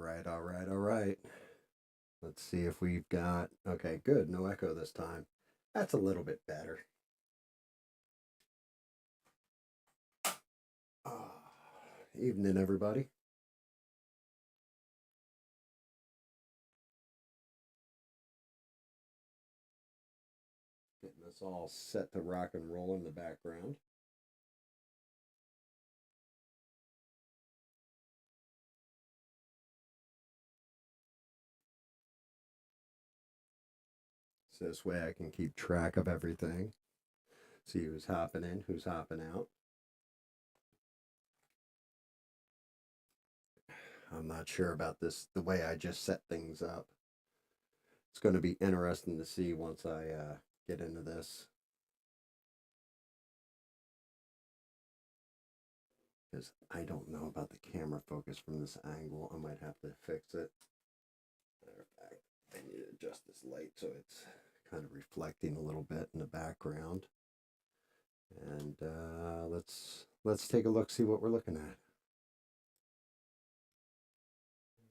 right, all right, all right. Let's see if we've got, okay, good. No echo this time. That's a little bit better. Evening, everybody. Getting us all set to rock and roll in the background. So this way I can keep track of everything. See who's hopping in, who's hopping out. I'm not sure about this, the way I just set things up. It's going to be interesting to see once I get into this. Because I don't know about the camera focus from this angle. I might have to fix it. Matter of fact, I need to adjust this light so it's kind of reflecting a little bit in the background. And let's take a look, see what we're looking at.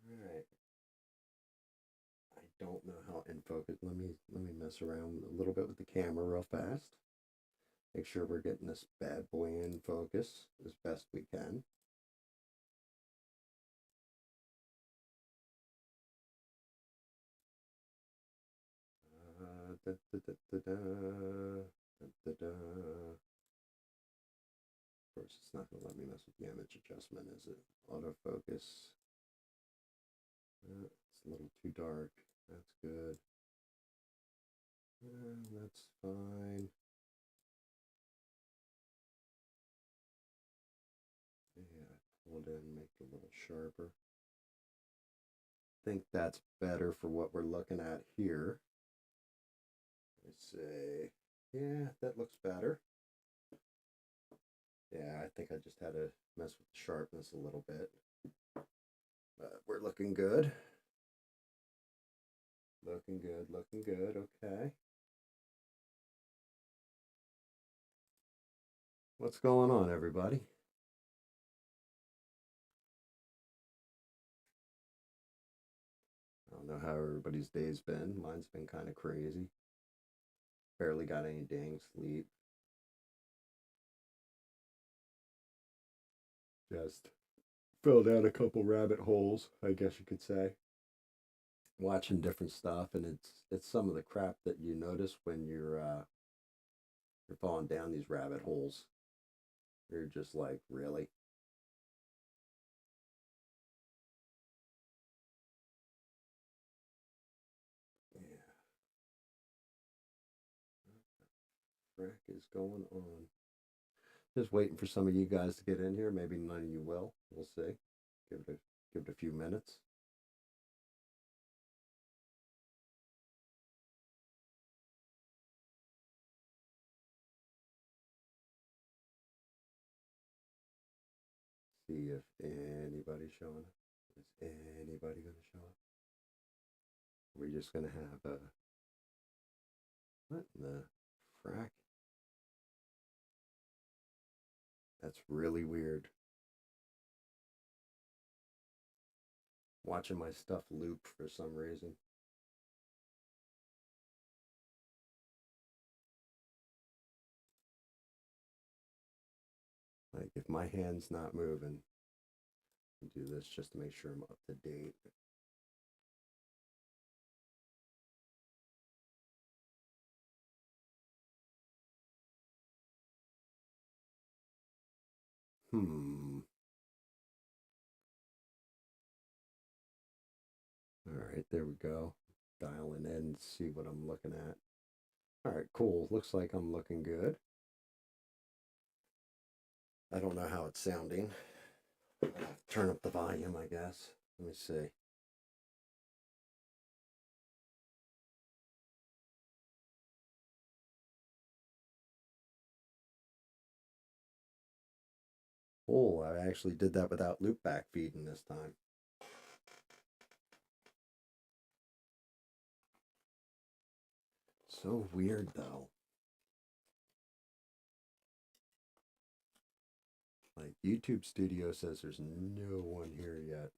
All right. I don't know how in focus. Let me mess around a little bit with the camera real fast. Make sure we're getting this bad boy in focus as best we can. Da, da, da, da, da, da, da. Of course, it's not going to let me mess with the image adjustment, is it? Autofocus. It's a little too dark. That's good. That's fine. Yeah, pull it in, make it a little sharper. I think that's better for what we're looking at here. Let's say, yeah, that looks better. Yeah, I think I just had to mess with the sharpness a little bit. But we're looking good. Looking good, looking good, okay. What's going on, everybody? I don't know how everybody's day's been. Mine's been kind of crazy. Barely got any dang sleep. Just fell down a couple rabbit holes, I guess you could say. Watching different stuff, and it's some of the crap that you notice when you're falling down these rabbit holes. You're just like, really? Yeah. What the frick is going on? Just waiting for some of you guys to get in here. Maybe none of you will. We'll see. Give it a few minutes. See if anybody's showing up. Is anybody going to show up? We're just going to have a. What in the frack? That's really weird. Watching my stuff loop for some reason. Like if my hand's not moving, I do this just to make sure I'm up to date. All right, there we go. Dialing in, see what I'm looking at. All right, cool. Looks like I'm looking good. I don't know how it's sounding. Turn up the volume, I guess. Let me see. Oh, I actually did that without loopback feeding this time. So weird, though. Like YouTube Studio says there's no one here yet.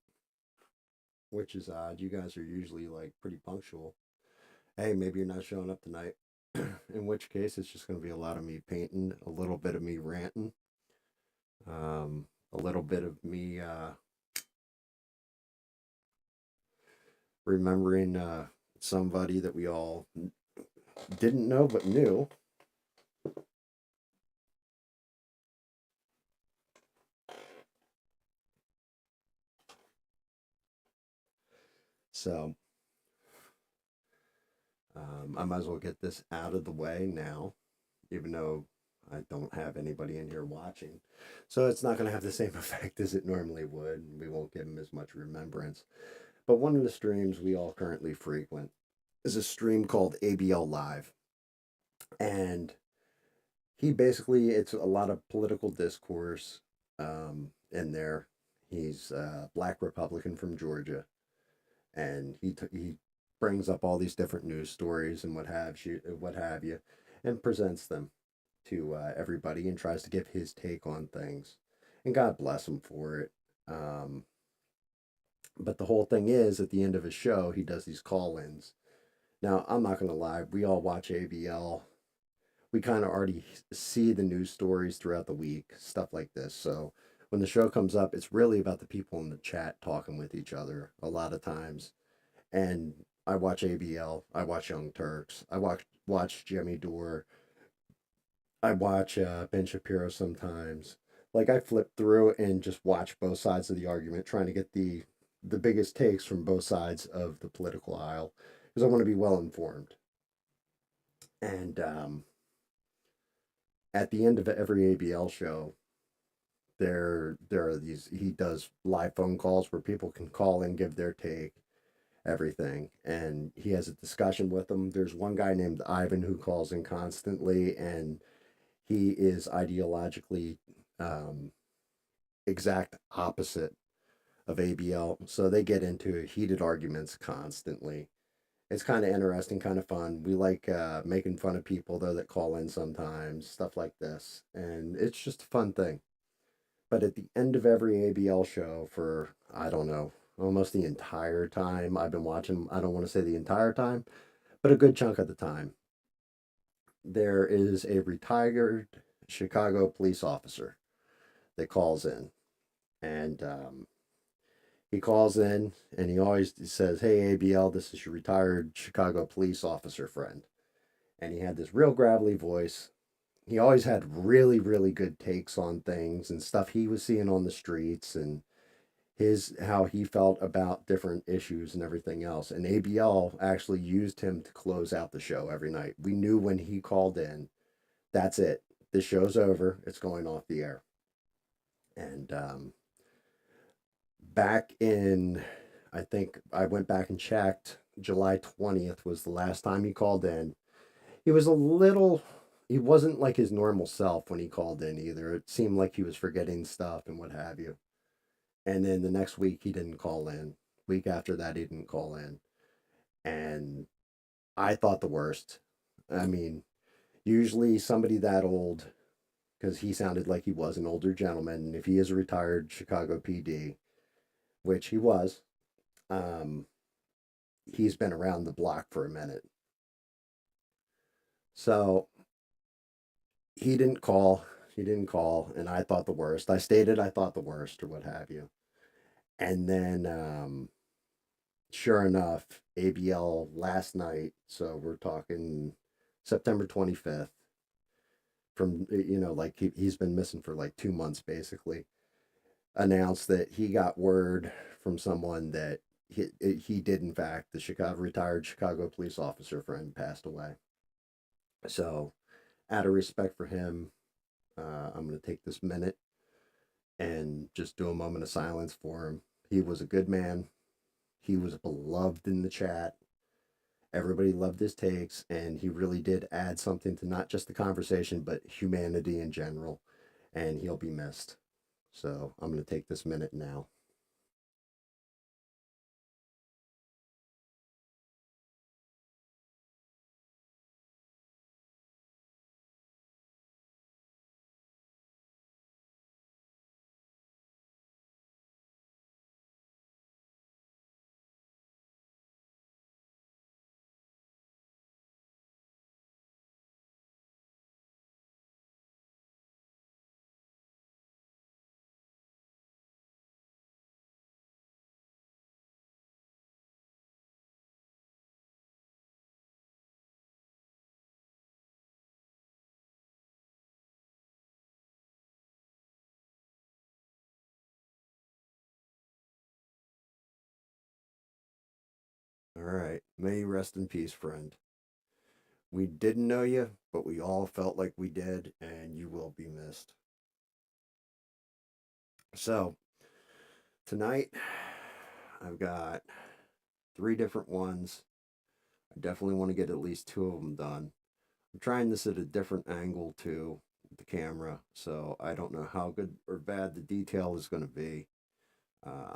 which is odd. You guys are usually like pretty punctual. Hey, maybe you're not showing up tonight. In which case, it's just going to be a lot of me painting, a little bit of me ranting, a little bit of me remembering somebody that we all didn't know but knew. So I might as well get this out of the way now, even though I don't have anybody in here watching. So it's not going to have the same effect as it normally would. We won't give them as much remembrance. But one of the streams we all currently frequent is a stream called ABL Live. And he basically, it's a lot of political discourse in there. He's a black Republican from Georgia. And he brings up all these different news stories and what have you, and presents them to everybody and tries to give his take on things. And God bless him for it. But the whole thing is, at the end of his show, he does these call-ins. Now, I'm not going to lie, we all watch ABL. We kind of already see the news stories throughout the week, stuff like this. So when the show comes up, it's really about the people in the chat talking with each other a lot of times. And I watch ABL, I watch Young Turks, I watch Jimmy Dore, I watch Ben Shapiro sometimes. Like I flip through and just watch both sides of the argument, trying to get the biggest takes from both sides of the political aisle, because I want to be well informed. And at the end of every ABL show, there are these. He does live phone calls where people can call and give their take, everything, and he has a discussion with them. There's one guy named Ivan who calls in constantly, and he is ideologically exact opposite of ABL. So they get into heated arguments constantly. It's kind of interesting, kind of fun. We like making fun of people though that call in sometimes, stuff like this, and it's just a fun thing. But at the end of every ABL show, for I don't know, almost the entire time I've been watching, I don't want to say the entire time, but a good chunk of the time, there is a retired Chicago police officer that calls in. And he calls in and he always says, "Hey, ABL, this is your retired Chicago police officer friend." And he had this real gravelly voice. He always had really, really good takes on things and stuff he was seeing on the streets and his how he felt about different issues and everything else. And ABL actually used him to close out the show every night. We knew when he called in, that's it. The show's over. It's going off the air. And back in, I think I went back and checked. July 20th was the last time he called in. He was a little. He wasn't like his normal self when he called in either. It seemed like he was forgetting stuff and what have you. And then the next week he didn't call in. Week after that he didn't call in. And I thought the worst. I mean, usually somebody that old, because he sounded like he was an older gentleman, and if he is a retired Chicago PD, which he was, um, he's been around the block for a minute. So he didn't call. He didn't call, and I thought the worst. I stated I thought the worst, or what have you. And then sure enough, ABL last night, so we're talking September 25th, from, like he's been missing for like 2 months basically, announced that he got word from someone that he did, in fact, the Chicago retired Chicago police officer friend passed away. So, out of respect for him, I'm going to take this minute and just do a moment of silence for him. He was a good man. He was beloved in the chat. Everybody loved his takes, and he really did add something to not just the conversation, but humanity in general. And he'll be missed. So I'm going to take this minute now. right. May you rest in peace, friend. We didn't know you, but we all felt like we did, and you will be missed. So, tonight, I've got three different ones. I definitely want to get at least two of them done. I'm trying this at a different angle too, with the camera, so I don't know how good or bad the detail is going to be.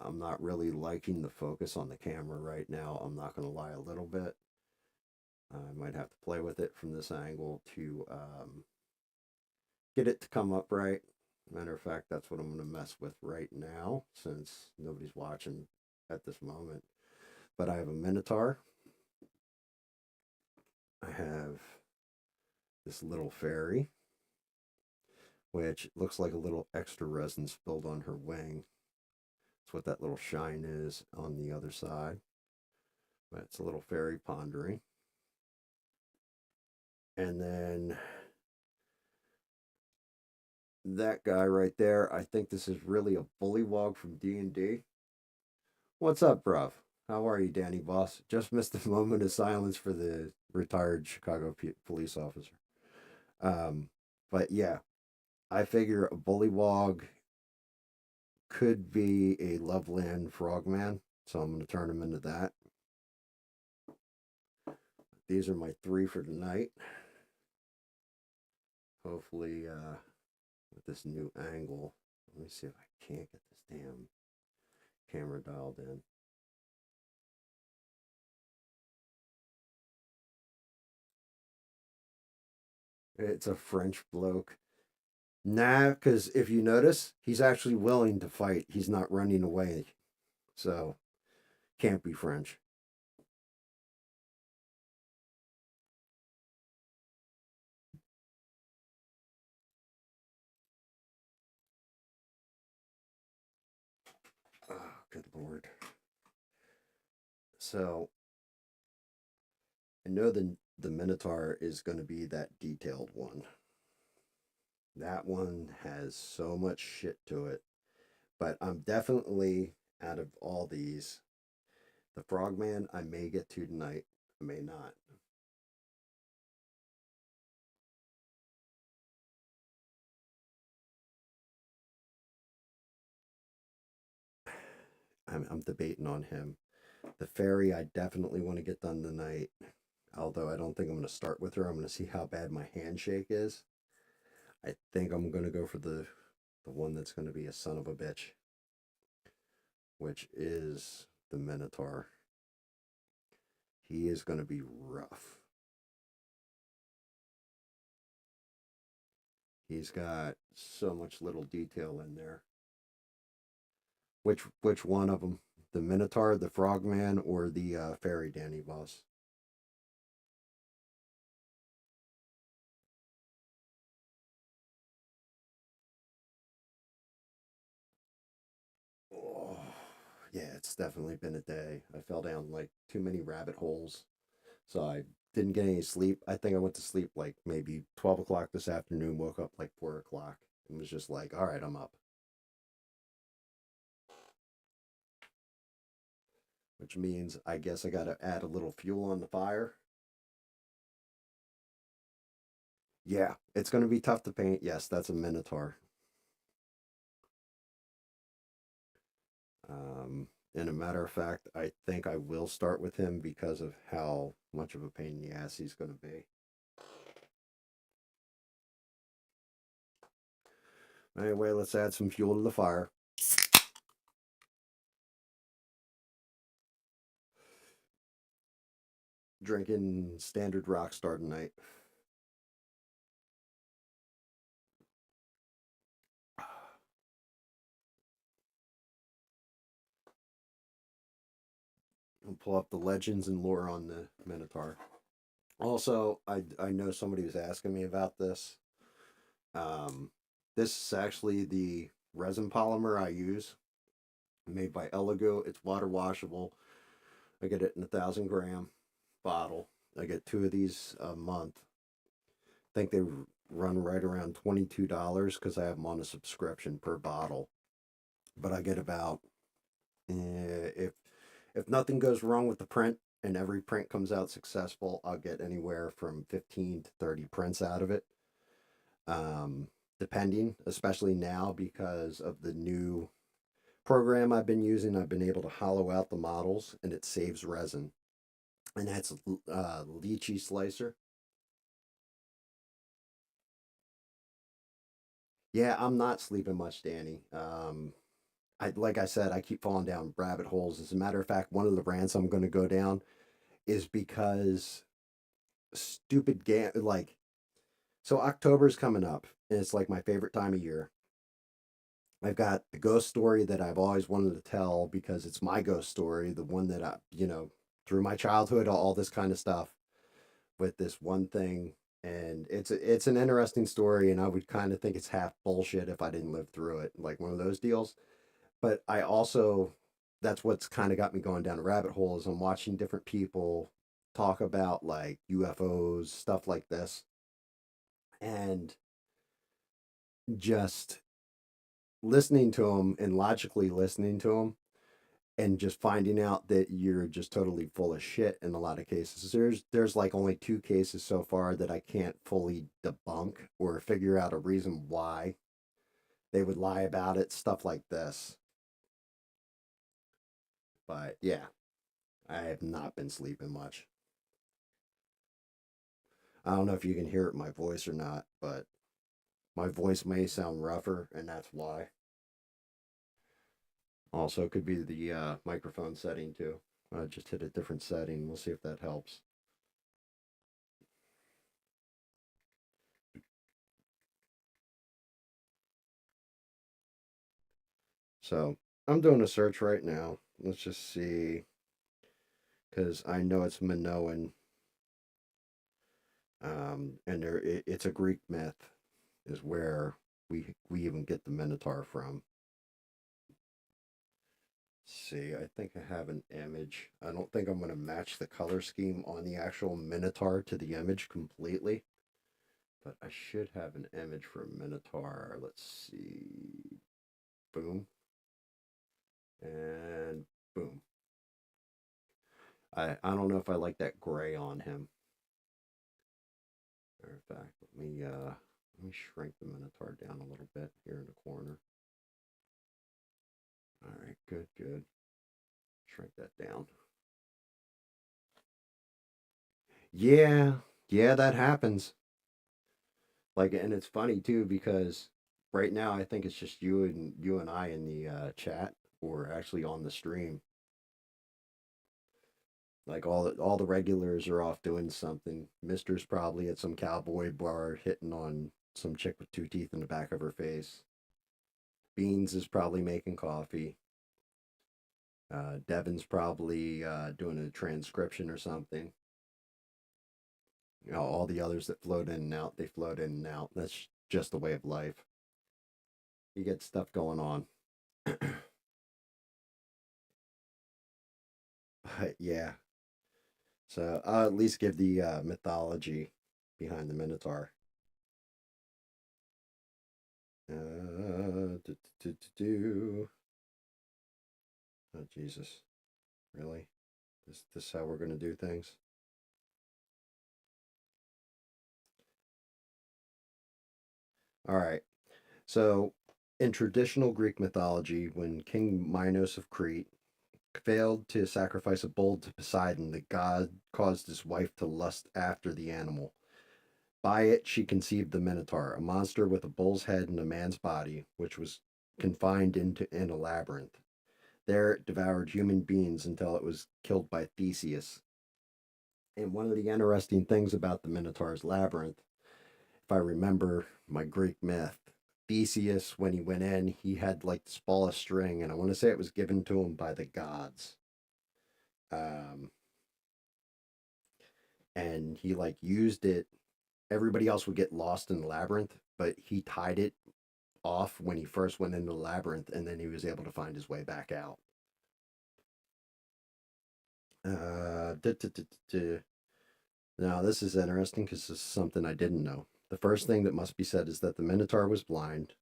I'm not really liking the focus on the camera right now. I'm not going to lie a little bit. I might have to play with it from this angle to get it to come up right. Matter of fact, that's what I'm going to mess with right now since nobody's watching at this moment. But I have a Minotaur. I have this little fairy, which looks like a little extra resin spilled on her wing. That's what that little shine is on the other side. But it's a little fairy pondering. And then that guy right there, I think this is really a bullywog from D&D. What's up, bruv? How are you, Danny Boss? Just missed a moment of silence for the retired Chicago police officer. But yeah, I figure a bullywog could be a Loveland frogman, so I'm going to turn him into that. These are my three for tonight. Hopefully, with this new angle, let me see if I can't get this damn camera dialed in. It's a French bloke. Nah, because if you notice, he's actually willing to fight. He's not running away. So, can't be French. Oh, good lord. So, I know the Minotaur is going to be that detailed one. That one has so much shit to it. But I'm definitely, out of all these, the Frogman I may get to tonight, I may not. I'm debating on him. The fairy I definitely want to get done tonight. Although I don't think I'm going to start with her. I'm going to see how bad my handshake is. I think I'm going to go for the one that's going to be a son of a bitch, which is the Minotaur. He is going to be rough. He's got so much little detail in there. Which one of them? The Minotaur, the Frogman, or the fairy, Danny Boss? Oh, yeah, it's definitely been a day. I fell down like too many rabbit holes, so I didn't get any sleep. I think I went to sleep like maybe 12 o'clock this afternoon. Woke up like 4 o'clock and was just like, all right, I'm up. Which means I guess I got to add a little fuel on the fire. Yeah, it's going to be tough to paint. Yes, that's a Minotaur. And a matter of fact, I think I will start with him because of how much of a pain in the ass he's going to be. Anyway, let's add some fuel to the fire. Drinking standard Rockstar tonight. I'll pull up the legends and lore on the Minotaur. Also, I know somebody was asking me about this. Um, this is actually the resin polymer I use, made by Elegoo. It's water washable. I get it in 1,000 gram bottle. I get two of these a month. I think they run right around $22 because I have them on a subscription per bottle. But I get about if nothing goes wrong with the print, and every print comes out successful, I'll get anywhere from 15 to 30 prints out of it. Um, Depending, especially now because of the new program I've been using, I've been able to hollow out the models and it saves resin. And that's lychee slicer. Yeah, I'm not sleeping much, Danny. Like I said, I keep falling down rabbit holes. As a matter of fact, one of the rants I'm going to go down is because stupid game like so October's coming up and it's like my favorite time of year. I've got the ghost story that I've always wanted to tell because it's my ghost story, the one that through my childhood, all this kind of stuff with this one thing. And it's an interesting story, and I would kind of think it's half bullshit if I didn't live through it, like one of those deals. But I also, that's what's kind of got me going down a rabbit hole is I'm watching different people talk about like UFOs, stuff like this, and just listening to them and logically listening to them and just finding out that you're just totally full of shit in a lot of cases. There's like only two cases so far that I can't fully debunk or figure out a reason why they would lie about it, stuff like this. But yeah, I have not been sleeping much. I don't know if you can hear it in my voice or not, but my voice may sound rougher, and that's why. Also, could be the microphone setting too. I just hit a different setting. We'll see if that helps. So I'm doing a search right now. Let's just see, because I know it's Minoan, and it's a Greek myth, is where we even get the Minotaur from. See, I think I have an image. I don't think I'm going to match the color scheme on the actual Minotaur to the image completely, but I should have an image for a Minotaur. Let's see. Boom. And boom. I don't know if I like that gray on him. Matter of fact, let me shrink the Minotaur down a little bit here in the corner. All right, good, good. Shrink that down. Yeah, yeah, that happens. Like, and it's funny too because right now I think it's just you and I in the chat or actually on the stream. Like all the regulars are off doing something. Mister's probably at some cowboy bar hitting on some chick with two teeth in the back of her face. Beans is probably making coffee. Devin's probably doing a transcription or something. You know, all the others that float in and out, they float in and out. That's just the way of life. You get stuff going on. But yeah, so I'll at least give the mythology behind the Minotaur. Do, do, do, do. Oh Jesus, really? This is how we're gonna do things? All right. So, in traditional Greek mythology, when King Minos of Crete failed to sacrifice a bull to Poseidon, the god caused his wife to lust after the animal. By it, she conceived the Minotaur, a monster with a bull's head and a man's body, which was confined in a labyrinth. There, it devoured human beings until it was killed by Theseus. And one of the interesting things about the Minotaur's labyrinth, if I remember my Greek myth, Theseus, when he went in, he had like this ball of string, and I want to say it was given to him by the gods. Um, and he like used it. Everybody else would get lost in the labyrinth, but he tied it off when he first went into the labyrinth, and then he was able to find his way back out. Uh, duh, duh, duh, duh. Now, this is interesting because this is something I didn't know. The first thing that must be said is that the Minotaur was blind.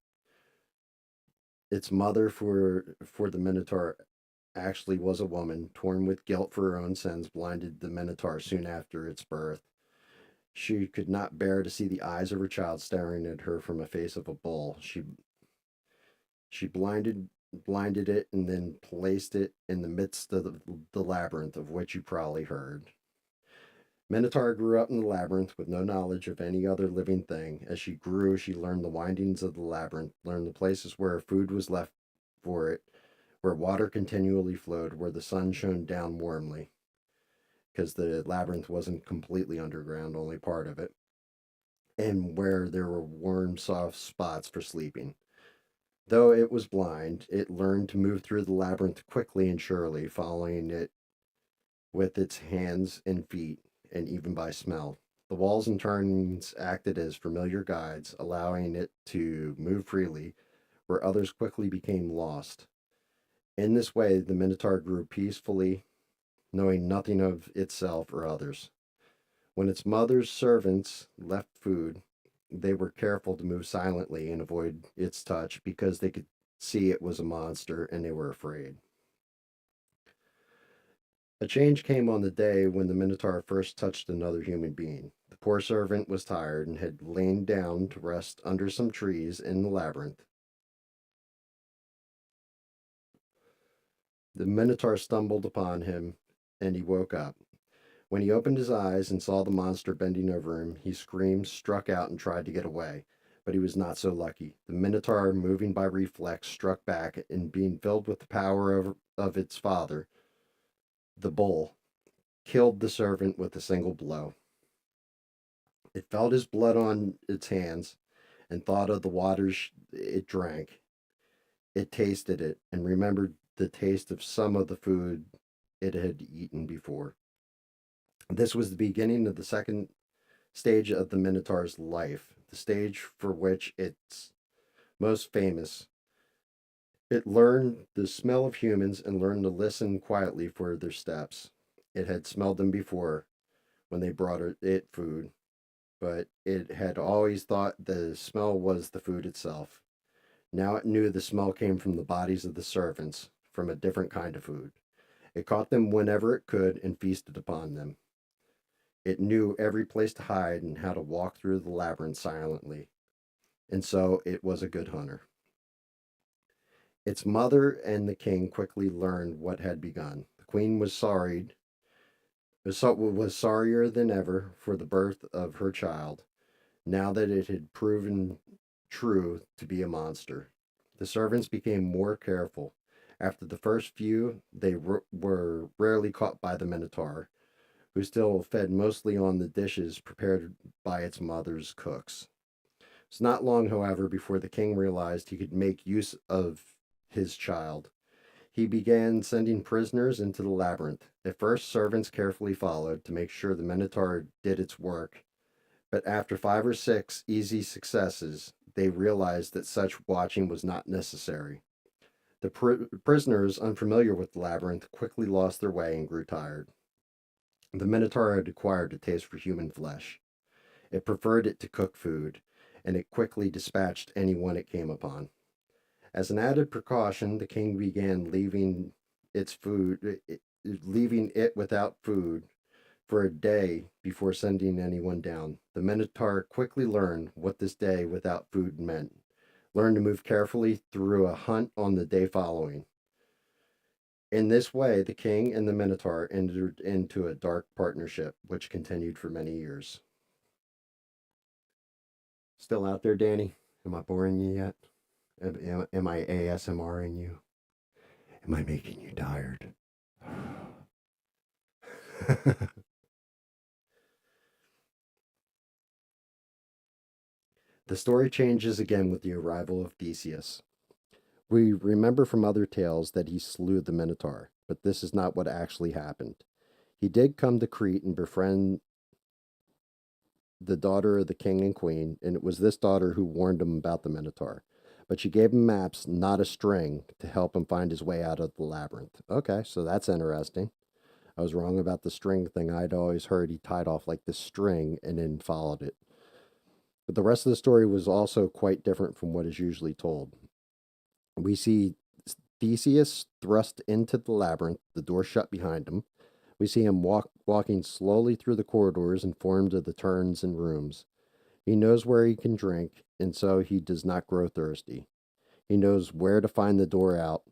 Its mother for the Minotaur actually was a woman, torn with guilt for her own sins, blinded the Minotaur soon after its birth. She could not bear to see the eyes of her child staring at her from the face of a bull. She blinded it and then placed it in the midst of the labyrinth of which you probably heard. Minotaur grew up in the labyrinth with no knowledge of any other living thing. As she grew, she learned the windings of the labyrinth, learned the places where food was left for it, where water continually flowed, where the sun shone down warmly, because the labyrinth wasn't completely underground, only part of it, and where there were warm, soft spots for sleeping. Though it was blind, it learned to move through the labyrinth quickly and surely, following it with its hands and feet, and even by smell. The walls and turnings acted as familiar guides, allowing it to move freely, where others quickly became lost. In this way, the Minotaur grew peacefully, knowing nothing of itself or others. When its mother's servants left food, they were careful to move silently and avoid its touch because they could see it was a monster and they were afraid. A change came on the day when the Minotaur first touched another human being. The poor servant was tired and had lain down to rest under some trees in the labyrinth. The Minotaur stumbled upon him and he woke up. When he opened his eyes and saw the monster bending over him, he screamed, struck out, and tried to get away. But he was not so lucky. The Minotaur, moving by reflex, struck back, and being filled with the power of its father, the bull, killed the servant with a single blow. It felt his blood on its hands and thought of the waters it drank. It tasted it and remembered the taste of some of the food it had eaten before. This was the beginning of the second stage of the Minotaur's life, the stage for which it's most famous. It learned the smell of humans and learned to listen quietly for their steps. It had smelled them before when they brought it food, but it had always thought the smell was the food itself. Now it knew the smell came from the bodies of the servants, from a different kind of food. It caught them whenever it could and feasted upon them. It knew every place to hide and how to walk through the labyrinth silently, and so it was a good hunter. Its mother and the king quickly learned what had begun. The queen was sorrier than ever for the birth of her child, now that it had proven true to be a monster. The servants became more careful. After the first few, they were rarely caught by the Minotaur, who still fed mostly on the dishes prepared by its mother's cooks. It's not long, however, before the king realized he could make use of his child. He began sending prisoners into the labyrinth. At first, servants carefully followed to make sure the Minotaur did its work, but after 5 or 6 easy successes, they realized that such watching was not necessary. The prisoners, unfamiliar with the labyrinth, quickly lost their way and grew tired. The Minotaur had acquired a taste for human flesh. It preferred it to cook food, and it quickly dispatched anyone it came upon. As an added precaution, the king began leaving it without food for a day before sending anyone down. The Minotaur quickly learned what this day without food meant, learned to move carefully through a hunt on the day following. In this way, the king and the Minotaur entered into a dark partnership, which continued for many years. Still out there, Danny? Am I boring you yet? Am I ASMRing you? Am I making you tired? The story changes again with the arrival of Theseus. We remember from other tales that he slew the Minotaur, but this is not what actually happened. He did come to Crete and befriend the daughter of the king and queen, and it was this daughter who warned him about the Minotaur. But she gave him maps, not a string, to help him find his way out of the labyrinth. Okay, so that's interesting. I was wrong about the string thing. I'd always heard he tied off like this string and then followed it. But the rest of the story was also quite different from what is usually told. We see Theseus thrust into the labyrinth, the door shut behind him. We see him walking slowly through the corridors and formed of the turns and rooms. He knows where he can drink, and so he does not grow thirsty. He knows where to find the door out,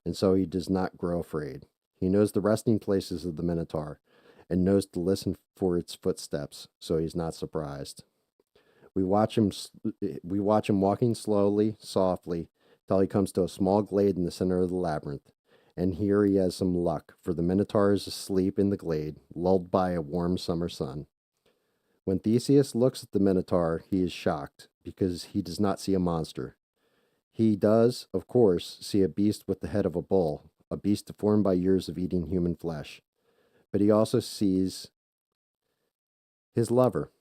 and so he does not grow afraid. He knows the resting places of the Minotaur, and knows to listen for its footsteps, so he's not surprised. We watch him. We watch him walking slowly, softly, till he comes to a small glade in the center of the labyrinth. And here he has some luck, for the Minotaur is asleep in the glade, lulled by a warm summer sun. When Theseus looks at the Minotaur, he is shocked, because he does not see a monster. He does, of course, see a beast with the head of a bull, a beast deformed by years of eating human flesh. But he also sees his lover,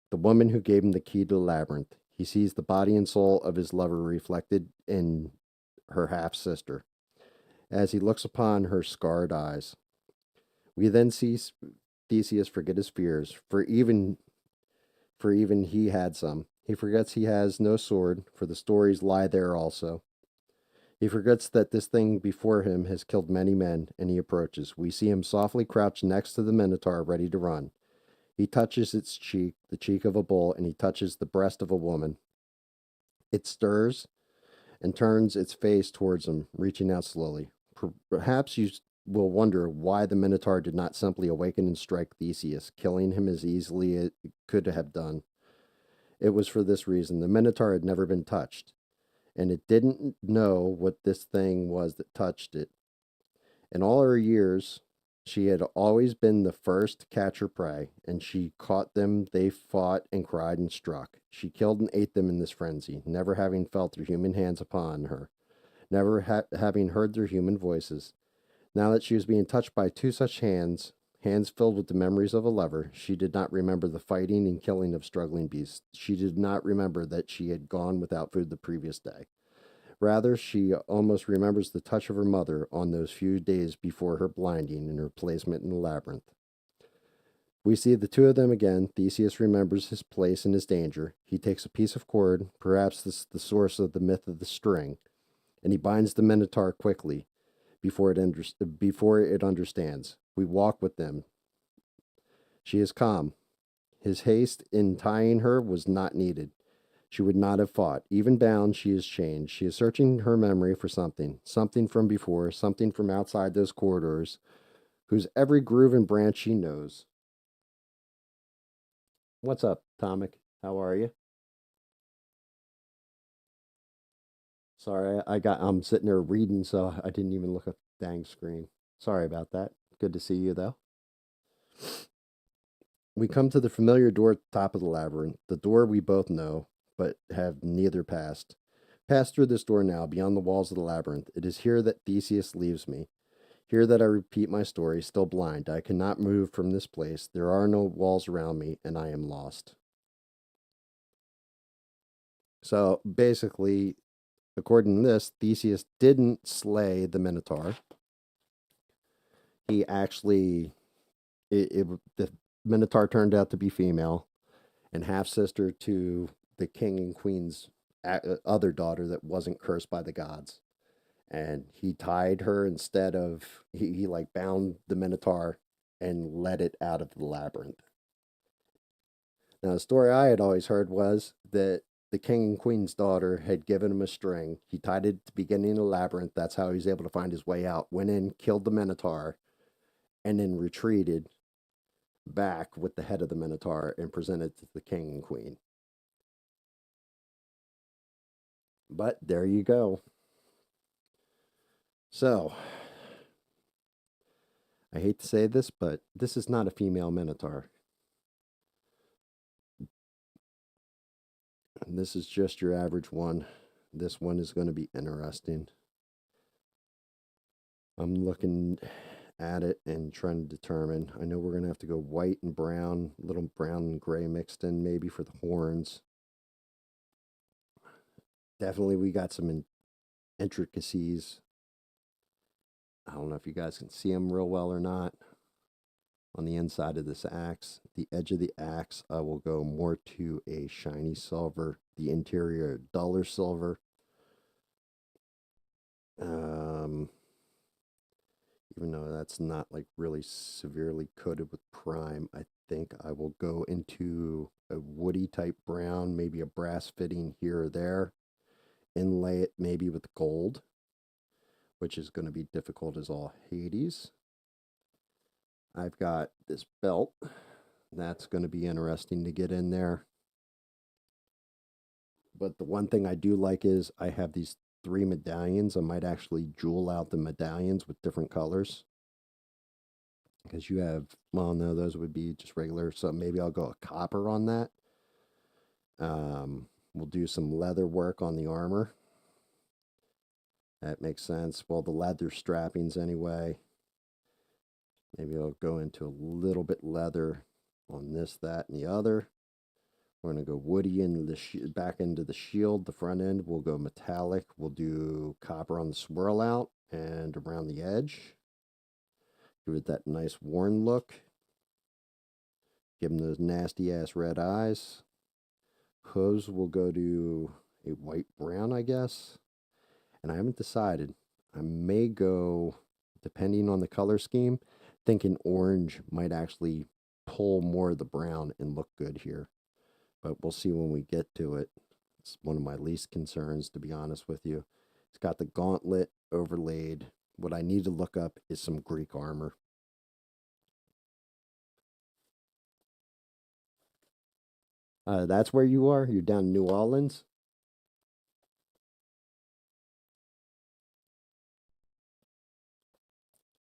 the woman who gave him the key to the labyrinth. He sees the body and soul of his lover reflected in her half sister, as he looks upon her scarred eyes. We then see Theseus forget his fears, for even he had some. He forgets he has no sword, for the stories lie there also. He forgets that this thing before him has killed many men, and he approaches. We see him softly crouch next to the Minotaur, ready to run. He touches its cheek, the cheek of a bull, and he touches the breast of a woman. It stirs and turns its face towards him, reaching out slowly. Perhaps you will wonder why the Minotaur did not simply awaken and strike Theseus, killing him as easily as it could have done. It was for this reason. The Minotaur had never been touched, and it didn't know what this thing was that touched it. In all her years, she had always been the first to catch her prey, and she caught them. They fought and cried and struck. She killed and ate them in this frenzy, never having felt their human hands upon her, never having heard their human voices. Now that she was being touched by two such hands, hands filled with the memories of a lover, she did not remember the fighting and killing of struggling beasts. She did not remember that she had gone without food the previous day. Rather, she almost remembers the touch of her mother on those few days before her blinding and her placement in the labyrinth. We see the two of them again. Theseus remembers his place and his danger. He takes a piece of cord, perhaps this is the source of the myth of the string, and he binds the Minotaur quickly before it understands. We walk with them. She is calm. His haste in tying her was not needed. She would not have fought. Even bound, she is changed. She is searching her memory for something from before, something from outside those corridors, whose every groove and branch she knows. What's up, Tomic? How are you? Sorry, I'm sitting there reading, so I didn't even look at the dang screen. Sorry about that. Good to see you, though. We come to the familiar door at the top of the labyrinth, the door we both know, but have neither passed. Pass through this door now, beyond the walls of the labyrinth. It is here that Theseus leaves me. Here that I repeat my story, still blind. I cannot move from this place. There are no walls around me, and I am lost. So basically, according to this, Theseus didn't slay the Minotaur. He actually, the Minotaur turned out to be female and half sister to the king and queen's other daughter that wasn't cursed by the gods. And he tied her instead of, he like bound the Minotaur and let it out of the labyrinth. Now, the story I had always heard was that the king and queen's daughter had given him a string. He tied it at the beginning of the labyrinth. That's how he was able to find his way out. Went in, killed the Minotaur, and then retreated back with the head of the Minotaur and presented to the king and queen. But there you go. So, I hate to say this, but this is not a female Minotaur. This is just your average one. This one is going to be interesting. I'm looking at it and trying to determine. I know we're going to have to go white and brown, a little brown and gray mixed in maybe for the horns. Definitely we got some intricacies. I don't know if you guys can see them real well or not. On the inside of this axe, the edge of the axe, I will go more to a shiny silver. The interior, duller silver. Um, even though that's not like really severely coated with prime, I think I will go into a woody type brown, maybe a brass fitting here or there, inlay it maybe with gold, which is going to be difficult as all Hades. I've got this belt. That's going to be interesting to get in there. But the one thing I do like is I have these 3 medallions. I might actually jewel out the medallions with different colors. Because you have, well, no, those would be just regular. So maybe I'll go a copper on that. We'll do some leather work on the armor. That makes sense. Well, the leather strappings anyway. Maybe I'll go into a little bit leather on this, that, and the other. We're going to go woody in the back into the shield, the front end. We'll go metallic. We'll do copper on the swirl out and around the edge. Give it that nice worn look. Give them those nasty ass red eyes. Hooves will go to a white brown, I guess. And I haven't decided. I may go, depending on the color scheme, thinking orange might actually pull more of the brown and look good here. But we'll see when we get to it. It's one of my least concerns, to be honest with you. It's got the gauntlet overlaid. What I need to look up is some Greek armor. That's where you are? You're down in New Orleans?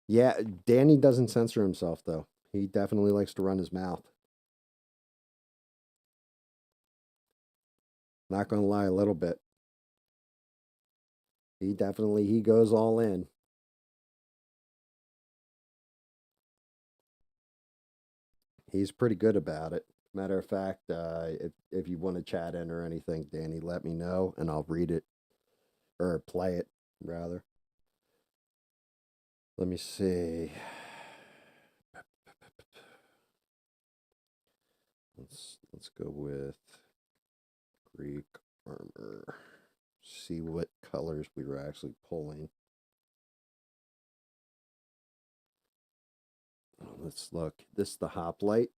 Yeah, Danny doesn't censor himself, though. He definitely likes to run his mouth. Not going to lie, a little bit. He goes all in. He's pretty good about it. Matter of fact, if you want to chat in or anything, Danny, let me know and I'll read it or play it rather. Let me see. Let's go with Greek armor. See what colors we were actually pulling. Let's look. This is the hoplite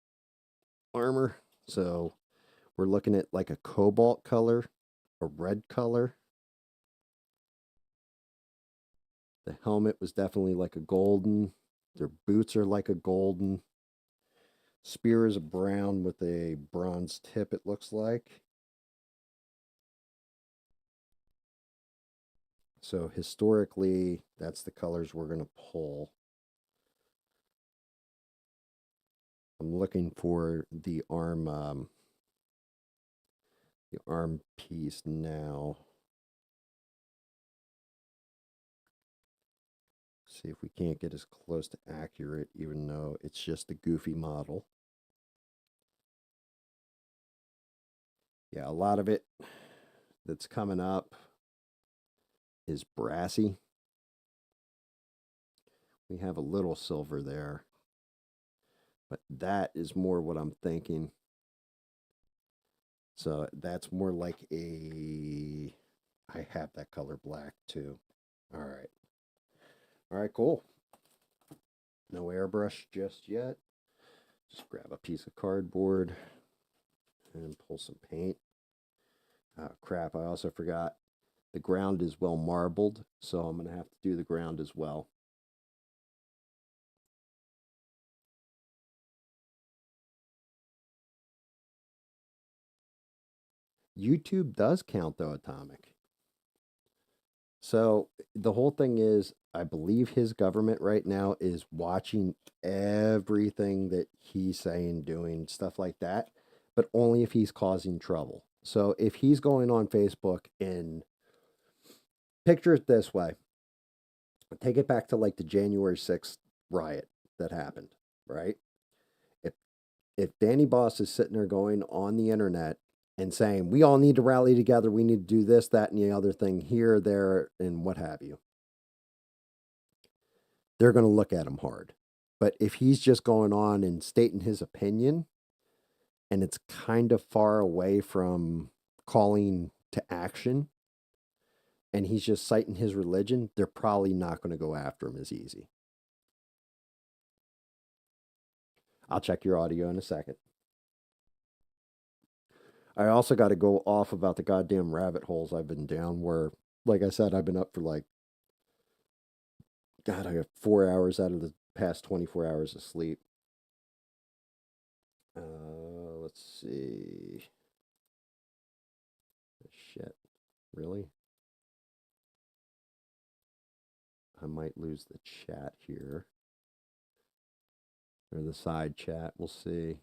armor. So we're looking at like a cobalt color, a red color. The helmet was definitely like a golden. Their boots are like a golden. Spear is a brown with a bronze tip, it looks like. So historically, that's the colors we're going to pull. I'm looking for the arm piece now. See if we can't get as close to accurate, even though it's just a goofy model. Yeah, a lot of it that's coming up is brassy. We have a little silver there, but that is more what I'm thinking. So that's more like a, I have that color black too. All right. All right, cool. No airbrush just yet. Just grab a piece of cardboard and pull some paint. Oh, crap, I also forgot. The ground is well marbled, so I'm going to have to do the ground as well. YouTube does count, though, Atomic. So the whole thing is, I believe his government right now is watching everything that he's saying, doing, stuff like that, but only if he's causing trouble. So if he's going on Facebook and picture it this way, take it back to like the January 6th riot that happened, right? If if Danny Boss is sitting there going on the internet and saying, we all need to rally together, we need to do this, that, and the other thing here, there, and what have you, they're going to look at him hard. But if he's just going on and stating his opinion and it's kind of far away from calling to action, and he's just citing his religion, they're probably not going to go after him as easy. I'll check your audio in a second. I also got to go off about the goddamn rabbit holes I've been down where, like I said, I've been up for like, God, I got 4 hours out of the past 24 hours of sleep. Let's see. Shit. Really? I might lose the chat here. Or the side chat. We'll see.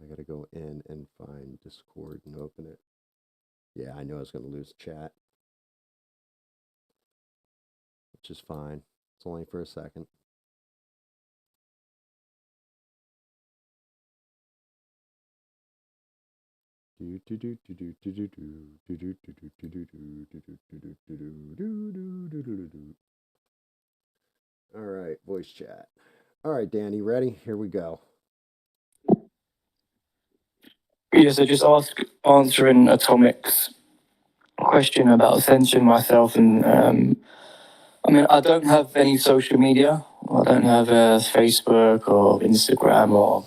I gotta go in and find Discord and open it. Yeah, I knew I was gonna lose chat. Which is fine. It's only for a second. All right, voice chat. All right, Danny, ready? Here we go. Yeah, so just answering Atomic's question about censoring myself, and I mean, I don't have any social media. I don't have Facebook or Instagram or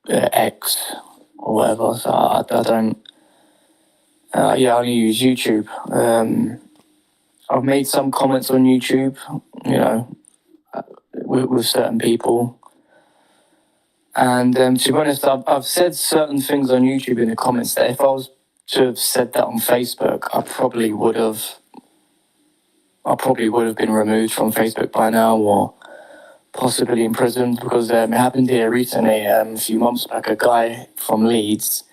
X or whatever. So I don't. Yeah, I only use YouTube. I've made some comments on YouTube, you know, with certain people. And to be honest, I've said certain things on YouTube in the comments that if I was to have said that on Facebook, I probably would have been removed from Facebook by now, or possibly imprisoned, because it happened here recently, a few months back. A guy from Leeds,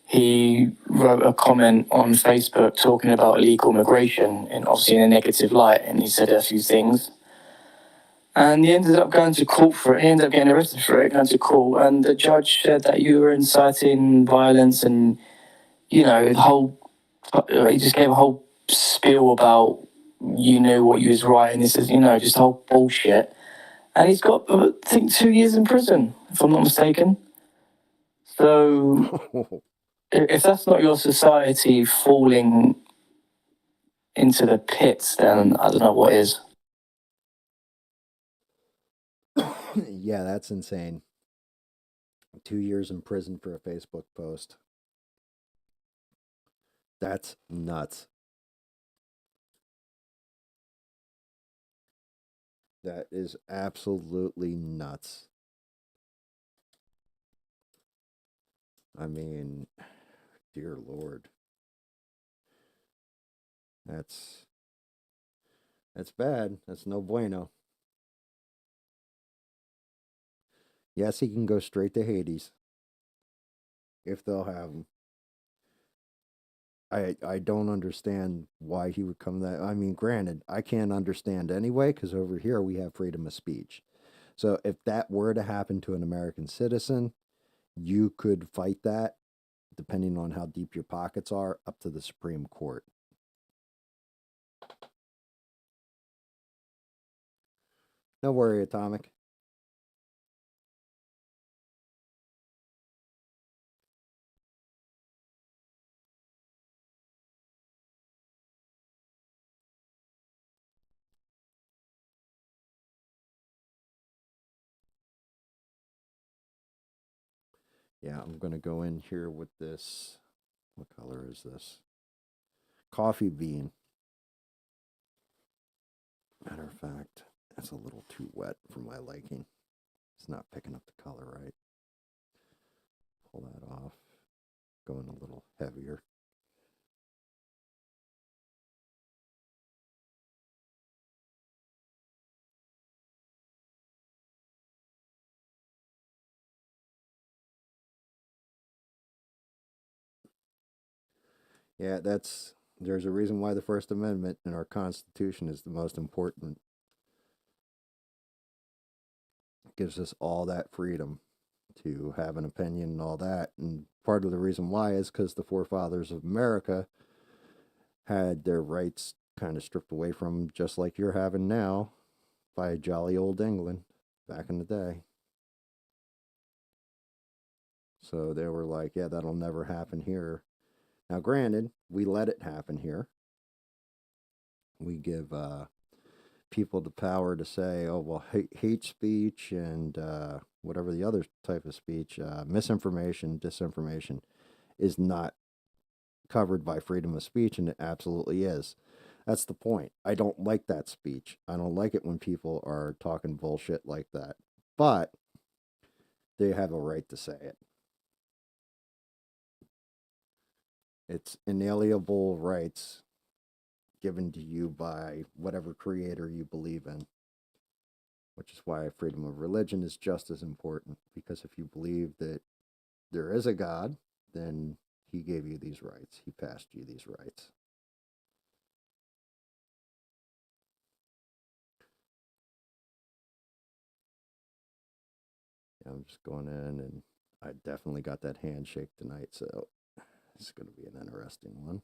he wrote a comment on Facebook talking about illegal immigration, and obviously in a negative light, and he said a few things. And he ended up going to court for it. He ended up getting arrested for it, going to court, and the judge said that you were inciting violence, and the whole. He just gave a whole spiel about you knew what you was writing. This is just whole bullshit. And he's got, I think, 2 years in prison, if I'm not mistaken. So if that's not your society falling into the pits, then I don't know what is. Yeah, that's insane. 2 years in prison for a Facebook post. That's nuts. That is absolutely nuts. I mean, dear Lord. That's bad. That's no bueno. Yes, he can go straight to Hades if they'll have him. I don't understand why he would come that. I mean, granted, I can't understand anyway because over here we have freedom of speech. So if that were to happen to an American citizen, you could fight that, depending on how deep your pockets are, up to the Supreme Court. No worry, Atomic. Yeah, I'm going to go in here with this. What color is this? Coffee bean. Matter of fact, that's a little too wet for my liking. It's not picking up the color right. Pull that off. Going a little heavier. Yeah, there's a reason why the First Amendment in our Constitution is the most important. It gives us all that freedom to have an opinion and all that. And part of the reason why is because the forefathers of America had their rights kind of stripped away from them, just like you're having now by jolly old England back in the day. So they were like, yeah, that'll never happen here. Now, granted, we let it happen here. We give people the power to say, oh, well, hate speech and whatever the other type of speech, misinformation, disinformation, is not covered by freedom of speech, and it absolutely is. That's the point. I don't like that speech. I don't like it when people are talking bullshit like that. But they have a right to say it. It's inalienable rights given to you by whatever creator you believe in, which is why freedom of religion is just as important. Because if you believe that there is a God, then he gave you these rights, he passed you these rights. I'm just going in, and I definitely got that handshake tonight, so it's going to be an interesting one.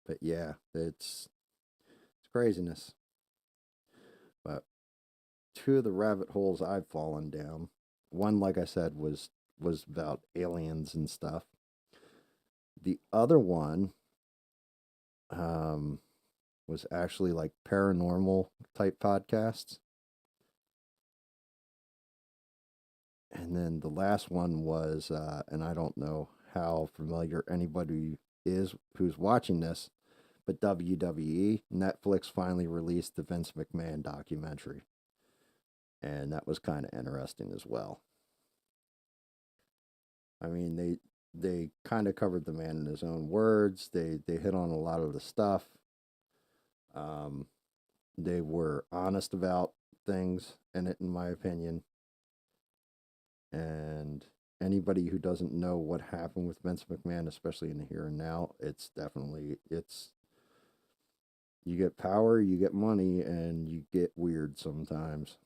But yeah, it's craziness. But two of the rabbit holes I've fallen down, one, like I said, was about aliens and stuff. The other one um, was actually like paranormal type podcasts. And then the last one was, and I don't know how familiar anybody is who's watching this, but WWE, Netflix finally released the Vince McMahon documentary. And that was kind of interesting as well. I mean, they kind of covered the man in his own words. They hit on a lot of the stuff. Um, they were honest about things in it, in my opinion. And anybody who doesn't know what happened with Vince McMahon, especially in the here and now, it's definitely it's you get power, you get money, and you get weird sometimes.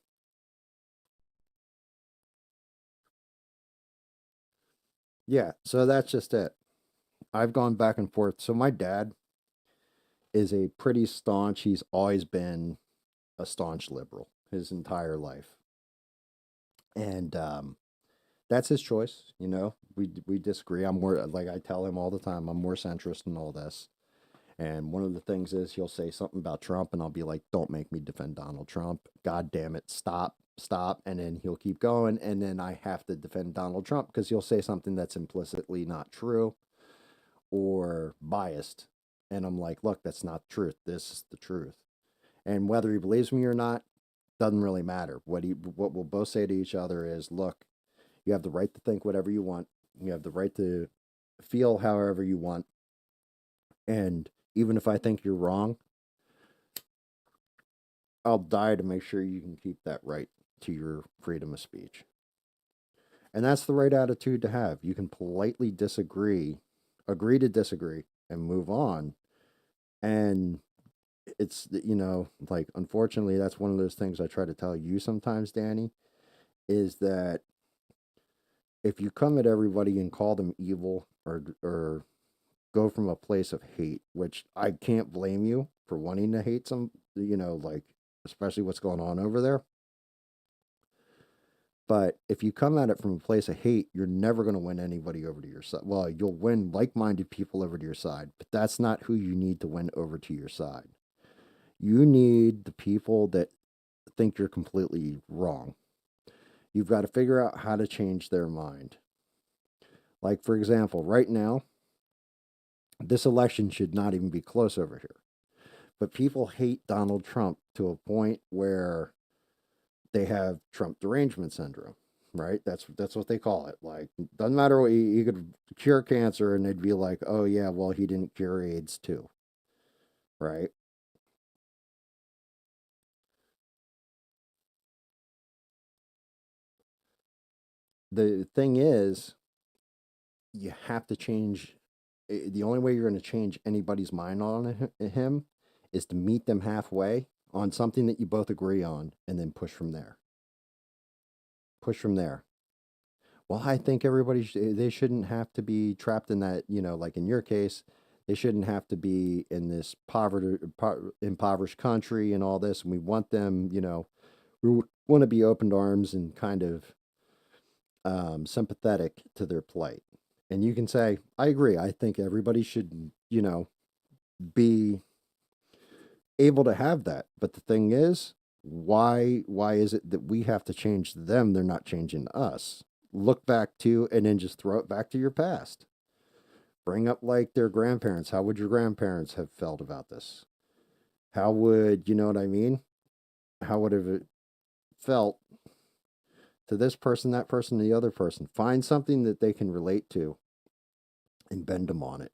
Yeah, so that's just it. I've gone back and forth. So my dad is a pretty staunch. He's always been a staunch liberal his entire life, and that's his choice. You know, we disagree. I'm more like I tell him all the time. I'm more centrist in all this. And one of the things is he'll say something about Trump, and I'll be like, "Don't make me defend Donald Trump. God damn it, stop, stop!" And then he'll keep going, and then I have to defend Donald Trump because he'll say something that's implicitly not true or biased. And I'm like, "Look, that's not the truth. This is the truth." And whether he believes me or not doesn't really matter. What we'll both say to each other is, "Look, you have the right to think whatever you want. You have the right to feel however you want. And even if I think you're wrong, I'll die to make sure you can keep that right to your freedom of speech." And that's the right attitude to have. You can politely disagree, agree to disagree, and move on. And like, unfortunately, that's one of those things I try to tell you sometimes, Danny, is that if you come at everybody and call them evil or go from a place of hate, which I can't blame you for wanting to hate some, like, especially what's going on over there. But if you come at it from a place of hate, you're never going to win anybody over to your side. Well, you'll win like minded people over to your side, but that's not who you need to win over to your side. You need the people that think you're completely wrong. You've got to figure out how to change their mind. Like, for example, right now, this election should not even be close over here. But people hate Donald Trump to a point where they have Trump derangement syndrome, right? That's what they call it. Like, doesn't matter what he could cure cancer, and they'd be like, "Oh yeah, well he didn't cure AIDS too," right? The thing is, you have to change. The only way you're going to change anybody's mind on him is to meet them halfway on something that you both agree on, and then push from there. Push from there. Well, I think they shouldn't have to be trapped in that, like in your case, they shouldn't have to be in this impoverished country and all this. And we want them, we want to be open arms and kind of sympathetic to their plight. And you can say, I agree. I think everybody should, be able to have that. But the thing is, why is it that we have to change them? They're not changing us. Look back to and then just throw it back to your past. Bring up like their grandparents. How would your grandparents have felt about this? How would, you know what I mean? How would have it felt to this person, that person, the other person? Find something that they can relate to and bend them on it.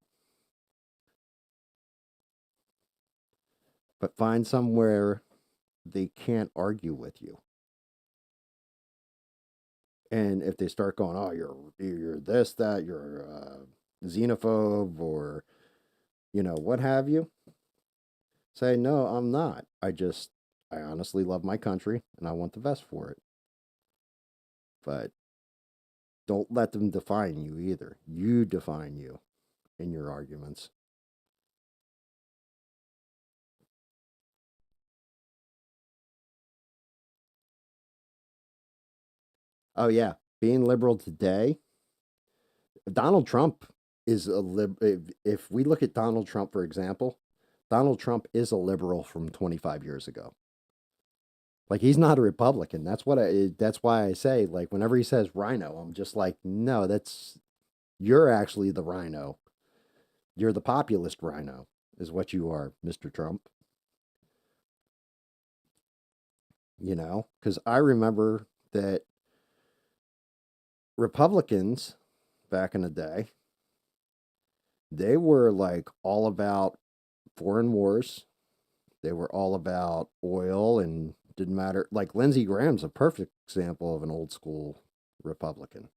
But find somewhere they can't argue with you. And if they start going, "Oh, you're this, that, you're xenophobe," or what have you, say, "No, I'm not. I honestly love my country and I want the best for it." But don't let them define you either. You define you in your arguments. Oh yeah, being liberal today, Donald Trump is a if we look at Donald Trump for example, Donald Trump is a liberal from 25 years ago. Like he's not a Republican. That's why I say like whenever he says rhino, I'm just like, "No, that's you're actually the rhino. You're the populist rhino is what you are, Mr. Trump." Cuz I remember that Republicans back in the day, they were like all about foreign wars. They were all about oil and didn't matter. Like Lindsey Graham's a perfect example of an old school Republican.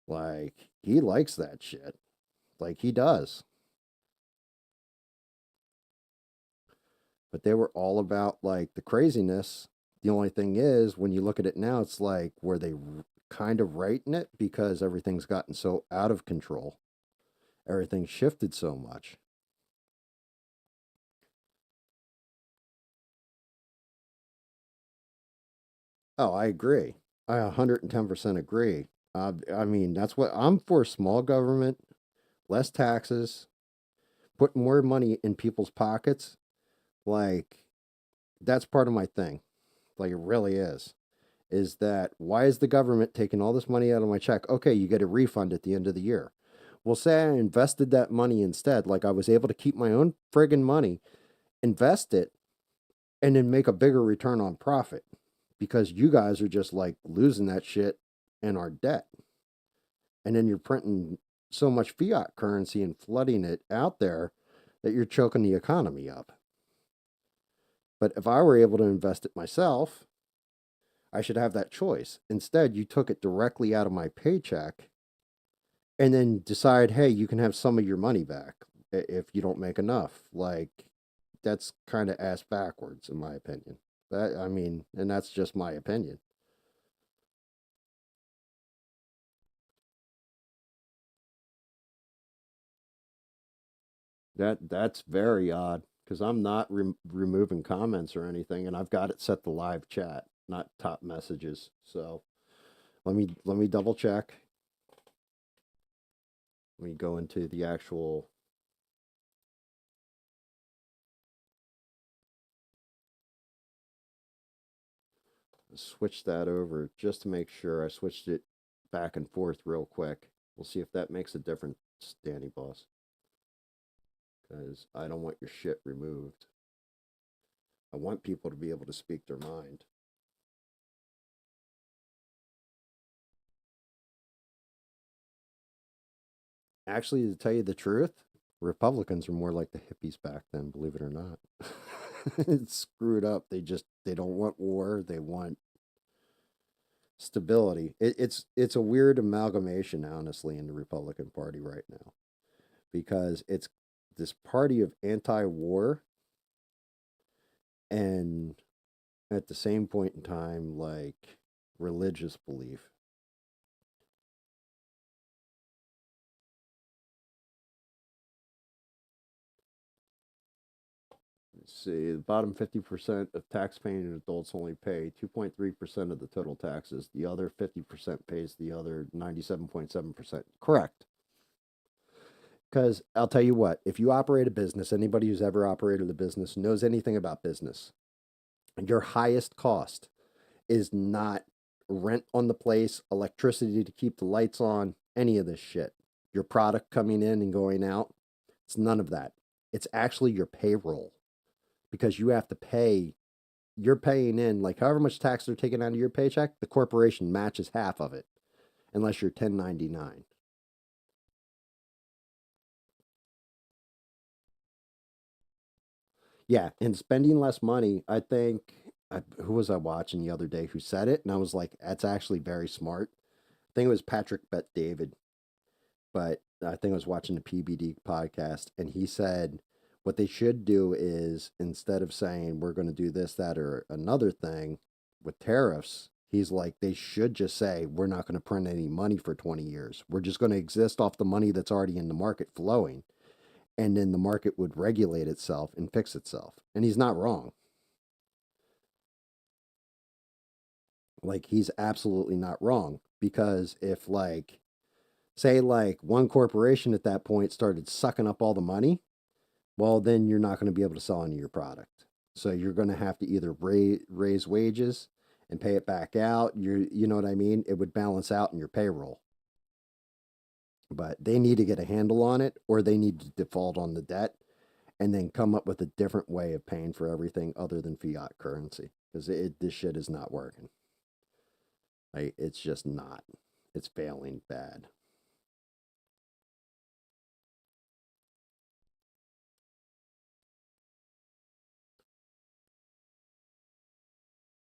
Like he likes that shit. Like he does. But they were all about like the craziness. The only thing is, when you look at it now, it's like where they kind of righten it because everything's gotten so out of control. Everything shifted so much. Oh, I agree. I 110% agree. I mean, that's what I'm for small government, less taxes, put more money in people's pockets. Like, that's part of my thing. Like, it really is. Is that why is the government taking all this money out of my check? Okay, you get a refund at the end of the year. Well, say I invested that money instead. Like, I was able to keep my own friggin' money, invest it, and then make a bigger return on profit because you guys are just like losing that shit in our debt. And then you're printing so much fiat currency and flooding it out there that you're choking the economy up. But if I were able to invest it myself, I should have that choice. Instead, you took it directly out of my paycheck and then decide, hey, you can have some of your money back if you don't make enough. Like, that's kind of ass backwards, in my opinion. I mean, and that's just my opinion. That's very odd because I'm not removing comments or anything, and I've got it set to live chat, not top messages. So let me double check. Let me go into the actual. Switch that over just to make sure. I switched it back and forth real quick. We'll see if that makes a difference, Danny Boss. Because I don't want your shit removed. I want people to be able to speak their mind. Actually, to tell you the truth, Republicans are more like the hippies back then, believe it or not. It's screwed up. They don't want war. They want stability. It's a weird amalgamation, honestly, in the Republican Party right now because it's this party of anti-war and at the same point in time, like religious belief. see, the bottom 50% of tax-paying adults only pay 2.3% of the total taxes. The other 50% pays the other 97.7%. Correct. Because I'll tell you what, if you operate a business, anybody who's ever operated a business knows anything about business. Your highest cost is not rent on the place, electricity to keep the lights on, any of this shit. Your product coming in and going out, it's none of that. It's actually your payroll because you have to pay, you're paying in like however much tax they're taking out of your paycheck, the corporation matches half of it unless you're 1099. Yeah, and spending less money, I think who was I watching the other day who said it and I was like that's actually very smart. I think it was Patrick Bet David, but I think I was watching the PBD podcast, and he said what they should do is instead of saying we're going to do this, that, or another thing with tariffs, he's like they should just say we're not going to print any money for 20 years. We're just going to exist off the money that's already in the market flowing, and then the market would regulate itself and fix itself. And he's not wrong. Like he's absolutely not wrong because if like say like one corporation at that point started sucking up all the money, well, then you're not going to be able to sell any of your product. So you're going to have to either raise wages and pay it back out. You know what I mean? It would balance out in your payroll. But they need to get a handle on it or they need to default on the debt and then come up with a different way of paying for everything other than fiat currency because this shit is not working. Like, it's just not. It's failing bad.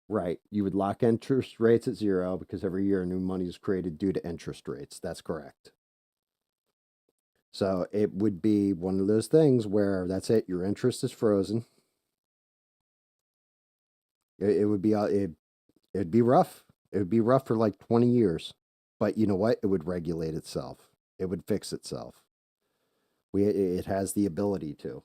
Right. You would lock interest rates at zero because every year new money is created due to interest rates. That's correct. So it would be one of those things where that's it. Your interest is frozen. It would be it'd be rough. It would be rough for like 20 years. But you know what? It would regulate itself. It would fix itself. It has the ability to.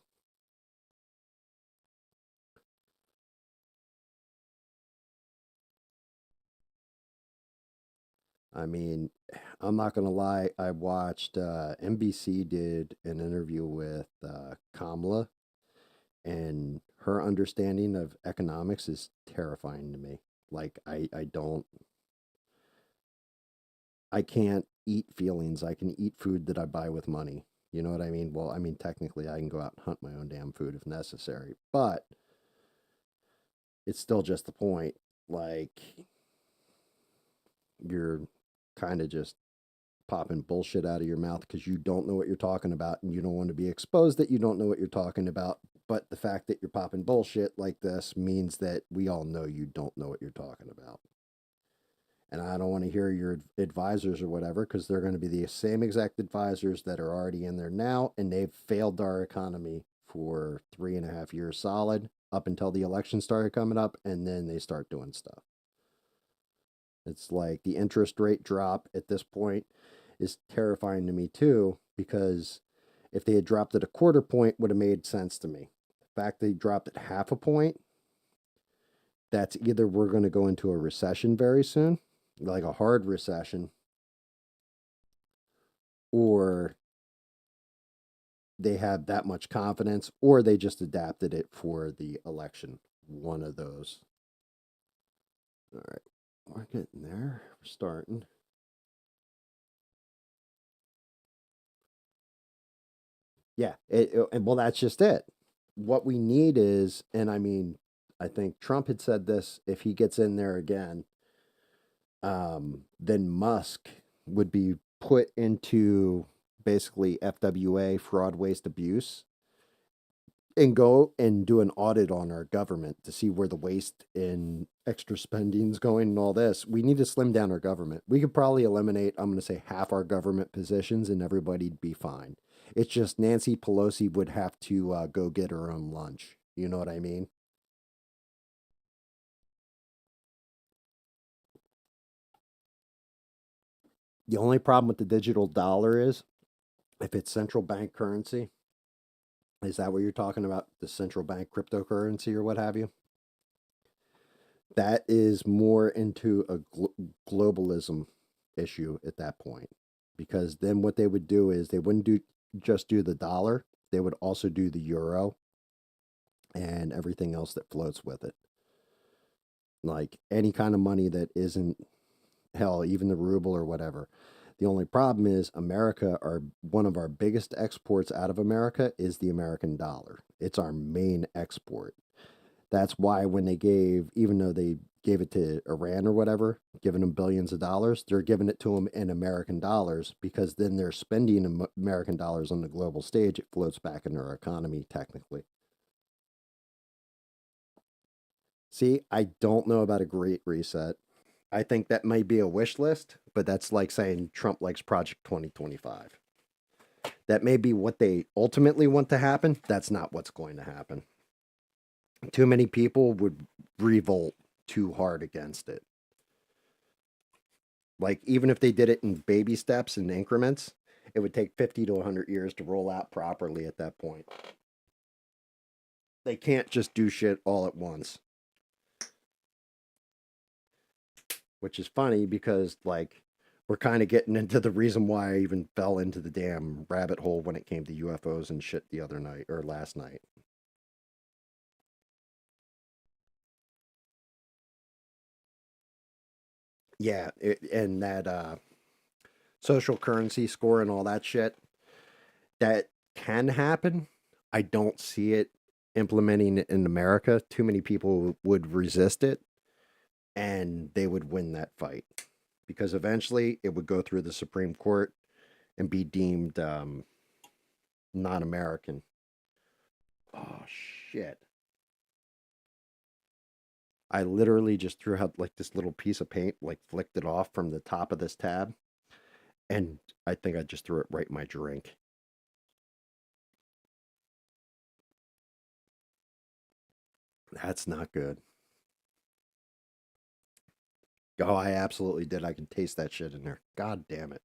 I mean, I'm not gonna lie. I watched NBC did an interview with Kamala, and her understanding of economics is terrifying to me. Like I don't I can't eat feelings. I can eat food that I buy with money. You know what I mean? Well, I mean technically I can go out and hunt my own damn food if necessary, but it's still just the point. Like you're kind of just popping bullshit out of your mouth because you don't know what you're talking about and you don't want to be exposed that you don't know what you're talking about. But the fact that you're popping bullshit like this means that we all know you don't know what you're talking about. And I don't want to hear your advisors or whatever because they're going to be the same exact advisors that are already in there now. And they've failed our economy for 3.5 years solid up until the election started coming up. And then they start doing stuff. It's like the interest rate drop at this point is terrifying to me too, because if they had dropped it a quarter point would have made sense to me. The fact they dropped it half a point, that's either we're going to go into a recession very soon, like a hard recession, or they have that much confidence, or they just adapted it for the election. One of those. All right, we're getting there. We're starting. Yeah, and well, that's just it. What we need is, and I mean, I think Trump had said this if he gets in there again, then Musk would be put into basically FWA, fraud, waste, abuse, and go and do an audit on our government to see where the waste and extra spending is going and all this. We need to slim down our government. We could probably eliminate, I'm going to say, half our government positions and everybody'd be fine. It's just Nancy Pelosi would have to go get her own lunch. You know what I mean? The only problem with the digital dollar is if it's central bank currency, Is that what you're talking about? The central bank cryptocurrency or what have you? That is more into a globalism issue at that point. Because then what they would do is they wouldn't just do the dollar, they would also do the euro and everything else that floats with it. Like any kind of money that isn't, hell, even the ruble or whatever. The only problem is America, are one of our biggest exports out of America is the American dollar. It's our main export. That's why when they gave, even though they gave it to Iran or whatever, giving them billions of dollars, they're giving it to them in American dollars because then they're spending American dollars on the global stage. It floats back in their economy technically. See, I don't know about a great reset. I think that might be a wish list, but that's like saying Trump likes Project 2025. That may be what they ultimately want to happen. That's not what's going to happen. Too many people would revolt too hard against it. Like, even if they did it in baby steps and increments, it would take 50 to 100 years to roll out properly at that point. They can't just do shit all at once. Which is funny because, like, we're kind of getting into the reason why I even fell into the damn rabbit hole when it came to UFOs and shit the other night or last night. Yeah, and that social currency score and all that shit, that can happen. I don't see it implementing it in America. Too many people would resist it and they would win that fight because eventually it would go through the Supreme Court and be deemed non American. Oh, shit. I literally just threw out like this little piece of paint, like flicked it off from the top of this tab, and I think I just threw it right in my drink. That's not good. Oh, I absolutely did. I can taste that shit in there. God damn it.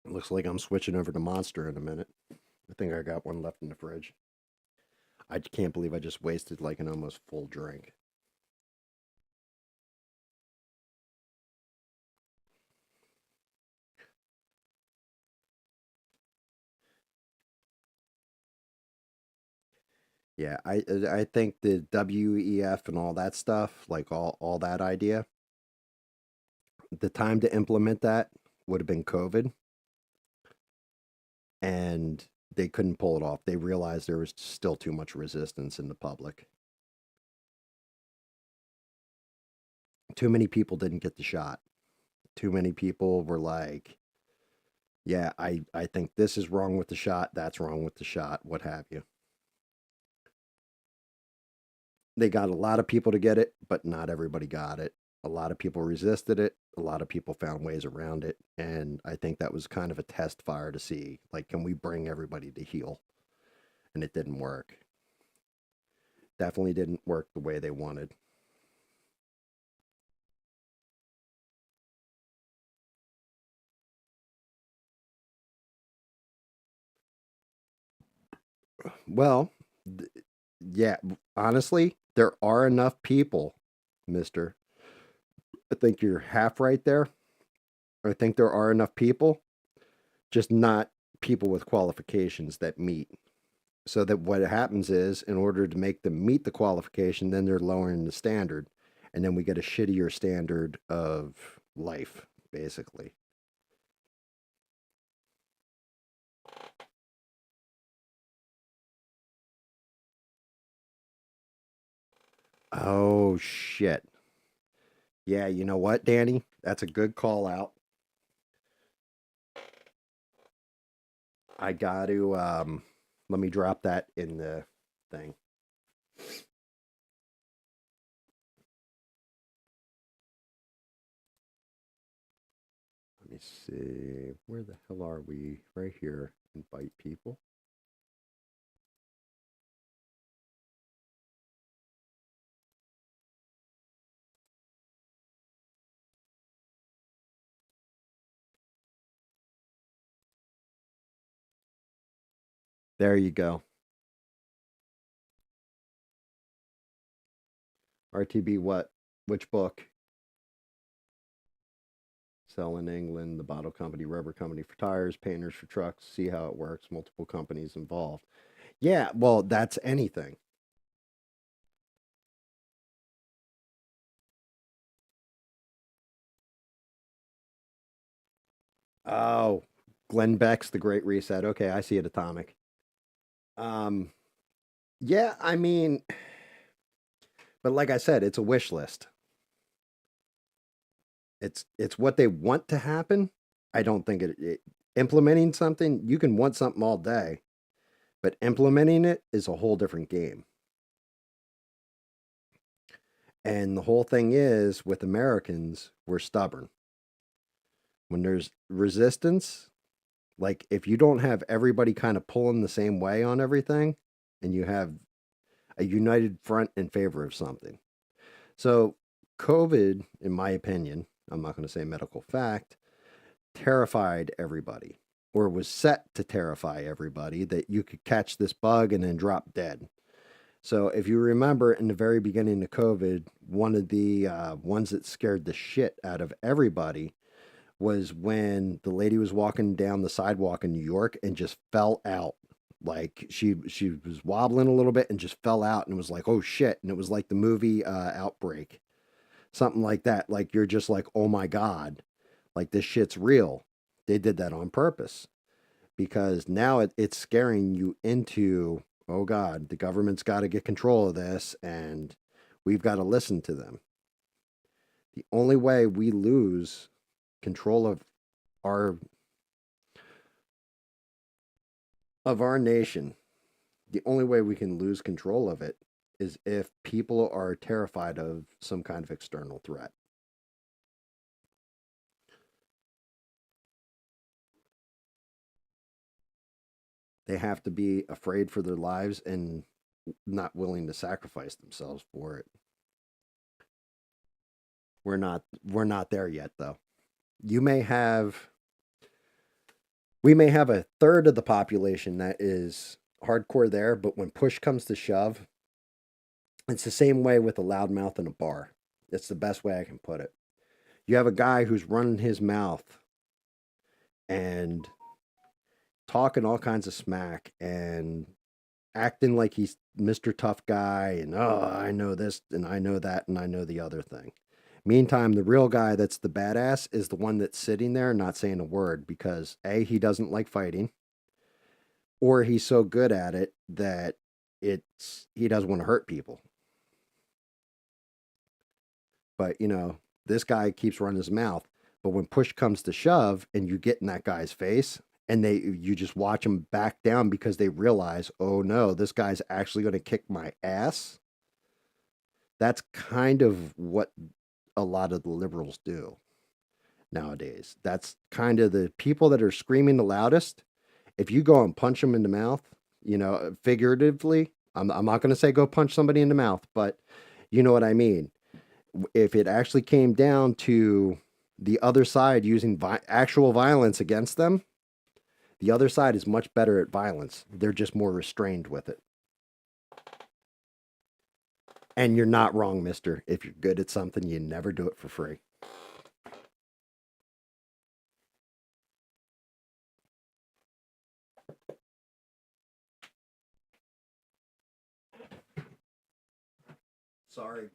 It looks like I'm switching over to Monster in a minute. I think I got one left in the fridge. I can't believe I just wasted like an almost full drink. Yeah, I think the WEF and all that stuff, like all that idea, the time to implement that would have been COVID, and they couldn't pull it off. They realized there was still too much resistance in the public. Too many people didn't get the shot. Too many people were like, "Yeah, I think this is wrong with the shot. That's wrong with the shot. What have you?" They got a lot of people to get it, but not everybody got it. A lot of people resisted it. A lot of people found ways around it. And I think that was kind of a test fire to see, like, can we bring everybody to heal? And it didn't work. Definitely didn't work the way they wanted. Well, yeah, honestly, there are enough people, mister. I think you're half right there. I think there are enough people, just not people with qualifications that meet. So that what happens is, in order to make them meet the qualification, then they're lowering the standard, and then we get a shittier standard of life, basically. Oh shit. Yeah, you know what, Danny? That's a good call out. I got to let me drop that in the thing. Let me see. Where the hell are we? Right here. Invite people. There you go. RTB what? Which book? Sell in England, the bottle company, rubber company for tires, painters for trucks, see how it works, multiple companies involved. Yeah, well, that's anything. Oh, Glenn Beck's The Great Reset. Okay, I see it, Atomic. Um, yeah, I mean, but like I said, it's a wish list. It's what they want to happen. I don't think implementing something, you can want something all day, but implementing it is a whole different game. And the whole thing is with Americans, we're stubborn. When there's resistance, like if you don't have everybody kind of pulling the same way on everything and you have a united front in favor of something. So, COVID, in my opinion, I'm not going to say medical fact, terrified everybody or was set to terrify everybody that you could catch this bug and then drop dead. So, if you remember in the very beginning of COVID, one of the ones that scared the shit out of everybody was when the lady was walking down the sidewalk in New York and just fell out. Like she was wobbling a little bit and just fell out and it was like, oh shit. And it was like the movie Outbreak, something like that. Like you're just like, oh my God, like this shit's real. They did that on purpose because now it's scaring you into, oh God, the government's got to get control of this and we've got to listen to them. The only way we lose control our our nation, the only way we can lose control of it is if people are terrified of some kind of external threat. They have to be afraid for their lives and not willing to sacrifice themselves for it. We're not there yet though. You may have we may have a third of the population that is hardcore there, but when push comes to shove, it's the same way with a loudmouth in a bar. It's the best way I can put it. You have a guy who's running his mouth and talking all kinds of smack and acting like he's Mr. Tough Guy and oh, I know this and I know that and I know the other thing. Meantime, the real guy that's the badass is the one that's sitting there not saying a word because A, he doesn't like fighting, or he's so good at it that he doesn't want to hurt people. But this guy keeps running his mouth. But when push comes to shove and you get in that guy's face and you just watch him back down because they realize, oh no, this guy's actually going to kick my ass. That's kind of what a lot of the liberals do nowadays. That's kind of the people that are screaming the loudest. If you go and punch them in the mouth, figuratively, I'm not going to say go punch somebody in the mouth, but you know what I mean. If it actually came down to the other side using actual violence against them, the other side is much better at violence. They're just more restrained with it. And you're not wrong, mister. If you're good at something, you never do it for free. Sorry,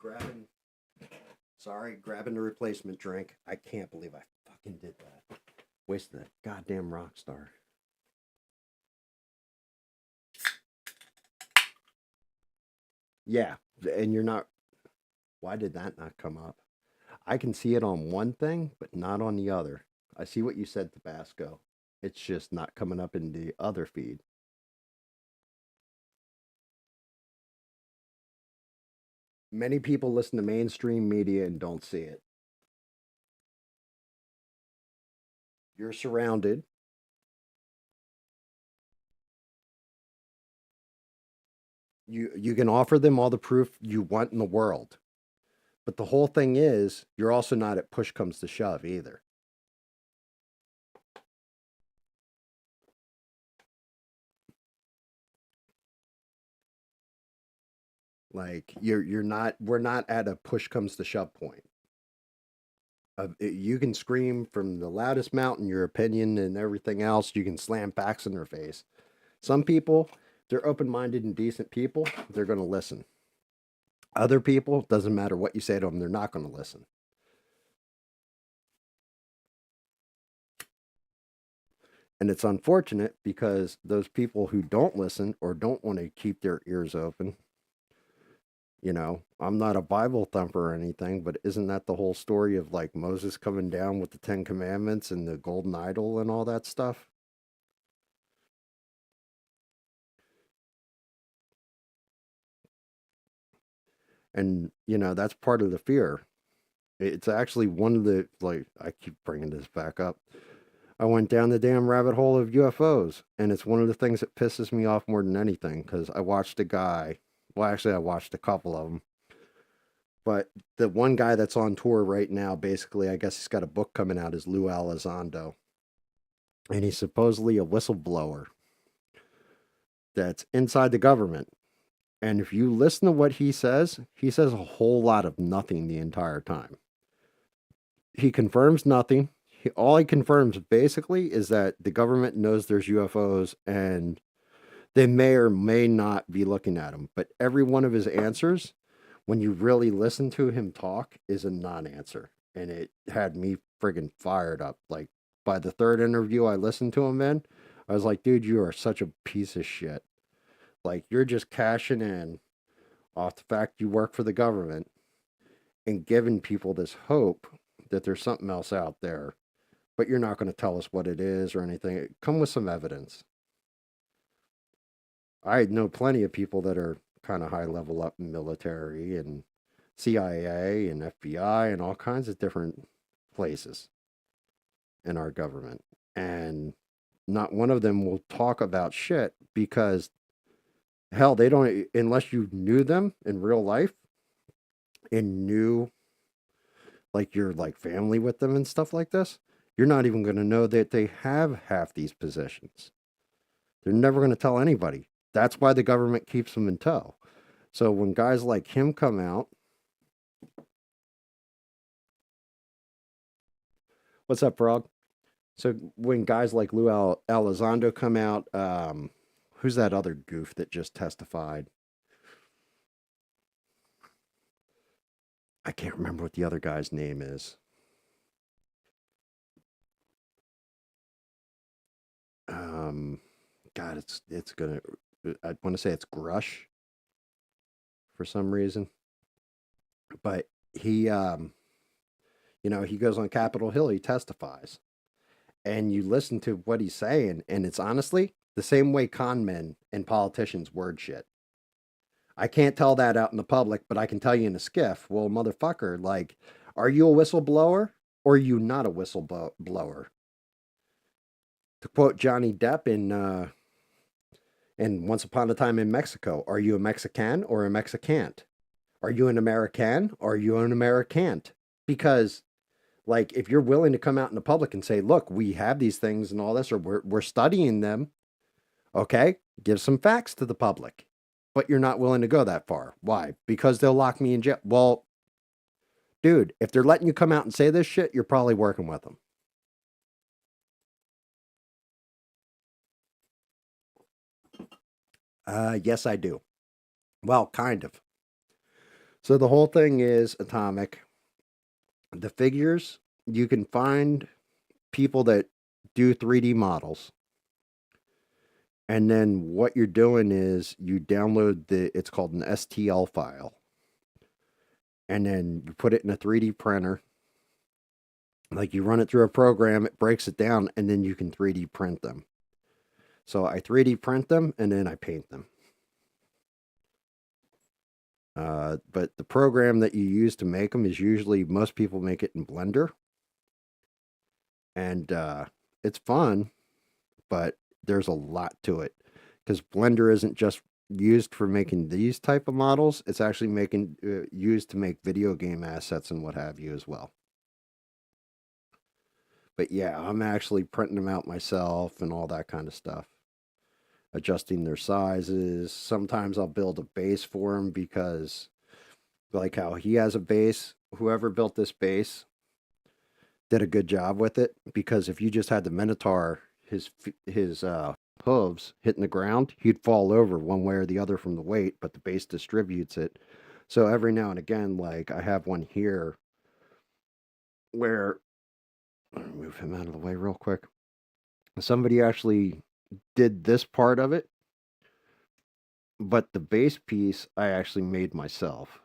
grabbing the replacement drink. I can't believe I fucking did that. Wasted that goddamn rock star. Yeah, and you're not. Why did that not come up? I can see it on one thing, but not on the other. I see what you said, Tabasco. It's just not coming up in the other feed. Many people listen to mainstream media and don't see it. You're surrounded. You can offer them all the proof you want in the world. But the whole thing is, you're also not at push comes to shove either. Like you're not. We're not at a push comes to shove point. You can scream from the loudest mountain your opinion and everything else. You can slam facts in their face. Some people, they're open minded and decent people. They're going to listen. Other people, doesn't matter what you say to them, they're not going to listen. And it's unfortunate because those people who don't listen or don't want to keep their ears open, I'm not a Bible thumper or anything, but isn't that the whole story of like Moses coming down with the 10 Commandments and the golden idol and all that stuff? And, that's part of the fear. It's actually one of the, like, I keep bringing this back up. I went down the damn rabbit hole of UFOs, and it's one of the things that pisses me off more than anything because I watched a guy. Well, actually, I watched a couple of them. But the one guy that's on tour right now, basically, I guess he's got a book coming out, is Lou Elizondo. And he's supposedly a whistleblower that's inside the government. And if you listen to what he says a whole lot of nothing the entire time. He confirms nothing. All he confirms basically is that the government knows there's UFOs and they may or may not be looking at them. But every one of his answers, when you really listen to him talk, is a non answer. And it had me friggin' fired up. Like by the third interview I listened to him in, I was like, dude, you are such a piece of shit. Like you're just cashing in off the fact you work for the government and giving people this hope that there's something else out there, but you're not going to tell us what it is or anything. Come with some evidence. I know plenty of people that are kind of high level up in military and CIA and FBI and all kinds of different places in our government. And not one of them will talk about shit because hell, they don't, unless you knew them in real life and knew like your like family with them and stuff like this, you're not even going to know that they have half these positions. They're never going to tell anybody. That's why the government keeps them in tow. So when guys like him come out, what's up, Frog? So when guys like Lou Elizondo come out, who's that other goof that just testified? I can't remember what the other guy's name is. God, it's gonna. I want to say it's Grush for some reason, but he goes on Capitol Hill, he testifies, and you listen to what he's saying, and it's honestly the same way con men and politicians word shit. I can't tell that out in the public, but I can tell you in a skiff. Well, motherfucker, like, are you a whistleblower or are you not a whistleblower? To quote Johnny Depp in Once Upon a Time in Mexico, are you a Mexican or a Mexicant? Are you an American or are you an Americant? Because like if you're willing to come out in the public and say, look, we have these things and all this, or we're studying them, okay, give some facts to the public. But you're not willing to go that far. Why? Because they'll lock me in jail. Well, dude, if they're letting you come out and say this shit, you're probably working with them. Yes, I do. Well, kind of. So the whole thing is atomic. The figures, you can find people that do 3D models. And then what you're doing is you download it's called an STL file. And then you put it in a 3D printer. Like you run it through a program, it breaks it down, and then you can 3D print them. So I 3D print them and then I paint them. But the program that you use to make them is usually, most people make it in Blender. And it's fun, but there's a lot to it. Because Blender isn't just used for making these type of models, it's actually used to make video game assets and what have you as well. But yeah, I'm actually printing them out myself and all that kind of stuff. adjusting their sizes. Sometimes I'll build a base for him because, like how he has a base, whoever built this base did a good job with it. Because if you just had the Minotaur, his hooves hitting the ground, he'd fall over one way or the other from the weight, but the base distributes it. So every now and again, like I have one here where, move him out of the way real quick. Somebody actually did this part of it, but the base piece I actually made myself.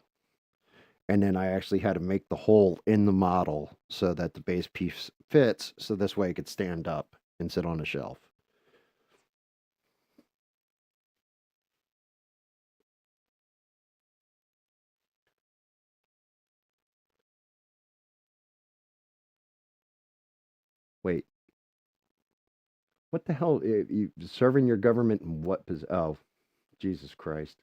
And then I actually had to make the hole in the model so that the base piece fits, so this way it could stand up and sit on a shelf. Wait, what the hell? You serving your government in what? Oh, Jesus Christ!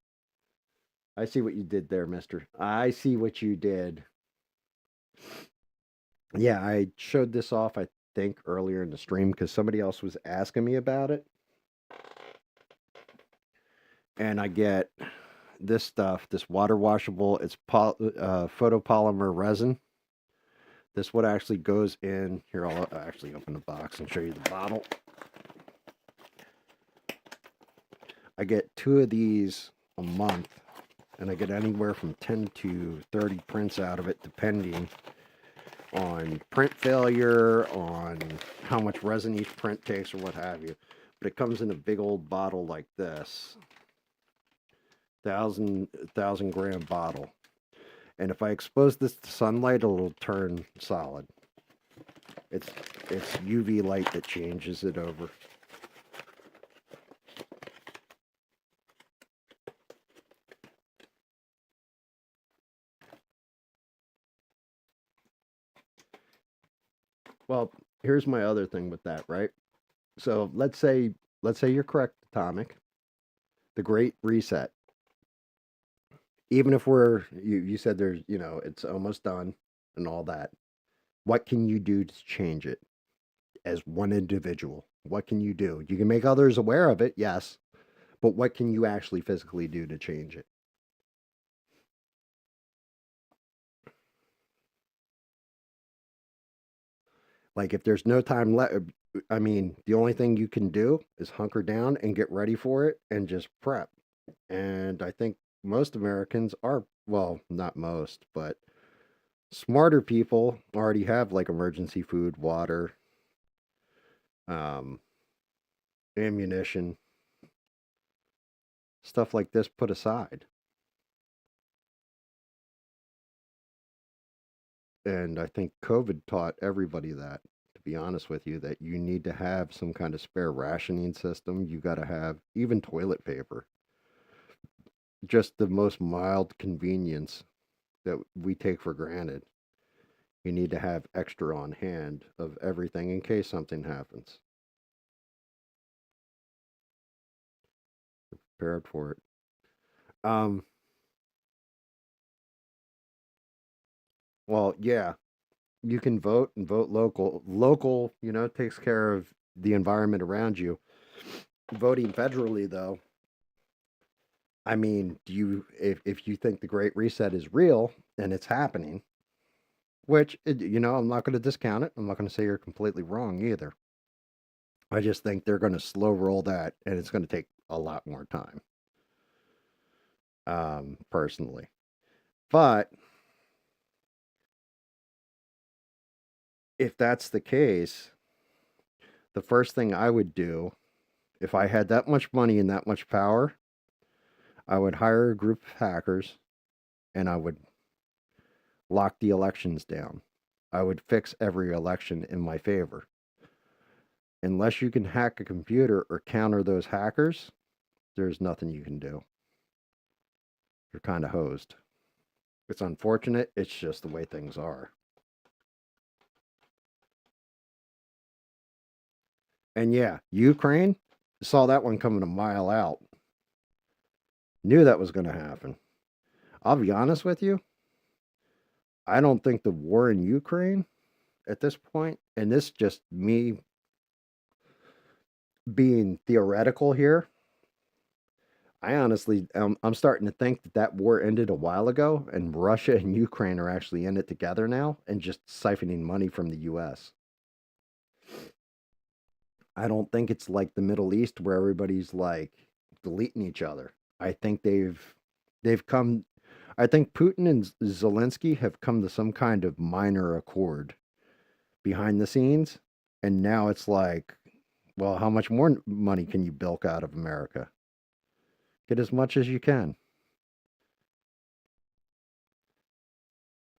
I see what you did there, Mister. I see what you did. Yeah, I showed this off, I think, earlier in the stream because somebody else was asking me about it. And I get this stuff, this water washable, it's photopolymer resin. This what actually goes in. Here, I'll actually open the box and show you the bottle. I get 2 of these a month, and I get anywhere from 10 to 30 prints out of it, depending on print failure, on how much resin each print takes, or what have you. But it comes in a big old bottle like this, 1,000 gram bottle. And if I expose this to sunlight, it'll turn solid. It's UV light that changes it over. Well, here's my other thing with that, right? So let's say you're correct, Atomic. The Great Reset. Even if you said there's, it's almost done and all that. What can you do to change it as one individual? What can you do? You can make others aware of it, yes, but what can you actually physically do to change it? Like if there's no time left, I mean, the only thing you can do is hunker down and get ready for it and just prep. And I think most Americans are, well, not most, but smarter people already have like emergency food, water, um, ammunition, stuff like this put aside. And I think COVID taught everybody that, to be honest with you, that you need to have some kind of spare rationing system. You got to have even toilet paper. Just the most mild convenience that we take for granted. You need to have extra on hand of everything in case something happens. Prepared for it. Um, well, yeah, you can vote and vote local. Local, takes care of the environment around you. Voting federally, though, I mean, if you think the Great Reset is real and it's happening, which, I'm not going to discount it. I'm not going to say you're completely wrong either. I just think they're going to slow roll that and it's going to take a lot more time, personally. But if that's the case, the first thing I would do, if I had that much money and that much power, I would hire a group of hackers and I would lock the elections down. I would fix every election in my favor. Unless you can hack a computer or counter those hackers, there's nothing you can do. You're kind of hosed. It's unfortunate. It's just the way things are. And yeah, Ukraine saw that one coming a mile out. Knew that was going to happen. I'll be honest with you. I don't think the war in Ukraine at this point, and this just me being theoretical here, I honestly, I'm starting to think that that war ended a while ago, and Russia and Ukraine are actually in it together now and just siphoning money from the U.S. I don't think it's like the Middle East where everybody's like deleting each other. I think they've come. I think Putin and Zelensky have come to some kind of minor accord behind the scenes, and now it's like, well, how much more money can you bilk out of America? Get as much as you can.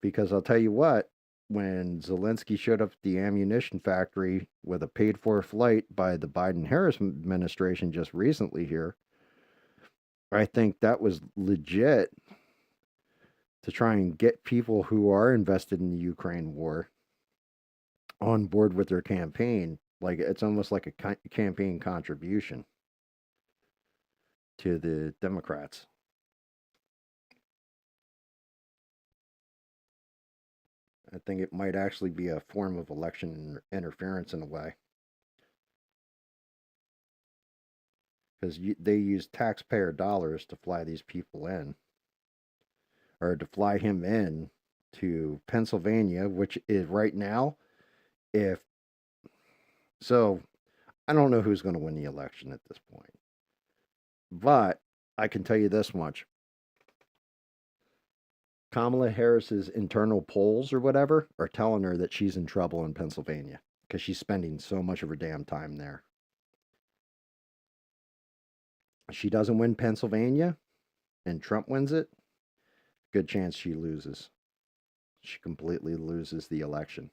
Because I'll tell you what, when Zelensky showed up at the ammunition factory with a paid for flight by the Biden Harris administration just recently here, I think that was legit to try and get people who are invested in the Ukraine war on board with their campaign. Like it's almost like a campaign contribution to the Democrats. I think it might actually be a form of election interference in a way because they use taxpayer dollars to fly these people in or to fly him in to Pennsylvania, which is right now, if so, I don't know who's going to win the election at this point, but I can tell you this much. Kamala Harris's internal polls or whatever are telling her that she's in trouble in Pennsylvania because she's spending so much of her damn time there. She doesn't win Pennsylvania and Trump wins it, good chance she loses. She completely loses the election.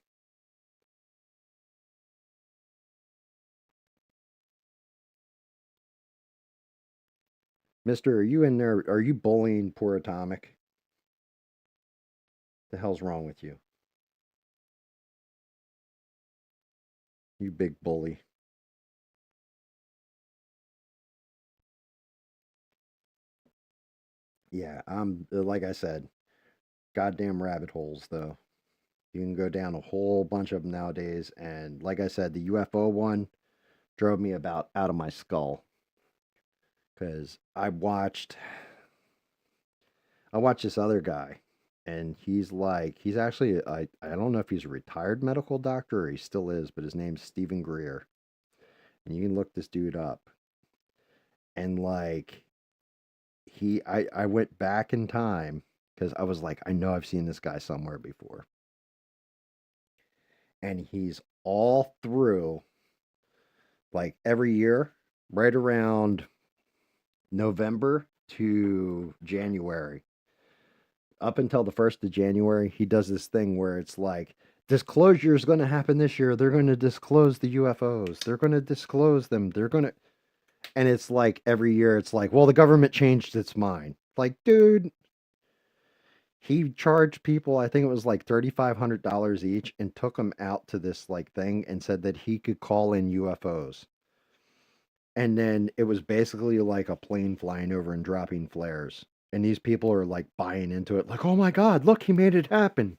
Mister, are you in there? Are you bullying poor Atomic? The hell's wrong with you? You big bully. Yeah, I'm like I said, goddamn rabbit holes though. You can go down a whole bunch of them nowadays, and like I said, the UFO one drove me about out of my skull because I watched this other guy, and he's actually I don't know if he's a retired medical doctor or he still is, but his name's Stephen Greer, and you can look this dude up, and like I went back in time because I was like I know I've seen this guy somewhere before, and he's all through like every year, right around November to January, up until the 1st of January, he does this thing where it's like, disclosure is going to happen this year. They're going to disclose the UFOs. They're going to disclose them. They're going to, and it's like every year, it's like, well, the government changed its mind. Like, dude, he charged people, I think it was like $3,500 each, and took them out to this like thing and said that he could call in UFOs. And then it was basically like a plane flying over and dropping flares. And these people are like buying into it, like, oh my God, look, he made it happen.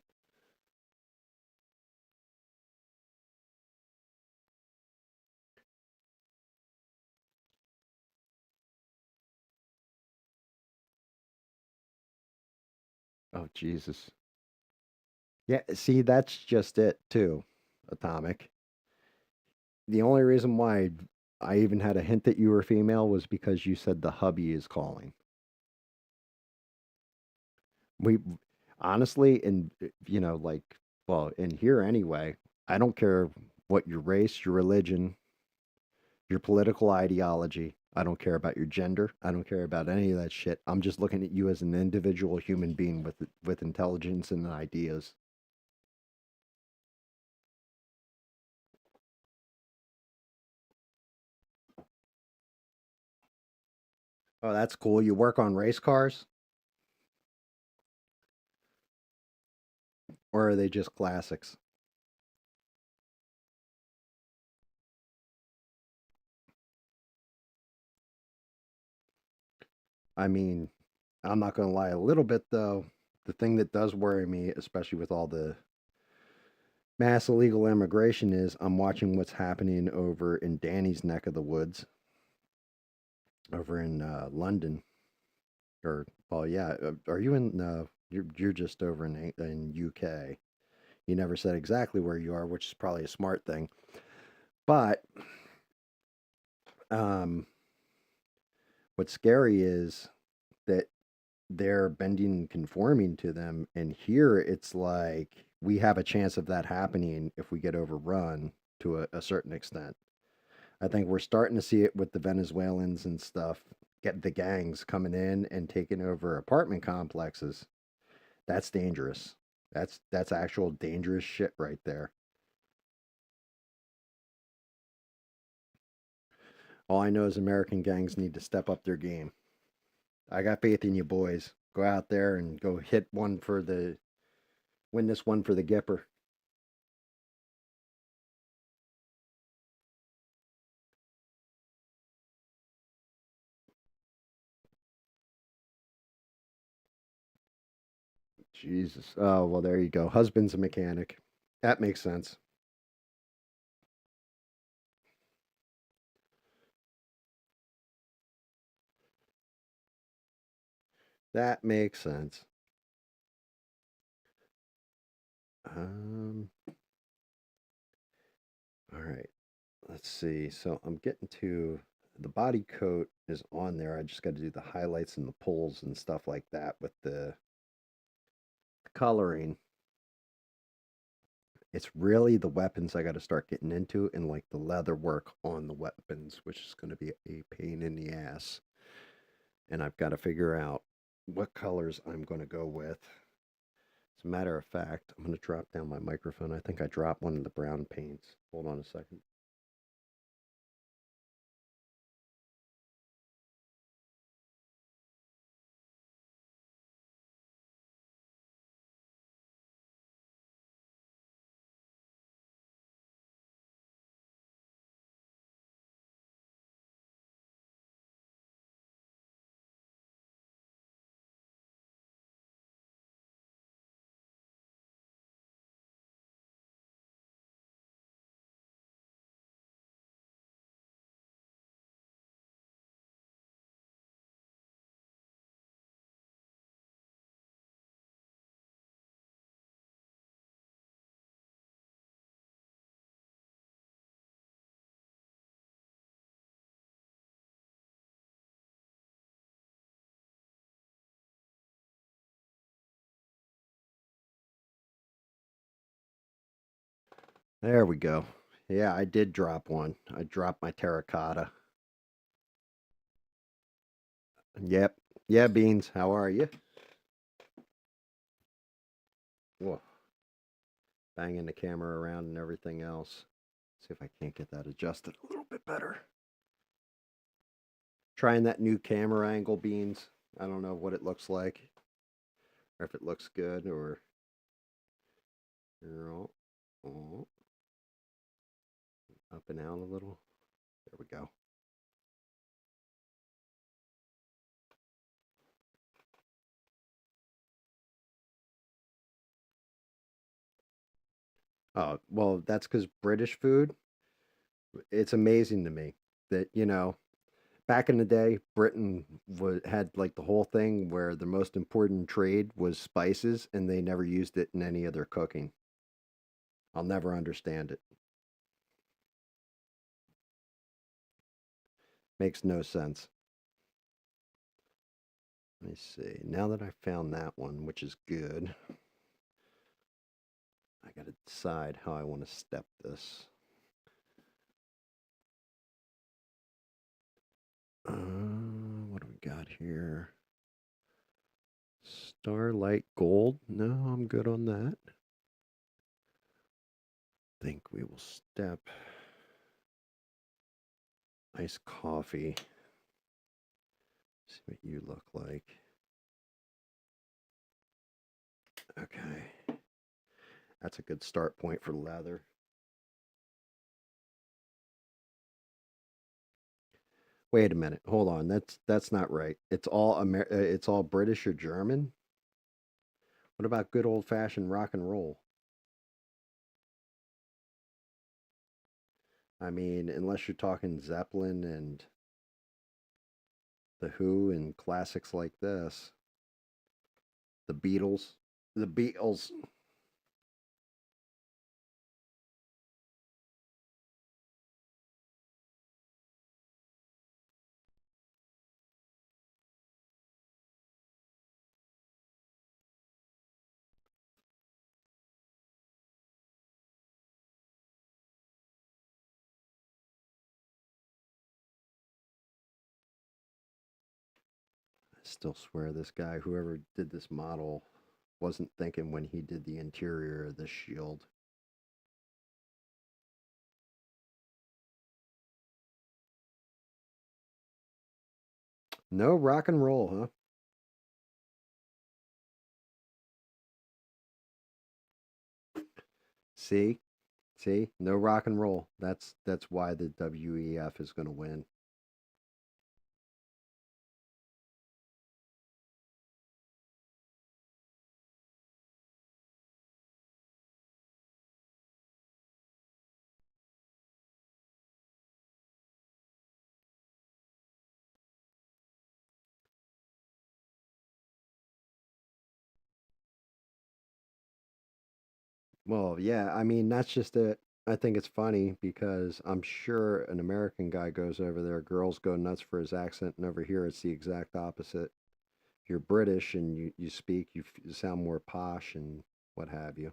Oh, Jesus. Yeah, see, that's just it, too, Atomic. The only reason why I even had a hint that you were female was because you said the hubby is calling. We honestly, and like, well, in here anyway, I don't care what your race, your religion, your political ideology. I don't care about your gender. I don't care about any of that shit. I'm just looking at you as an individual human being with intelligence and ideas. Oh, that's cool. You work on race cars, or are they just classics? I mean, I'm not going to lie a little bit though. The thing that does worry me, especially with all the mass illegal immigration, is I'm watching what's happening over in Danny's neck of the woods. over in London. Or, well, yeah. Are you in? You're just over in UK. You never said exactly where you are, which is probably a smart thing. But um, what's scary is that they're bending and conforming to them, and here it's like we have a chance of that happening if we get overrun to a certain extent. I think we're starting to see it with the Venezuelans and stuff. Get the gangs coming in and taking over apartment complexes. That's dangerous. That's actual dangerous shit right there. All I know is American gangs need to step up their game. I got faith in you boys. Go out there and go hit one for the win this one for the Gipper. Jesus. Oh, well, there you go. Husband's a mechanic. That makes sense. That makes sense. Um, all right. Let's see. So I'm getting to the body coat is on there. I just got to do the highlights and the pulls and stuff like that with the coloring. It's really the weapons I got to start getting into and like the leather work on the weapons, which is going to be a pain in the ass. And I've got to figure out what colors I'm going to go with. As a matter of fact, I'm going to drop down my microphone. I think I dropped one of the brown paints. Hold on a second. There we go. Yeah, I did drop one. I dropped my terracotta. Yep. Yeah, Beans, how are you? Whoa, banging the camera around and everything else. See if I can't get that adjusted a little bit better. Trying that new camera angle, Beans. I don't know what it looks like, or if it looks good, or oh, oh, up and out a little. There we go. Oh, well, that's because British food, it's amazing to me that, back in the day, Britain had like the whole thing where the most important trade was spices and they never used it in any of their cooking. I'll never understand it. Makes no sense. Let me see. Now that I found that one, which is good, I got to decide how I want to step this. What do we got here? Starlight Gold. No, I'm good on that. Think we will step iced coffee. See what you look like. Okay. That's a good start point for leather. Wait a minute. Hold on. That's not right. It's all British or German. What about good old fashioned rock and roll? I mean, unless you're talking Zeppelin and The Who and classics like this. The Beatles. The Beatles. I still swear this guy, whoever did this model, wasn't thinking when he did the interior of the shield. No rock and roll, huh? See? See? No rock and roll. That's why the WEF is going to win. Well, yeah, I mean, that's just it. I think it's funny because I'm sure an American guy goes over there, girls go nuts for his accent, and over here it's the exact opposite. You're British and you speak, you sound more posh and what have you.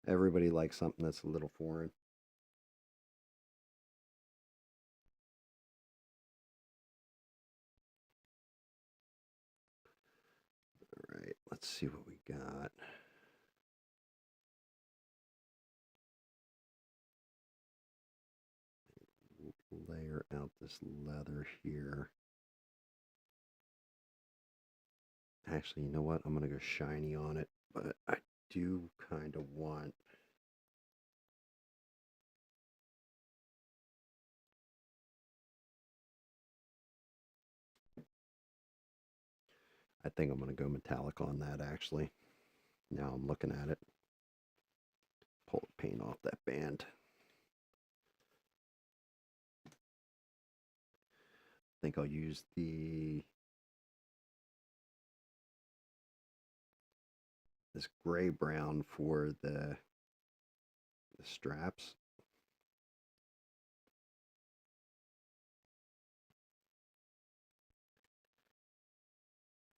Everybody likes something that's a little foreign. All right, let's see what we got. Layer out this leather here. Actually, you know what? I'm going to go shiny on it, but I do kind of want. I think I'm going to go metallic on that actually. Now I'm looking at it. Pull the paint off that band. I think I'll use this gray brown for the straps.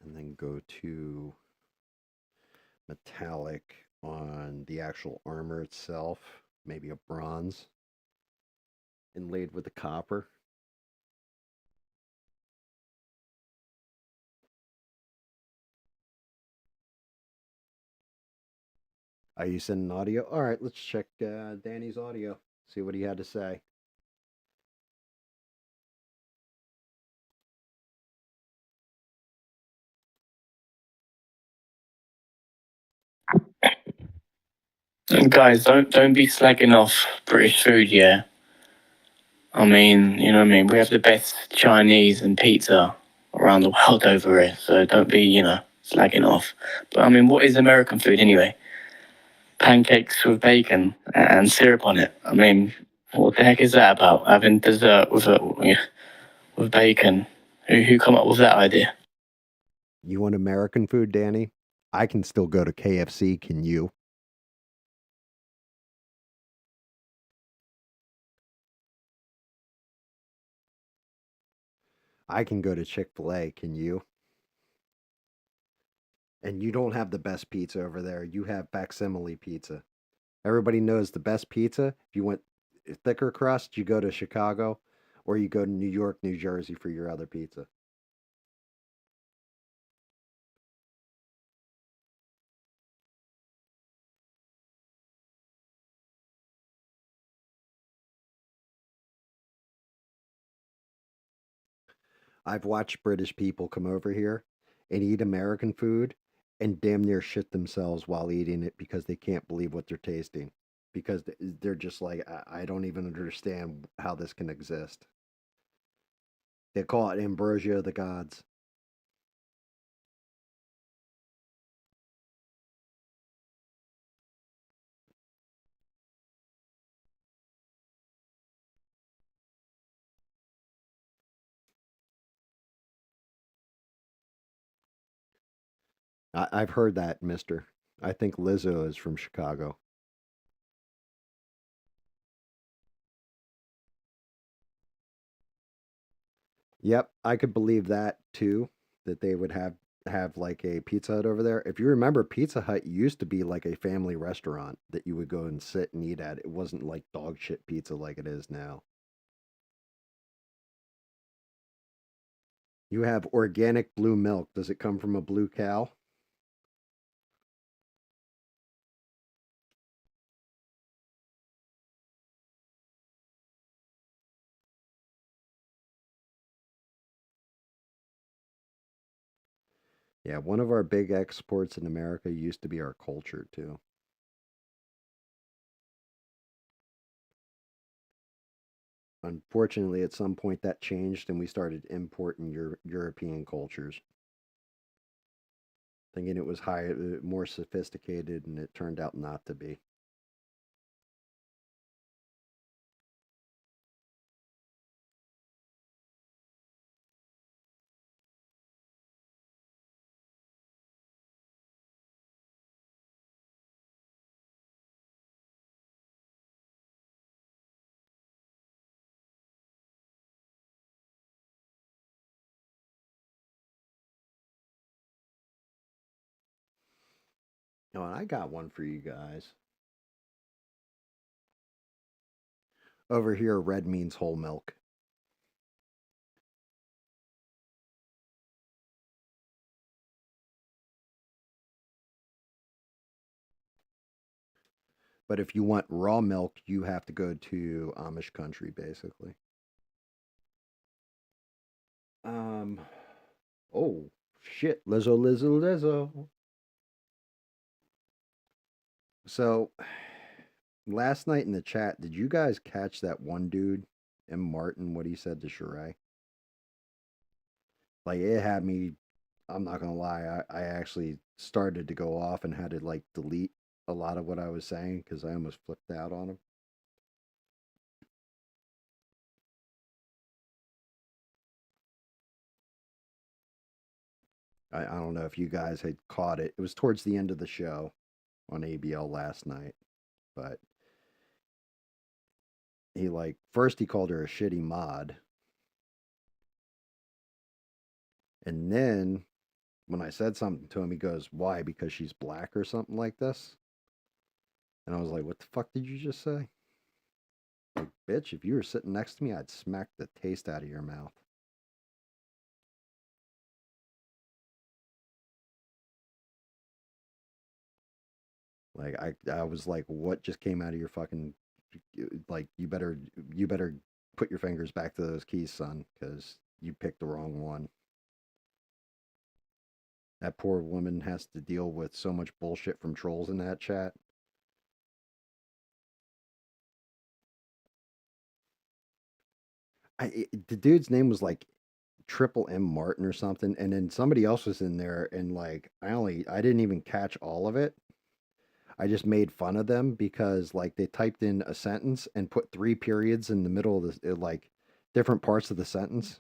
And then go to metallic on the actual armor itself, maybe a bronze inlaid with the copper. Are you sending audio? All right, let's check Danny's audio, see what he had to say. And guys, don't be slagging off British food, yeah. I mean, you know what I mean? We have the best Chinese and pizza around the world over here, so don't be, slagging off. But I mean, what is American food anyway? Pancakes with bacon and syrup on it. I mean, what the heck is that about? Having dessert with bacon. Who come up with that idea? You want American food, Danny? I can still go to KFC. Can you? I can go to Chick-fil-A. Can you? And you don't have the best pizza over there. You have facsimile pizza. Everybody knows the best pizza. If you want thicker crust, you go to Chicago or you go to New York, New Jersey for your other pizza. I've watched British people come over here and eat American food and damn near shit themselves while eating it because they can't believe what they're tasting. Because they're just like, I don't even understand how this can exist. They call it ambrosia of the gods. I've heard that, mister. I think Lizzo is from Chicago. Yep, I could believe that too, that they would have like a Pizza Hut over there. If you remember, Pizza Hut used to be like a family restaurant that you would go and sit and eat at. It wasn't like dog shit pizza like it is now. You have organic blue milk. Does it come from a blue cow? Yeah, one of our big exports in America used to be our culture too. Unfortunately, at some point that changed and we started importing European cultures, thinking it was higher, more sophisticated, and it turned out not to be. Oh, and I got one for you guys. Over here, red means whole milk. But if you want raw milk, you have to go to Amish country, basically. Um, oh, shit. Lizzo, Lizzo, Lizzo. So, last night in the chat, did you guys catch that one dude, M. Martin, what he said to Sheree? Like, it had me, I'm not gonna lie, I actually started to go off and had to, like, delete a lot of what I was saying because I almost flipped out on him. I don't know if you guys had caught it. It was towards the end of the show on ABL last night, but he, like, first he called her a shitty mod, and then when I said something to him, he goes, "Why? Because she's black or something like this?" And I was like, "What the fuck did you just say?" Like, bitch, if you were sitting next to me, I'd smack the taste out of your mouth. Like, I was like, "What just came out of your fucking, like, you better put your fingers back to those keys, son, because you picked the wrong one." That poor woman has to deal with so much bullshit from trolls in that chat. The dude's name was like Triple M Martin or something, and then somebody else was in there, and like I didn't even catch all of it. I just made fun of them because like they typed in a sentence and put three periods in the middle of the like different parts of the sentence.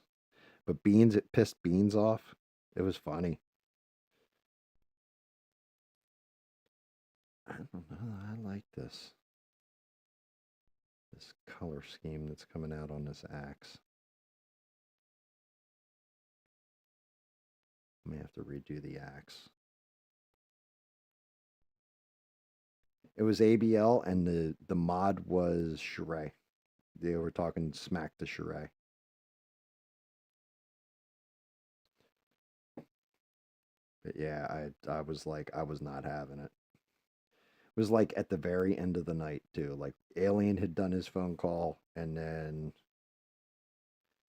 But Beans, it pissed Beans off. It was funny. I don't know. I like this color scheme that's coming out on this axe. I may have to redo the axe. It was ABL and the mod was Sheree. They were talking smack to Sheree. But yeah, I was like I was not having it. It was like at the very end of the night too. Like Alien had done his phone call and then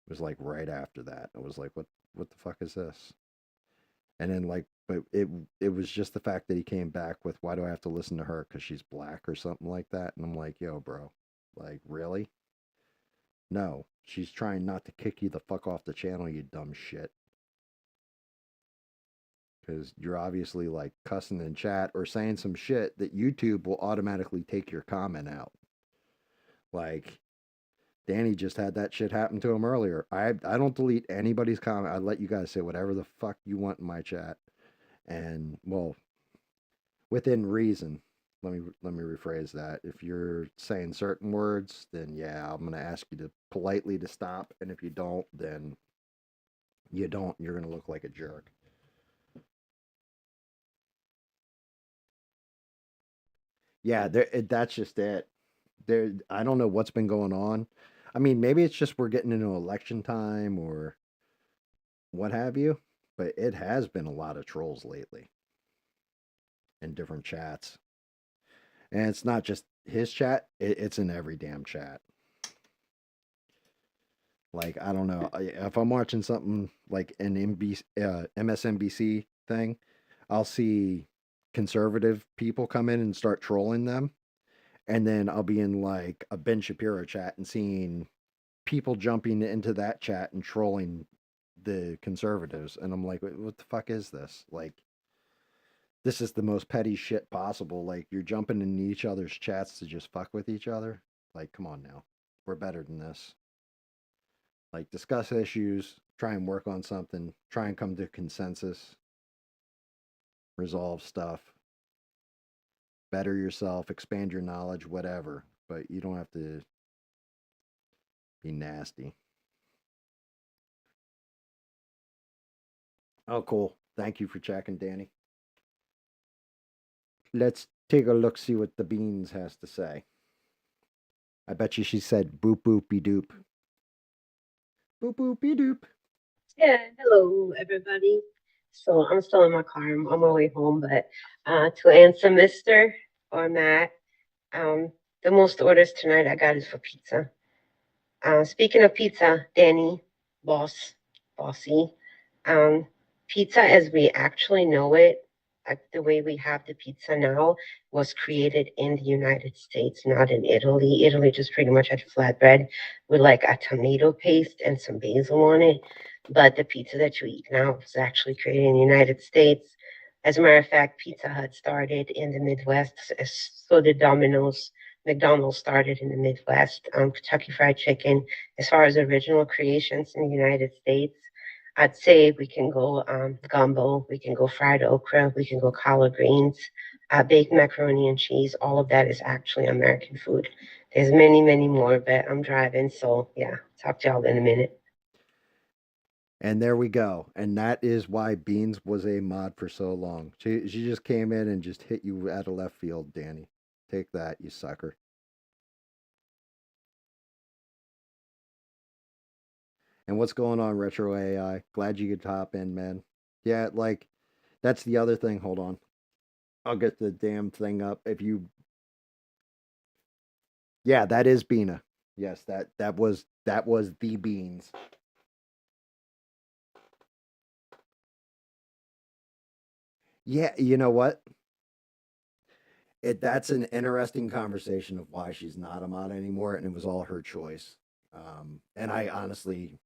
it was like right after that. I was like, what the fuck is this? And then like but it was just the fact that he came back with why do I have to listen to her cuz she's black or something like that and I'm like, "Yo, bro. Like really? No. She's trying not to kick you the fuck off the channel, you dumb shit." Because you're obviously like cussing in chat or saying some shit that YouTube will automatically take your comment out. Like Danny just had that shit happen to him earlier. I don't delete anybody's comment. I let you guys say whatever the fuck you want in my chat. And well, within reason. Let me rephrase that. If you're saying certain words, then yeah, I'm gonna ask you to politely to stop. And if you don't, then you don't. You're gonna look like a jerk. Yeah, that's just it. I don't know what's been going on. I mean, maybe it's just we're getting into election time or what have you, but it has been a lot of trolls lately in different chats. And it's not just his chat, it's in every damn chat. Like, I don't know. If I'm watching something like an MSNBC thing, I'll see conservative people come in and start trolling them. And then I'll be in like a Ben Shapiro chat and seeing people jumping into that chat and trolling the conservatives. And I'm like, what the fuck is this? Like, this is the most petty shit possible. Like, you're jumping in each other's chats to just fuck with each other. Like, come on now. We're better than this. Like, discuss issues, try and work on something, try and come to consensus, resolve stuff, better yourself, expand your knowledge, whatever. But you don't have to be nasty. Oh, cool. Thank you for checking, Danny. Let's take a look, see what the beans has to say. I bet you she said boop boopy doop. Boop boopy doop. Yeah, hello everybody. So I'm still in my car. I'm on my way home, but to answer Mr. or Matt, um, the most orders tonight I got is for pizza. Speaking of pizza, Danny, bossy, um, pizza as we actually know it, like the way we have the pizza now, was created in the United States, not in Italy. Italy just pretty much had flatbread with like a tomato paste and some basil on it. But the pizza that you eat now was actually created in the United States. As a matter of fact, Pizza Hut started in the Midwest, so did Domino's. McDonald's started in the Midwest. Kentucky Fried Chicken, as far as original creations in the United States, I'd say we can go gumbo, we can go fried okra, we can go collard greens, baked macaroni and cheese. All of that is actually American food. There's many, many more, but I'm driving, so yeah, talk to y'all in a minute. And there we go. And that is why Beans was a mod for so long. She just came in and just hit you out of left field, Danny. Take that, you sucker. And what's going on, Retro AI? Glad you could hop in, man. Yeah, like that's the other thing. Hold on. I'll get the damn thing up. If you Yeah, that is Bina. Yes, that was the beans. Yeah, you know what? That's an interesting conversation of why she's not a mod anymore, and it was all her choice. And I honestly,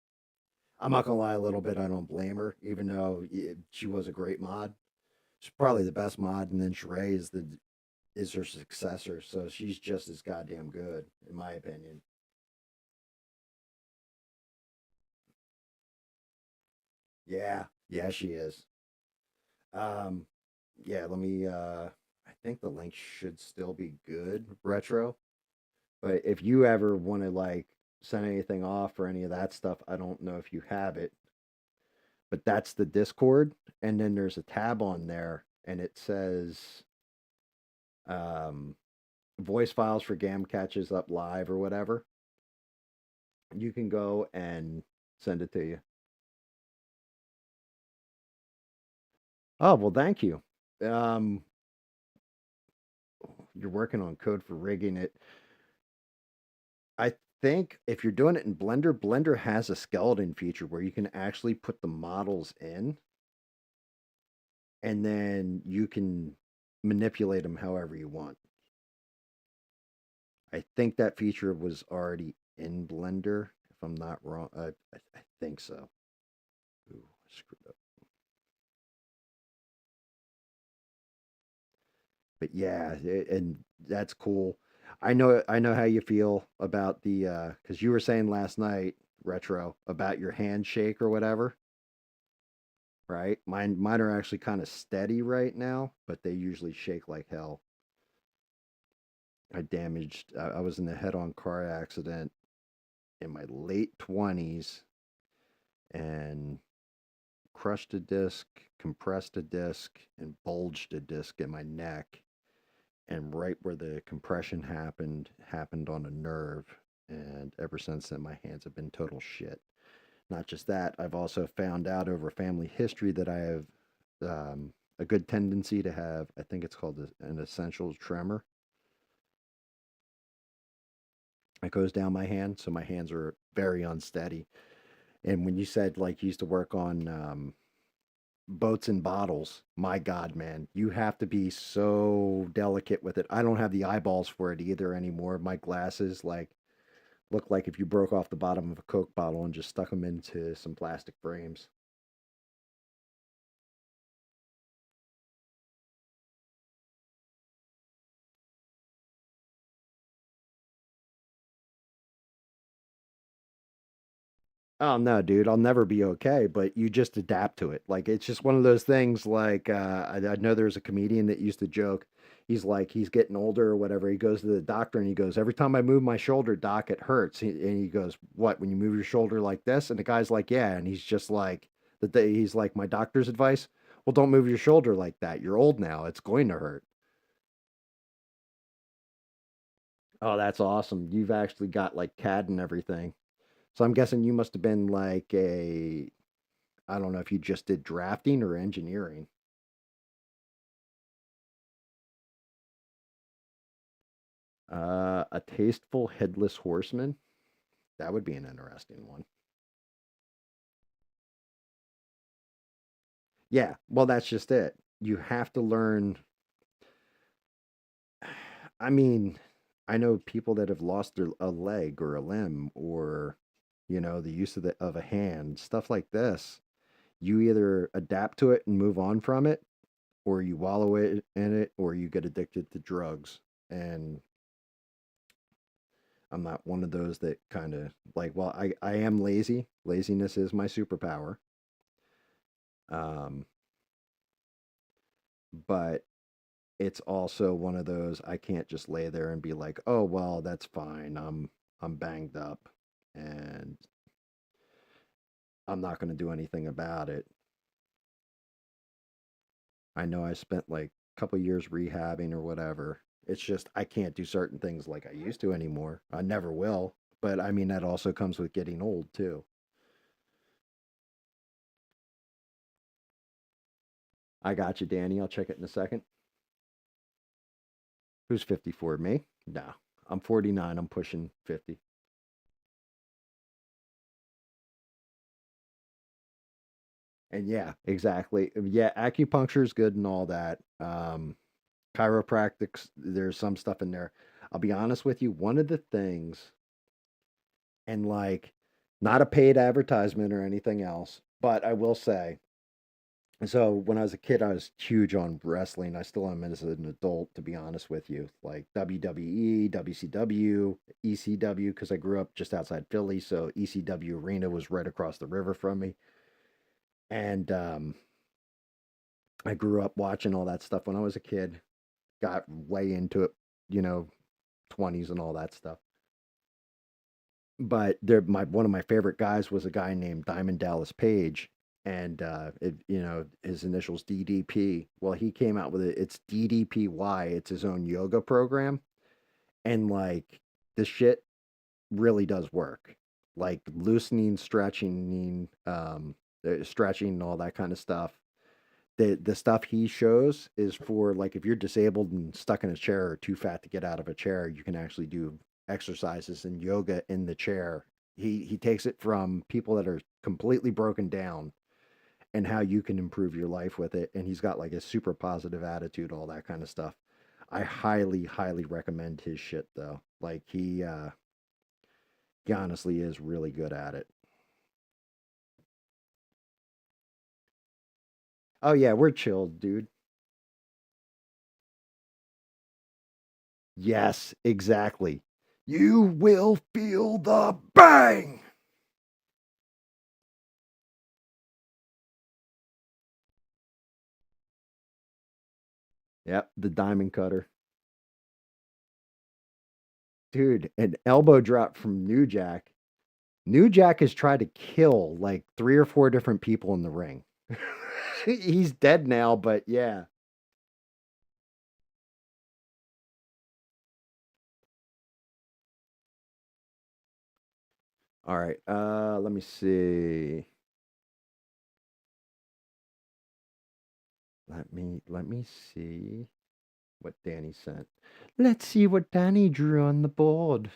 I'm not gonna lie a little bit. I don't blame her, even though she was a great mod. She's probably the best mod, and then Sheree is her successor, so she's just as goddamn good, in my opinion. Yeah, yeah, she is. Um, yeah, let me. I think the link should still be good, retro. But if you ever want to like send anything off or any of that stuff, I don't know if you have it, but that's the Discord, and then there's a tab on there, and it says um, voice files for GAM catches up live or whatever. You can go and send it to you. Oh well, thank you. Um, you're working on code for rigging it. I think if you're doing it in Blender, Blender has a skeleton feature where you can actually put the models in and then you can manipulate them however you want. I think that feature was already in Blender, if I'm not wrong. I think so. Ooh, I screwed up. But yeah, and that's cool. I know how you feel about the because you were saying last night, retro, about your handshake or whatever. right? Mine are actually kind of steady right now, but they usually shake like hell. I was in a head-on car accident in my late 20s and crushed a disc, compressed a disc, and bulged a disc in my neck. And right where the compression happened on a nerve. And ever since then, my hands have been total shit. Not just that, I've also found out over family history that I have a good tendency to have, I think it's called an essential tremor. It goes down my hand, so my hands are very unsteady. And when you said like you used to work on boats and bottles, my God, man, you have to be so delicate with it. I don't have the eyeballs for it either anymore. My glasses like look like if you broke off the bottom of a Coke bottle and just stuck them into some plastic frames. Oh no, dude, I'll never be okay, but you just adapt to it. Like it's just one of those things like I know there's a comedian that used to joke. He's like he's getting older or whatever. He goes to the doctor and he goes, "Every time I move my shoulder, doc, it hurts." And he goes, "What, when you move your shoulder like this?" And the guy's like, "Yeah." And he's just like he's like, "My doctor's advice? Well, don't move your shoulder like that. You're old now. It's going to hurt." Oh, that's awesome. You've actually got like CAD and everything. So I'm guessing you must have been like a I don't know if you just did drafting or engineering. A tasteful headless horseman. That would be an interesting one. Yeah, well, that's just it. You have to learn. I mean, I know people that have lost a leg or a limb or, the use of a hand, stuff like this. You either adapt to it and move on from it, or you wallow in it, or you get addicted to drugs. And I'm not one of those that kind of like, well, I am lazy. Laziness is my superpower. Um, but it's also one of those I can't just lay there and be like, "Oh, well, that's fine. I'm banged up and I'm not going to do anything about it." I know I spent like a couple years rehabbing or whatever. It's just I can't do certain things like I used to anymore. I never will. But I mean that also comes with getting old too. I got you, Danny. I'll check it in a second. Who's 54? Me? No. I'm 49. I'm pushing 50. And yeah, exactly. Yeah, acupuncture is good and all that. Chiropractics, there's some stuff in there. I'll be honest with you, one of the things, and like, not a paid advertisement or anything else, but I will say, so when I was a kid, I was huge on wrestling. I still am as an adult, to be honest with you, like WWE, WCW, ECW, because I grew up just outside Philly, so ECW Arena was right across the river from me. And I grew up watching all that stuff when I was a kid, got way into it, you know, 20s and all that stuff. But one of my favorite guys was a guy named Diamond Dallas Page, and his initials DDP. Well, he came out with it. It's DDPY. It's his own yoga program, and like this shit really does work. Like loosening, stretching, and all that kind of stuff. The stuff he shows is for like if you're disabled and stuck in a chair or too fat to get out of a chair, you can actually do exercises and yoga in the chair. He takes it from people that are completely broken down and how you can improve your life with it. And he's got like a super positive attitude, all that kind of stuff. I highly, highly recommend his shit though. Like he honestly is really good at it. Oh yeah, we're chilled, dude. Yes, exactly. You will feel the bang. Yep, the diamond cutter. Dude, an elbow drop from New Jack. New Jack has tried to kill like 3 or 4 different people in the ring. He's dead now, but yeah. All right. Let me see. Let me see what Danny sent. Let's see what Danny drew on the board.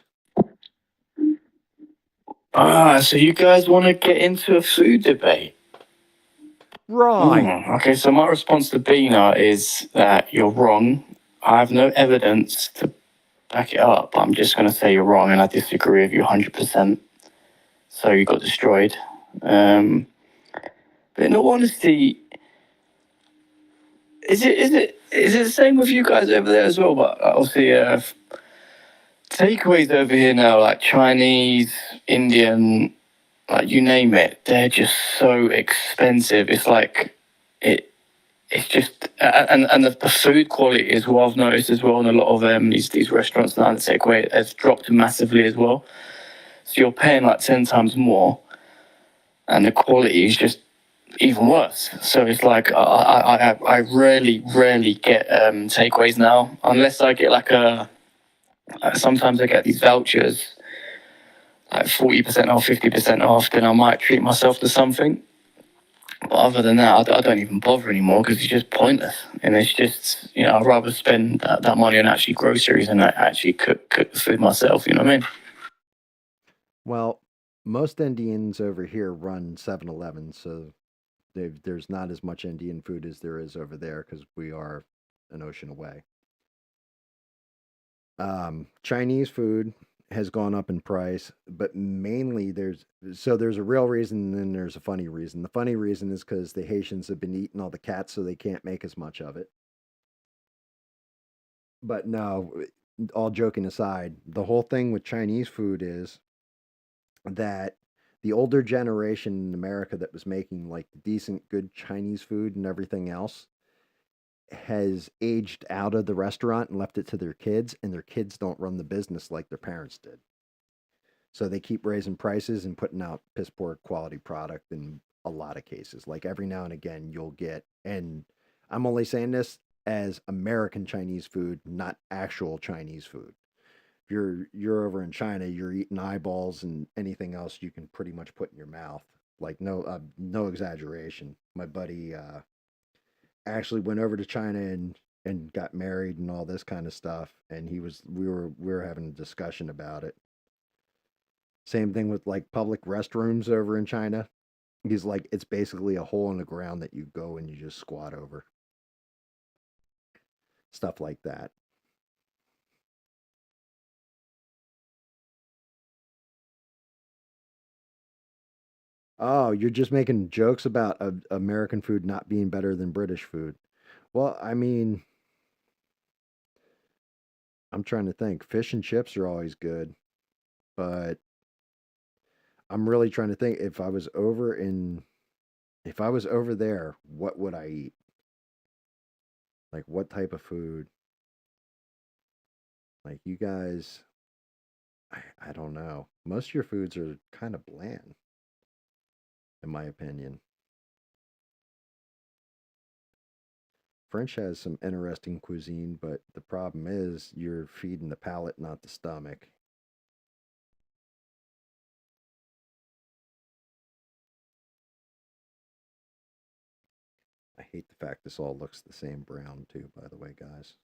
So you guys want to get into a food debate? Right. Okay, so my response to Bina is that you're wrong. I have no evidence to back it up. I'm just going to say you're wrong, and I disagree with you 100%. So you got destroyed. But in all honesty, is it the same with you guys over there as well? But obviously, takeaways over here now, like Chinese, Indian, like you name it, they're just so expensive. It's like it. It's just and the food quality is what I've noticed as well in a lot of these restaurants now. The takeaway has dropped massively as well. So you're paying like 10 times more, and the quality is just even worse. So it's like I rarely get takeaways now unless I get like a. Sometimes I get these vouchers like 40% off, 50% off. Then I might treat myself to something. But other than that, I don't even bother anymore because it's just pointless. And it's just, I'd rather spend that money on actually groceries and actually cook the food myself. You know what I mean? Well, most Indians over here run 7-Eleven, so there's not as much Indian food as there is over there because we are an ocean away. Chinese food has gone up in price, but mainly there's a real reason and then there's a funny reason. The funny reason is because the Haitians have been eating all the cats, so they can't make as much of it. But no, all joking aside, the whole thing with Chinese food is that the older generation in America that was making like decent, good Chinese food and everything else has aged out of the restaurant and left it to their kids, and their kids don't run the business like their parents did. So they keep raising prices and putting out piss poor quality product in a lot of cases. Like every now and again, you'll get, and I'm only saying this as American Chinese food, not actual Chinese food. If you're over in China, you're eating eyeballs and anything else you can pretty much put in your mouth. Like no exaggeration. My buddy actually went over to China and got married and all this kind of stuff. And we were having a discussion about it. Same thing with like public restrooms over in China. He's like, it's basically a hole in the ground that you go and you just squat over. Stuff like that. Oh, you're just making jokes about American food not being better than British food. Well, I mean, I'm trying to think. Fish and chips are always good, but I'm really trying to think if I was over there, what would I eat? Like what type of food? Like you guys, I don't know. Most of your foods are kind of bland, in my opinion. French has some interesting cuisine, but the problem is you're feeding the palate, not the stomach. I hate the fact this all looks the same brown too, by the way, guys.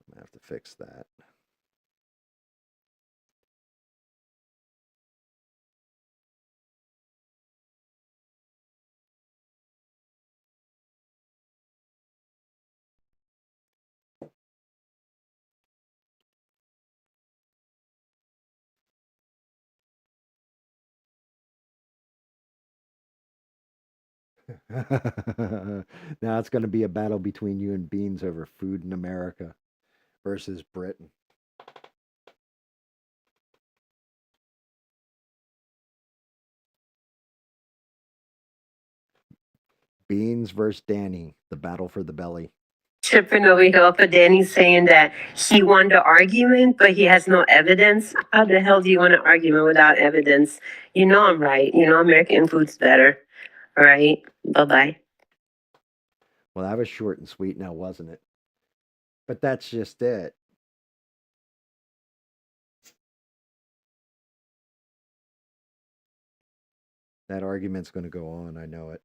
I'm gonna have to fix that. Now it's going to be a battle between you and Beans over food in America versus Britain. Beans versus Danny, the battle for the belly. Tripping over here for Danny saying that he won the argument, but he has no evidence. How the hell do you win an argument without evidence? You know I'm right. You know American food's better. All right. Bye-bye. Well, that was short and sweet now, wasn't it? But that's just it. That argument's going to go on. I know it.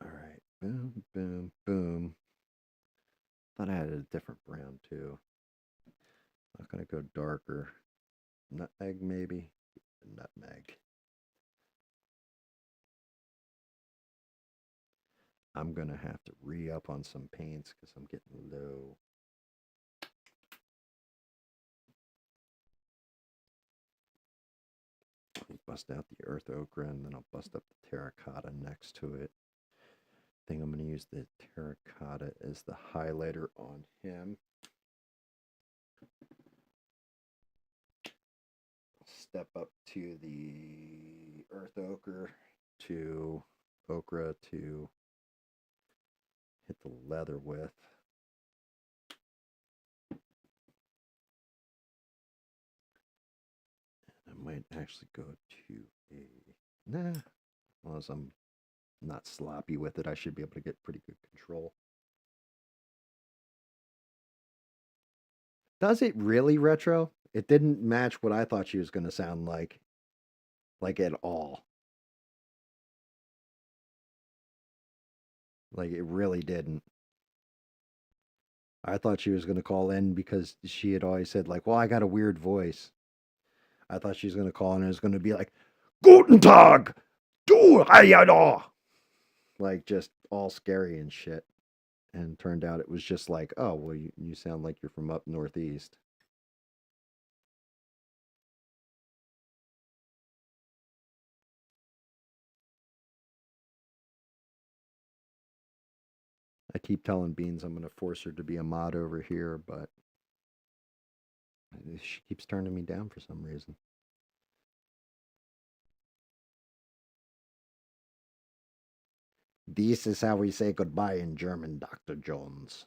All right. Boom, boom, boom. Thought I had a different brown too. Not going to go darker. Nutmeg, maybe? Nutmeg. I'm going to have to re-up on some paints because I'm getting low. Bust out the earth ochre and then I'll bust up the terracotta next to it. I think I'm going to use the terracotta as the highlighter on him. Step up to the earth ochre to hit the leather with. I might actually go to as long as I'm not sloppy with it, I should be able to get pretty good control. Does it really, Retro? It didn't match what I thought she was going to sound like at all. Like, it really didn't. I thought she was going to call in because she had always said, like, well, I got a weird voice. I thought she was going to call in and it was going to be like, Guten Tag! Du Hayada! Like, just all scary and shit. And turned out it was just like, oh, well, you sound like you're from up northeast. I keep telling Beans I'm going to force her to be a mod over here, but she keeps turning me down for some reason. This is how we say goodbye in German, Dr. Jones.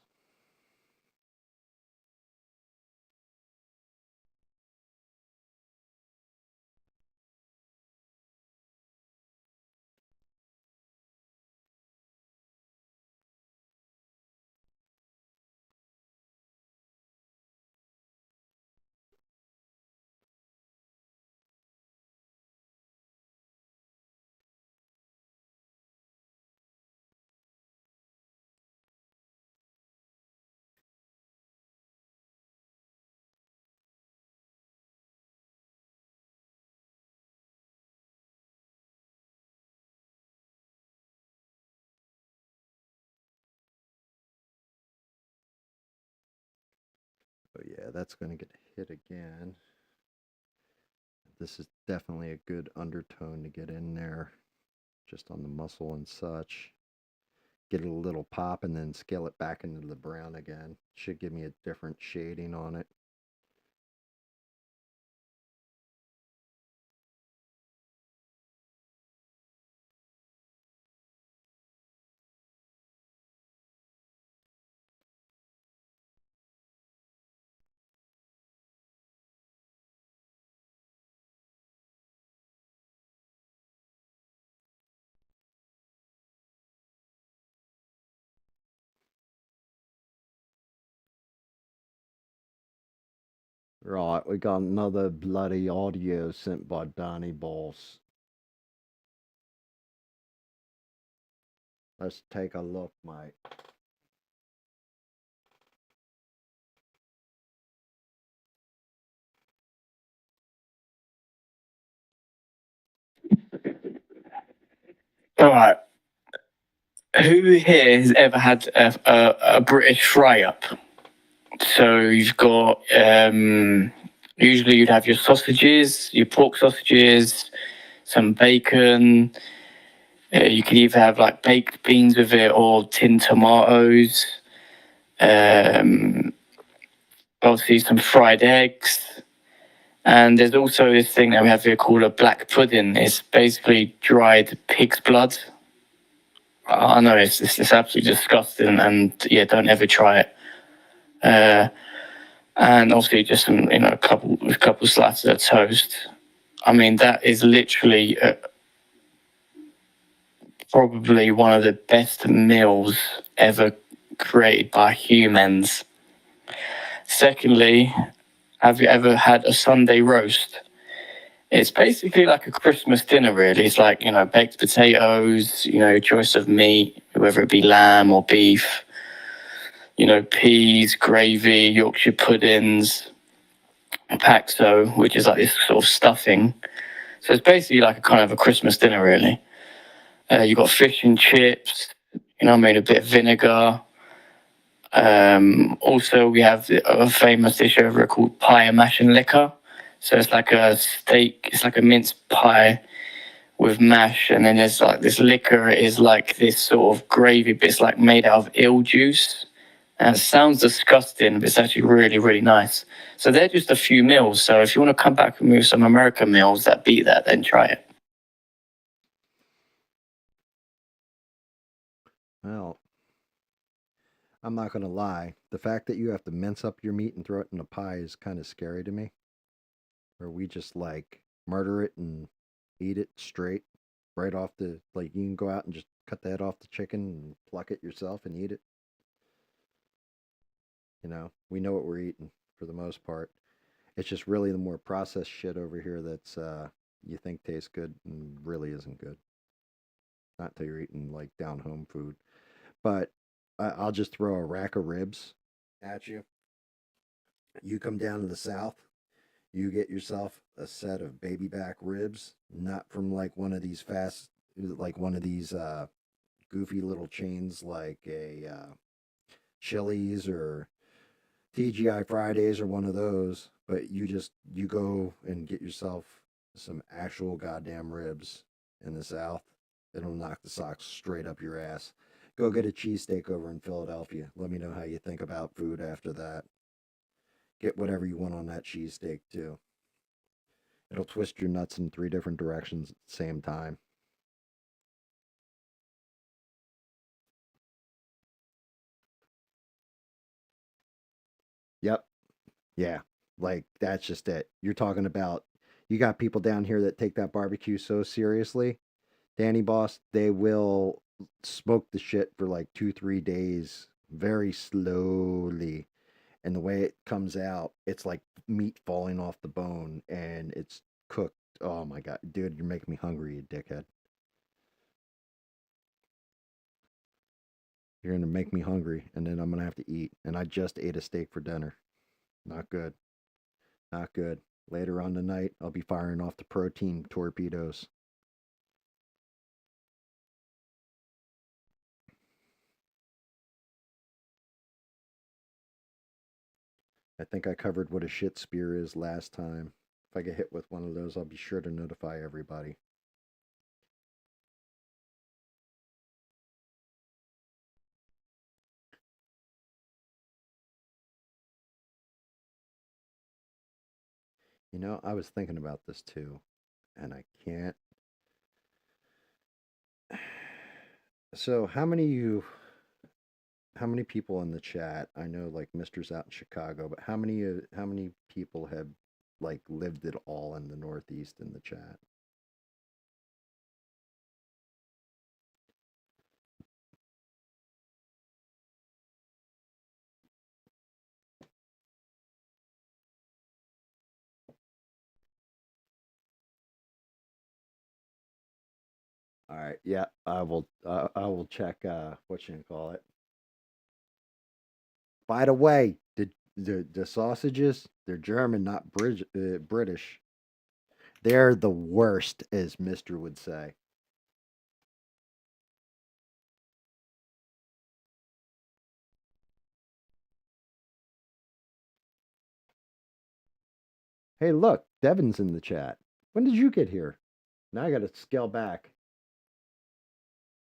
Oh yeah, that's going to get hit again. This is definitely a good undertone to get in there, just on the muscle and such. Get it a little pop and then scale it back into the brown again. Should give me a different shading on it. Right, we got another bloody audio sent by Donnie Boss. Let's take a look, mate. All right. Who here has ever had a British fry up? So you've got usually you'd have your sausages, your pork sausages, some bacon. You could either have like baked beans with it or tinned tomatoes. Obviously some fried eggs, And there's also this thing that we have here called a black pudding. It's basically dried pig's blood. I know it's absolutely disgusting, and yeah, don't ever try it. And obviously just some, a couple slices of toast. I mean, that is literally probably one of the best meals ever created by humans. Secondly, have you ever had a Sunday roast? It's basically like a Christmas dinner, really. It's like, baked potatoes, choice of meat, whether it be lamb or beef, peas, gravy, Yorkshire puddings, paxo, which is like this sort of stuffing. So it's basically like a kind of a Christmas dinner, really. You've got fish and chips, made a bit of vinegar. Also, we have a famous dish over called pie and mash and liquor. So it's like a steak, it's like a mince pie with mash, and then there's like this liquor. It is like this sort of gravy, but it's like made out of eel juice. And it sounds disgusting, but it's actually really, really nice. So they're just a few meals. So if you want to come back and move some American meals that beat that, then try it. Well, I'm not going to lie. The fact that you have to mince up your meat and throw it in a pie is kind of scary to me. Or we just like murder it and eat it straight, right off the, like, you can go out and just cut the head off the chicken and pluck it yourself and eat it. We know what we're eating for the most part. It's just really the more processed shit over here that's you think tastes good and really isn't good. Not until you're eating like down home food. But I'll just throw a rack of ribs at you. You come down to the south, you get yourself a set of baby back ribs, not from like one of these goofy little chains like a Chili's or TGI Fridays or one of those, but you go and get yourself some actual goddamn ribs in the South. It'll knock the socks straight up your ass. Go get a cheesesteak over in Philadelphia. Let me know how you think about food after that. Get whatever you want on that cheesesteak too. It'll twist your nuts in 3 different directions at the same time. Yep. Yeah. Like that's just it. You're talking about you got people down here that take that barbecue so seriously. Danny Boss, they will smoke the shit for like 2, 3 days very slowly. And the way it comes out, it's like meat falling off the bone and it's cooked. Oh my god, dude, you're making me hungry, you dickhead. You're gonna make me hungry, and then I'm gonna have to eat. And I just ate a steak for dinner. Not good. Not good. Later on tonight, I'll be firing off the protein torpedoes. I think I covered what a shit spear is last time. If I get hit with one of those, I'll be sure to notify everybody. I was thinking about this too, and I can't. So, how many people in the chat? I know like Mister's out in Chicago, but how many people have like lived it all in the Northeast in the chat? All right, yeah, I will. I will check. What you call it? By the way, the sausages, they're German, not British. They're the worst, as Mister would say. Hey, look, Devin's in the chat. When did you get here? Now I got to scale back.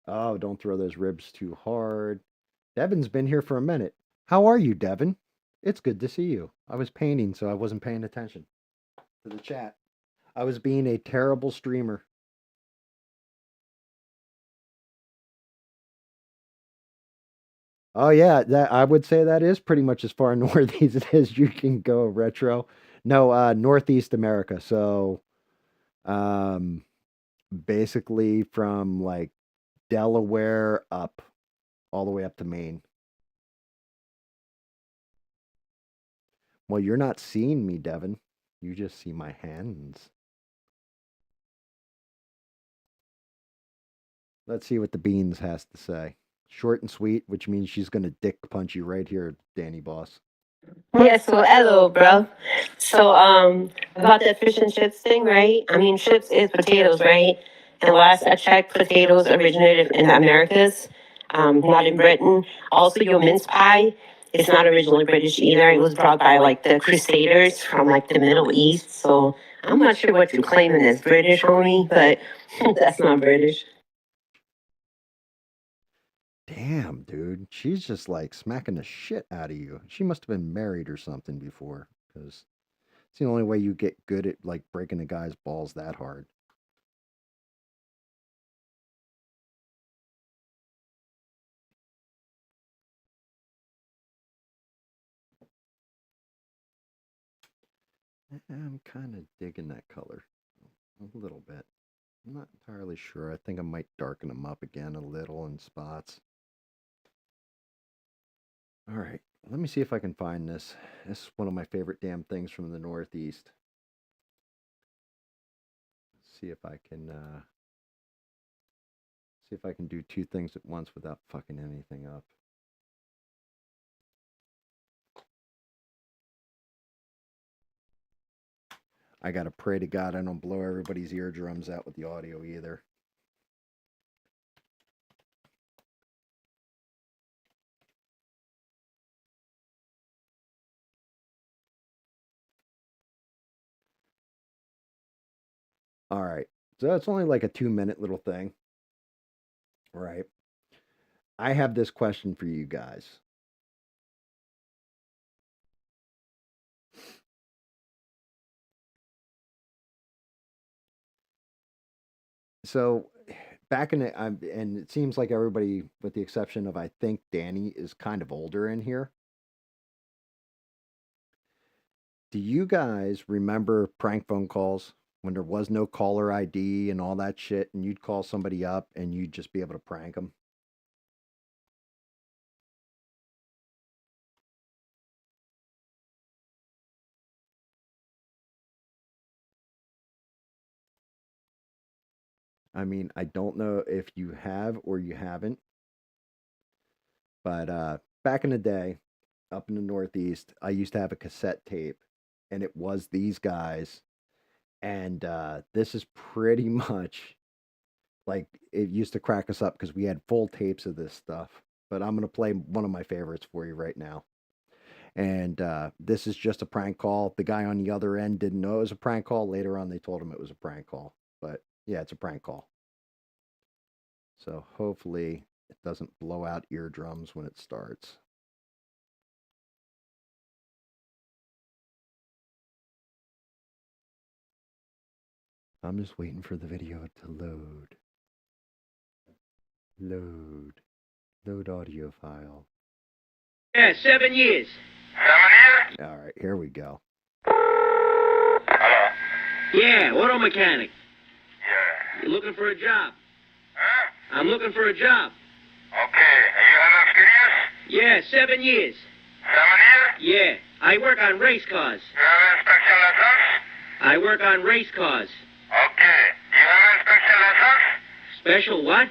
Oh, don't throw those ribs too hard. Devin's been here for a minute. How are you, Devin? It's good to see you. I was painting, so I wasn't paying attention. to the chat. I was being a terrible streamer. Oh yeah, that I would say that is pretty much as far northeast as you can go retro. No, Northeast America. So, um, basically from like Delaware up all the way up to Maine. Well, you're not seeing me, Devin. You just see my hands. Let's see what the beans has to say. Short and sweet, which means she's gonna dick punch you right here, Danny Boss. Yeah, so hello, bro. So, about that fish and chips thing, right? I mean, chips is potatoes, right? And last I checked, potatoes originated in the Americas, not in Britain. Also, your mince pie is not originally British either. It was brought by like the Crusaders from like the Middle East. So I'm not sure what you're claiming as British, homie, but that's not British. Damn, dude. She's just like smacking the shit out of you. She must have been married or something before, because it's the only way you get good at like breaking a guy's balls that hard. I'm kind of digging that color a little bit. I'm not entirely sure. I think I might darken them up again a little in spots. All right, let me see if I can find this. This is one of my favorite damn things from the Northeast. See if I can do two things at once without fucking anything up. I gotta pray to God I don't blow everybody's eardrums out with the audio either. All right. So it's only like a 2-minute little thing. Right. I have this question for you guys. So back in the, and it seems like everybody, with the exception of I think Danny, is kind of older in here. Do you guys remember prank phone calls when there was no caller ID and all that shit, and you'd call somebody up and you'd just be able to prank them? I mean, I don't know if you have or you haven't, but back in the day, up in the Northeast, I used to have a cassette tape, and it was these guys. And this is pretty much like it used to crack us up because we had full tapes of this stuff. But I'm going to play one of my favorites for you right now. And this is just a prank call. The guy on the other end didn't know it was a prank call. Later on, they told him it was a prank call. But yeah, it's a prank call. So hopefully it doesn't blow out eardrums when it starts. I'm just waiting for the video to load. Load audio file. Yeah, 7 years. 7 years? All right, here we go. Hello? Yeah, auto mechanic. Yeah. You looking for a job? Huh? I'm looking for a job. Okay. You have experience? Yeah, 7 years. 7 years? Yeah, I work on race cars. You have inspection license? I work on race cars. Okay. You have inspection license? Special what?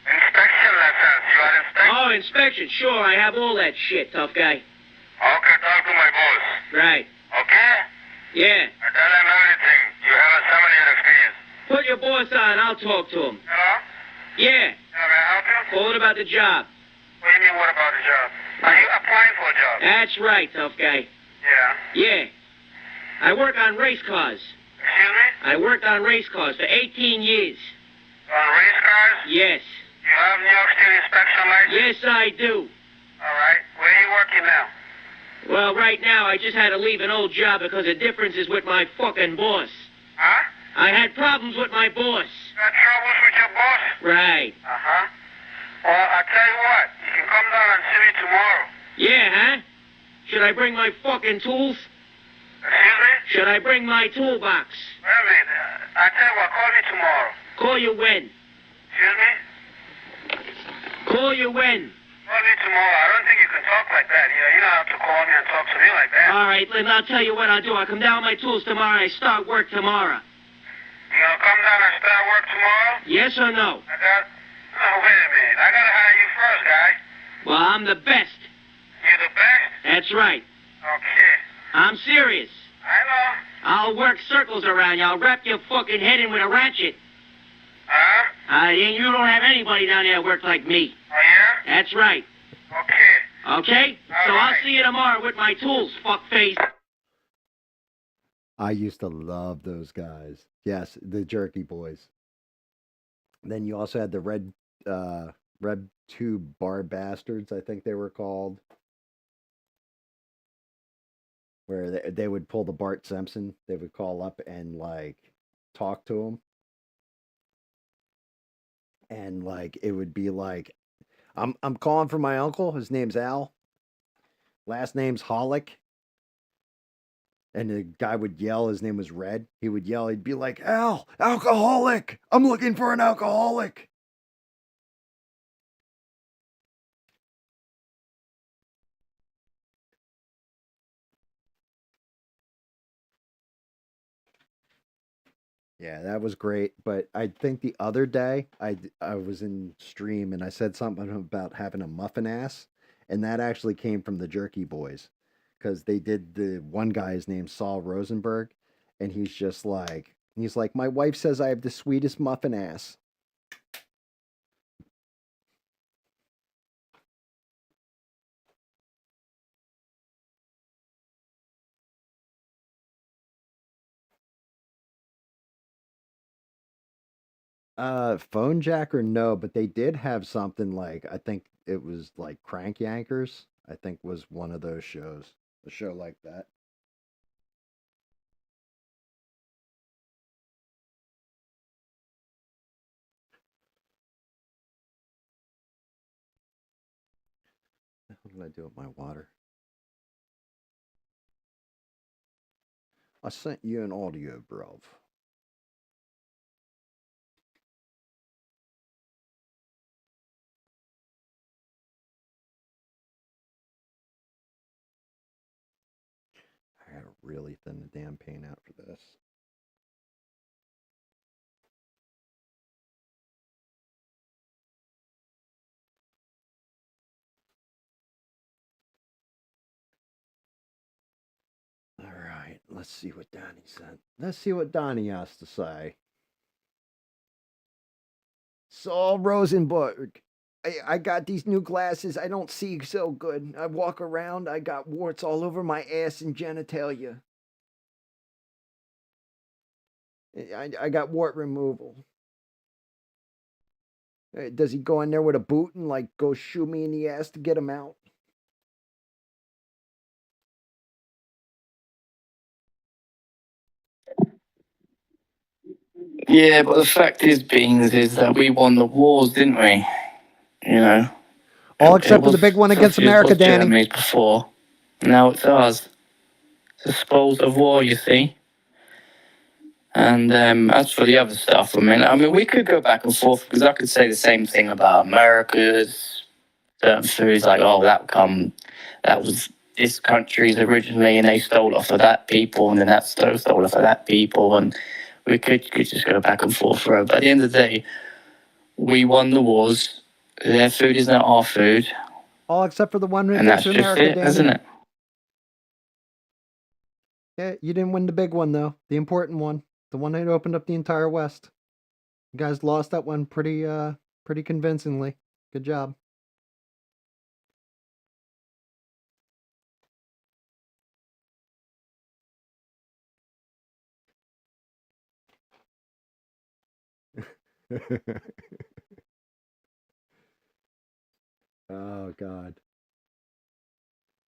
Inspection license. You are inspection? Oh, inspection. Sure, I have all that shit, tough guy. Okay, talk to my boss. Right. Okay? Yeah. I tell him everything. You have a 7-year experience. Put your boss on. I'll talk to him. Hello? Yeah. Can I help you? Call it about the job. What do you mean, what about the job? Are you applying for a job? That's right, tough guy. Yeah. Yeah. I work on race cars. Excuse me? I worked on race cars for 18 years. On race cars? Yes. You have New York State inspection license? Yes, I do. All right. Where are you working now? Well, right now, I just had to leave an old job because the difference is with my fucking boss. Huh? I had problems with my boss. Got troubles with your boss? Right. Uh-huh. Well, I tell you what, you can come down and see me tomorrow. Yeah, huh? Should I bring my fucking tools? Excuse me? Should I bring my toolbox? Wait a minute. I tell you what, call me tomorrow. Call you when? Excuse me? Call you when? Call me tomorrow. I don't think you can talk like that. You don't have to call me and talk to me like that. All right, then I'll tell you what I'll do. I'll come down with my tools tomorrow and I start work tomorrow. You gonna come down and start work tomorrow? Yes or no? Oh, wait a minute. I gotta hire you first, guy. Well, I'm the best. You're the best? That's right. Okay. I'm serious. I know. I'll work circles around you. I'll wrap your fucking head in with a ratchet. Huh? And you don't have anybody down there that works like me. Oh, yeah? That's right. Okay. Okay? So All right. I'll see you tomorrow with my tools, fuckface. I used to love those guys. Yes, the Jerky Boys. Then you also had the Red Tube Bar Bastards, I think they were called. Where they would pull the Bart Simpson. They would call up and like talk to him. And like it would be like, I'm calling for my uncle. His name's Al. Last name's Hollick. And the guy would yell, his name was Red. He would yell, he'd be like, Al, alcoholic! I'm looking for an alcoholic. Yeah, that was great. But I think the other day I was in stream and I said something about having a muffin ass, and that actually came from the Jerky Boys, because they did the one guy's name Saul Rosenberg, and he's like, my wife says I have the sweetest muffin ass. Phone jacker, no, but they did have something like, I think it was like Crank Yankers, I think was one of those shows. A show like that. What did I do with my water? I sent you an audio, bruv. I gotta really thin the damn paint out for this. All right, let's see what Donnie said. Let's see what Donnie has to say. Saul Rosenberg. I got these new glasses. I don't see so good. I walk around. I got warts all over my ass and genitalia. I got wart removal. Does he go in there with a boot and like go shoot me in the ass to get him out? Yeah, but the fact is, Beans, is that we won the wars, didn't we? You know, All it except for the was big one against Sophie's America, was Danny. Germany's before. Now it's ours. It's the spoils of war, you see. And as for the other stuff, I mean, we could go back and forth because I could say the same thing about America's certain foods, like, oh, that was this country's originally, and they stole off of that people, and then that stole off of that people, and we could just go back and forth forever. But at the end of the day, we won the wars. Their food is not our food, All except for the one and that's against just America, it, Danny. isn't it? Yeah, you didn't win the big one though. The important one, the one that opened up the entire West. You guys lost that one pretty convincingly. Good job. Oh God.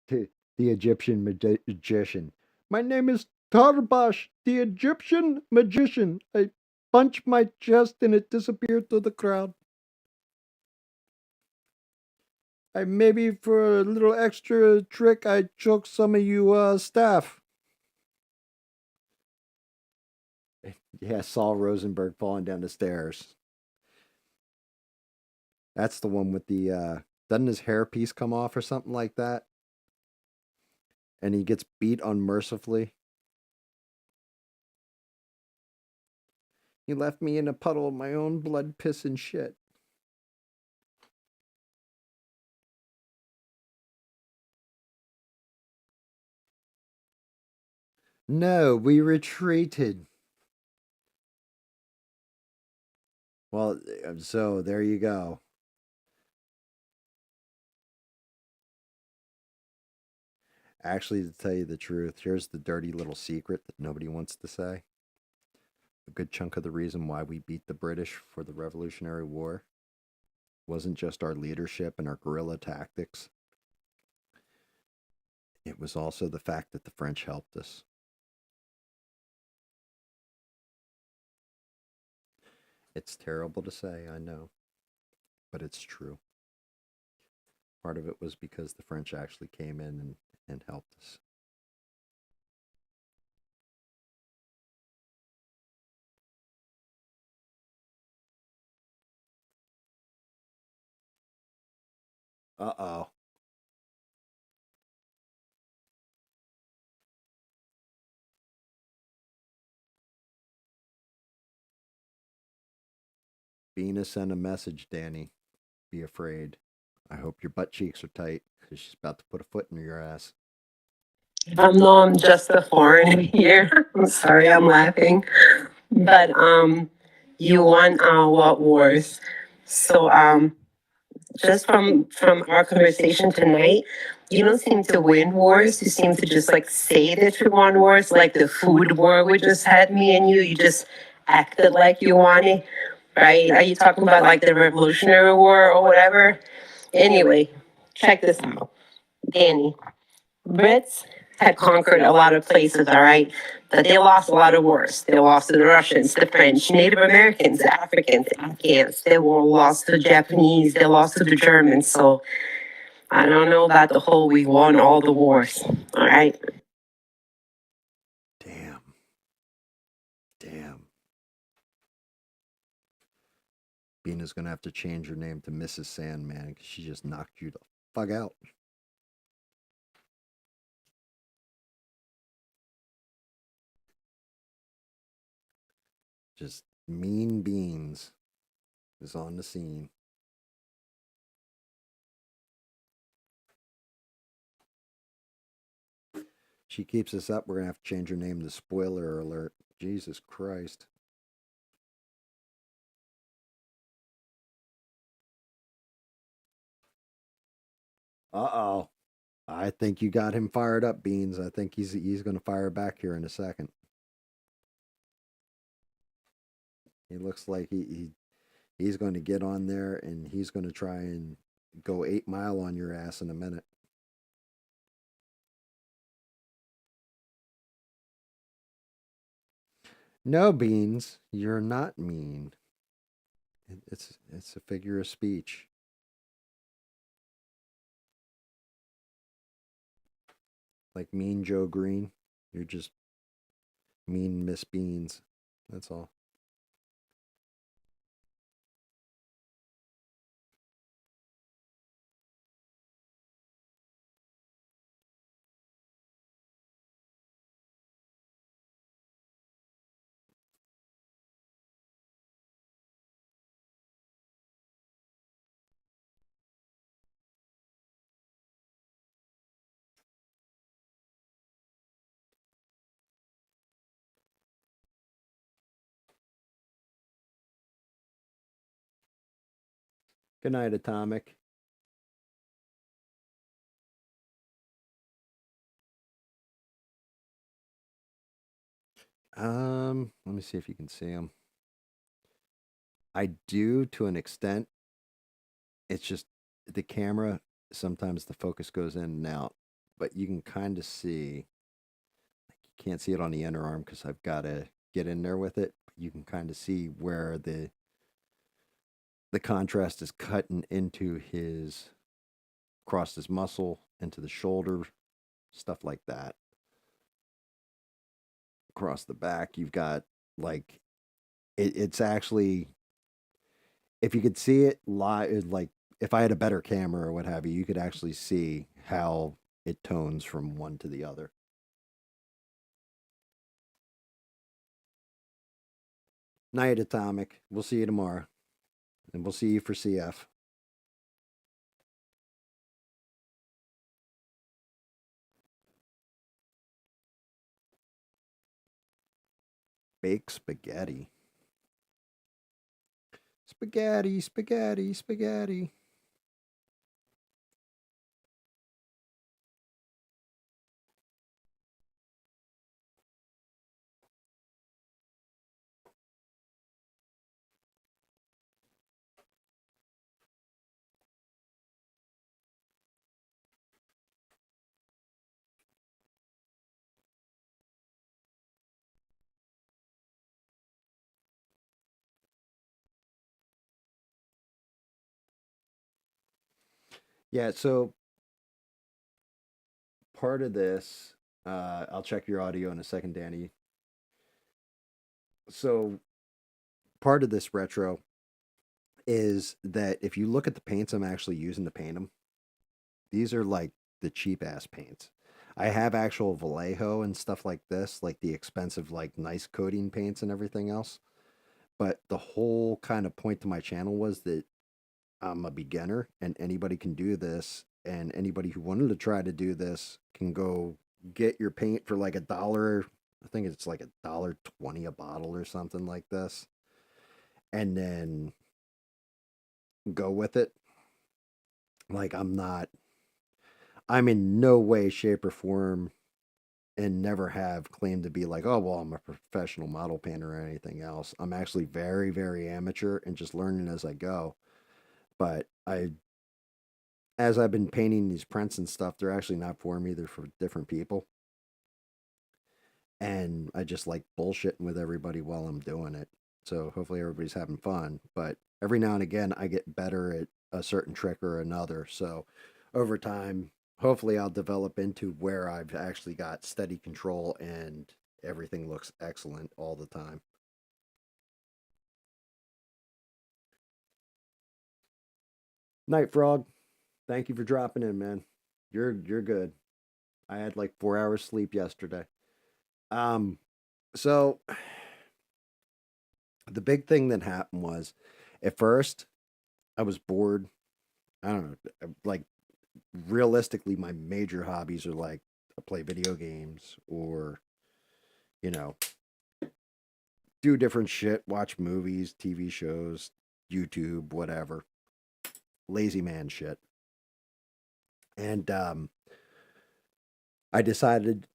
The the Egyptian magician. My name is Tarbash, the Egyptian magician. I punched my chest and it disappeared through the crowd. I maybe for a little extra trick, I choked some of you staff. Yeah, Saul Rosenberg falling down the stairs. That's the one with the doesn't his hairpiece come off or something like that? And he gets beat unmercifully. He left me in a puddle of my own blood, piss, and shit. No, we retreated. Well, so there you go. Actually, to tell you the truth, here's the dirty little secret that nobody wants to say. A good chunk of the reason why we beat the British for the Revolutionary War wasn't just our leadership and our guerrilla tactics. It was also the fact that the French helped us. It's terrible to say, I know, but it's true. Part of it was because the French actually came in and helped us. Uh-oh. Venus sent a message, Danny. Be afraid. I hope your butt cheeks are tight, because she's about to put a foot in your ass. No, I'm just a foreigner here. I'm sorry, I'm laughing. But you won what wars? So just from our conversation tonight, you don't seem to win wars. You seem to just like say that you won wars, like the food war we just had, me and you. You just acted like you won it, right? Are you talking about like the Revolutionary War or whatever? Anyway, check this out, Danny. Brits had conquered a lot of places, all right? But they lost a lot of wars. They lost to the Russians, the French, Native Americans, the Africans, the Afghans. They were lost to the Japanese. They lost to the Germans. So I don't know about the whole we won all the wars, all right? Damn. Damn. Bina's gonna have to change her name to Mrs. Sandman because she just knocked you the fuck out. Just mean beans is on the scene. She keeps us up, we're gonna have to change her name to Spoiler Alert. Jesus Christ. Uh-oh. I think you got him fired up, Beans. I think he's gonna fire back here in a second. He looks like he's going to get on there and he's going to try and go 8 Mile on your ass in a minute. No, Beans, you're not mean. It's a figure of speech. Like Mean Joe Green, you're just mean Miss Beans. That's all. Good night, Atomic. Let me see if you can see him. I do to an extent. It's just the camera, sometimes the focus goes in and out, but you can kind of see. You can't see it on the inner arm because I've got to get in there with it. But you can kind of see where the contrast is cutting into his across his muscle, into the shoulder, stuff like that. Across the back, you've got like it's actually, if you could see it live, like if I had a better camera or what have you, you could actually see how it tones from one to the other. Night, Atomic. We'll see you tomorrow. And we'll see you for CF. Baked spaghetti. Spaghetti, spaghetti, spaghetti. Yeah, so part of this, I'll check your audio in a second, Danny. So part of this retro is that if you look at the paints I'm actually using to paint them, these are like the cheap ass paints. I have actual Vallejo and stuff like this, like the expensive, like nice coating paints and everything else. But the whole kind of point to my channel was that I'm a beginner and anybody can do this. And anybody who wanted to try to do this can go get your paint for like $1. I think it's like $1.20 a bottle or something like this. And then go with it. Like I'm in no way, shape, or form and never have claimed to be like, oh, well, I'm a professional model painter or anything else. I'm actually very, very amateur and just learning as I go. But as I've been painting these prints and stuff, they're actually not for me. They're for different people. And I just like bullshitting with everybody while I'm doing it. So hopefully everybody's having fun. But every now and again, I get better at a certain trick or another. So over time, hopefully I'll develop into where I've actually got steady control and everything looks excellent all the time. Night Frog, thank you for dropping in, man. You're good. I had like 4 hours sleep yesterday. Um, so the big thing that happened was at first I was bored. I don't know, like realistically, my major hobbies are like I play video games or, you know, do different shit, watch movies, TV shows, YouTube, whatever. Lazy man shit. And I decided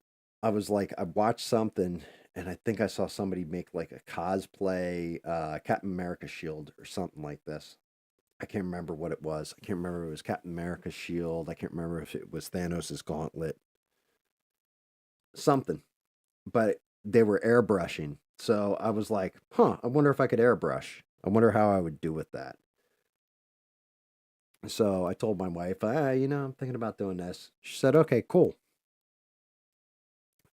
I was like, I watched something and I think I saw somebody make like a cosplay Captain America shield or something like this. I can't remember what it was. I can't remember if it was Captain America's shield. I can't remember if it was Thanos' gauntlet. Something. But they were airbrushing. So I was like, huh, I wonder if I could airbrush. I wonder how I would do with that. So I told my wife, I'm thinking about doing this. She said, okay, cool.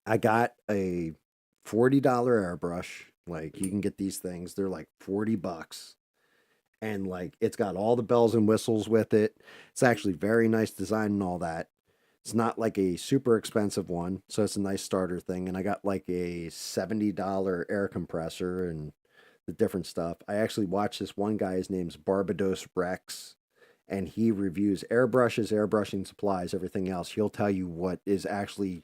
I got a $40 airbrush. Like you can get these things. They're like $40. And like it's got all the bells and whistles with it. It's actually very nice design and all that. It's not like a super expensive one, so it's a nice starter thing. And I got like a $70 air compressor and the different stuff. I actually watched this one guy, his name's Barbados Rex, and he reviews airbrushes, airbrushing supplies, everything else. He'll tell you what is actually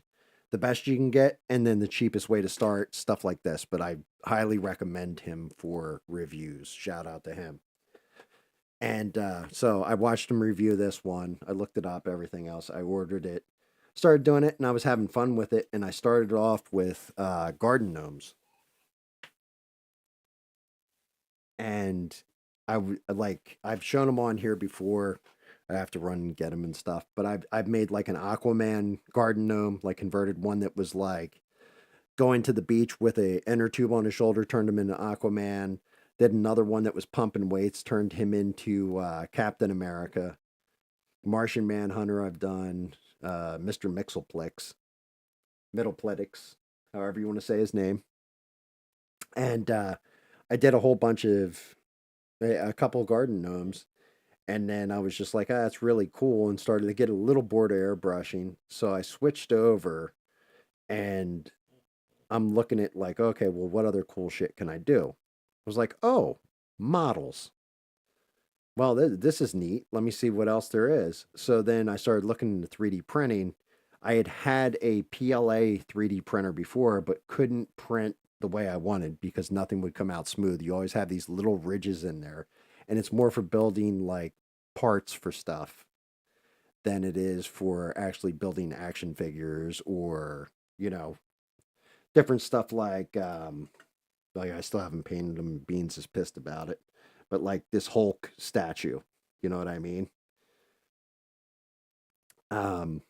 the best you can get and then the cheapest way to start, stuff like this. But I highly recommend him for reviews. Shout out to him. And so I watched him review this one. I looked it up, everything else. I ordered it, started doing it, and I was having fun with it. And I started off with garden gnomes. And like I've shown them on here before. I have to run and get them and stuff. But I've made like an Aquaman garden gnome, like converted one that was like going to the beach with a inner tube on his shoulder, turned him into Aquaman. Did another one that was pumping weights, turned him into Captain America. Martian Manhunter I've done. Mr. Middleplex, however you want to say his name. And I did a whole bunch of a couple garden gnomes, and then I was just like, ah, that's really cool, and started to get a little bored of airbrushing. So I switched over, and I'm looking at like, okay, well, what other cool shit can I do? I was like, oh, models. Well, this is neat. Let me see what else there is. So then I started looking into 3D printing. I had a PLA 3D printer before, but couldn't print the way I wanted because nothing would come out smooth. You always have these little ridges in there, and it's more for building like parts for stuff than it is for actually building action figures or, you know, different stuff like I still haven't painted him. Beans is pissed about it, but like this Hulk statue, you know what I mean? Um,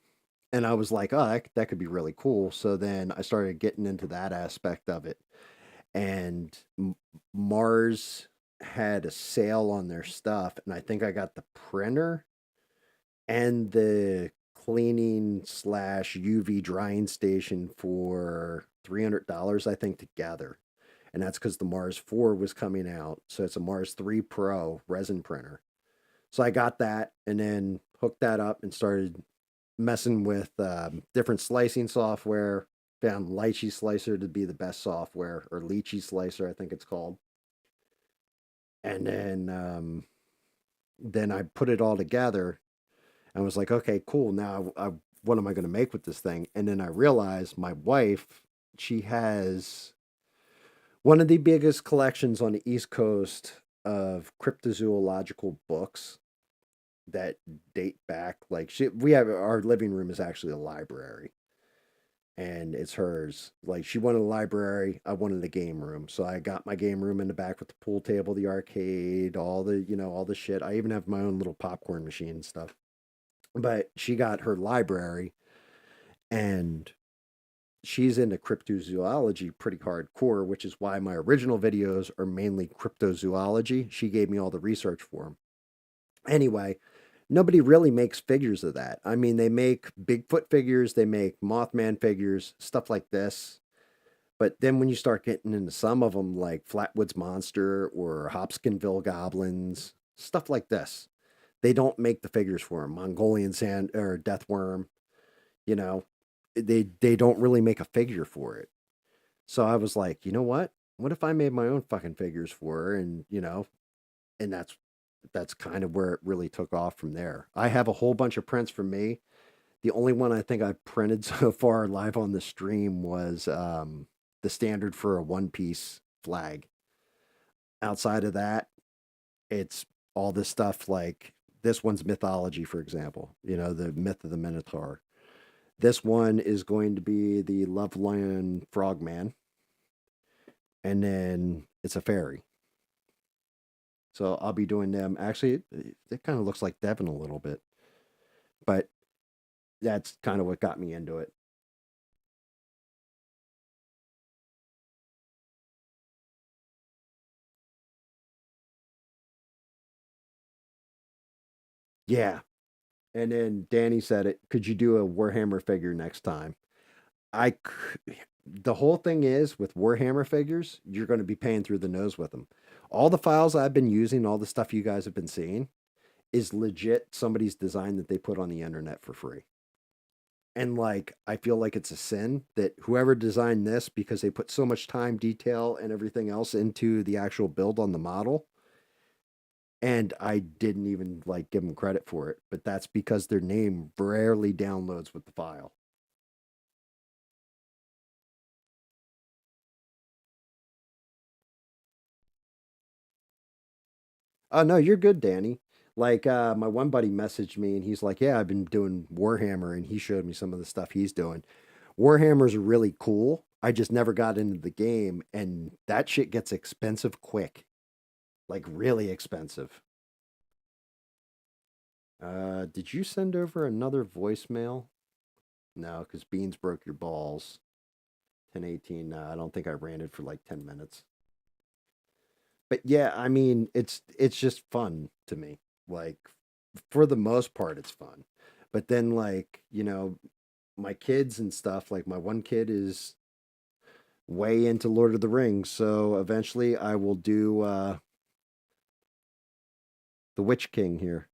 and I was like, oh, that could be really cool. So then I started getting into that aspect of it, and Mars had a sale on their stuff, and I think I got the printer and the cleaning slash UV drying station for $300, I think, together. And that's because the Mars 4 was coming out. So it's a Mars 3 Pro resin printer. So I got that and then hooked that up and started messing with different slicing software. Found Lychee Slicer to be the best software, or Lychee Slicer, I think it's called. And then I put it all together and was like, okay, cool. Now, what am I going to make with this thing? And then I realized my wife, she has one of the biggest collections on the East Coast of cryptozoological books that date back. Like we have our living room is actually a library, and it's hers. Like she wanted a library, I wanted a game room, so I got my game room in the back with the pool table, the arcade, all the all the shit. I even have my own little popcorn machine and stuff. But she got her library, and she's into cryptozoology pretty hardcore, which is why my original videos are mainly cryptozoology. She gave me all the research for them. Anyway, nobody really makes figures of that. I mean, they make Bigfoot figures, they make Mothman figures, stuff like this. But then when you start getting into some of them, like Flatwoods Monster or Hopkinsville Goblins, stuff like this, they don't make the figures for them. Mongolian Sand or Death Worm, you know, they don't really make a figure for it. So I was like, you know what? What if I made my own fucking figures for her? And and that's kind of where it really took off from there. I have a whole bunch of prints from me. The only one I think I've printed so far live on the stream was the standard for a One Piece flag. Outside of that, it's all this stuff like this one's mythology, for example, the myth of the Minotaur. This one is going to be the Loveland Frogman, and then it's a fairy. So I'll be doing them. Actually, it kind of looks like Devin a little bit, but that's kind of what got me into it. Yeah. And then Danny said it. Could you do a Warhammer figure next time? The whole thing is with Warhammer figures, you're going to be paying through the nose with them. All the files I've been using, all the stuff you guys have been seeing, is legit somebody's design that they put on the internet for free. And like, I feel like it's a sin that whoever designed this, because they put so much time, detail, and everything else into the actual build on the model, and I didn't even like give them credit for it, but that's because their name rarely downloads with the file. Oh no, you're good, Danny. Like my one buddy messaged me and he's like, "Yeah, I've been doing Warhammer," and he showed me some of the stuff he's doing. Warhammers are really cool. I just never got into the game, and that shit gets expensive quick. Like really expensive. Did you send over another voicemail? No, because Beans broke your balls. 10:18. No, I don't think I ran it for like 10 minutes. But yeah, I mean, it's just fun to me. Like for the most part, it's fun. But then like my kids and stuff. Like my one kid is way into Lord of the Rings, so eventually I will do the Witch King here.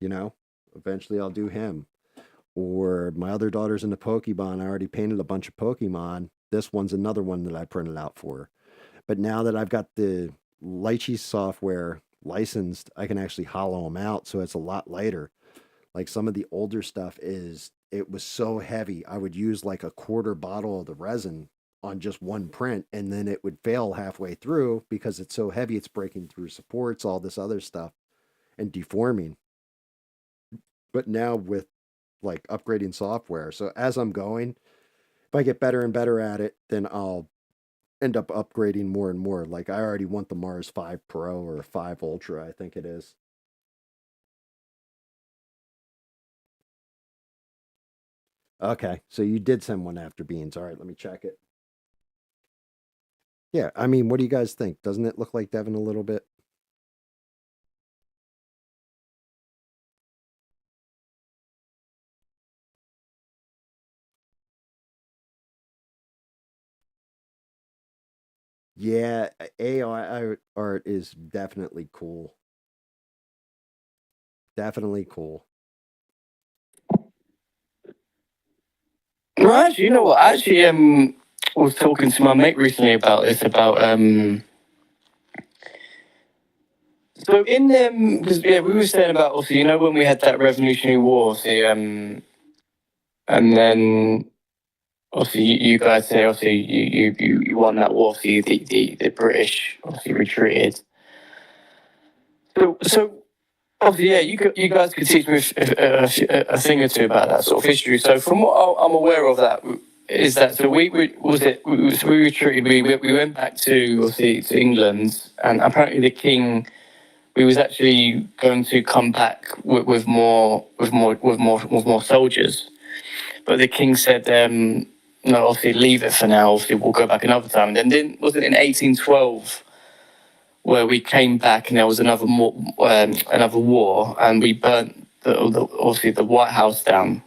You know, eventually I'll do him. Or my other daughter's into Pokemon. I already painted a bunch of Pokemon. This one's another one that I printed out for her. But now that I've got the Lychee software licensed, I can actually hollow them out, so it's a lot lighter. Like some of the older stuff it was so heavy. I would use like a quarter bottle of the resin on just one print, and then it would fail halfway through because it's so heavy, it's breaking through supports, all this other stuff, and deforming. But now with like upgrading software, so as I'm going, if I get better and better at it, then I'll end up upgrading more and more. Like I already want the Mars 5 Pro or 5 Ultra, I think it is. Okay, so you did send one after Beans. All right, let me check it. Yeah, I mean, what do you guys think? Doesn't it look like Devin a little bit? Yeah, AI art is definitely cool. Definitely cool. No, actually, you know what? I actually was talking to my mate recently about this. About so in because yeah, we were saying about also, when we had that Revolutionary War, see, and then obviously you guys say obviously you won that war, obviously the British obviously retreated. So obviously, yeah, you guys could teach me a thing or two about that sort of history. So from what I'm aware of that is that so we retreated, we went back to obviously to England, and apparently the king, we was actually going to come back with more soldiers, but the king said no, obviously leave it for now. Obviously we'll go back another time. And then was it in 1812? Where we came back and there was another war, and we burnt obviously the White House down.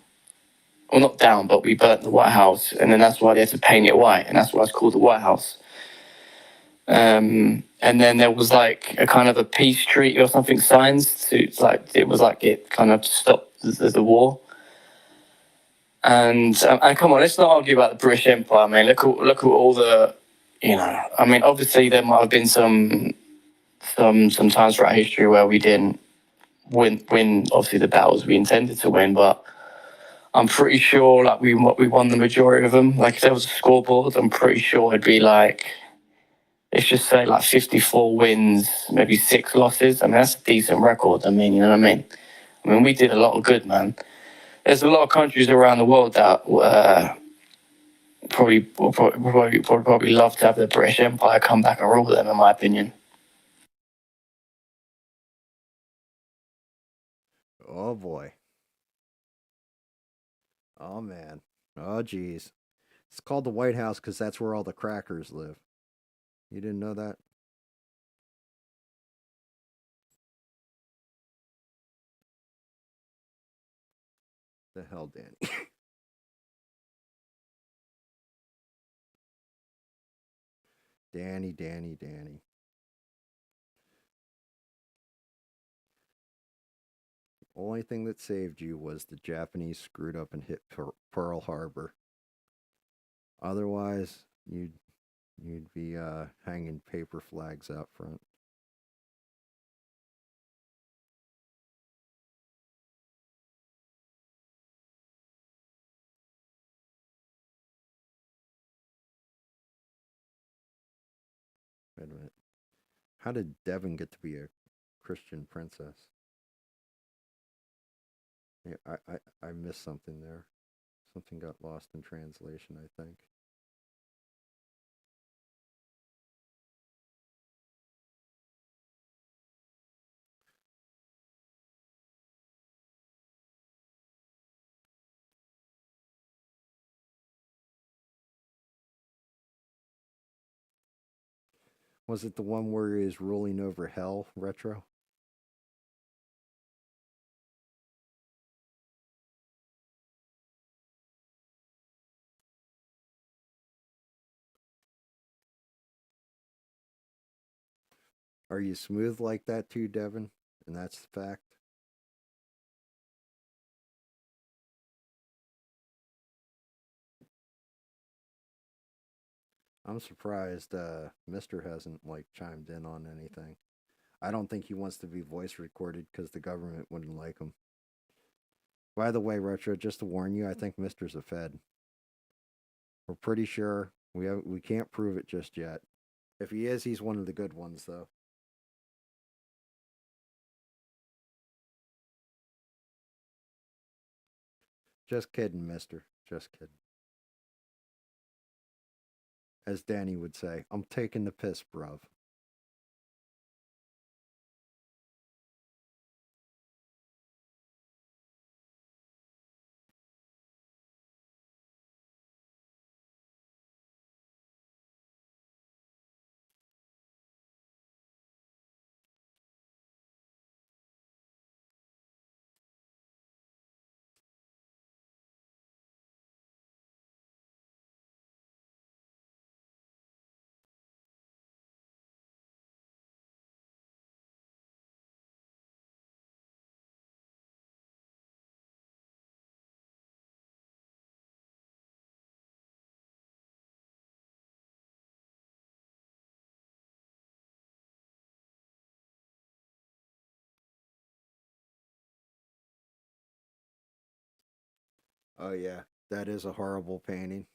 Well, not down, but we burnt the White House, and then that's why they had to paint it white, and that's why it's called the White House. And then there was like a kind of a peace treaty or something signed to it was like it kind of stopped the war. And come on, let's not argue about the British Empire. I mean, look at all the, I mean, obviously there might have been some times throughout history where we didn't win obviously the battles we intended to win, but I'm pretty sure like we won the majority of them. Like if there was a scoreboard, I'm pretty sure it'd be like, let's just say like 54 wins, maybe 6 losses. I mean that's a decent record. I mean, you know what I mean? I mean we did a lot of good, man. There's a lot of countries around the world that probably love to have the British Empire come back and rule them, in my opinion. Oh boy. Oh man. Oh geez. It's called the White House because that's where all the crackers live. You didn't know that? The hell, Danny. Danny. Only thing that saved you was the Japanese screwed up and hit Pearl Harbor. Otherwise, you'd be hanging paper flags out front. Wait a minute. How did Devon get to be a Christian princess? Yeah, I missed something there. Something got lost in translation, I think. Was it the one where he is ruling over hell, Retro? Are you smooth like that too, Devin? And that's the fact? I'm surprised Mister hasn't like chimed in on anything. I don't think he wants to be voice recorded because the government wouldn't like him. By the way, Retro, just to warn you, I think Mister's a Fed. We're pretty sure. We can't prove it just yet. If he is, he's one of the good ones, though. Just kidding, Mister. Just kidding. As Danny would say, I'm taking the piss, bruv. Oh, yeah. That is a horrible painting.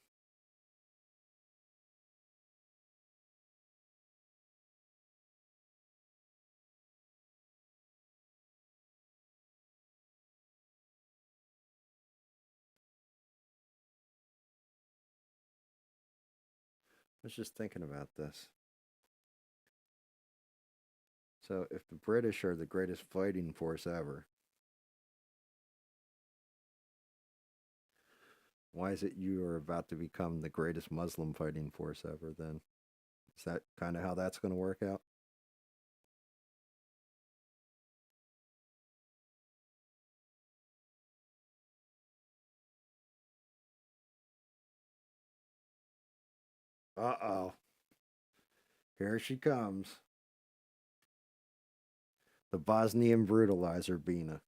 I was just thinking about this. So, if the British are the greatest fighting force ever, why is it you are about to become the greatest Muslim fighting force ever then? Is that kind of how that's going to work out? Uh-oh. Here she comes. The Bosnian brutalizer, Bina.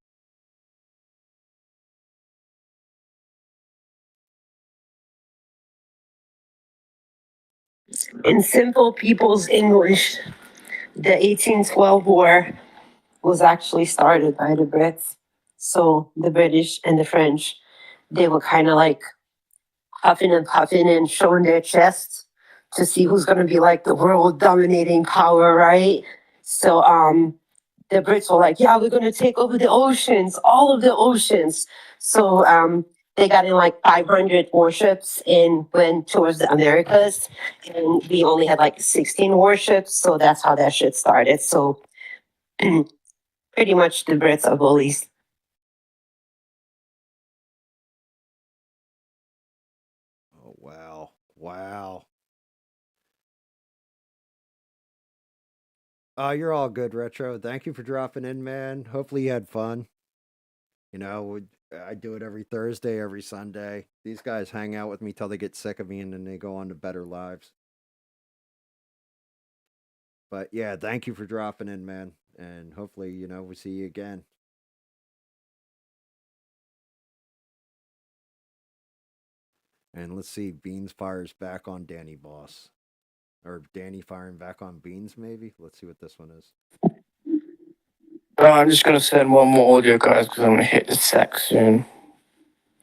In simple people's English, the 1812 war was actually started by the Brits. So the British and the French, they were kind of like huffing and puffing and showing their chests to see who's going to be like the world dominating power, right? So the Brits were like, yeah, we're going to take over the oceans, all of the oceans. So they got in like 500 warships and went towards the Americas. And we only had like 16 warships. So that's how that shit started. So pretty much the Brits are bullies. Oh, wow. Wow. You're all good, Retro. Thank you for dropping in, man. Hopefully you had fun. You know, I do it every Thursday, every Sunday. These guys hang out with me till they get sick of me and then they go on to better lives. But yeah, thank you for dropping in, man. And hopefully, we see you again. And let's see, Beans fires back on Danny Boss. Or Danny firing back on Beans, maybe? Let's see what this one is. I'm just going to send one more audio, guys, because I'm going to hit the sack soon.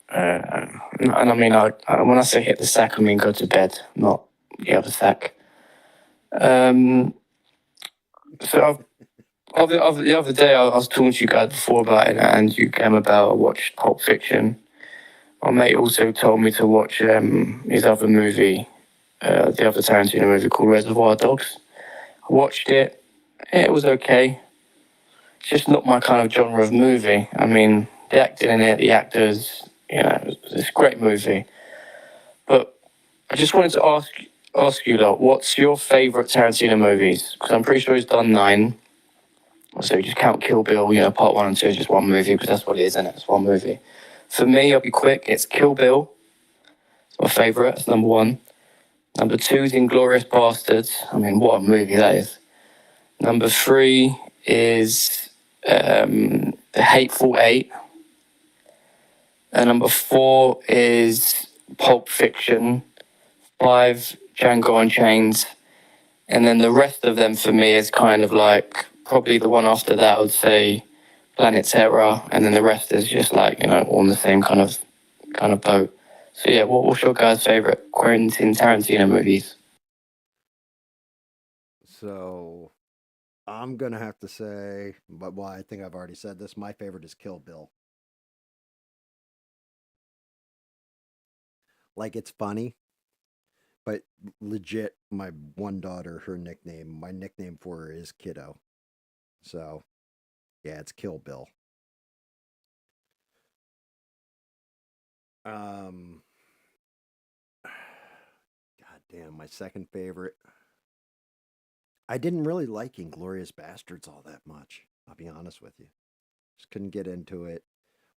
And I mean, when I say hit the sack, I mean go to bed, not the other sack. So the other day, I was talking to you guys before about it, and you came about I watched Pulp Fiction. My mate also told me to watch his other movie, the other Tarantino movie called Reservoir Dogs. I watched it. It was okay. It's just not my kind of genre of movie. I mean, the acting in it, the actors, it's a great movie. But I just wanted to ask, ask you, lot, what's your favourite Tarantino movies? Because I'm pretty sure he's done 9. So you just count Kill Bill, part 1 and 2 is just one movie, because that's what it is, isn't it? It's one movie. For me, I'll be quick, it's Kill Bill. It's my favourite, it's number 1. Number 2 is Inglourious Bastards. I mean, what a movie that is. Number 3 is The Hateful Eight. And number 4 is Pulp Fiction. 5, Django Unchained. And then the rest of them for me is kind of like, probably the one after that, I would say Planet Terror. And then the rest is just like, all in the same kind of boat. So yeah, what's your guys' favourite Quentin Tarantino movies? So I'm gonna have to say, but well, I think I've already said this. My favorite is Kill Bill. Like, it's funny, but legit, my one daughter, my nickname for her is Kiddo. So yeah, it's Kill Bill. God damn, my second favorite. I didn't really like Inglorious Bastards all that much. I'll be honest with you. Just couldn't get into it.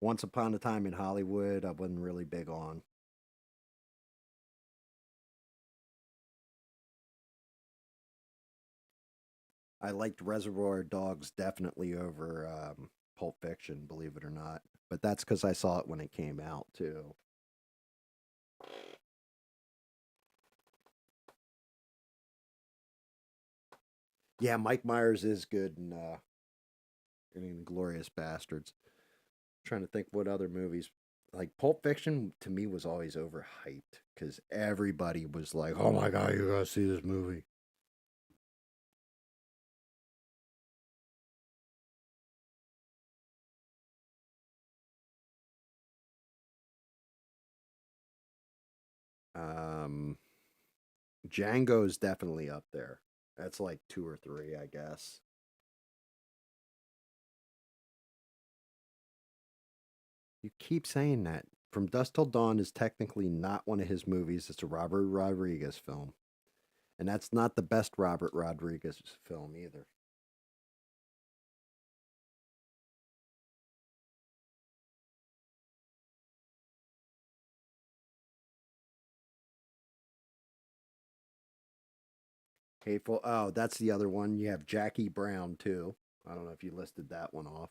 Once Upon a Time in Hollywood, I wasn't really big on. I liked Reservoir Dogs definitely over Pulp Fiction, believe it or not. But that's because I saw it when it came out, too. Yeah, Mike Myers is good in Inglorious Bastards. Trying to think what other movies. Like Pulp Fiction to me was always overhyped because everybody was like, "Oh my god, you gotta see this movie." Um, Django's definitely up there. That's like 2 or 3, I guess. You keep saying that. From Dusk Till Dawn is technically not one of his movies. It's a Robert Rodriguez film. And that's not the best Robert Rodriguez film either. Hateful. Oh, that's the other one. You have Jackie Brown too. I don't know if you listed that one off.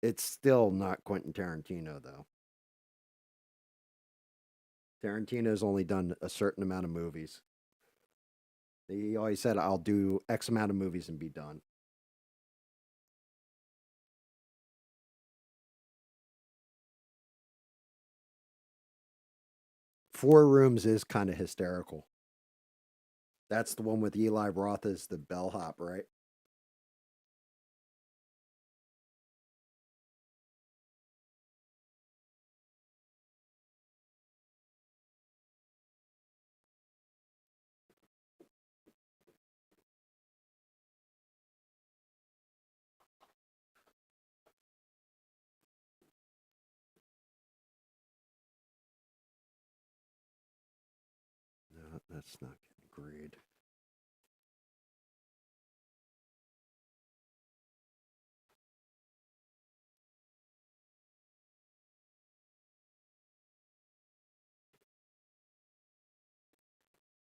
It's still not Quentin Tarantino though. Tarantino's only done a certain amount of movies. He always said, "I'll do X amount of movies and be done." Four Rooms is kind of hysterical. That's the one with Eli Roth as the bellhop, right? No, that's not getting grade.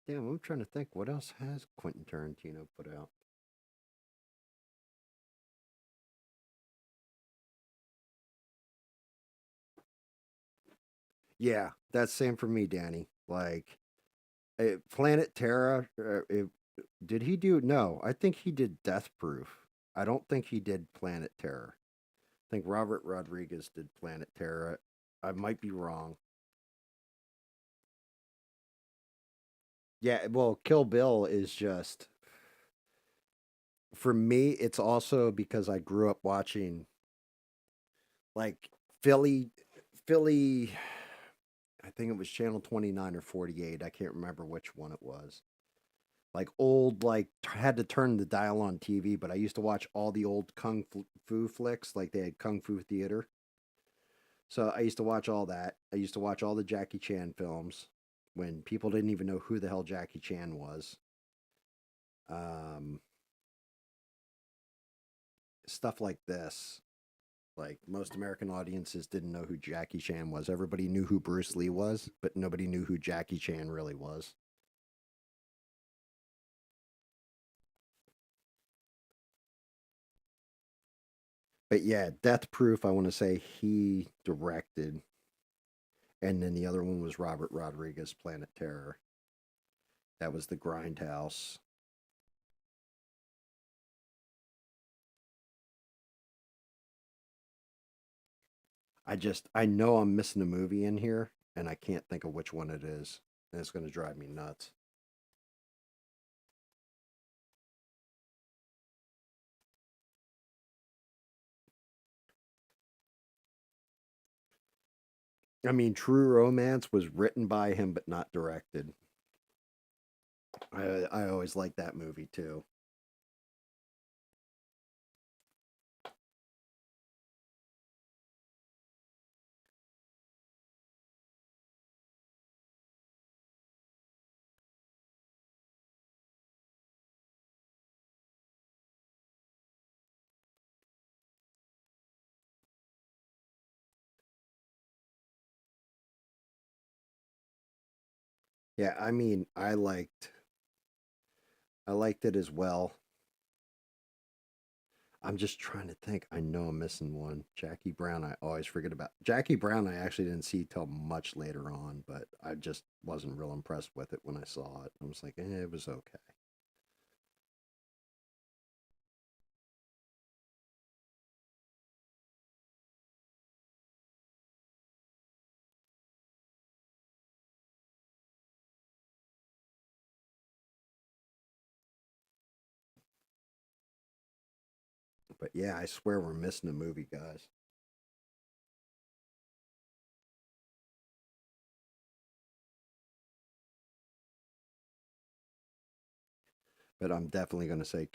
Damn, I'm trying to think what else has Quentin Tarantino put out. Yeah, that's same for me, Danny. Like Planet Terror. Did he do? No, I think he did Death Proof. I don't think he did Planet Terror. I think Robert Rodriguez did Planet Terror. I might be wrong. Yeah, well, Kill Bill is just for me. It's also because I grew up watching like Philly, Philly. I think it was Channel 29 or 48. I can't remember which one it was. Like old, like had to turn the dial on TV, but I used to watch all the old kung fu flicks. Like they had Kung Fu Theater. So I used to watch all that. I used to watch all the Jackie Chan films when people didn't even know who the hell Jackie Chan was. Um, Stuff like this. Like most American audiences didn't know who Jackie Chan was. Everybody knew who Bruce Lee was, but nobody knew who Jackie Chan really was. But yeah, Death Proof, I want to say he directed. And then the other one was Robert Rodriguez, Planet Terror. That was the Grindhouse. I know I'm missing a movie in here, and I can't think of which one it is. And it's going to drive me nuts. I mean, True Romance was written by him, but not directed. I always liked that movie too. Yeah, I mean, I liked it as well. I'm just trying to think. I know I'm missing one. Jackie Brown, I always forget about. Jackie Brown, I actually didn't see till much later on, but I just wasn't real impressed with it when I saw it. I was like, it was okay. But yeah, I swear we're missing a movie, guys. But I'm definitely going to say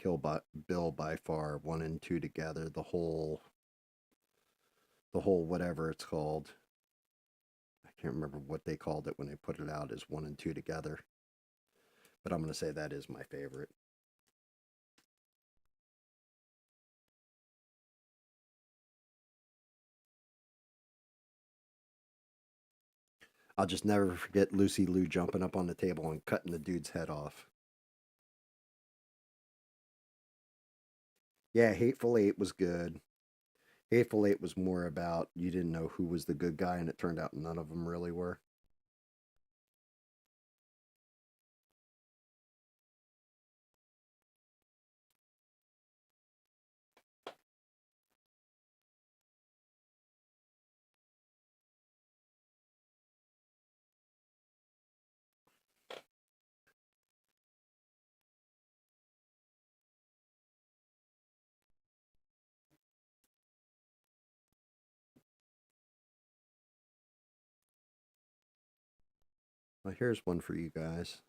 Bill by far, one and two together. The whole whatever it's called. I can't remember what they called it when they put it out as one and two together. But I'm going to say that is my favorite. I'll just never forget Lucy Liu jumping up on the table and cutting the dude's head off. Yeah, Hateful Eight was good. Hateful Eight was more about you didn't know who was the good guy, and it turned out none of them really were. Well, here's one for you guys.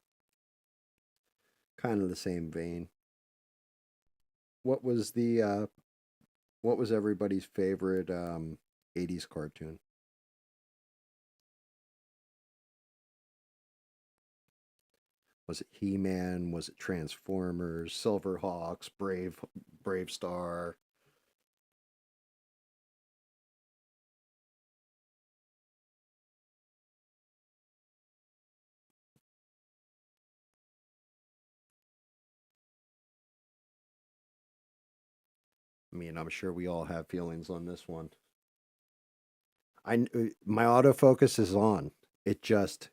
Kind of the same vein. What was the what was everybody's favorite 80s cartoon? Was it He-Man? Was it Transformers? Silverhawks? Brave Star? I mean, I'm sure we all have feelings on this one. My autofocus is on. It just,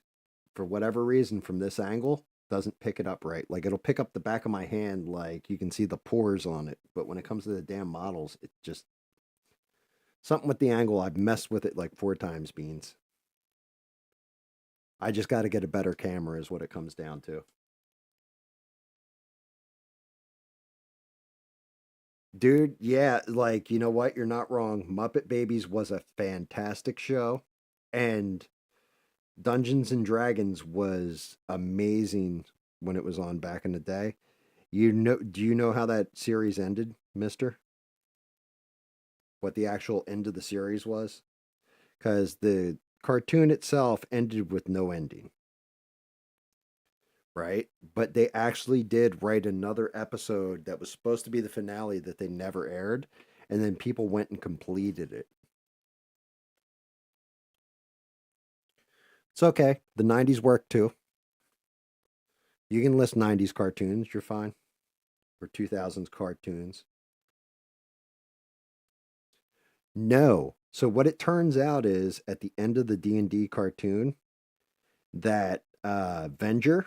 for whatever reason, from this angle, doesn't pick it up right. Like it'll pick up the back of my hand, like you can see the pores on it. But when it comes to the damn models, it just something with the angle. I've messed with it like 4 times, Beans. I just got to get a better camera, is what it comes down to. Dude, yeah, like you know what? You're not wrong. Muppet Babies was a fantastic show, and Dungeons and Dragons was amazing when it was on back in the day. Do you know how that series ended, mister? What the actual end of the series was? because the cartoon itself ended with no ending, right? But they actually did write another episode that was supposed to be the finale that they never aired, and then people went and completed it. It's okay. The 90s worked too. You can list 90s cartoons, you're fine. Or 2000s cartoons. No. So what it turns out is at the end of the D&D cartoon that Venger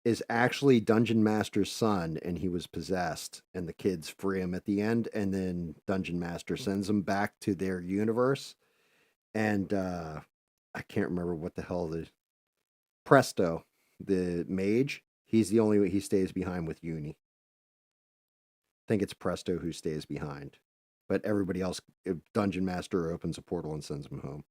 is actually Dungeon Master's son and he was possessed and the kids free him at the end and then Dungeon Master sends him back to their universe and I can't remember what the hell the Presto, the mage, he's the only he stays behind with Uni. I think it's Presto who stays behind. But everybody else, Dungeon Master opens a portal and sends him home.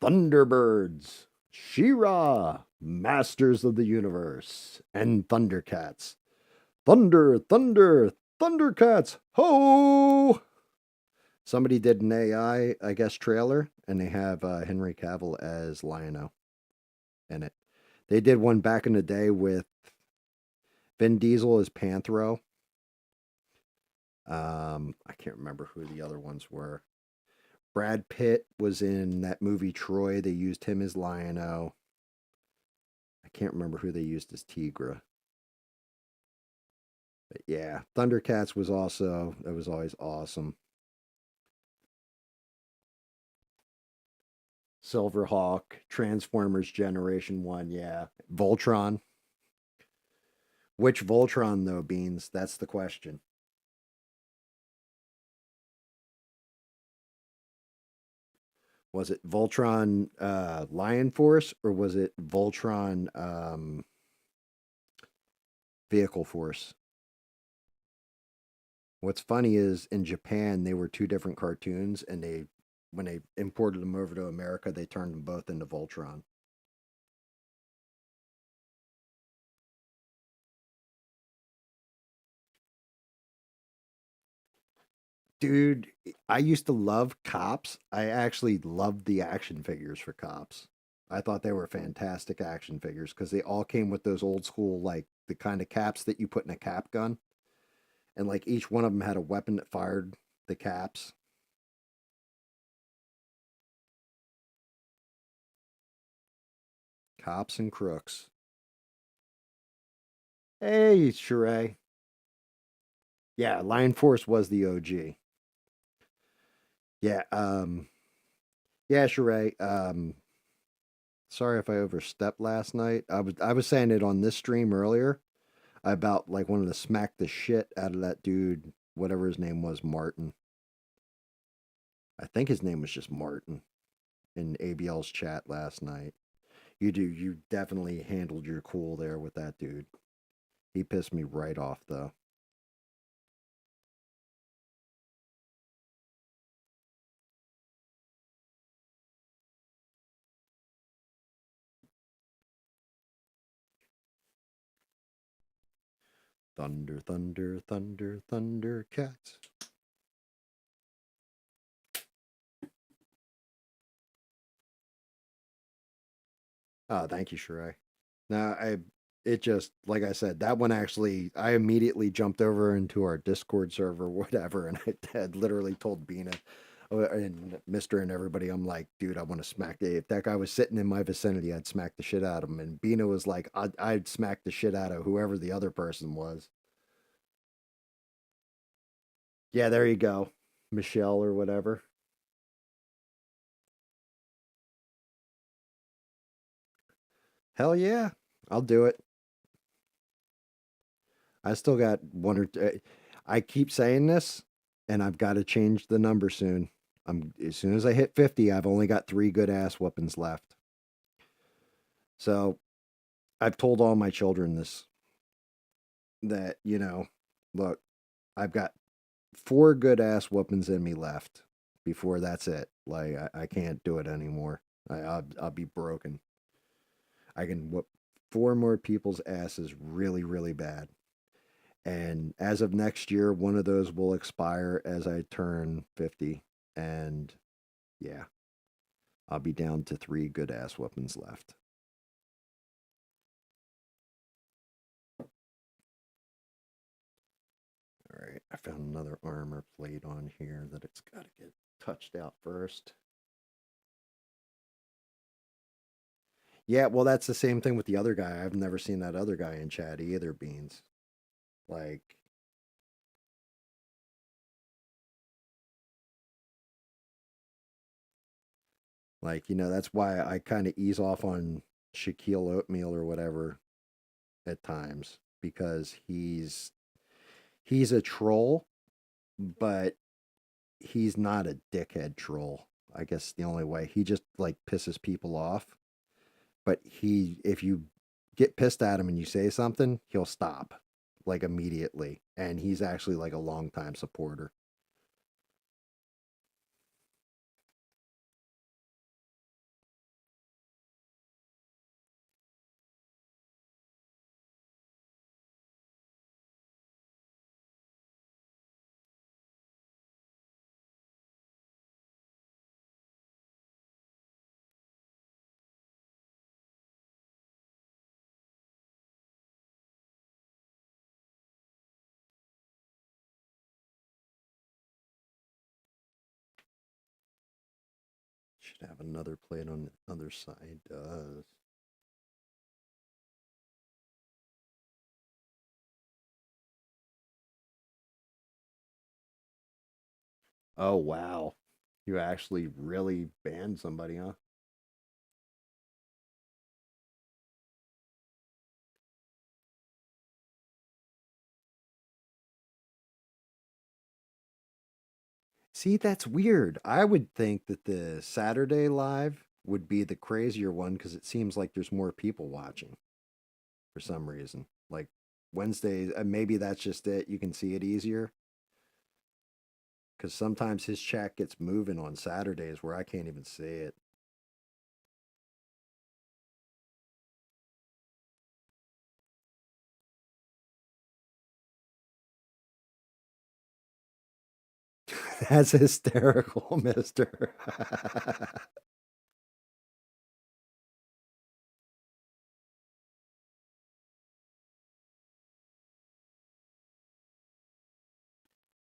Thunderbirds, She-Ra, Masters of the Universe, and Thundercats. Thunder, thunder, Thundercats, ho! Somebody did an AI, I guess, trailer, and they have Henry Cavill as Lion-O in it. They did one back in the day with Vin Diesel as Panthro. I can't remember who the other ones were. Brad Pitt was in that movie Troy. They used him as Lion-O. I can't remember who they used as Tigra. But yeah, Thundercats was always awesome. Silverhawk, Transformers Generation 1, yeah. Voltron. Which Voltron, though, Beans? That's the question. Was it Voltron Lion Force or was it Voltron Vehicle Force? What's funny is in Japan, they were two different cartoons, and when they imported them over to America, they turned them both into Voltron. Dude, I used to love Cops. I actually loved the action figures for Cops. I thought they were fantastic action figures because they all came with those old school, like the kind of caps that you put in a cap gun. And like each one of them had a weapon that fired the caps. Cops and crooks. Hey, Sheree. Yeah, Lion Force was the OG. Yeah, yeah, Sheree. Sorry if I overstepped last night. I was saying it on this stream earlier. I about like wanted to smack the shit out of that dude, whatever his name was, Martin. I think his name was just Martin in ABL's chat last night. You definitely handled your cool there with that dude. He pissed me right off though. Thunder, thunder, thunder, thunder, cats. Oh, thank you, Sheree. Now, it just, like I said, that one actually, I immediately jumped over into our Discord server, whatever, and I had literally told Bina and Mr. and everybody, I'm like, dude, I want to smack the, if that guy was sitting in my vicinity, I'd smack the shit out of him. And Bina was like, I'd smack the shit out of whoever the other person was. Yeah, there you go. Michelle or whatever. Hell yeah, I'll do it. I still got one or two. I keep saying this, and I've got to change the number soon. As soon as I hit 50, I've only got 3 good ass weapons left. So I've told all my children this, that, look, I've got 4 good ass weapons in me left. Before that's it. Like I can't do it anymore. I'll be broken. I can whoop 4 more people's asses really, really bad. And as of next year, one of those will expire as I turn 50. And yeah, I'll be down to 3 good ass weapons left. All right, I found another armor plate on here that it's got to get touched out first. Yeah, well, that's the same thing with the other guy. I've never seen that other guy in chat either, Beans. Like, that's why I kind of ease off on Shaquille Oatmeal or whatever at times, because he's a troll, but he's not a dickhead troll. I guess the only way, he just like pisses people off. But if you get pissed at him and you say something, he'll stop like immediately. And he's actually like a longtime supporter. Should have another plate on the other side. Does. Oh, wow. You actually really banned somebody, huh? See, that's weird. I would think that the Saturday live would be the crazier one because it seems like there's more people watching for some reason. Like Wednesdays, maybe that's just it. You can see it easier because sometimes his chat gets moving on Saturdays where I can't even see it. That's hysterical, mister.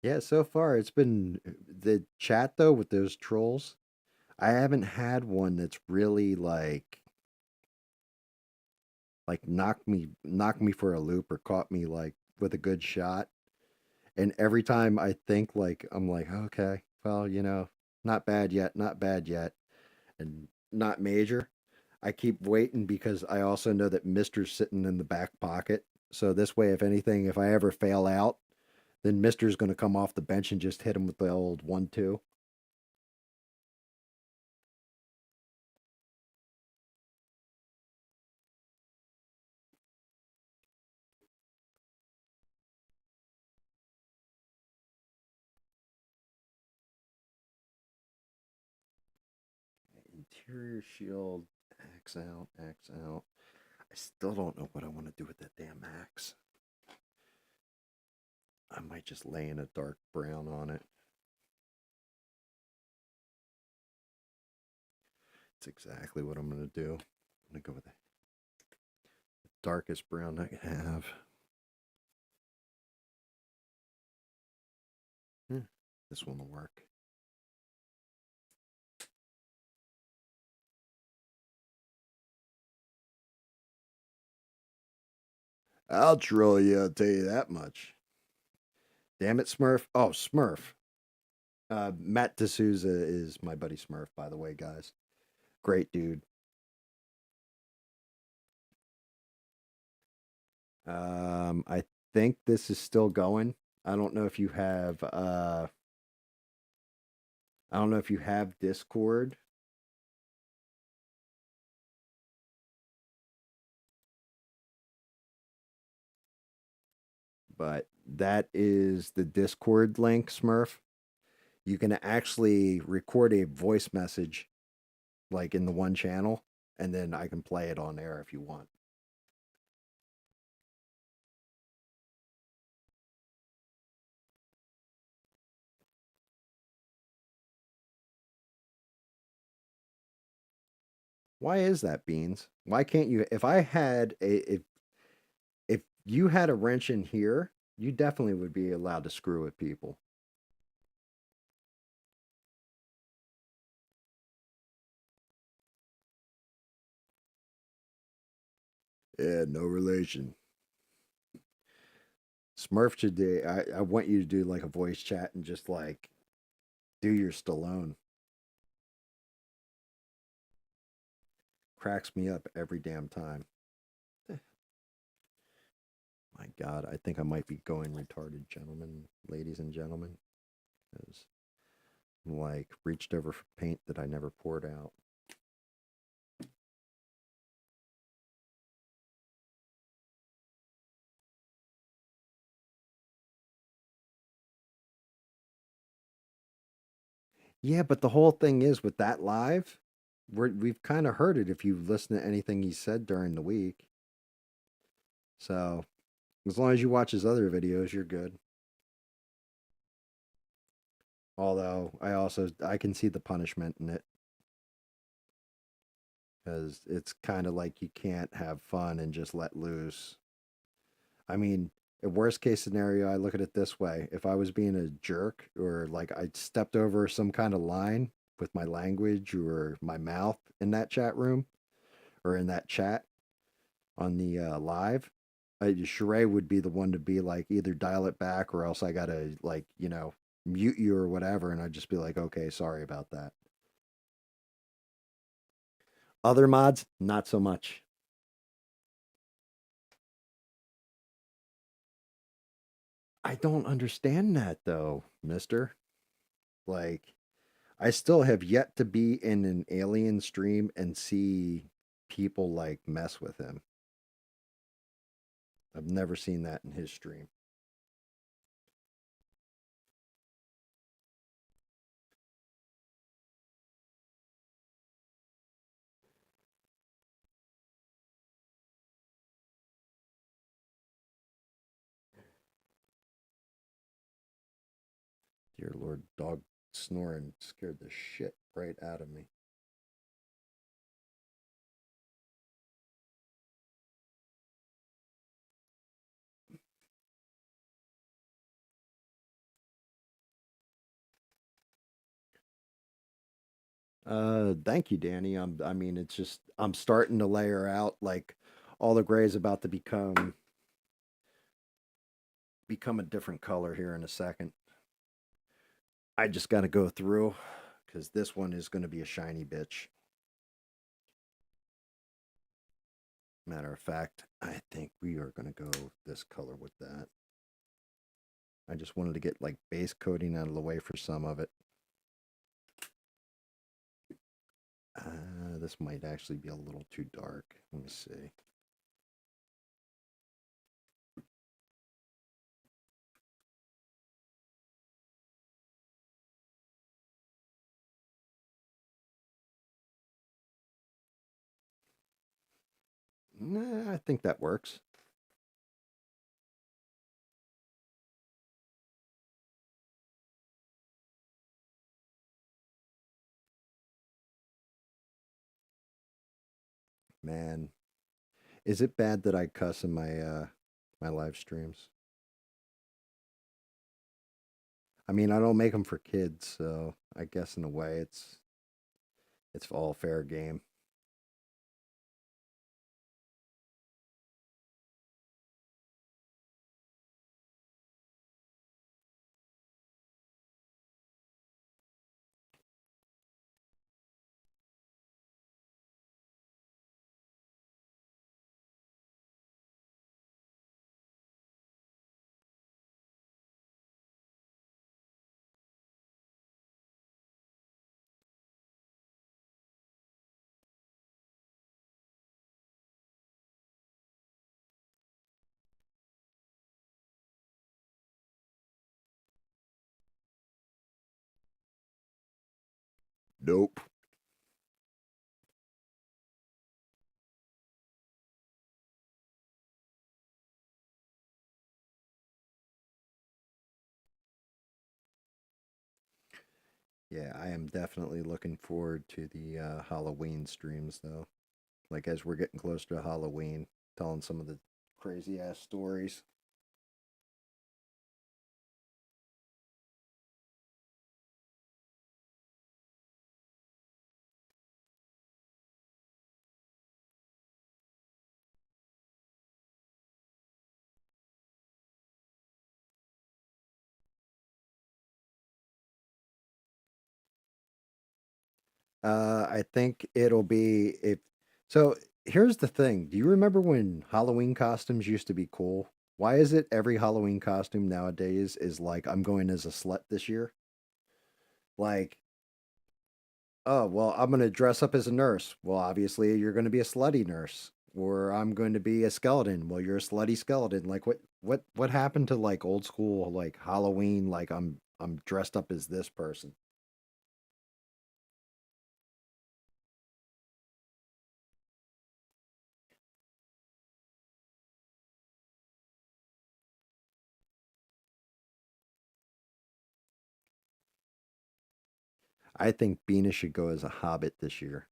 Yeah, so far it's been the chat though with those trolls. I haven't had one that's really like knocked me for a loop or caught me like with a good shot. And every time I think like I'm like, okay, well, not bad yet, not bad yet, and not major. I keep waiting because I also know that Mister's sitting in the back pocket. So this way, if anything, if I ever fail out, then Mister's going to come off the bench and just hit him with the old 1-2. Interior shield, axe out, axe out. I still don't know what I want to do with that damn axe. I might just lay in a dark brown on it. That's exactly what I'm going to do. I'm going to go with the darkest brown I can have. This one will work. I'll troll you, I'll tell you that much. Damn it, Smurf. Oh, Smurf. Matt D'Souza is my buddy Smurf, by the way, guys. Great dude. I think this is still going. I don't know if you have Discord. But that is the Discord link, Smurf. You can actually record a voice message like in the one channel, and then I can play it on air if you want. Why is that, Beans? Why can't you? If I had if you had a wrench in here, you definitely would be allowed to screw with people. Yeah, no relation. Smurf should do. I want you to do like a voice chat and just like do your Stallone. Cracks me up every damn time. My God, I think I might be going retarded, gentlemen, ladies and gentlemen, because like reached over for paint that I never poured out. Yeah, but the whole thing is with that live, we've kind of heard it if you listen to anything he said during the week. So as long as you watch his other videos, you're good. Although I can see the punishment in it because it's kind of like you can't have fun and just let loose. I mean, a worst case scenario, I look at it this way: if I was being a jerk or like I stepped over some kind of line with my language or my mouth in that chat room or in that chat on the live, Sheree would be the one to be like either dial it back or else I gotta like mute you or whatever, and I'd just be like, okay, sorry about that. Other mods, not so much. I don't understand that though, mister. Like, I still have yet to be in an alien stream and see people like mess with him. I've never seen that in his stream. Dear Lord, dog snoring scared the shit right out of me. Thank you, Danny. I mean, it's just I'm starting to layer out like all the gray is about to become a different color here in a second. I just got to go through because this one is going to be a shiny bitch. Matter of fact, I think we are going to go this color with that. I just wanted to get like base coating out of the way for some of it. This might actually be a little too dark. Let me see. Nah, I think that works. Man, is it bad that I cuss in my live streams? I mean, I don't make them for kids, so I guess in a way it's all fair game. Nope. Yeah, I am definitely looking forward to the Halloween streams though. Like as we're getting closer to Halloween, telling some of the crazy ass stories. I think it'll be if so. Here's the thing. Do you remember when Halloween costumes used to be cool? Why is it every Halloween costume nowadays is like I'm going as a slut this year? Like, oh, well, I'm going to dress up as a nurse. Well, obviously you're going to be a slutty nurse. Or I'm going to be a skeleton. Well, you're a slutty skeleton. Like what happened to like old school like Halloween like I'm dressed up as this person? I think Bina should go as a hobbit this year.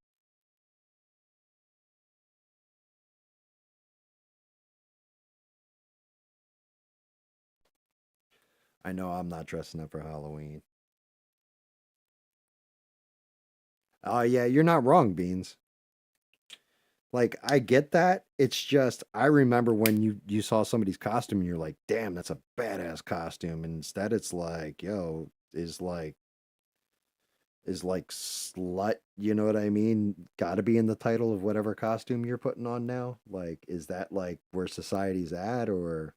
I know I'm not dressing up for Halloween. Oh yeah, you're not wrong, Beans. Like I get that. It's just I remember when you saw somebody's costume and you're like, "Damn, that's a badass costume." And instead it's like, "Yo, is like slut, you know what I mean? Got to be in the title of whatever costume you're putting on now. Like is that like where society's at or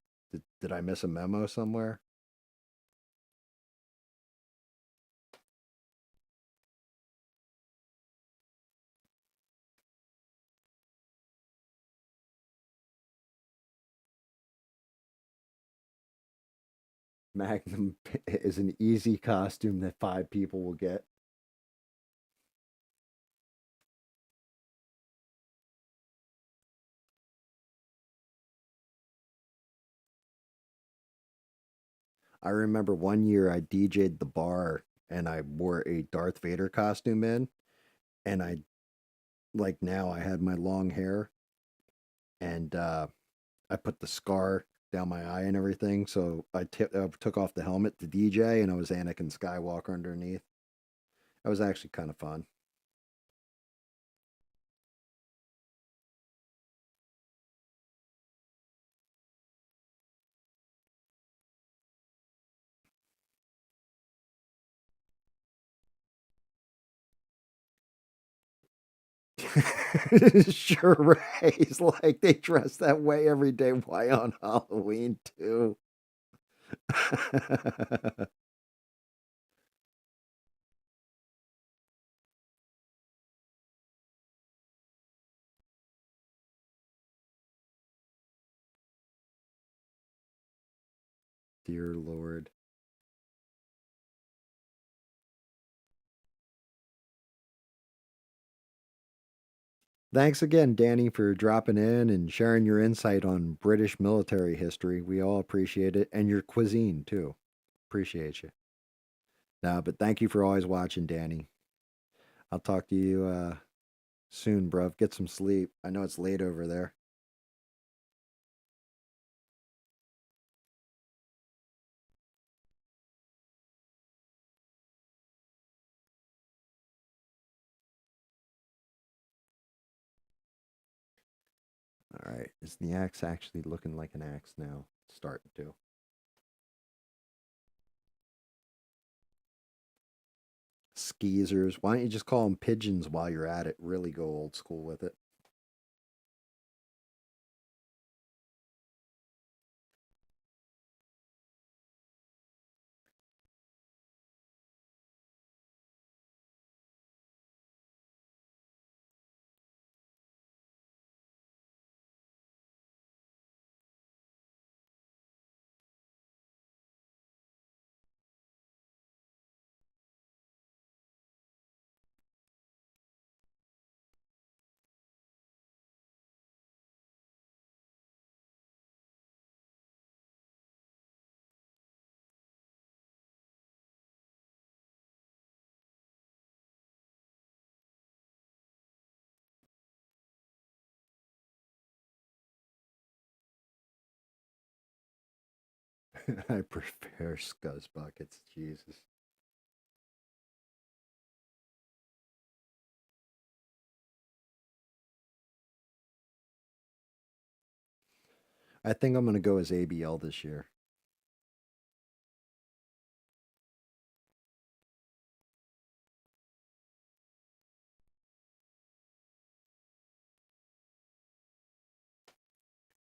did I miss a memo somewhere?" Magnum is an easy costume that 5 people will get. I remember one year I DJ'd the bar and I wore a Darth Vader costume in, and I like now I had my long hair and I put the scar down my eye and everything. So I took off the helmet to DJ and I was Anakin Skywalker underneath. That was actually kind of fun. Sure, Ray's like they dress that way every day. Why on Halloween too? Dear Lord. Thanks again, Danny, for dropping in and sharing your insight on British military history. We all appreciate it. And your cuisine, too. Appreciate you. No, but thank you for always watching, Danny. I'll talk to you soon, bruv. Get some sleep. I know it's late over there. All right. Is the axe actually looking like an axe now? It's starting to. Skeezers. Why don't you just call them pigeons while you're at it? Really go old school with it. I prefer Scuzz buckets. Jesus. I think I'm gonna go as ABL this year.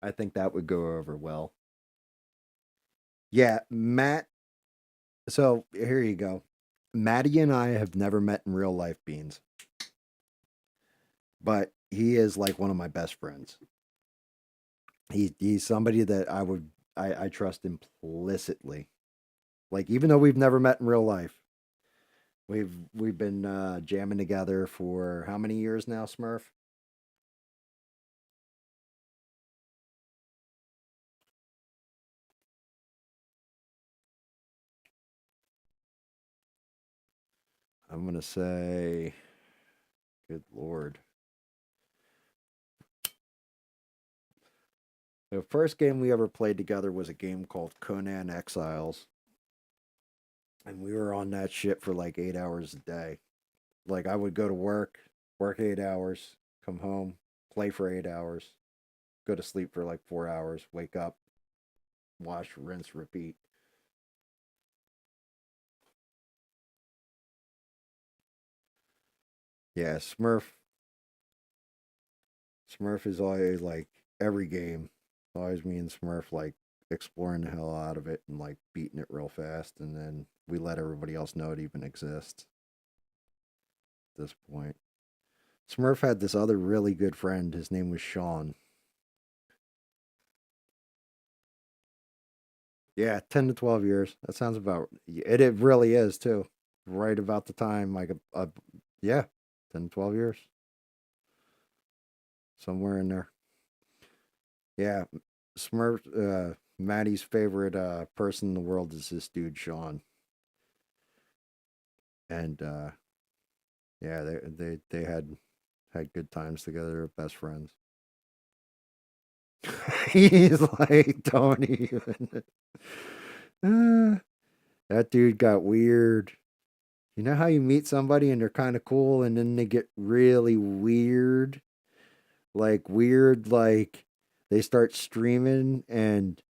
I think that would go over well. Yeah, Matt. So here you go. Maddie and I have never met in real life, Beans, but he is like one of my best friends. He's somebody that I trust implicitly. Like even though we've never met in real life, we've been jamming together for how many years now, Smurf? I'm gonna say, good lord. The first game we ever played together was a game called Conan Exiles. And we were on that shit for like 8 hours a day. Like I would go to work 8 hours, come home, play for 8 hours, go to sleep for like 4 hours, wake up, wash, rinse, repeat. Yeah, Smurf is always like every game. Always me and Smurf like exploring the hell out of it and like beating it real fast, and then we let everybody else know it even exists. At this point, Smurf had this other really good friend. His name was Sean. Yeah, 10 to 12 years. That sounds about it. It really is too. Right about the time, like yeah, 10 to 12 years, somewhere in there. Yeah, Smurf. Maddie's favorite person in the world is this dude Sean, and yeah, they had good times together. They're best friends. He's like, don't even. That dude got weird. You know how you meet somebody and they're kind of cool and then they get really weird? Like they start streaming and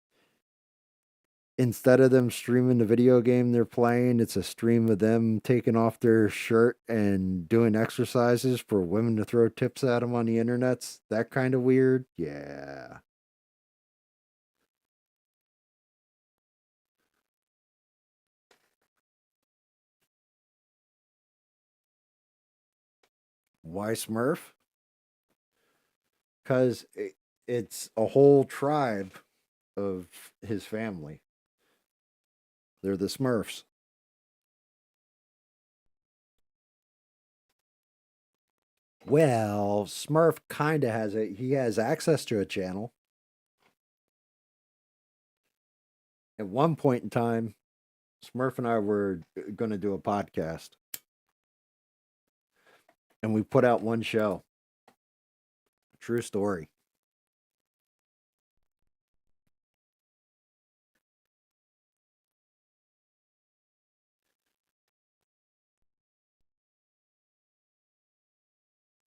instead of them streaming the video game they're playing, it's a stream of them taking off their shirt and doing exercises for women to throw tips at them on the internets. That kind of weird. Yeah. Why Smurf? Because it's a whole tribe of his family. They're the Smurfs. Well, Smurf kind of has it. He has access to a channel. At one point in time, Smurf and I were going to do a podcast, and we put out one show. True story.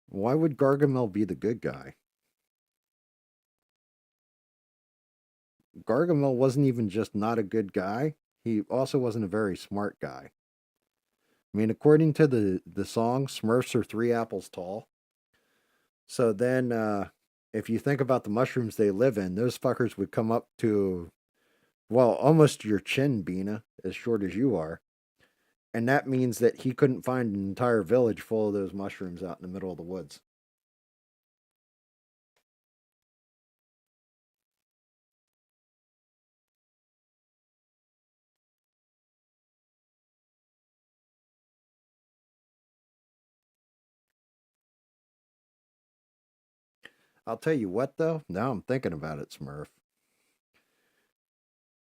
Why would Gargamel be the good guy? Gargamel wasn't even just not a good guy. He also wasn't a very smart guy. I mean, according to the song, Smurfs are 3 apples tall. So then, if you think about the mushrooms they live in, those fuckers would come up to, well, almost your chin, Bina, as short as you are. And that means that he couldn't find an entire village full of those mushrooms out in the middle of the woods. I'll tell you what, though, now I'm thinking about it, Smurf.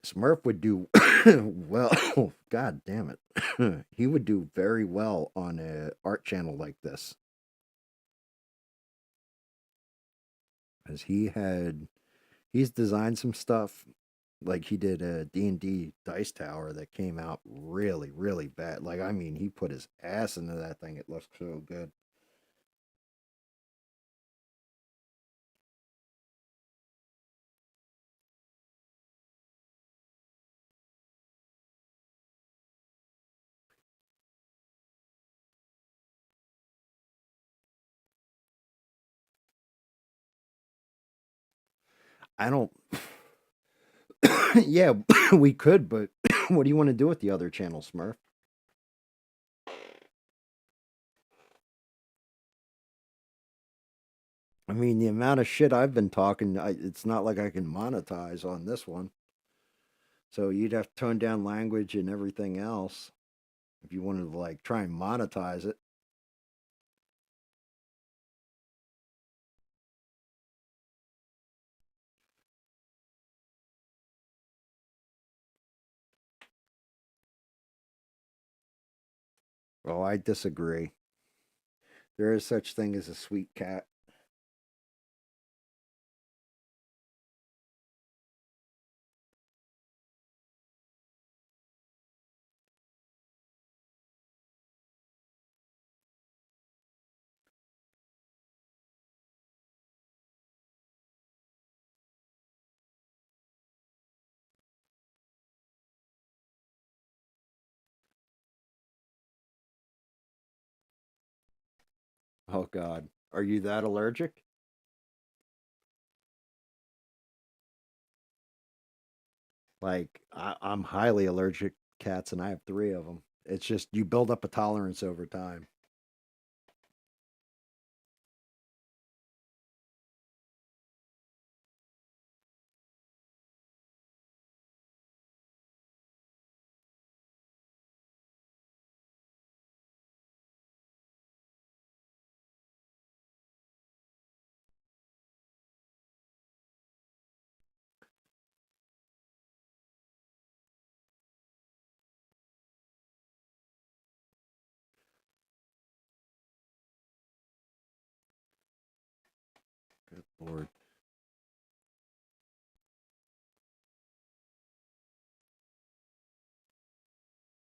Smurf would do well. God damn it. He would do very well on a art channel like this. As he's designed some stuff Like he did a D&D Dice Tower that came out really, really bad. Like, I mean, he put his ass into that thing. It looks so good. I don't. Yeah, we could, but what do you want to do with the other channel, Smurf? I mean, the amount of shit I've been talking, it's not like I can monetize on this one. So you'd have to tone down language and everything else if you wanted to like try and monetize it. Oh, I disagree. There is such thing as a sweet cat. Oh God, are you that allergic? Like I'm highly allergic to cats, and I have three of them. It's just you build up a tolerance over time. Good Lord.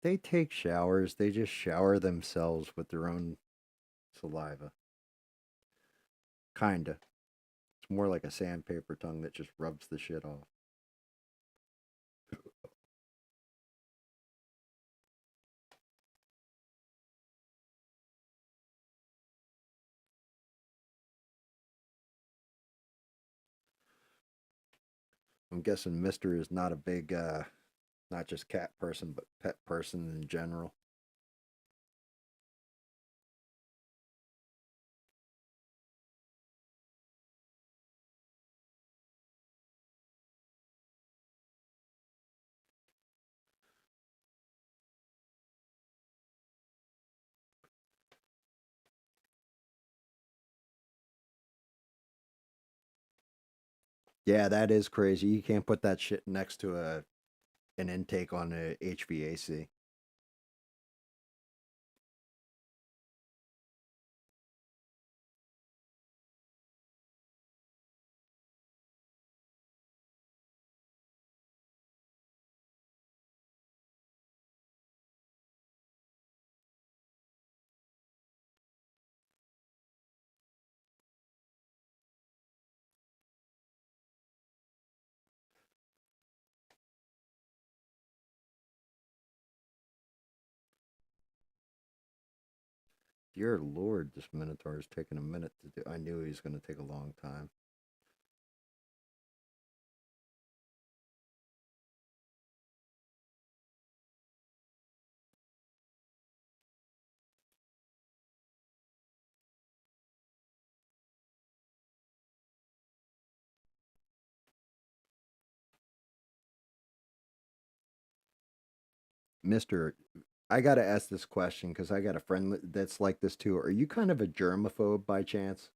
They take showers. They just shower themselves with their own saliva. Kinda. It's more like a sandpaper tongue that just rubs the shit off. I'm guessing Mister is not a big, not just cat person, but pet person in general. Yeah, that is crazy. You can't put that shit next to an intake on a HVAC. Dear Lord, this Minotaur is taking a minute to do. I knew he was going to take a long time. Mister, I got to ask this question because I got a friend that's like this too. Are you kind of a germaphobe by chance?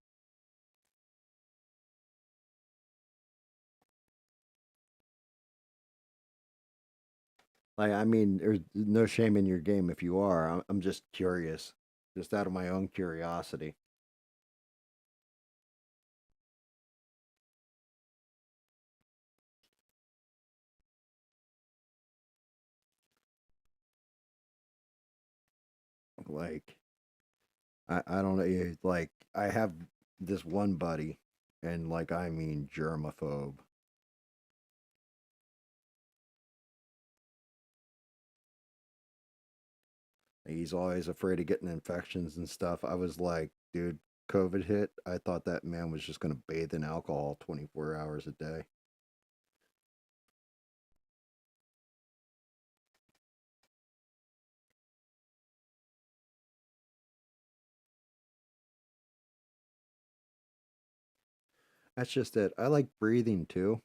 Like, I mean, there's no shame in your game if you are. I'm just curious, just out of my own curiosity. Like, I don't know. Like, I have this one buddy, and like, I mean, germaphobe. He's always afraid of getting infections and stuff. I was like, dude, COVID hit. I thought that man was just going to bathe in alcohol 24 hours a day. That's just it. I like breathing too,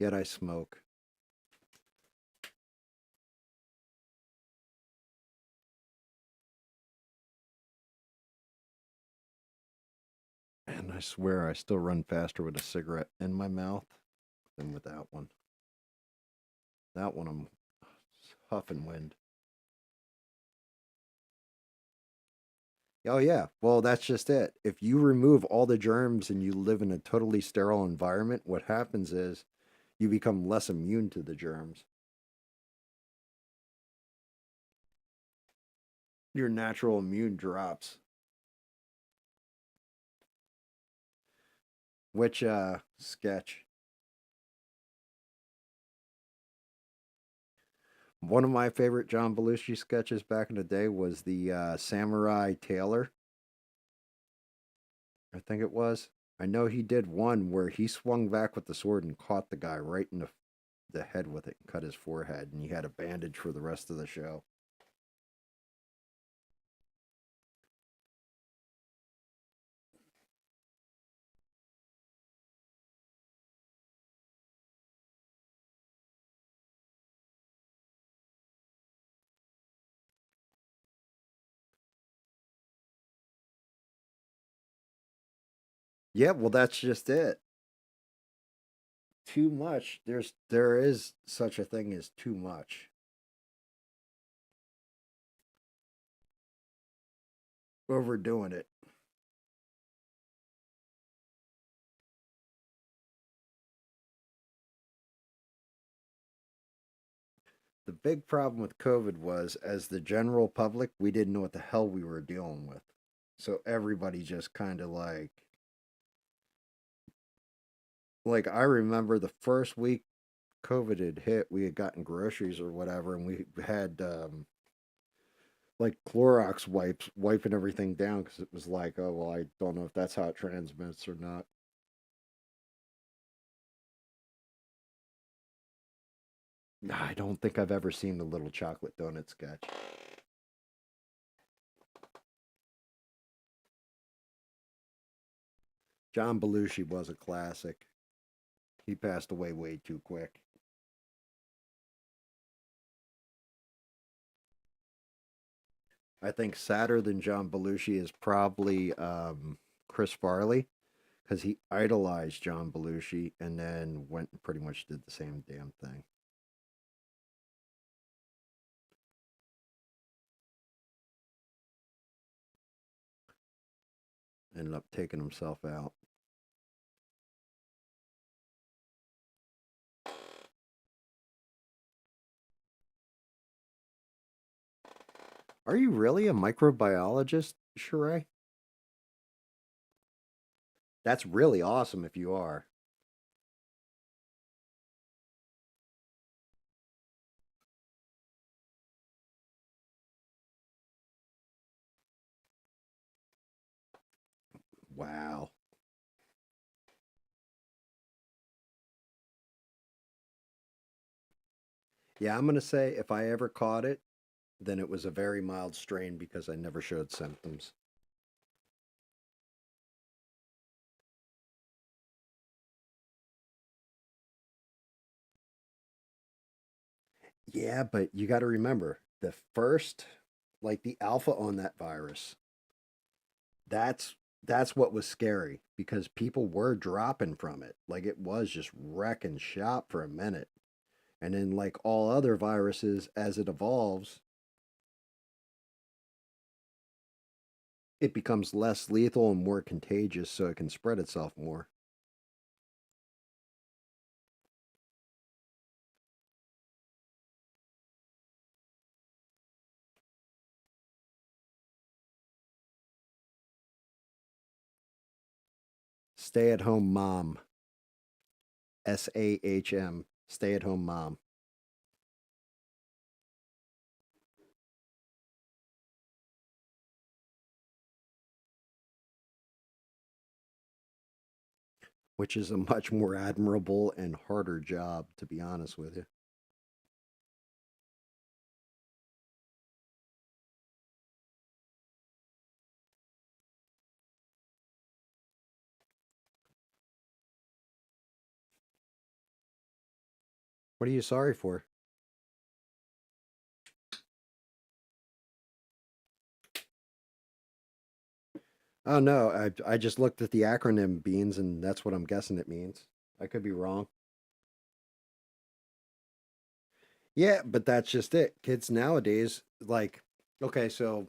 yet I smoke. And I swear I still run faster with a cigarette in my mouth than with that one. That one I'm huffing wind. Oh yeah. Well, that's just it. If you remove all the germs and you live in a totally sterile environment, what happens is you become less immune to the germs. Your natural immune drops. Which sketch? One of my favorite John Belushi sketches back in the day was the Samurai Tailor. I think it was. I know he did one where he swung back with the sword and caught the guy right in the head with it and cut his forehead, and he had a bandage for the rest of the show. Yeah, well, that's just it. Too much. There is such a thing as too much. Overdoing it. The big problem with COVID was, as the general public, we didn't know what the hell we were dealing with. So everybody just kind of like I remember the first week COVID had hit, we had gotten groceries or whatever, and we had like Clorox wipes wiping everything down because it was like, oh well, I don't know if that's how it transmits or not. Nah, I don't think I've ever seen the little chocolate donut sketch. John Belushi was a classic. He passed away way too quick. I think sadder than John Belushi is probably Chris Farley because he idolized John Belushi and then went and pretty much did the same damn thing. Ended up taking himself out. Are you really a microbiologist, Sheree? That's really awesome if you are. Wow. Yeah, I'm going to say if I ever caught it, then it was a very mild strain because I never showed symptoms. Yeah, but you got to remember the first, like the alpha on that virus, that's what was scary because people were dropping from it. Like it was just wrecking shop for a minute. And then, like all other viruses, as it evolves, it becomes less lethal and more contagious so it can spread itself more. Stay at home mom. SAHM. Stay at home mom. Which is a much more admirable and harder job, to be honest with you. What are you sorry for? Oh no, I just looked at the acronym beans and that's what I'm guessing it means. I could be wrong. Yeah, but that's just it. Kids nowadays, like, okay, so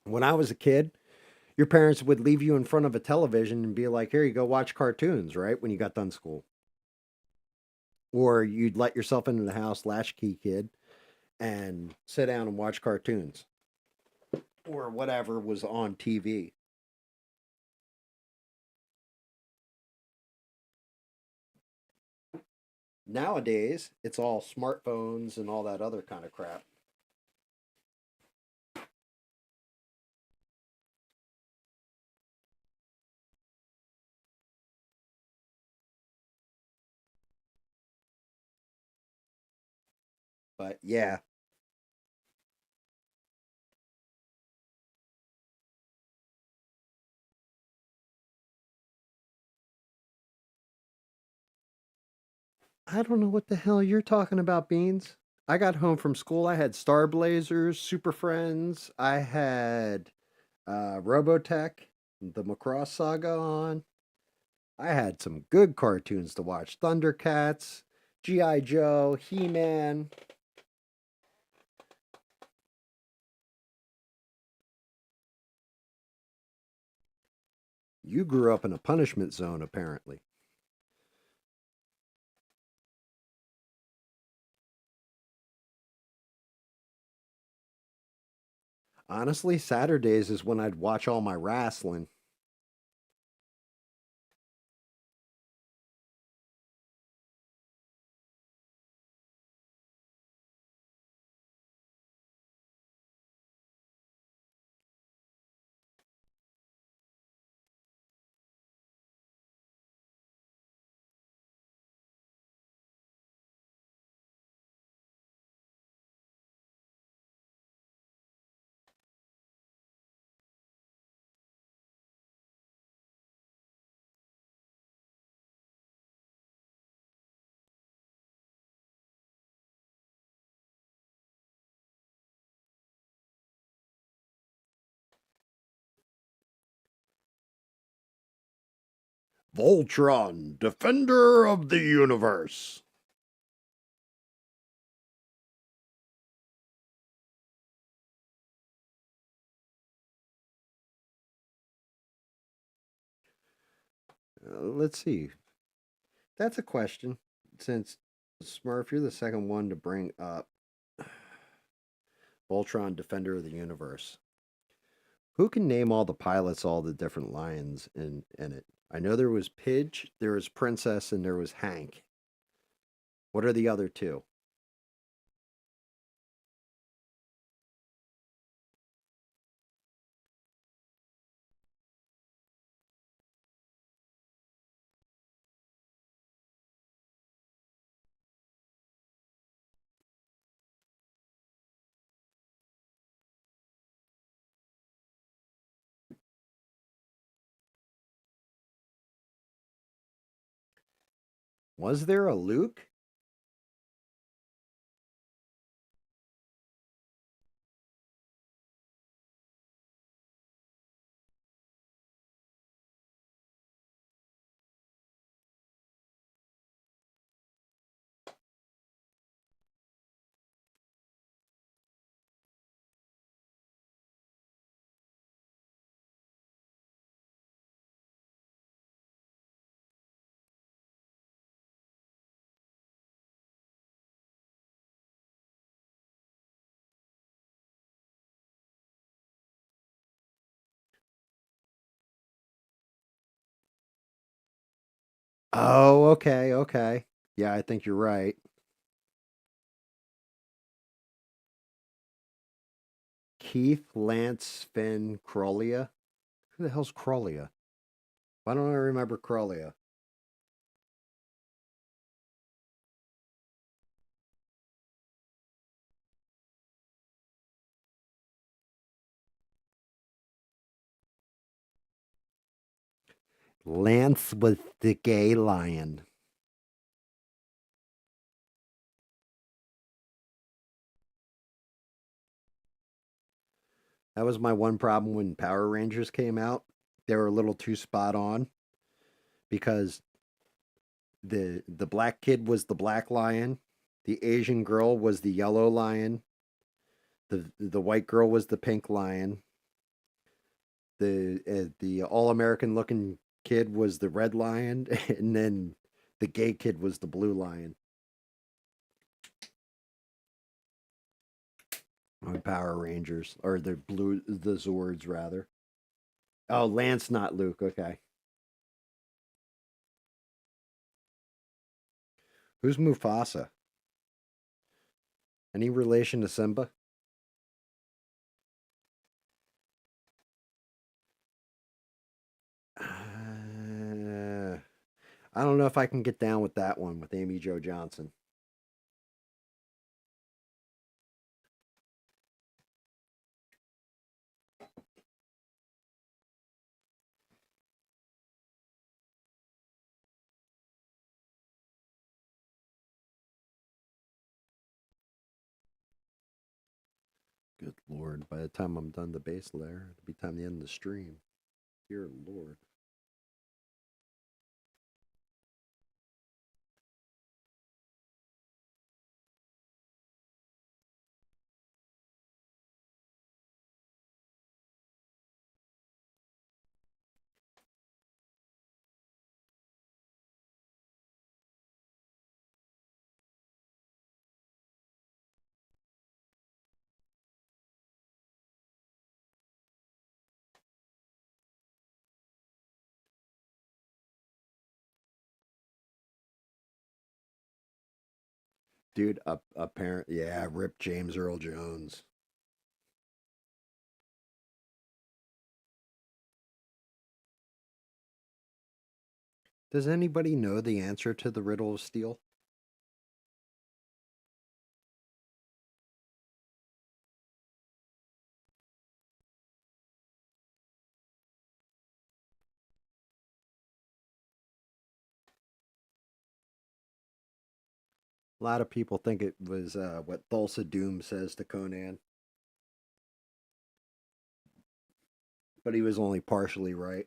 when I was a kid, your parents would leave you in front of a television and be like, here you go, watch cartoons, right? When you got done school. Or you'd let yourself into the house, latchkey kid, and sit down and watch cartoons or whatever was on TV. Nowadays, it's all smartphones and all that other kind of crap. But yeah, I don't know what the hell you're talking about, Beans. I got home from school. I had Star Blazers, Super Friends. I had Robotech, the Macross Saga on. I had some good cartoons to watch. Thundercats, G.I. Joe, He-Man. You grew up in a punishment zone, apparently. Honestly, Saturdays is when I'd watch all my wrestling. Voltron, Defender of the Universe. Let's see. That's a question. Since Smurf, you're the second one to bring up Voltron, Defender of the Universe. Who can name all the pilots, all the different lions in it? I know there was Pidge, there was Princess, and there was Hank. What are the other two? Was there a Luke? Oh, okay, okay. Yeah, I think you're right. Keith Lance Finn Crollia. Who the hell's Crollia? Why don't I remember Crollia? Lance was the gay lion. That was my one problem when Power Rangers came out. They were a little too spot on because the black kid was the black lion, the Asian girl was the yellow lion, the white girl was the pink lion, the all American looking kid was the red lion, and then the gay kid was the blue lion on Power Rangers, or the Zords rather. Oh, Lance, not Luke. Okay, who's Mufasa? Any relation to Simba? I don't know if I can get down with that one with Amy Jo Johnson. Good lord, by the time I'm done the base layer, it'll be time to end the stream. Dear lord. Dude, apparently, yeah, rip James Earl Jones. Does anybody know the answer to the riddle of steel? A lot of people think it was what Thulsa Doom says to Conan, but he was only partially right.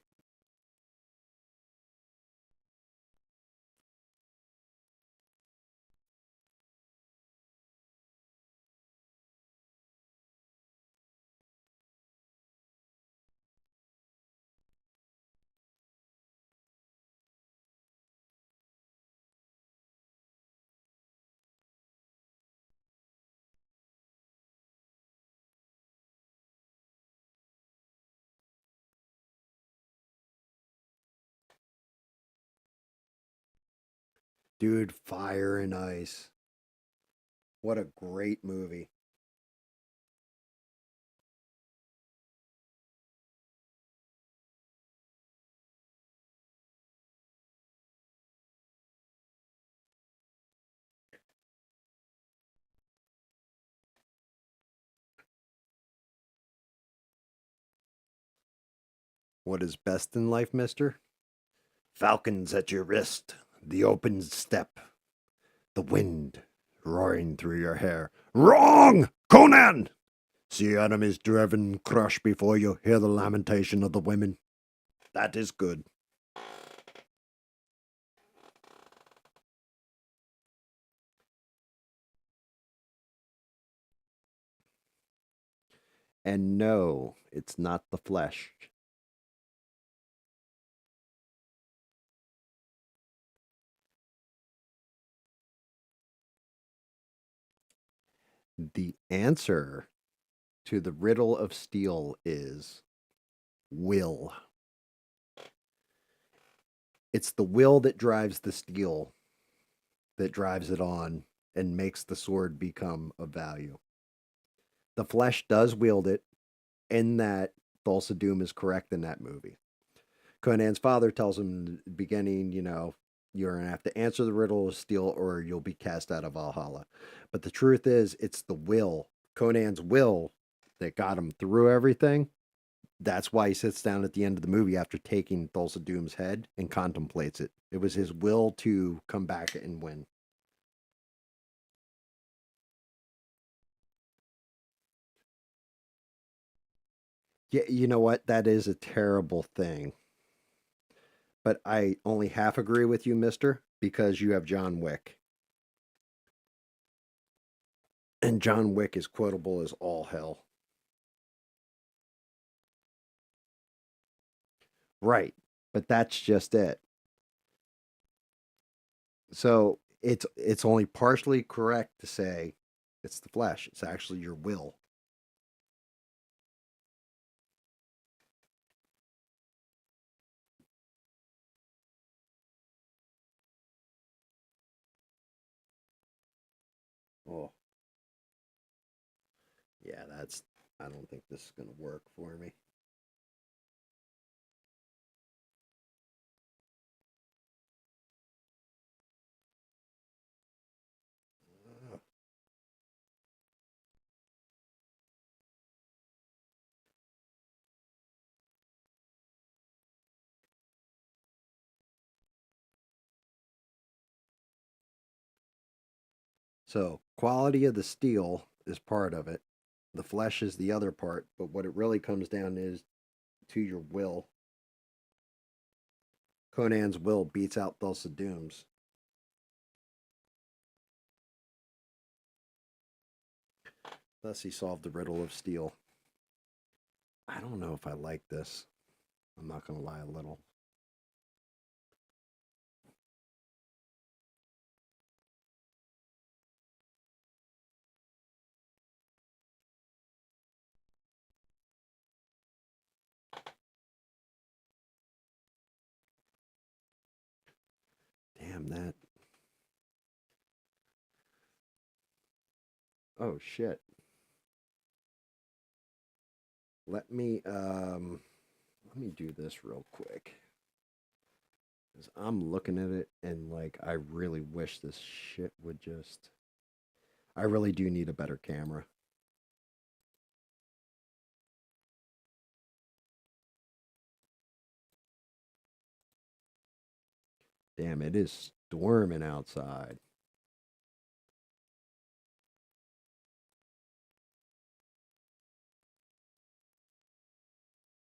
Dude, Fire and Ice. What a great movie. What is best in life, mister? Falcons at your wrist, the open steppe, the wind roaring through your hair. Wrong! Conan! See enemies driven, crushed before you, hear the lamentation of the women. That is good. And no, it's not the flesh. The answer to the riddle of steel is will. It's the will that drives the steel, that drives it on and makes the sword become of value. The flesh does wield it, in that Thulsa Doom is correct in that movie. Conan's father tells him in the beginning, you're going to have to answer the riddle of steel or you'll be cast out of Valhalla. But the truth is, it's the will, Conan's will, that got him through everything. That's why he sits down at the end of the movie after taking Thulsa Doom's head and contemplates it. It was his will to come back and win. Yeah, you know what? That is a terrible thing. But I only half agree with you, mister, because you have John Wick. And John Wick is quotable as all hell. Right. But that's just it. So it's only partially correct to say it's the flesh. It's actually your will. Oh. Yeah, I don't think this is going to work for me. So, quality of the steel is part of it. The flesh is the other part, but what it really comes down is to your will. Conan's will beats out Thulsa Doom's. Thus, he solved the riddle of steel. I don't know if I like this. I'm not going to lie a little. Damn that. Oh shit. Let me do this real quick. Cuz I'm looking at it and like I really wish this shit would just I really do need a better camera. Damn, it is storming outside.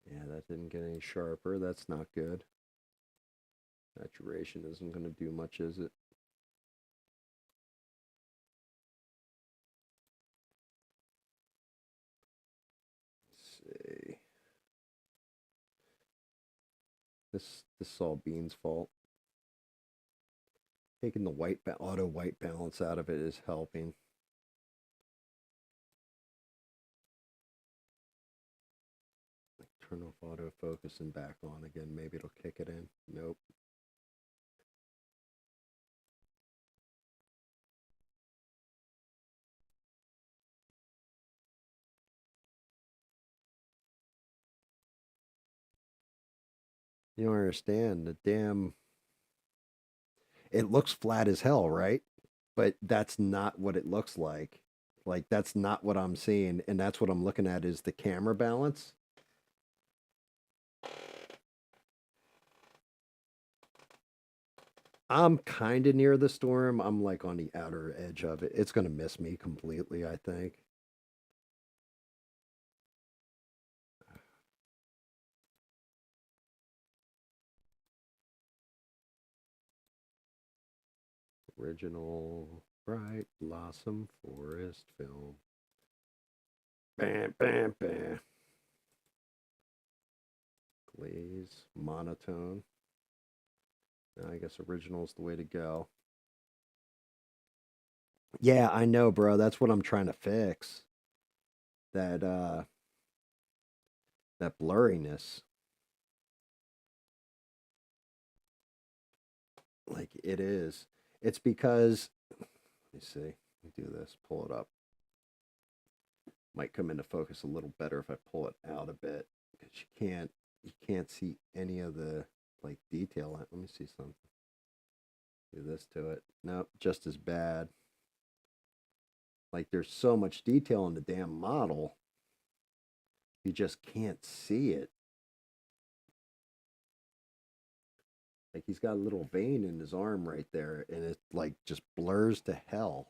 Yeah, that didn't get any sharper. That's not good. Saturation isn't going to do much, is it? Let's see. This is all Bean's fault. Taking the auto white balance out of it is helping. Turn off autofocus and back on again. Maybe it'll kick it in. Nope. You don't understand. The damn. It looks flat as hell, right? But that's not what it looks like. Like, that's not what I'm seeing. And that's what I'm looking at is the camera balance. I'm kind of near the storm. I'm like on the outer edge of it. It's going to miss me completely, I think. Original Bright Blossom Forest film. Bam, bam, bam. Glaze, monotone. I guess original is the way to go. Yeah, I know, bro. That's what I'm trying to fix. That that blurriness. Like it is. It's because, let me see. Let me do this. Pull it up. Might come into focus a little better if I pull it out a bit, because you can't see any of the like detail. Let me see something. Do this to it. Nope, just as bad. Like there's so much detail in the damn model, you just can't see it. Like he's got a little vein in his arm right there, and it like just blurs to hell.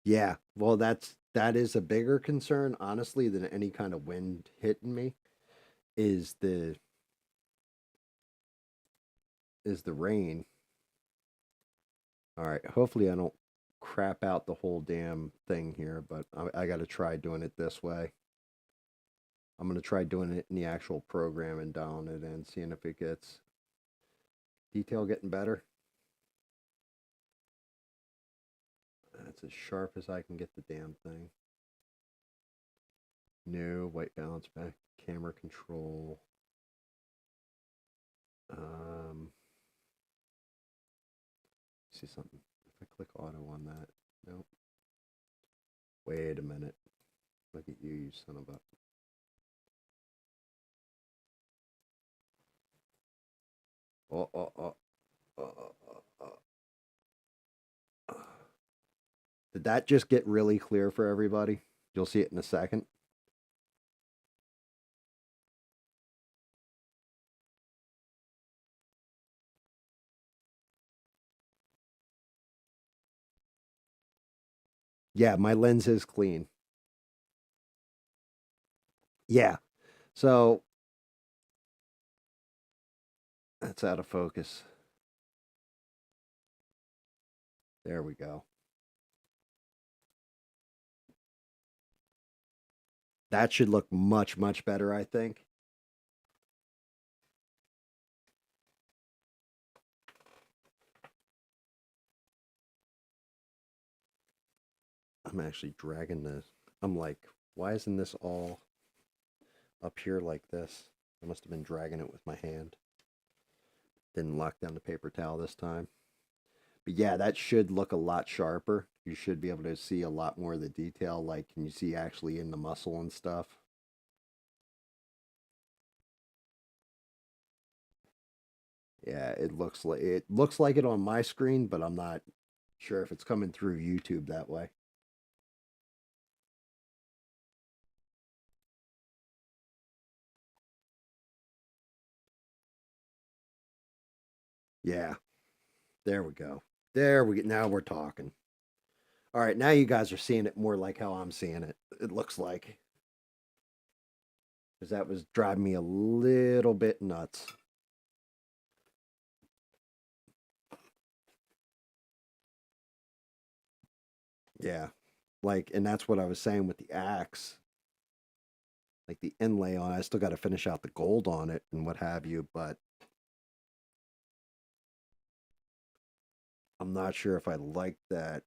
Yeah, well, that is a bigger concern, honestly, than any kind of wind hitting me. Is the rain. All right, hopefully I don't crap out the whole damn thing here, but I got to try doing it this way. I'm gonna try doing it in the actual program and dialing it in, seeing if it gets detail getting better. That's as sharp as I can get the damn thing. No, white balance back, camera control. See something. If I click auto on that, nope. Wait a minute. Look at you son of a. Oh, oh, oh, oh, oh, oh, oh. Did that just get really clear for everybody? You'll see it in a second. Yeah, my lens is clean. Yeah. So that's out of focus. There we go. That should look much, much better, I think. I'm actually dragging this. I'm like, why isn't this all up here like this? I must have been dragging it with my hand. Didn't lock down the paper towel this time. But yeah, that should look a lot sharper. You should be able to see a lot more of the detail. Like, can you see actually in the muscle and stuff? Yeah, it looks like it on my screen, but I'm not sure if it's coming through YouTube that way. Yeah. There we go. There we go. Now we're talking. All right, now you guys are seeing it more like how I'm seeing it. It looks like. Because that was driving me a little bit nuts. Yeah. Like, and that's what I was saying with the axe. Like the inlay on it, I still got to finish out the gold on it and what have you, but I'm not sure if I like that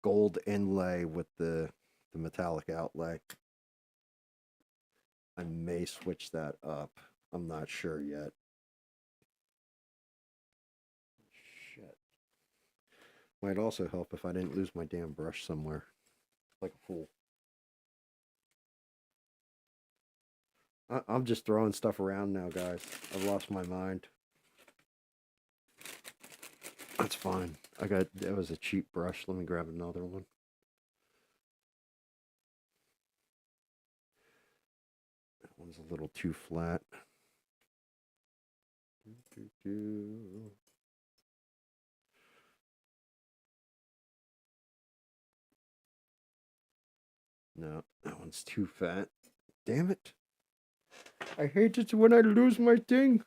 gold inlay with the metallic outlay. I may switch that up. I'm not sure yet. Shit. Might also help if I didn't lose my damn brush somewhere. Like a fool. I'm just throwing stuff around now, guys. I've lost my mind. That's fine. That was a cheap brush. Let me grab another one. That one's a little too flat. No, that one's too fat. Damn it. I hate it when I lose my thing.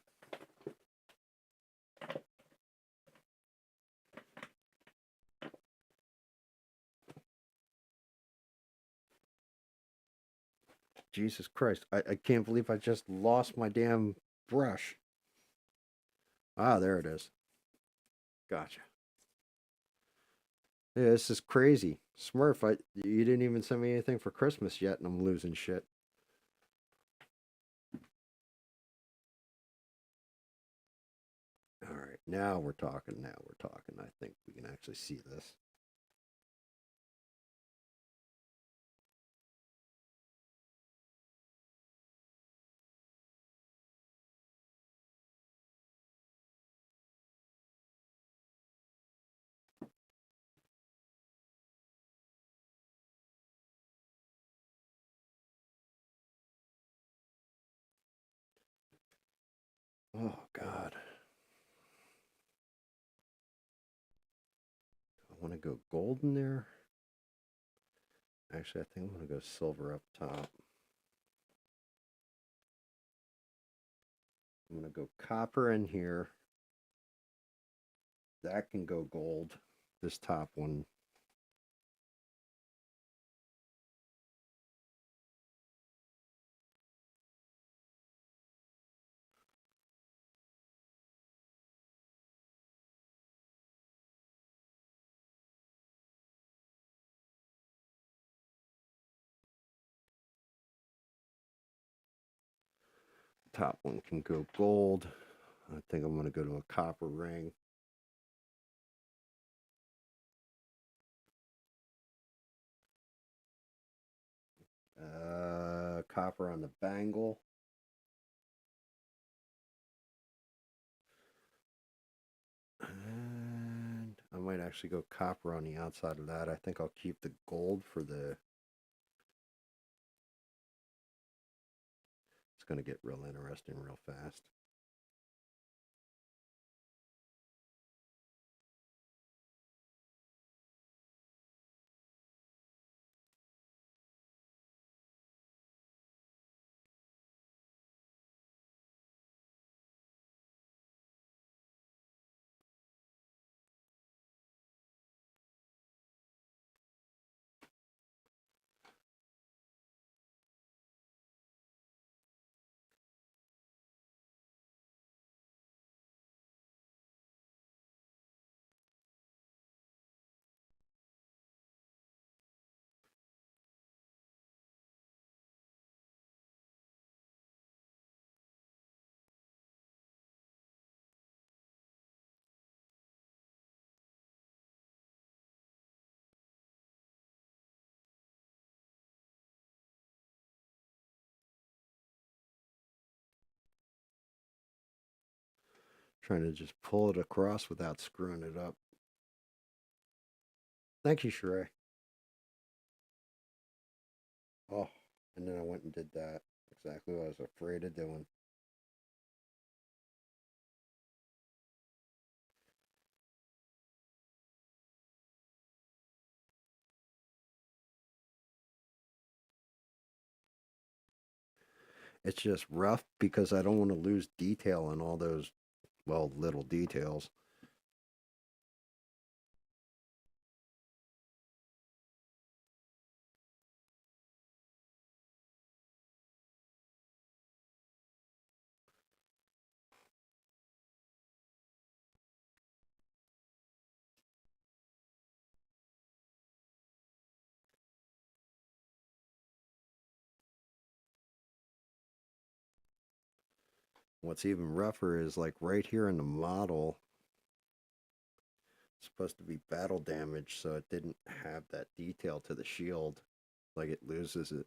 Jesus Christ. I can't believe I just lost my damn brush. Ah, there it is. Gotcha. Yeah, this is crazy. Smurf, you didn't even send me anything for Christmas yet, and I'm losing shit. All right, now we're talking. Now we're talking. I think we can actually see this. Oh God, I want to go gold in there. Actually, I think I'm gonna go silver up top. I'm gonna go copper in here. That can go gold. This top one. Top one can go gold. I think I'm gonna go to a copper ring. Copper on the bangle. And I might actually go copper on the outside of that. I think I'll keep the gold for the... It's going to get real interesting real fast. Trying to just pull it across without screwing it up. Thank you, Sheree. Oh, and then I went and did that. Exactly what I was afraid of doing. It's just rough because I don't want to lose detail on all those, well, little details. What's even rougher is like right here in the model, it's supposed to be battle damage, so it didn't have that detail to the shield. Like it loses it.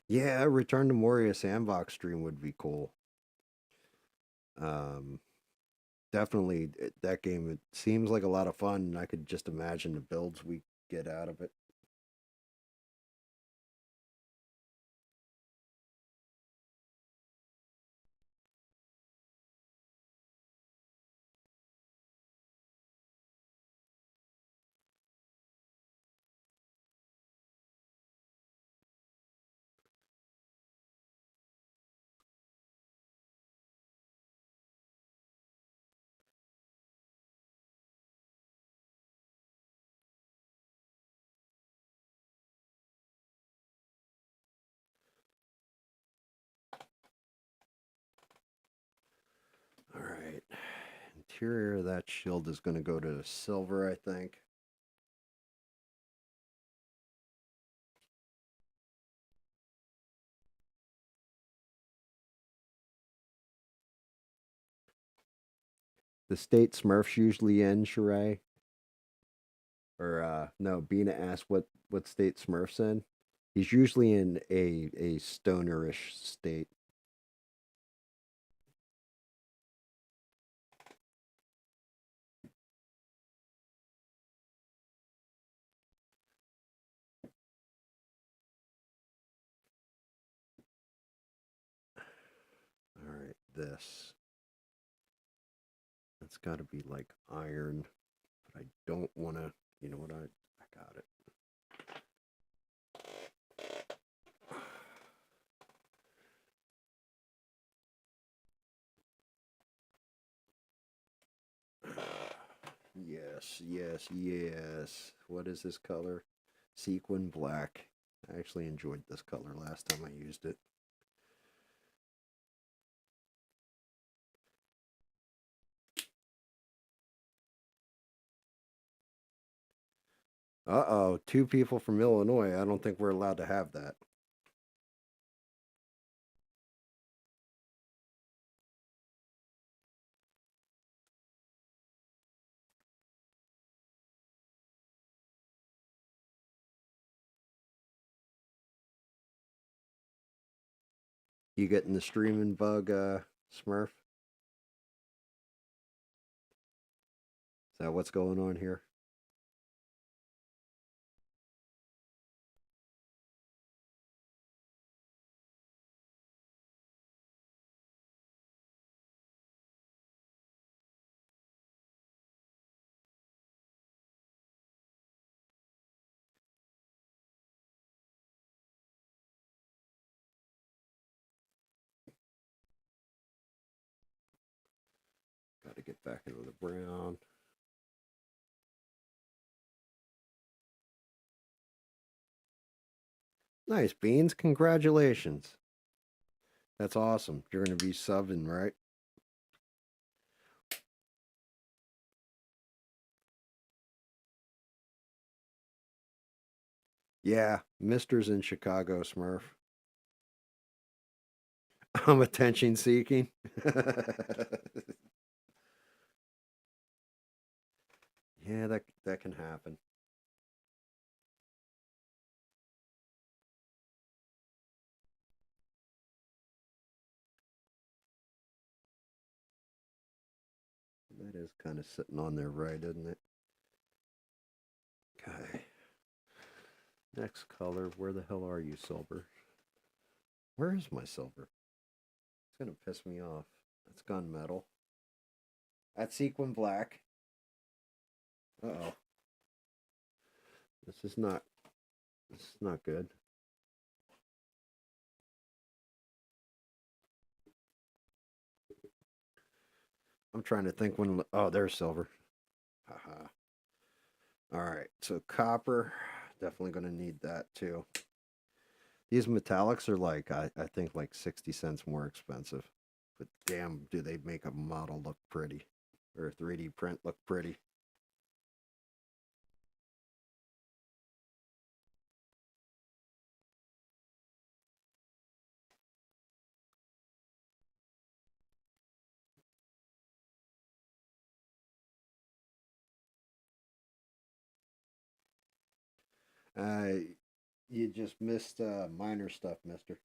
Yeah, Return to Moria sandbox stream would be cool. Um, Definitely that game. It seems like a lot of fun, and I could just imagine the builds we get out of it. interior of that shield is going to go to silver, I think. The state Smurfs usually in, Sheree. Or no, Bina asked what state Smurfs in. He's usually in a stonerish state. All right, this. It's got to be like iron, but I don't want to. You know what? I got it. Yes, yes, yes. What is this color? Sequin black. I actually enjoyed this color last time I used it. Uh-oh, 2 people from Illinois. I don't think we're allowed to have that. You getting the streaming bug, Smurf? Is that what's going on here? Got to get back into the brown. Nice, Beans. Congratulations. That's awesome. You're going to be subbing, right? Yeah, Mister's in Chicago, Smurf. I'm attention seeking. Yeah, that can happen. That is kind of sitting on there right, isn't it? Okay. Next color. Where the hell are you, silver? Where is my silver? It's gonna piss me off. That's gunmetal. That's sequin black. Uh-oh. This is not good. I'm trying to think when. Oh, there's silver. Haha. All right, so copper, definitely going to need that too. These metallics are like, I think like 60 cents more expensive. But damn, do they make a model look pretty. Or a 3D print look pretty. You just missed minor stuff, mister.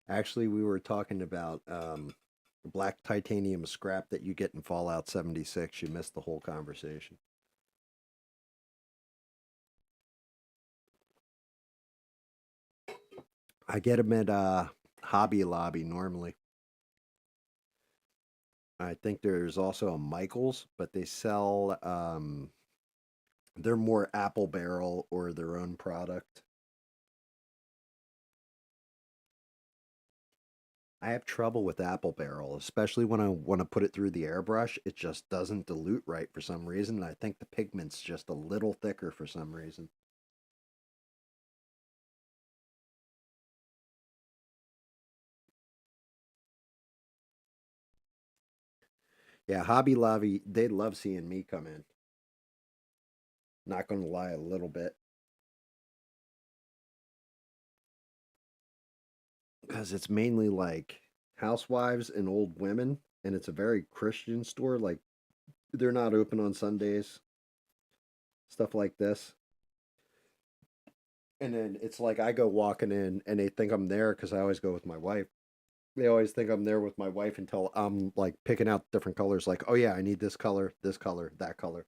Actually, we were talking about black titanium scrap that you get in Fallout 76. You missed the whole conversation. I get them at Hobby Lobby normally. I think there's also a Michaels, but they sell they're more Apple Barrel or their own product. I have trouble with Apple Barrel, especially when I want to put it through the airbrush. It just doesn't dilute right for some reason. I think the pigment's just a little thicker for some reason. Yeah, Hobby Lobby, they love seeing me come in. Not going to lie, a little bit. Because it's mainly like housewives and old women, and it's a very Christian store. Like, they're not open on Sundays, stuff like this. And then it's like I go walking in and they think I'm there because I always go with my wife. They always think I'm there with my wife until I'm like picking out different colors, like, oh yeah, I need this color, that color.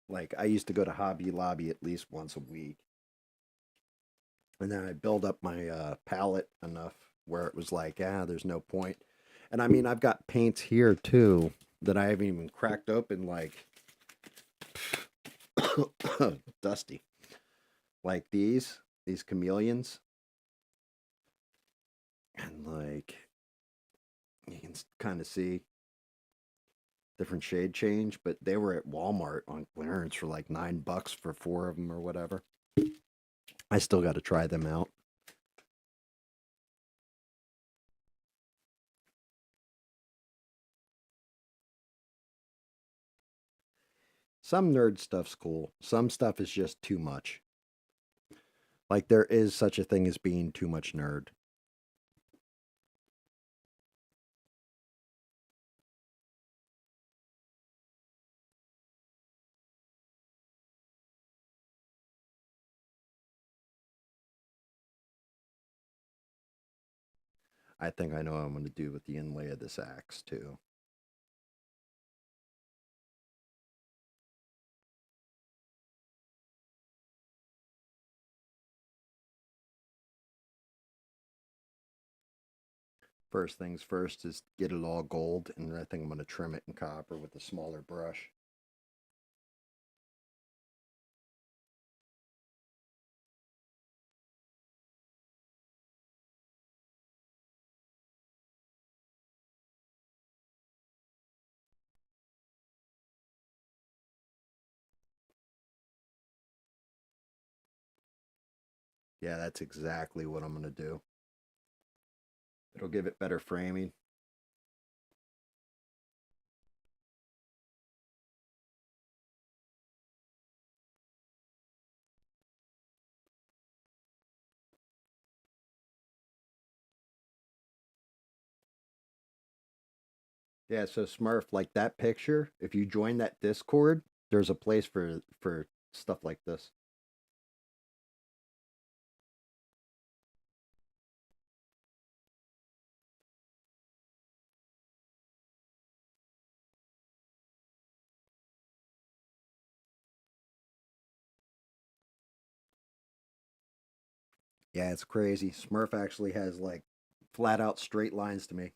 Like I used to go to Hobby Lobby at least once a week. And then I build up my palette enough where it was like, ah, there's no point. And I mean, I've got paints here too that I haven't even cracked open, like dusty. Like these chameleons. And like you can kind of see different shade change, but they were at Walmart on clearance for like $9 for 4 of them or whatever. I still got to try them out. Some nerd stuff's cool. Some stuff is just too much. Like there is such a thing as being too much nerd. I think I know what I'm going to do with the inlay of this axe too. First things first is get it all gold, and then I think I'm going to trim it in copper with a smaller brush. Yeah, that's exactly what I'm going to do. It'll give it better framing. Yeah, so Smurf, like that picture, if you join that Discord, there's a place for stuff like this. Yeah, it's crazy. Smurf actually has like flat out straight lines to me.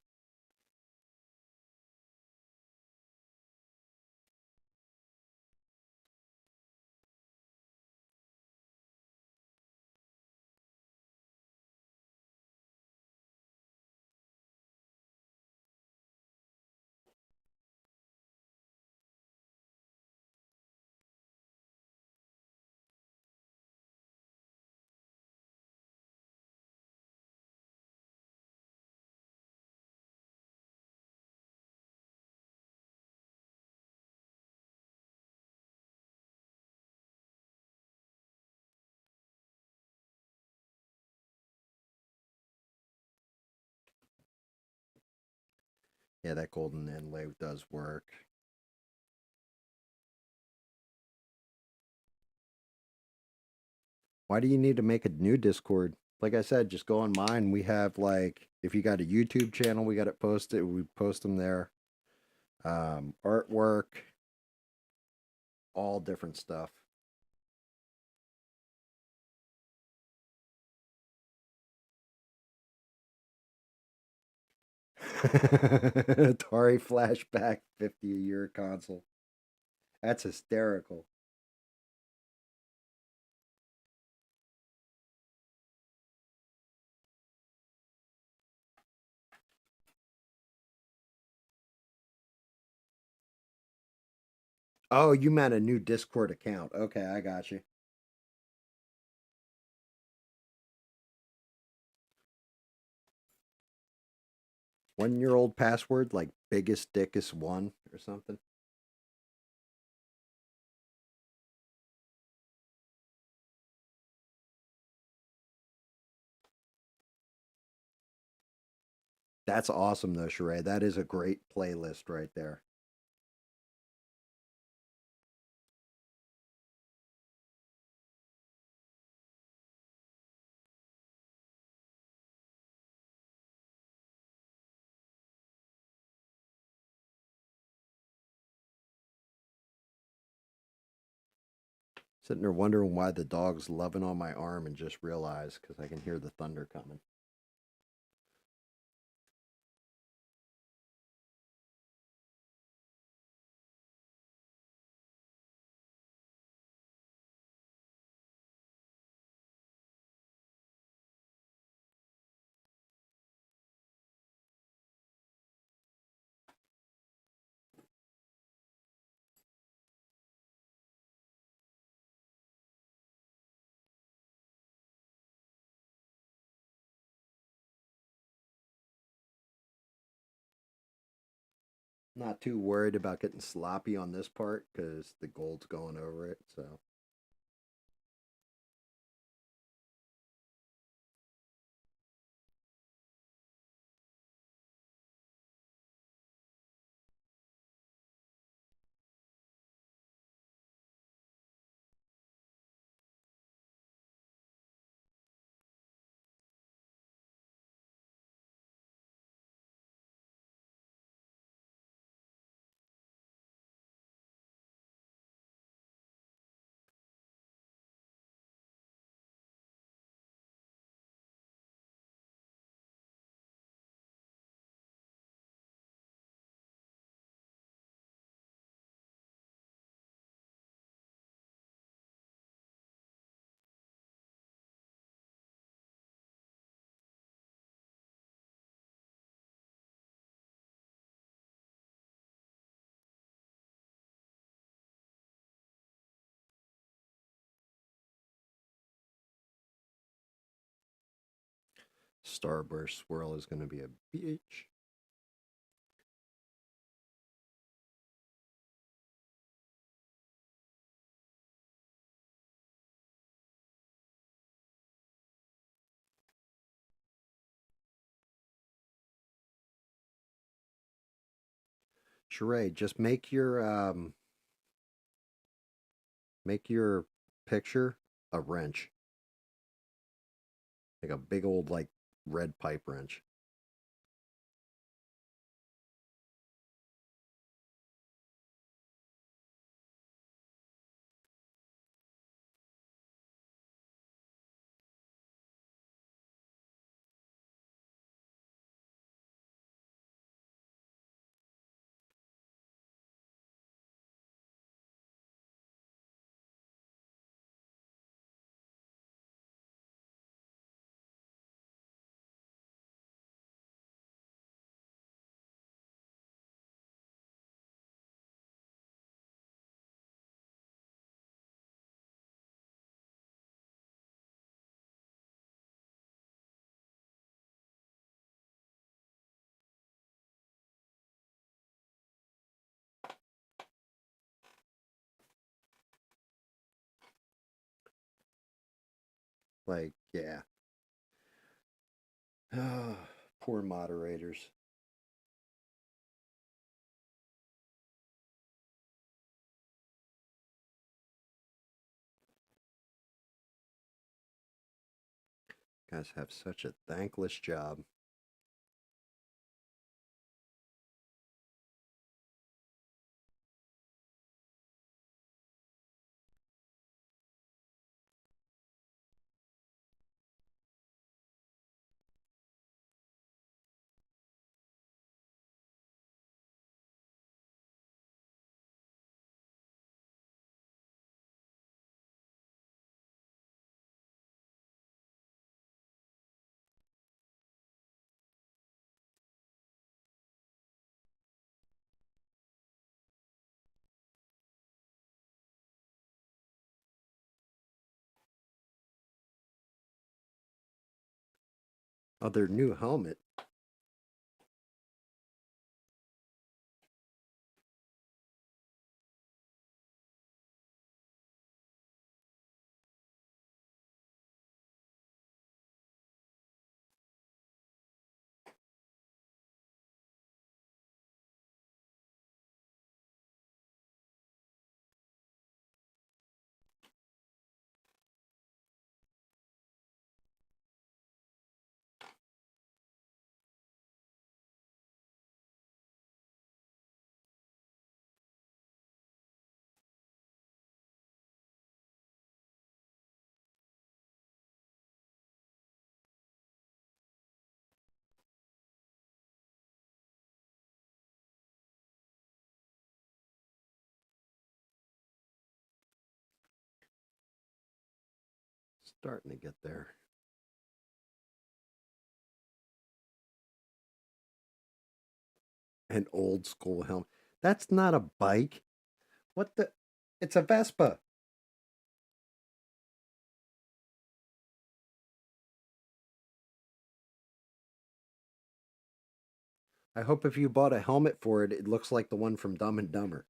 Yeah, that golden inlay does work. Why do you need to make a new Discord? Like I said, just go on mine. We have like, if you got a YouTube channel, we got it posted. We post them there. Artwork, all different stuff. Atari Flashback 50 a year console. That's hysterical. Oh, you meant a new Discord account. Okay, I got you. One-year old password, like biggest dickest one or something. That's awesome though, Sheree. That is a great playlist right there. Sitting there wondering why the dog's loving on my arm and just realized because I can hear the thunder coming. Not too worried about getting sloppy on this part because the gold's going over it. So Starburst Swirl is going to be a bitch. Sheree, just make your picture a wrench. Like a big old like red pipe wrench. Like, yeah. Poor moderators. guys have such a thankless job. Oh, their new helmet. Starting to get there. An old school helmet. That's not a bike. What the? It's a Vespa. I hope if you bought a helmet for it, it looks like the one from Dumb and Dumber.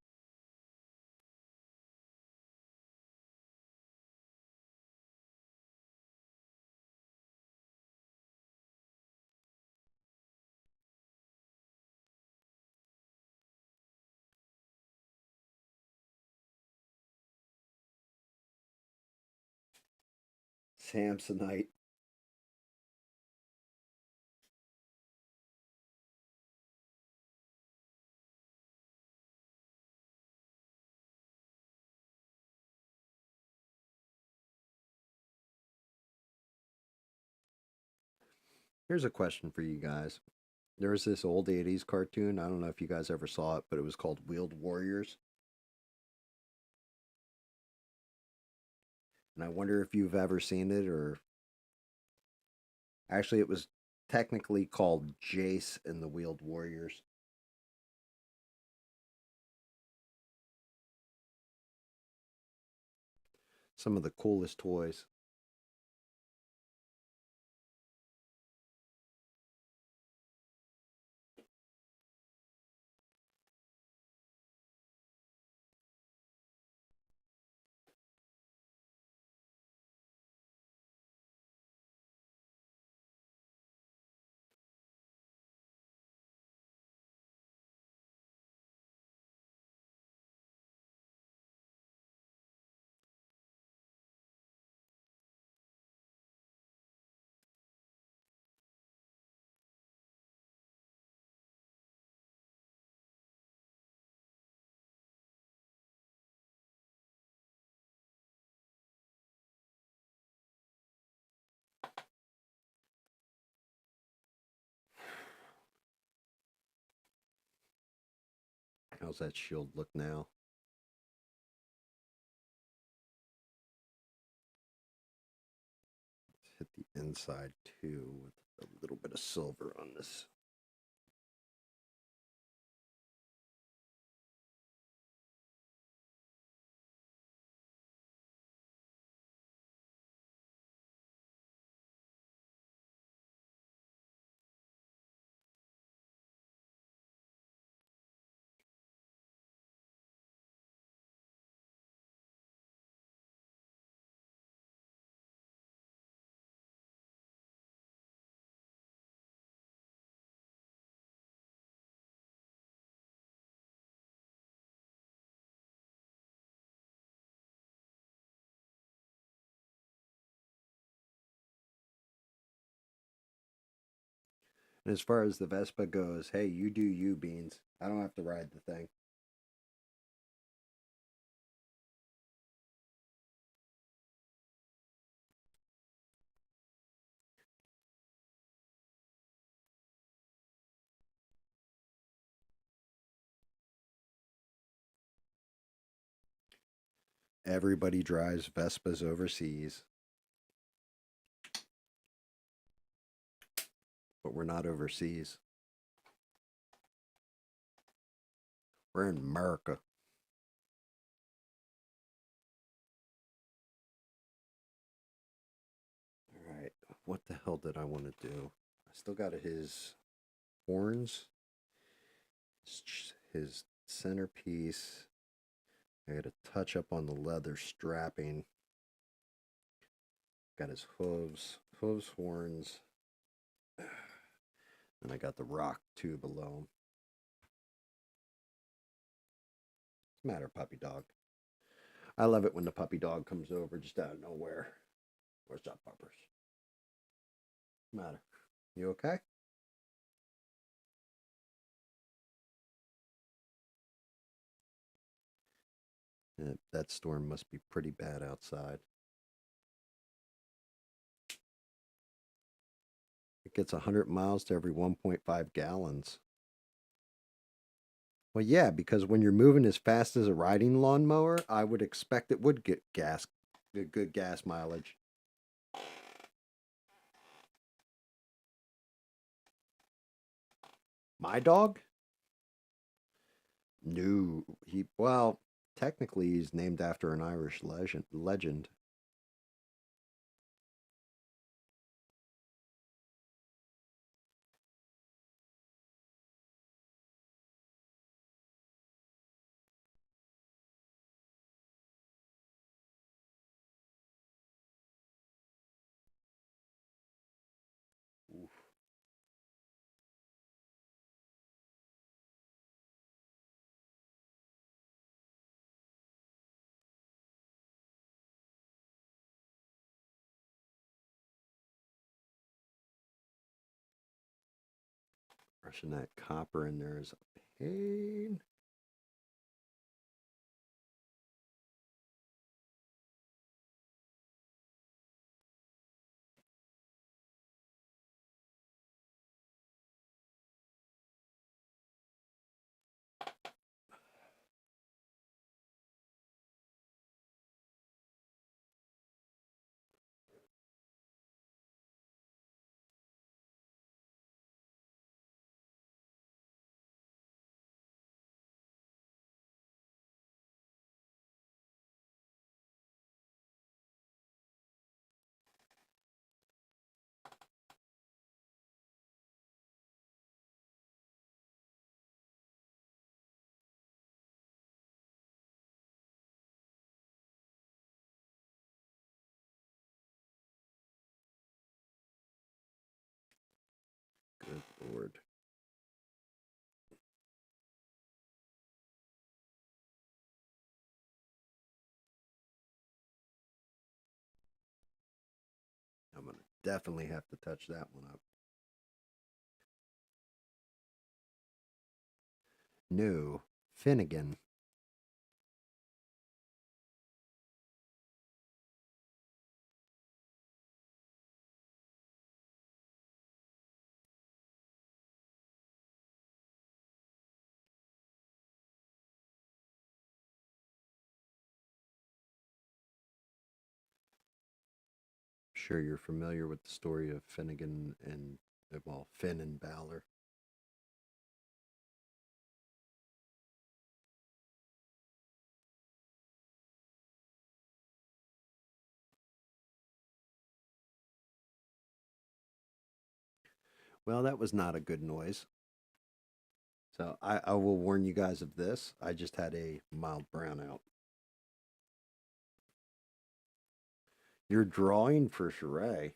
Samsonite. Here's a question for you guys. There was this old 80s cartoon. I don't know if you guys ever saw it, but it was called Wheeled Warriors. And I wonder if you've ever seen it, or actually, it was technically called Jace and the Wheeled Warriors. Some of the coolest toys. How's that shield look now? Let's hit the inside too with a little bit of silver on this. As far as the Vespa goes, hey, you do you, Beans. I don't have to ride the thing. Everybody drives Vespas overseas. But we're not overseas. We're in America. All right. What the hell did I want to do? I still got his horns. His centerpiece. I got to touch up on the leather strapping. Got his hooves, horns. And I got the rock too below him. What's the matter, puppy dog? I love it when the puppy dog comes over just out of nowhere. What's up, puppers? What's the matter? You okay? Yeah, that storm must be pretty bad outside. It gets 100 miles to every 1.5 gallons. Well, yeah, because when you're moving as fast as a riding lawnmower, I would expect it would get good gas mileage. My dog? No, well, technically he's named after an Irish legend. Oof. Brushing that copper in there is a pain. Good Lord. I'm going to definitely have to touch that one up. No, Finnegan. Sure you're familiar with the story of Finnegan and, well, Finn and Balor. Well, that was not a good noise. So I will warn you guys of this. I just had a mild brownout. You're drawing for Sheree.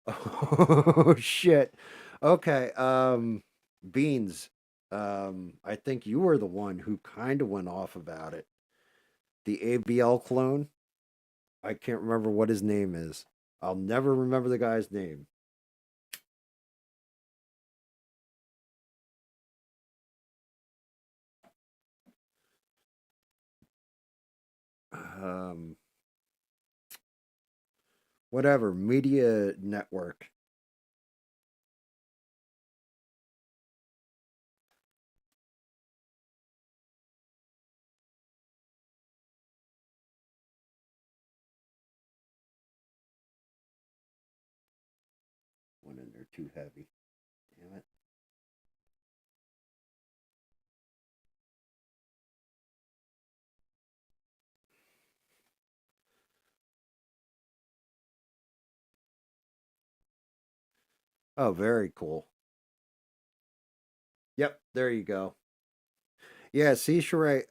Oh shit. Okay. Beans. I think you were the one who kind of went off about it. The ABL clone. I can't remember what his name is. I'll never remember the guy's name. Um, whatever media network. Went in there too heavy. Damn it. Oh, very cool. Yep, there you go. Yeah, see, Sheree,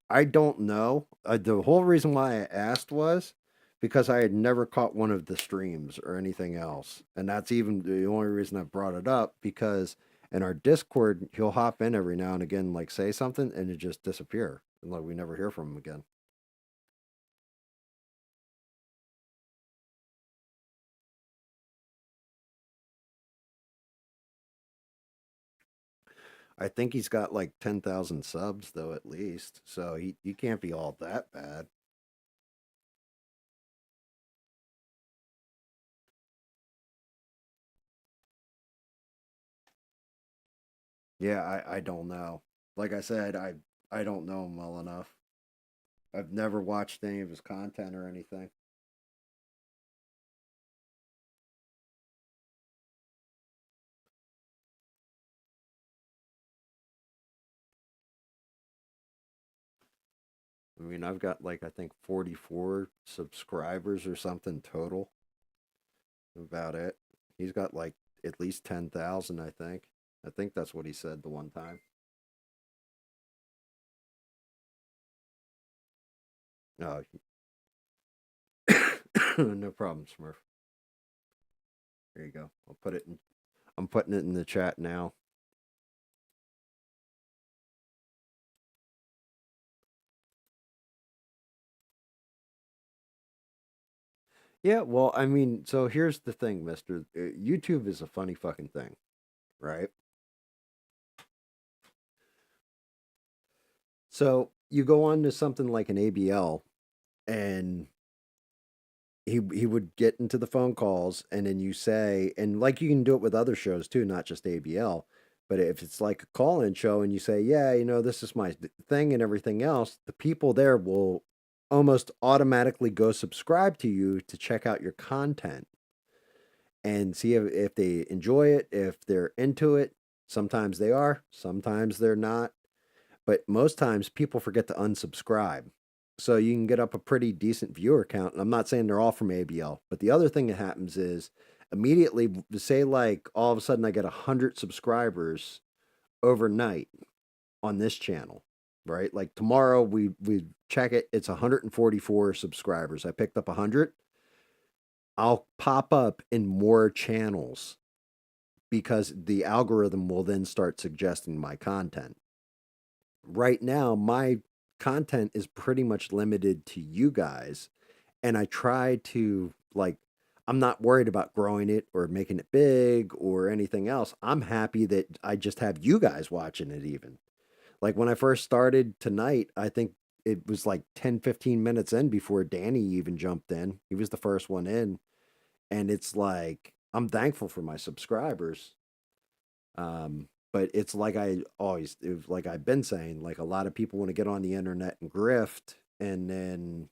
I don't know. The whole reason why I asked was because I had never caught one of the streams or anything else, and that's even the only reason I brought it up because in our Discord he'll hop in every now and again, like say something, and it just disappear, and like we never hear from him again. I think he's got like 10,000 subs though, at least, so he can't be all that bad. Yeah, I don't know. Like I said, I don't know him well enough. I've never watched any of his content or anything. I mean, I've got like I think 44 subscribers or something total. About it. He's got like at least 10,000, I think. I think that's what he said the one time. Oh, no problem, Smurf. There you go. I'll put it in. I'm putting it in the chat now. Yeah, well, I mean, so here's the thing, Mister. YouTube is a funny fucking thing, right? So you go on to something like an ABL, and he would get into the phone calls, and then you say, and like you can do it with other shows too, not just ABL. But if it's like a call-in show, and you say, yeah, this is my thing and everything else, the people there will almost automatically go subscribe to you to check out your content and see if they enjoy it, if they're into it. Sometimes they are, sometimes they're not, but most times people forget to unsubscribe. So you can get up a pretty decent viewer count. And I'm not saying they're all from ABL, but the other thing that happens is immediately, say, like all of a sudden I get 100 subscribers overnight on this channel, right? Like tomorrow we check it, it's 144 subscribers. I picked up 100. I'll pop up in more channels because the algorithm will then start suggesting my content. Right now, my content is pretty much limited to you guys, and I try to like I'm not worried about growing it or making it big or anything else. I'm happy that I just have you guys watching it even. Like when I first started tonight, I think it was like 10-15 minutes in before Danny even jumped in. He was the first one in, and it's like I'm thankful for my subscribers. But it's like like I've been saying, like a lot of people want to get on the internet and grift, and then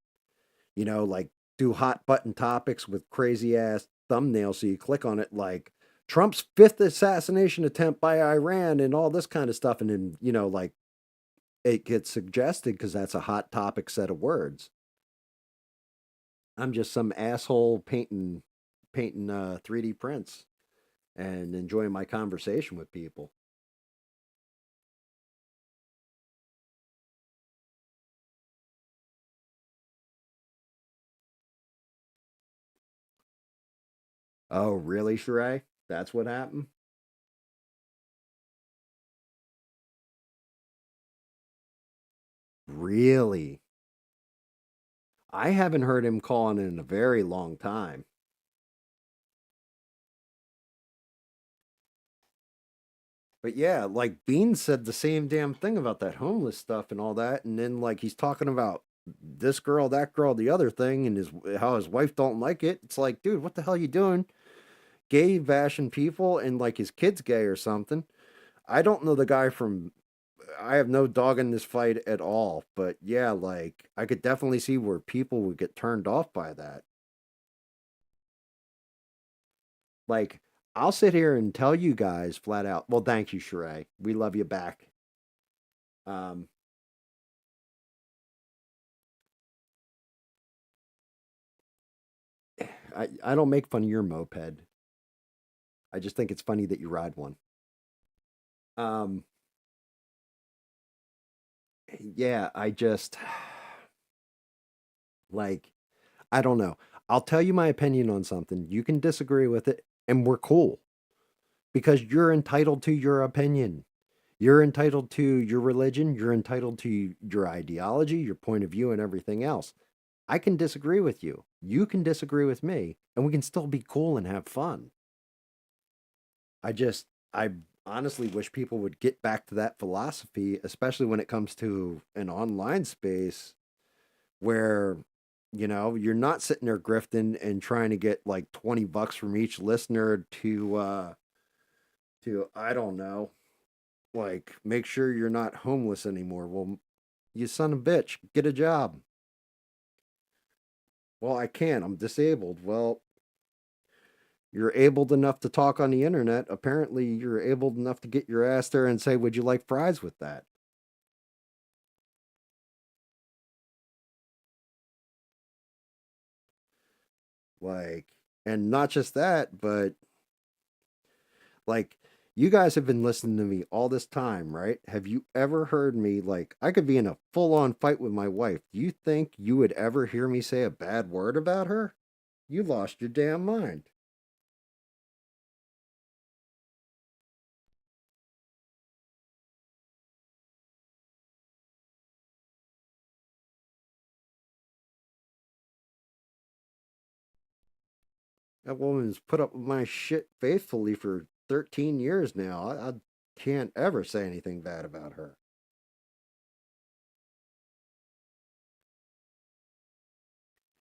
like do hot button topics with crazy ass thumbnails. So you click on it, like Trump's fifth assassination attempt by Iran, and all this kind of stuff, and then like it gets suggested because that's a hot topic set of words. I'm just some asshole painting 3D prints and enjoying my conversation with people. Oh, really, Sheree? That's what happened? Really? I haven't heard him calling in a very long time. But yeah, like Bean said the same damn thing about that homeless stuff and all that, and then like he's talking about this girl, that girl, the other thing, and his how his wife don't like it. It's like, dude, what the hell you doing? Gay bashing people, and like his kid's gay or something. I don't know the guy from. I have no dog in this fight at all, but yeah, like I could definitely see where people would get turned off by that. Like, I'll sit here and tell you guys flat out, well, thank you, Sheree. We love you back. Um, I don't make fun of your moped. I just think it's funny that you ride one. Um, yeah, I just like I don't know. I'll tell you my opinion on something. You can disagree with it, and we're cool because you're entitled to your opinion. You're entitled to your religion. You're entitled to your ideology, your point of view, and everything else. I can disagree with you. You can disagree with me, and we can still be cool and have fun. I honestly wish people would get back to that philosophy, especially when it comes to an online space where, you're not sitting there grifting and trying to get like $20 from each listener to, I don't know, like make sure you're not homeless anymore. Well, you son of a bitch, get a job. Well, I can't. I'm disabled. Well, you're able enough to talk on the internet. Apparently, you're able enough to get your ass there and say, "Would you like fries with that?" Like, and not just that, but like, you guys have been listening to me all this time, right? Have you ever heard me like I could be in a full-on fight with my wife? Do you think you would ever hear me say a bad word about her? You lost your damn mind. That woman's put up with my shit faithfully for 13 years now. I can't ever say anything bad about her.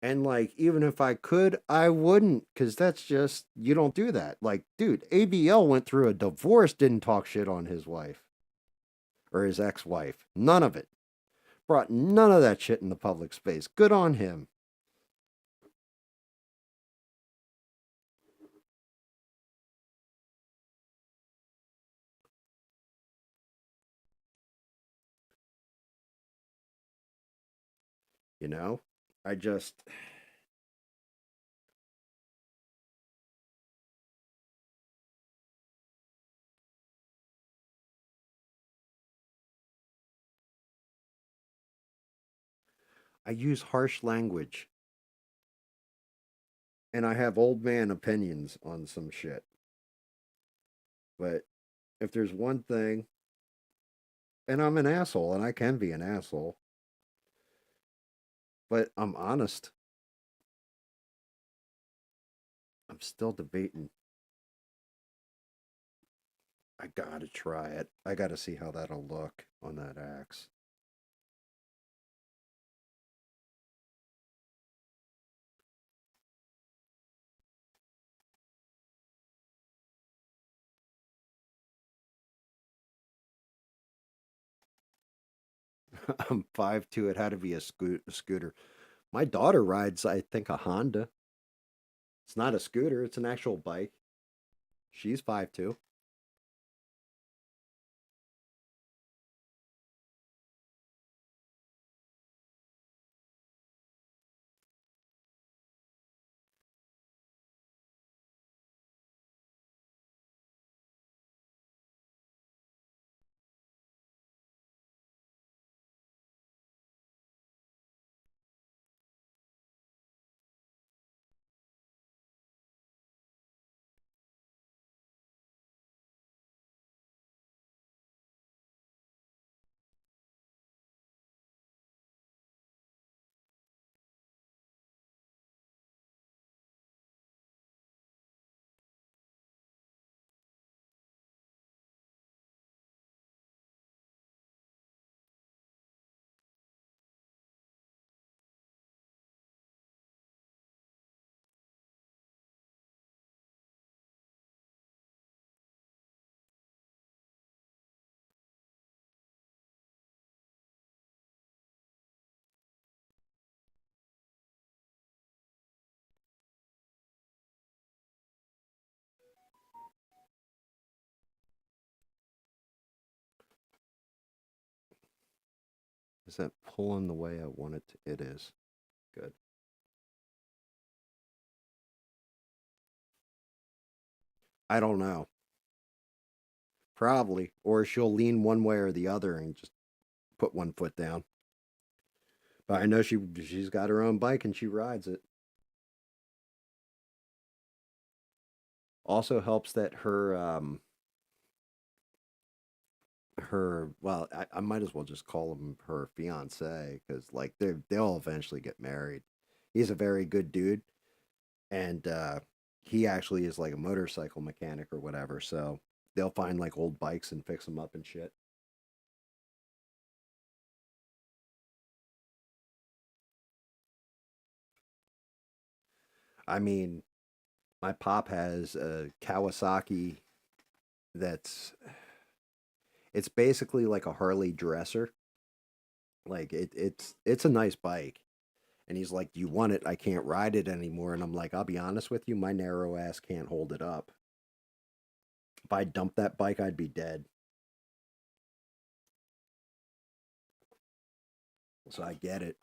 And like, even if I could, I wouldn't, because that's just, you don't do that. Like, dude, ABL went through a divorce, didn't talk shit on his wife or his ex wife. None of it. Brought none of that shit in the public space. Good on him. You know, I just, I use harsh language and I have old man opinions on some shit. But if there's one thing, and I'm an asshole and I can be an asshole, but I'm honest. I'm still debating. I gotta try it. I gotta see how that'll look on that axe. I'm 5'2". It had to be a scooter. My daughter rides, I think, a Honda. It's not a scooter, it's an actual bike. She's 5'2". Is that pulling the way I want it to? It is. Good. I don't know. Probably. Or she'll lean one way or the other and just put one foot down. But I know she's got her own bike and she rides it. Also helps that I might as well just call him her fiance because like they'll eventually get married. He's a very good dude, and he actually is like a motorcycle mechanic or whatever. So they'll find like old bikes and fix them up and shit. I mean, my pop has a Kawasaki that's it's basically like a Harley dresser. Like it's a nice bike. And he's like, "Do you want it? I can't ride it anymore." And I'm like, "I'll be honest with you, my narrow ass can't hold it up. If I dumped that bike, I'd be dead." So I get it.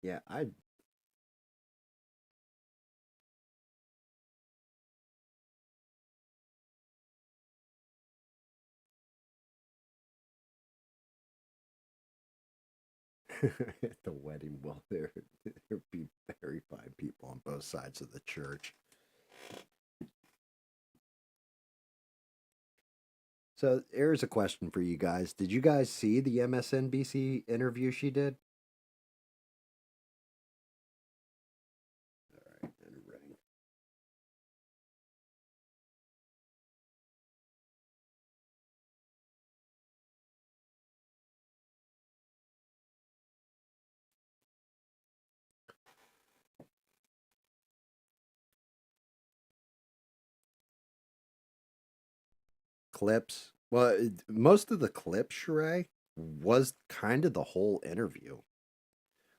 Yeah, I at the wedding, well, there'd be very fine people on both sides of the church. So here's a question for you guys. Did you guys see the MSNBC interview she did? All right, and ring. Clips. Well, most of the clips, Sheree, was kind of the whole interview.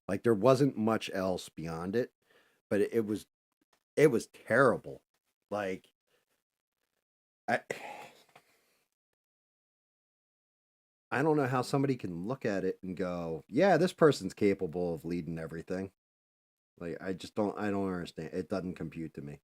Like there wasn't much else beyond it, but it was terrible. Like I I don't know how somebody can look at it and go, "Yeah, this person's capable of leading everything." Like I don't understand. It doesn't compute to me.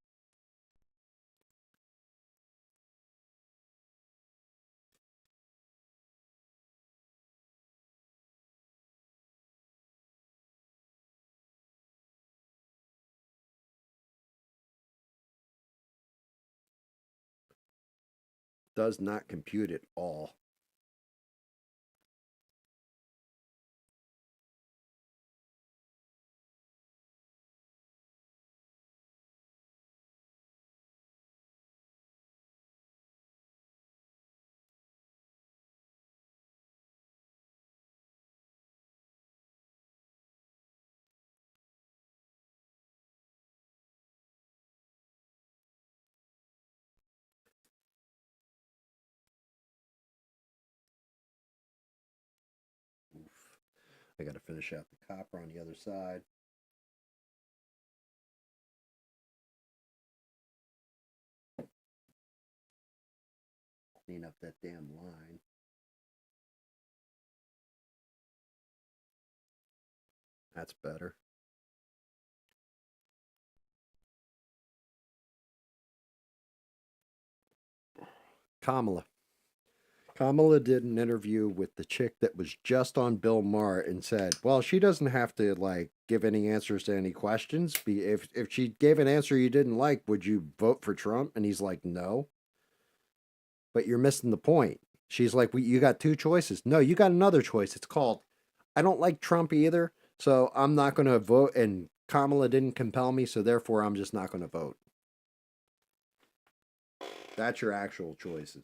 Does not compute at all. Oof. I got to finish out the copper on the other side. Clean up that damn line. That's better. Kamala. Kamala did an interview with the chick that was just on Bill Maher and said, "Well, she doesn't have to like give any answers to any questions. If she gave an answer you didn't like, would you vote for Trump?" And he's like, "No." But you're missing the point. She's like, "You got two choices." No, you got another choice. It's called, "I don't like Trump either, so I'm not going to vote." And Kamala didn't compel me, so therefore I'm just not going to vote. That's your actual choices.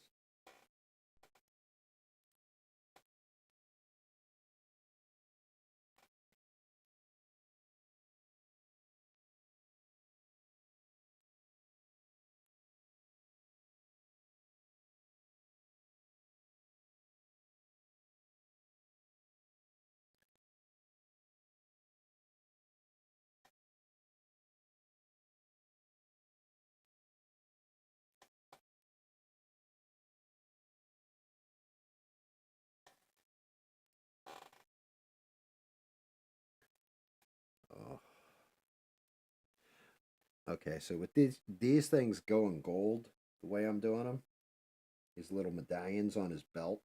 Oh. Okay, so with these things going gold, the way I'm doing them, these little medallions on his belt.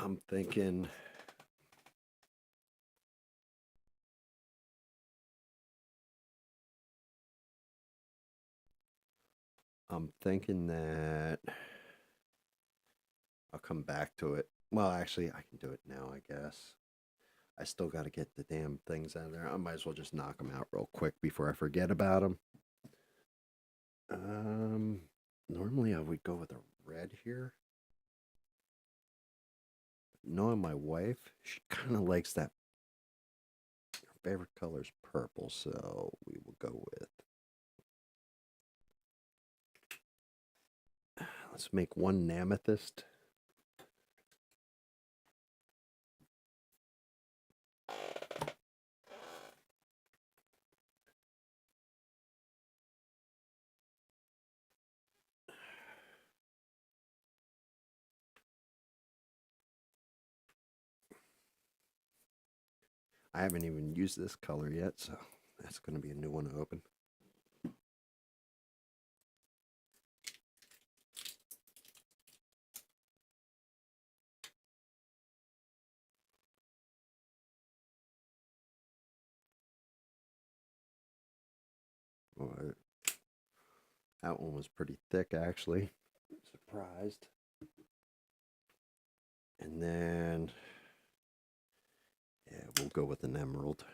I'm thinking that I'll come back to it. Well, actually, I can do it now, I guess. I still got to get the damn things out of there. I might as well just knock them out real quick before I forget about them. Normally I would go with a red here. Knowing my wife, she kind of likes that. Her favorite color is purple, so we will go with. Let's make one amethyst. I haven't even used this color yet, so that's going to be a new one to open. Oh, that one was pretty thick, actually. Surprised. And then, yeah, we'll go with an emerald.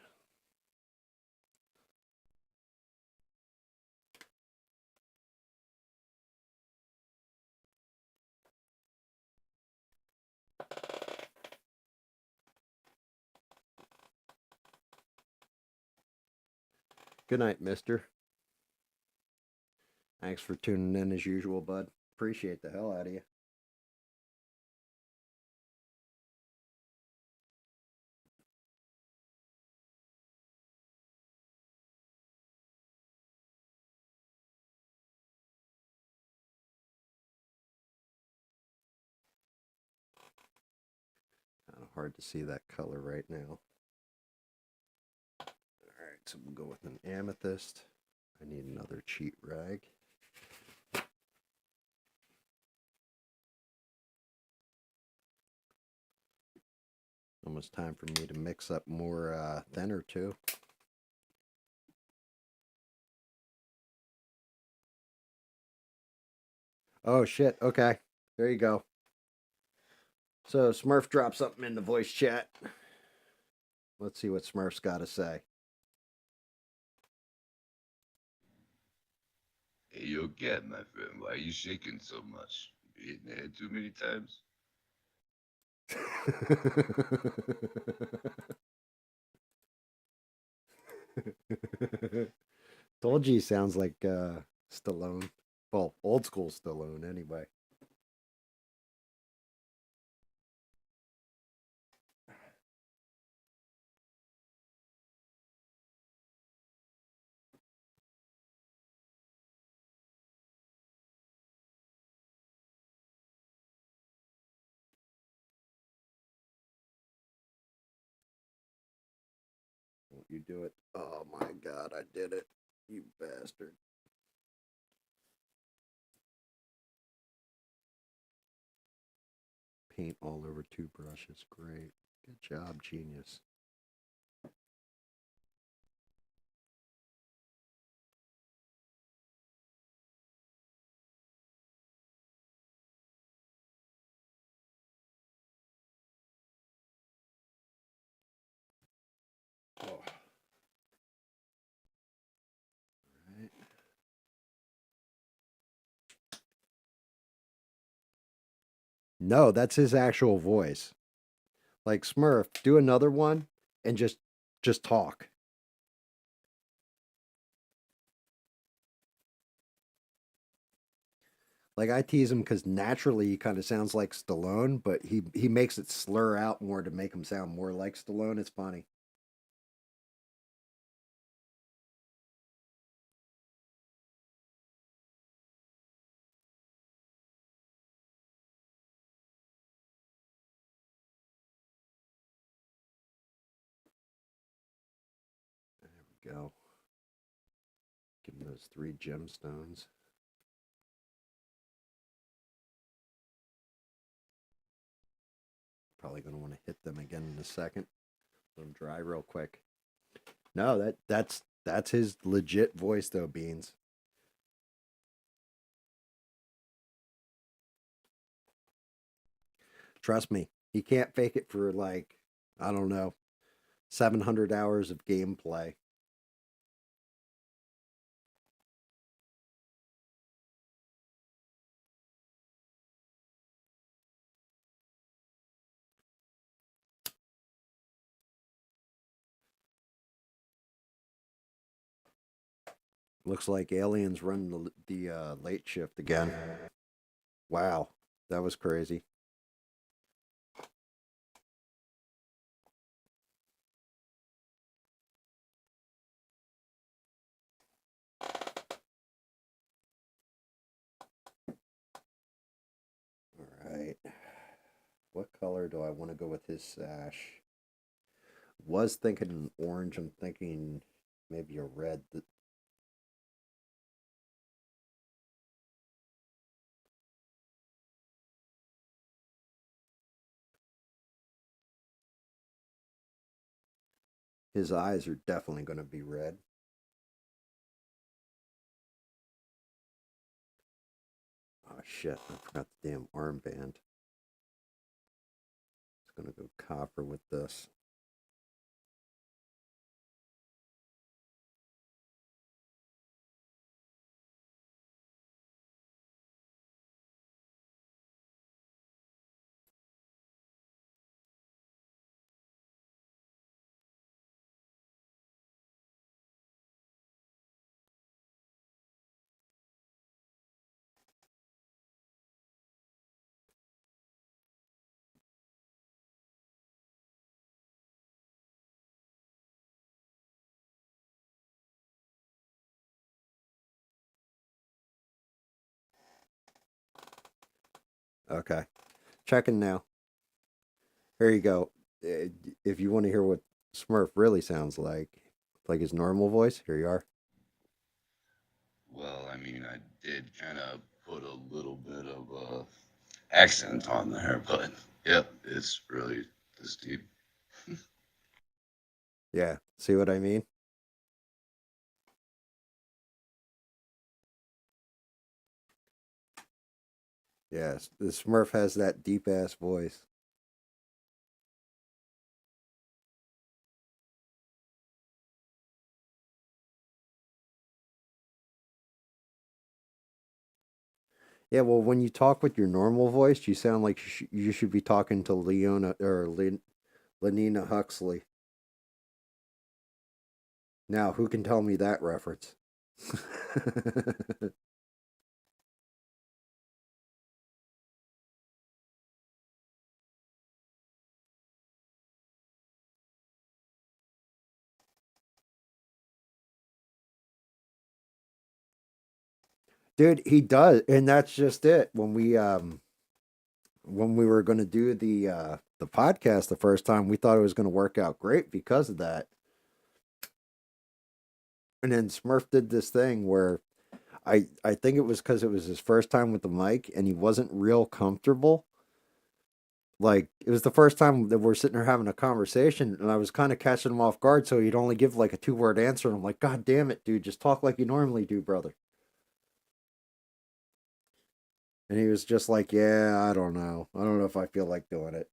Good night, mister. Thanks for tuning in as usual, bud. Appreciate the hell out of you. Kind of hard to see that color right now. Alright, so we'll go with an amethyst. I need another cheat rag. Almost time for me to mix up more thinner too. Oh shit, okay. There you go. So Smurf dropped something in the voice chat. Let's see what Smurf's got to say. Hey, yo, Cat, my friend, why are you shaking so much? You hitting the head too many times? Told you he sounds like Stallone. Well, old school Stallone, anyway. Won't you do it? Oh my god, I did it. You bastard. Paint all over two brushes. Great. Good job, genius. No, that's his actual voice. Like Smurf, do another one and just talk. Like I tease him because naturally he kind of sounds like Stallone, but he makes it slur out more to make him sound more like Stallone. It's funny. There we go. Give him those 3 gemstones. Probably gonna want to hit them again in a second. Let them dry real quick. No, that's his legit voice though, Beans. Trust me, he can't fake it for like, I don't know, 700 hours of gameplay. Looks like aliens running the late shift again. Wow, that was crazy. All right. What color do I want to go with his sash? Was thinking orange. I'm thinking maybe a red. His eyes are definitely going to be red. Oh shit, I forgot the damn armband. It's going to go copper with this. Okay, checking now. Here you go. If you want to hear what Smurf really sounds like his normal voice, here you are. Well, I mean, I did kind of put a little bit of accent on there, but yep, it's really this deep. Yeah, see what I mean? Yes, the Smurf has that deep ass voice. Yeah, well, when you talk with your normal voice, you sound like you should be talking to Leona or Lenina Huxley. Now, who can tell me that reference? Dude, he does, and that's just it. When we were going to do the podcast the first time, we thought it was going to work out great because of that. And then Smurf did this thing where I think it was because it was his first time with the mic and he wasn't real comfortable. Like it was the first time that we're sitting there having a conversation, and I was kind of catching him off guard. So he'd only give like a 2 word answer, and I'm like, God damn it, dude, just talk like you normally do, brother. And he was just like, Yeah, I don't know. I don't know if I feel like doing it.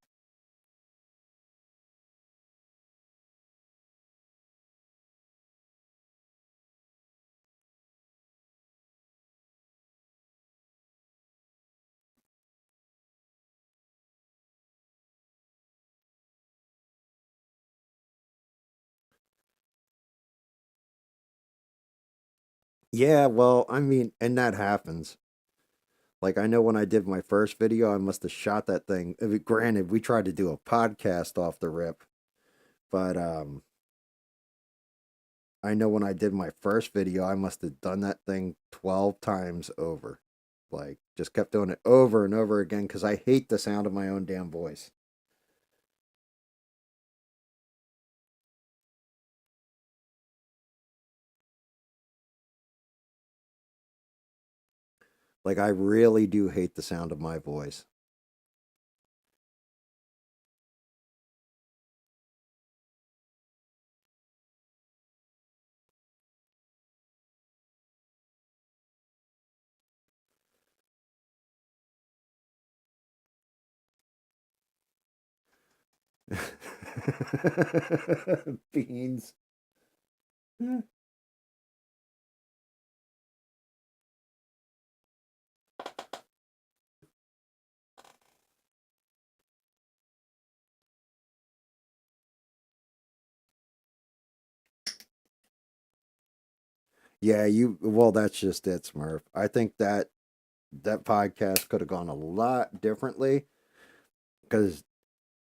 Yeah, well, I mean, and that happens. Like I know when I did my first video, I must have shot that thing. Granted, we tried to do a podcast off the rip, but I know when I did my first video, I must have done that thing 12 times over. Like just kept doing it over and over again cuz I hate the sound of my own damn voice. Like I really do hate the sound of my voice. Beans. Yeah, you well that's just it, Smurf. I think that podcast could have gone a lot differently cuz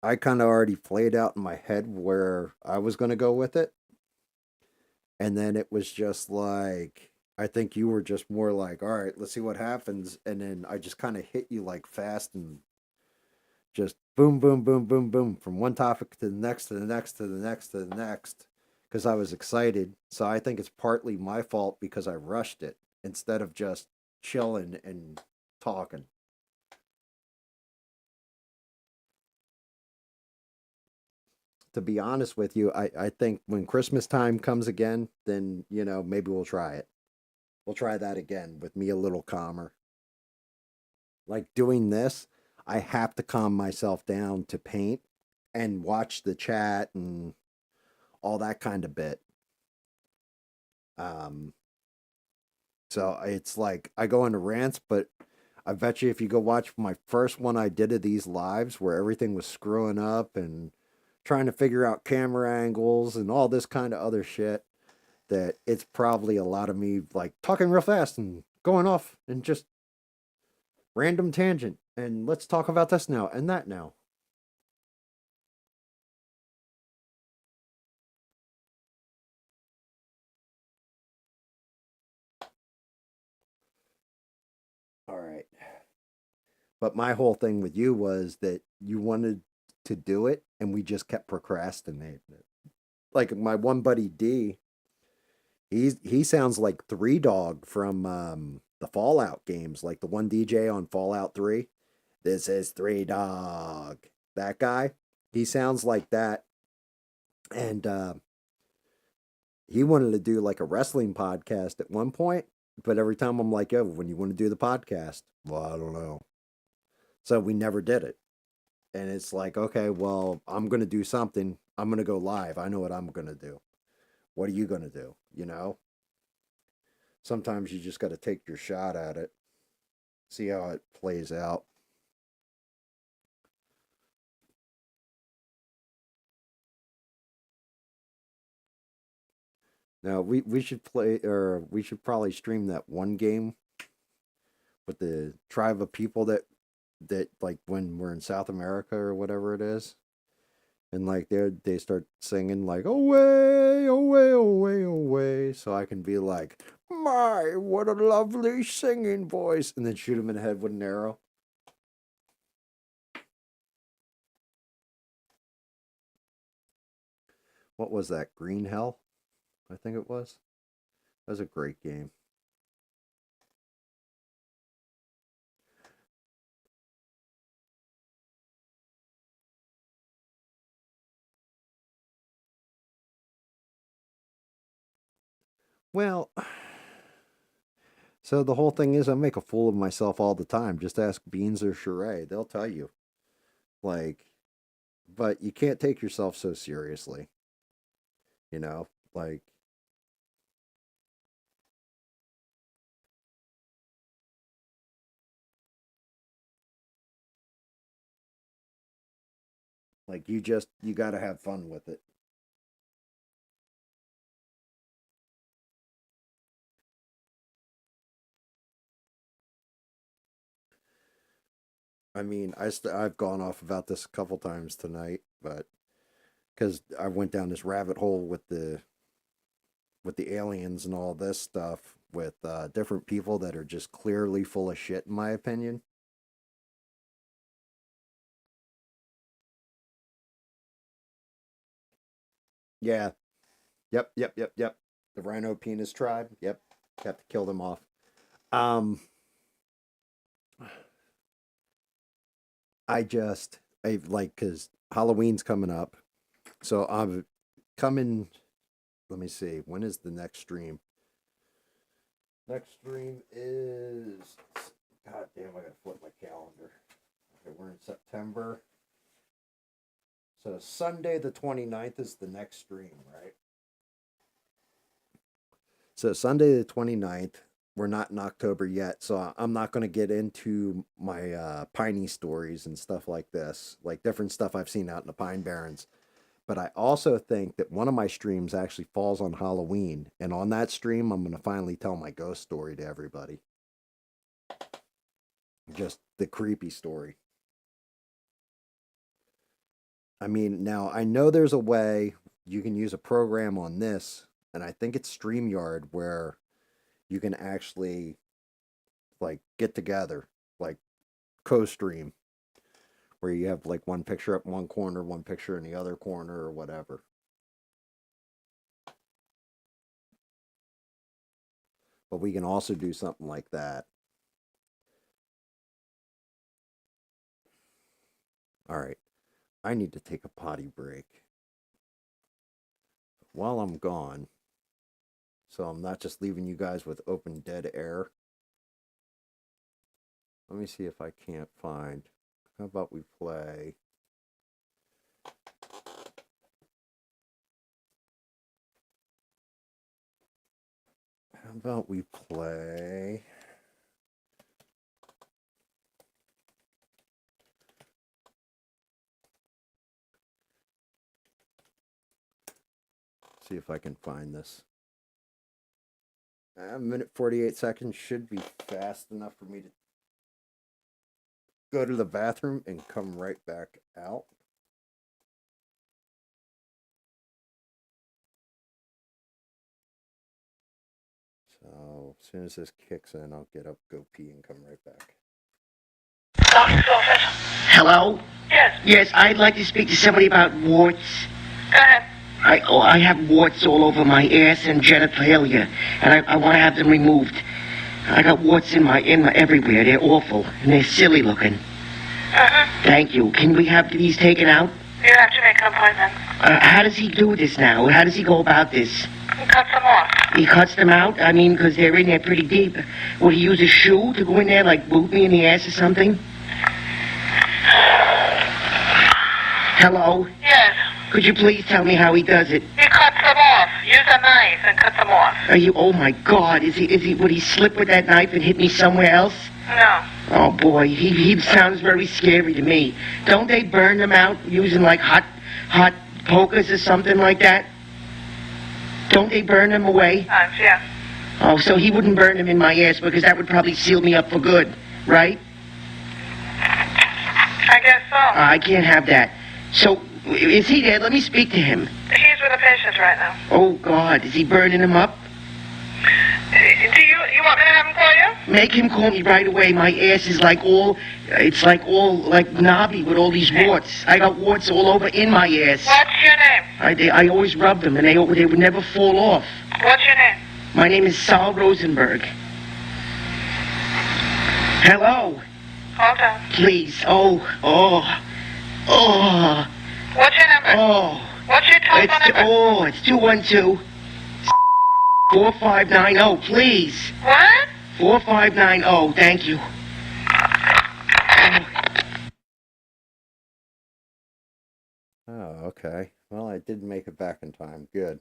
I kind of already played out in my head where I was going to go with it. And then it was just like, I think you were just more like, all right, let's see what happens. And then I just kind of hit you like fast and just boom, boom, boom, boom, boom from one topic to the next, to the next, to the next, to the next. Because I was excited. So I think it's partly my fault because I rushed it instead of just chilling and talking. To be honest with you, I think when Christmas time comes again, then, maybe we'll try it. We'll try that again with me a little calmer. Like doing this, I have to calm myself down to paint and watch the chat and all that kind of bit. Um, so it's like I go into rants, but I bet you if you go watch my first one I did of these lives where everything was screwing up and trying to figure out camera angles and all this kind of other shit, that it's probably a lot of me like talking real fast and going off and just random tangent and let's talk about this now and that now. All right. But my whole thing with you was that you wanted to do it and we just kept procrastinating it. Like my one buddy D, he sounds like Three Dog from the Fallout games, like the one DJ on Fallout 3. This is Three Dog. That guy, he sounds like that. And he wanted to do like a wrestling podcast at one point, but every time I'm like, yo, when you want to do the podcast? Well, I don't know. So we never did it. And it's like, okay, well, I'm going to do something. I'm going to go live. I know what I'm going to do. What are you going to do? Sometimes you just got to take your shot at it, see how it plays out. Now, we should play, or we should probably stream that one game with the tribe of people that like when we're in South America or whatever it is. And like they start singing like away, away, away, away. So I can be like, my, what a lovely singing voice, and then shoot him in the head with an arrow. What was that? Green Hell? I think it was. That was a great game. Well, so the whole thing is I make a fool of myself all the time. Just ask Beans or Sheree. They'll tell you. Like, but you can't take yourself so seriously. You know? Like you gotta have fun with it. I mean, I've gone off about this a couple times tonight, but because I went down this rabbit hole with the aliens and all this stuff with different people that are just clearly full of shit, in my opinion. Yeah. Yep. The rhino penis tribe. Yep. Have to kill them off. Um, I like because Halloween's coming up, so I'm coming. Let me see. When is the next stream? Next stream is. God damn! I gotta flip my calendar. Okay, we're in September. So Sunday the 29th is the next stream, right? So Sunday the 29th, we're not in October yet, so I'm not going to get into my piney stories and stuff like this, like different stuff I've seen out in the Pine Barrens. But I also think that one of my streams actually falls on Halloween, and on that stream, I'm going to finally tell my ghost story to everybody. Just the creepy story. I mean, now I know there's a way you can use a program on this, and I think it's StreamYard where you can actually like get together, like co-stream, where you have like one picture up in one corner, one picture in the other corner, or whatever. But we can also do something like that. All right. I need to take a potty break while I'm gone, so I'm not just leaving you guys with open dead air. Let me see if I can't find. How about we play? How about we play? See if I can find this. A minute 48 seconds should be fast enough for me to go to the bathroom and come right back out. So as soon as this kicks in, I'll get up, go pee, and come right back. Doctor's office. Hello? Yes. Yes, I'd like to speak to somebody about warts. Go ahead. I have warts all over my ass and genitalia, and I want to have them removed. I got warts in my everywhere. They're awful, and they're silly looking. Thank you. Can we have these taken out? You have to make an appointment. How does he do this now? How does he go about this? You cut them off. He cuts them out? I mean, because they're in there pretty deep. Would he use a shoe to go in there, like boot me in the ass or something? Hello? Yes. Could you please tell me how he does it? He cuts them off. Use a knife and cut them off. Are you, oh my God, would he slip with that knife and hit me somewhere else? No. Oh boy, he sounds very scary to me. Don't they burn them out using like hot pokers or something like that? Don't they burn them away? Yeah. Oh, so he wouldn't burn them in my ass because that would probably seal me up for good, right? I guess so. I can't have that. So, is he there? Let me speak to him. He's with a patient right now. Oh God, is he burning him up? Do you want me to have him call you? Make him call me right away. My ass is like all knobby with all these warts. I got warts all over in my ass. What's your name? I always rub them and they would never fall off. What's your name? My name is Sal Rosenberg. Hello? Hold on. Please. Oh. What's your number? Oh. What's your telephone number? It's 212 4590, please. What? 4590, thank you. Oh, okay. Well, I did make it back in time. Good.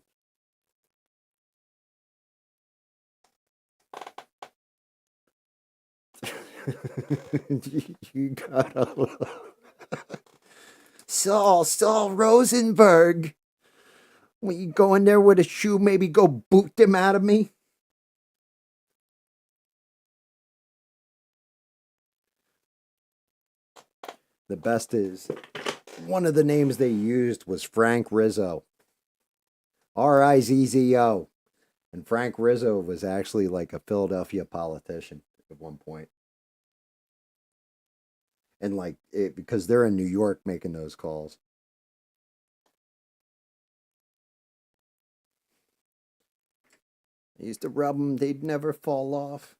You got a Saul Rosenberg. When you go in there with a shoe, maybe go boot them out of me. The best is one of the names they used was Frank Rizzo. Rizzo. And Frank Rizzo was actually like a Philadelphia politician at one point. And like it because they're in New York making those calls. I used to rub them, they'd never fall off.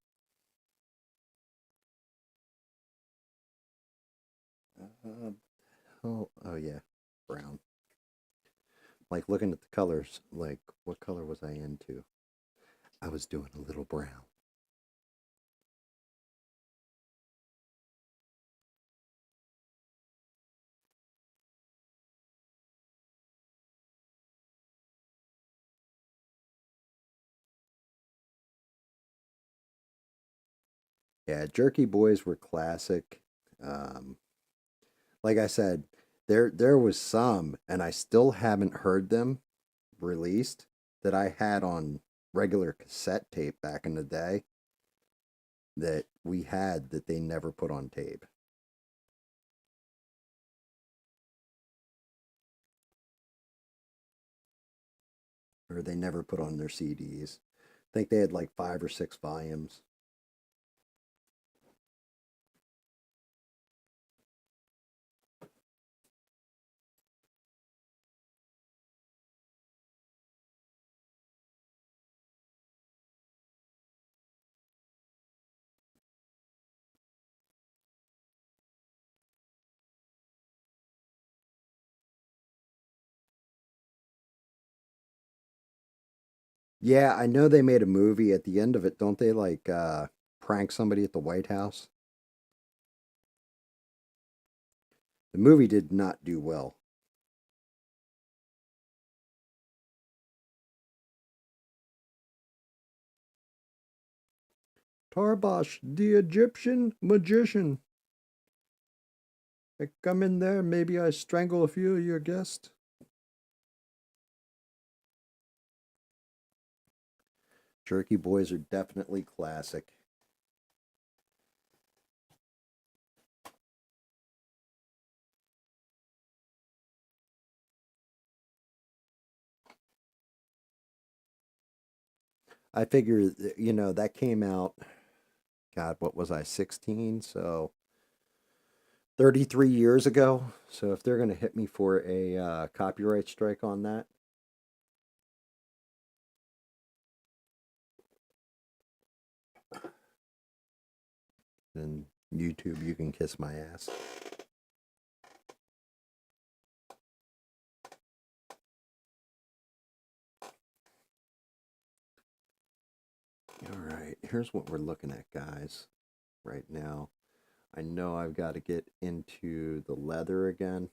Oh yeah, brown. Like looking at the colors, like what color was I into? I was doing a little brown. Yeah, Jerky Boys were classic. Um, like I said, there was some, and I still haven't heard them released that I had on regular cassette tape back in the day that we had that they never put on tape. Or they never put on their CDs. I think they had like 5 or 6 volumes. Yeah, I know they made a movie at the end of it. Don't they like prank somebody at the White House? The movie did not do well. Tarbosh, the Egyptian magician. I come in there, maybe I strangle a few of your guests. Jerky Boys are definitely classic. I figure, that came out, God, what was I, 16? So 33 years ago. So if they're going to hit me for a copyright strike on that, then YouTube, you can kiss my ass. All right, here's what we're looking at, guys, right now. I know I've got to get into the leather again,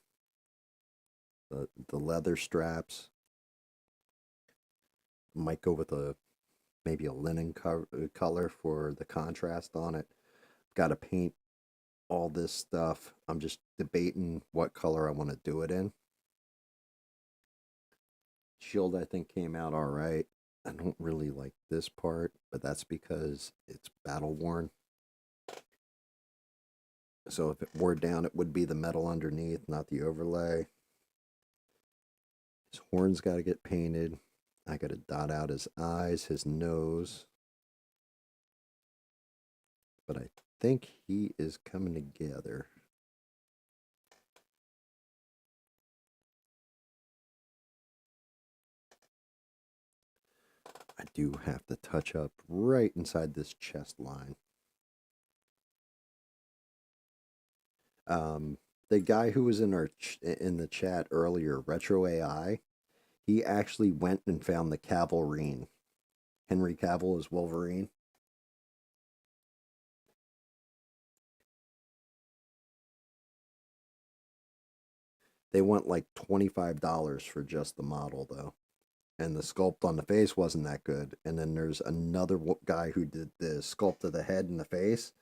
the leather straps. Might go with maybe a linen color for the contrast on it. Got to paint all this stuff. I'm just debating what color I want to do it in. Shield, I think, came out all right. I don't really like this part, but that's because it's battle worn. So if it wore down, it would be the metal underneath, not the overlay. His horns got to get painted. I got to dot out his eyes, his nose. But I think he is coming together. I do have to touch up right inside this chest line. The guy who was in the chat earlier, Retro AI, he actually went and found the Cavalrine. Henry Cavill is Wolverine. They want like $25 for just the model, though. And the sculpt on the face wasn't that good. And then there's another guy who did the sculpt of the head and the face,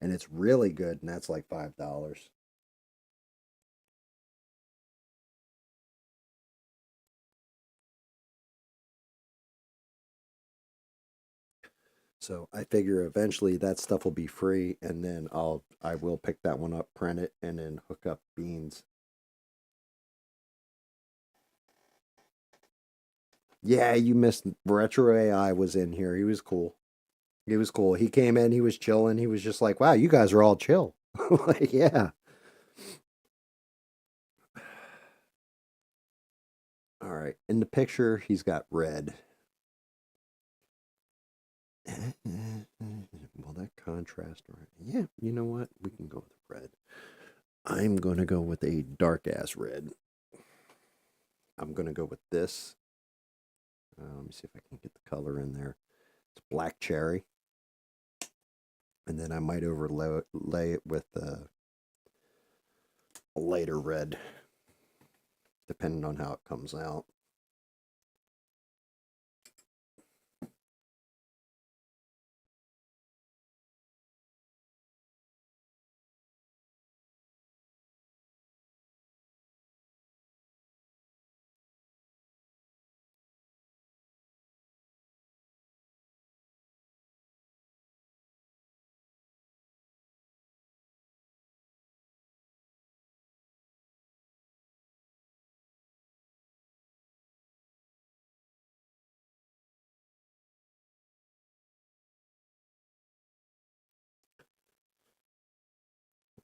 and it's really good, and that's like $5. So I figure eventually that stuff will be free, and then I will pick that one up, print it, and then hook up beans. Yeah, you missed Retro AI was in here. He was cool. He was cool. He came in, he was chilling. He was just like, "Wow, you guys are all chill." Like, yeah. All right. In the picture, he's got red. Well, that contrast, right? Yeah, you know what? We can go with red. I'm going to go with a dark ass red. I'm going to go with this. Let me see if I can get the color in there. It's black cherry. And then I might overlay it with a lighter red, depending on how it comes out.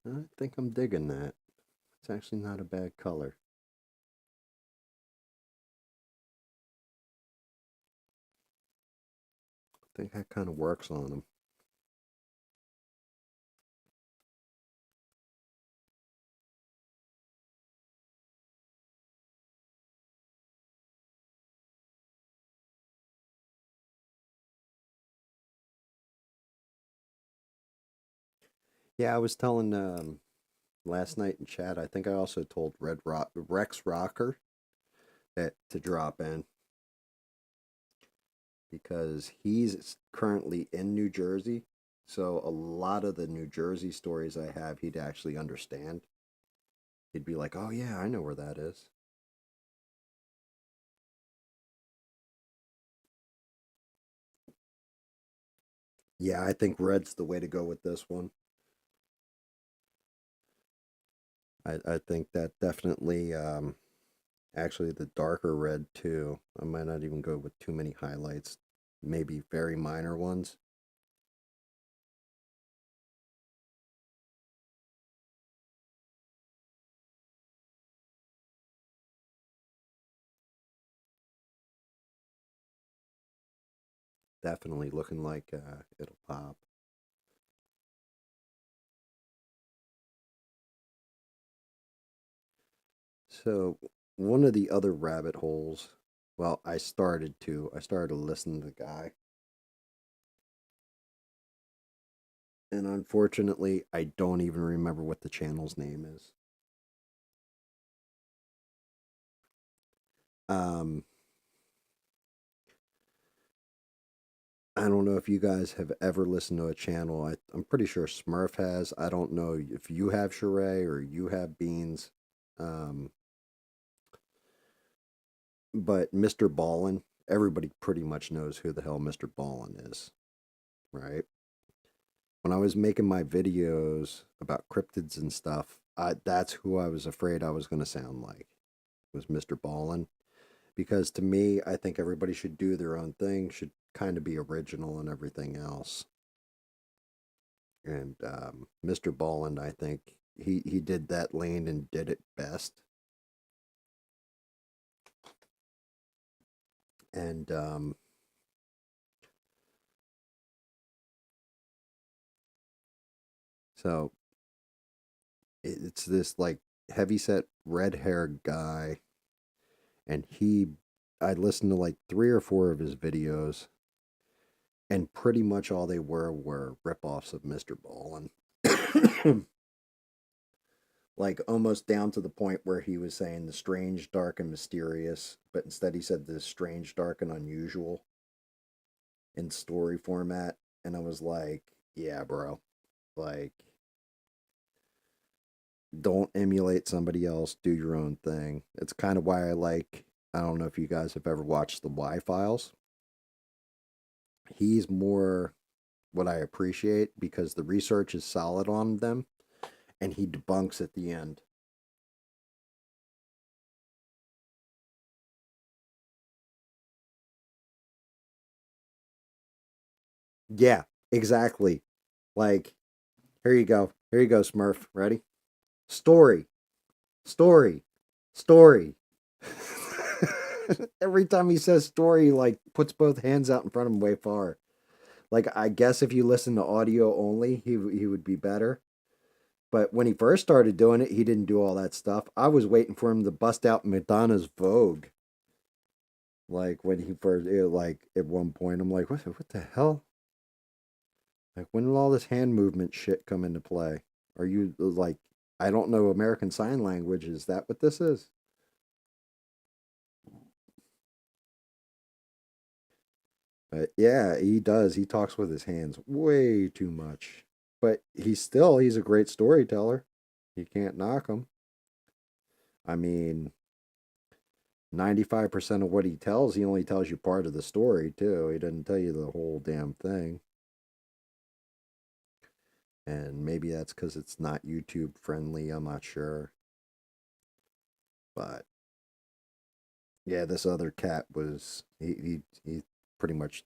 I think I'm digging that. It's actually not a bad color. I think that kind of works on them. Yeah, I was telling last night in chat. I think I also told Rex Rocker that to drop in because he's currently in New Jersey. So a lot of the New Jersey stories I have, he'd actually understand. He'd be like, "Oh yeah, I know where that is." Yeah, I think red's the way to go with this one. I think that definitely, actually the darker red too. I might not even go with too many highlights, maybe very minor ones. Definitely looking like it'll pop. So one of the other rabbit holes, well, I started to listen to the guy. And unfortunately, I don't even remember what the channel's name is. Um, I don't know if you guys have ever listened to a channel. I'm pretty sure Smurf has. I don't know if you have Sheree or you have Beans. Um, but Mr. Ballin, everybody pretty much knows who the hell Mr. Ballin is, right? When I was making my videos about cryptids and stuff, that's who I was afraid I was going to sound like, was Mr. Ballin. Because to me, I think everybody should do their own thing, should kind of be original and everything else. And Mr. Ballin, I think he did that lane and did it best. And so it's this like heavyset red haired guy, and I listened to like 3 or 4 of his videos, and pretty much all they were ripoffs of Mr. Ballin. Like almost down to the point where he was saying the strange, dark, and mysterious, but instead he said the strange, dark, and unusual in story format. And I was like, yeah, bro. Like, don't emulate somebody else, do your own thing. It's kind of why I don't know if you guys have ever watched the Y Files. He's more what I appreciate because the research is solid on them and he debunks at the end. Yeah, exactly. Like, here you go. Here you go, Smurf. Ready? Story. Story. Story. Every time he says story, he like puts both hands out in front of him way far. Like, I guess if you listen to audio only, he would be better. But when he first started doing it, he didn't do all that stuff. I was waiting for him to bust out Madonna's Vogue. Like when he first, like at one point, I'm like, what the hell? Like, when will all this hand movement shit come into play? Are you like, I don't know American Sign Language. Is that what this is? But yeah, he does. He talks with his hands way too much. But he's a great storyteller. You can't knock him. I mean, 95% of what he only tells you part of the story, too. He doesn't tell you the whole damn thing. And maybe that's because it's not YouTube friendly. I'm not sure. But yeah, this other cat was, he pretty much,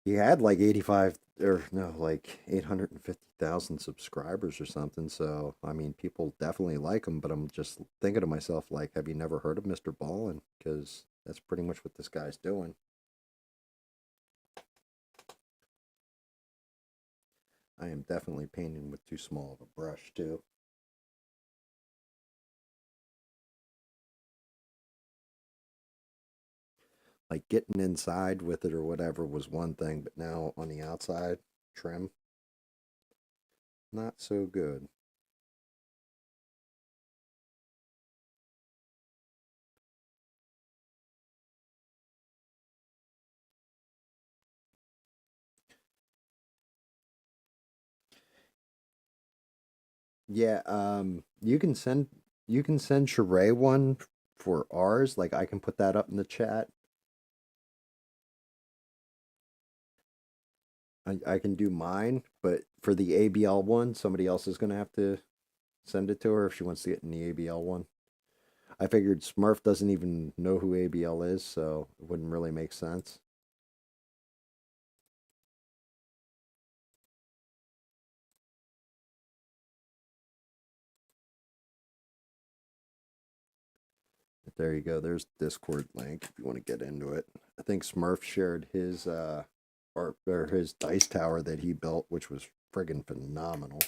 he had like 85 or no, like 850,000 subscribers or something. So, I mean, people definitely like him, but I'm just thinking to myself, like, have you never heard of Mr. Ballin? Because that's pretty much what this guy's doing. I am definitely painting with too small of a brush, too. Like, getting inside with it or whatever was one thing, but now on the outside, trim, not so good. Yeah, you can send Sheree one for ours. Like, I can put that up in the chat. I can do mine, but for the ABL one, somebody else is gonna have to send it to her if she wants to get in the ABL one. I figured Smurf doesn't even know who ABL is, so it wouldn't really make sense. But there you go. There's Discord link if you want to get into it. I think Smurf shared his or his dice tower that he built, which was friggin' phenomenal.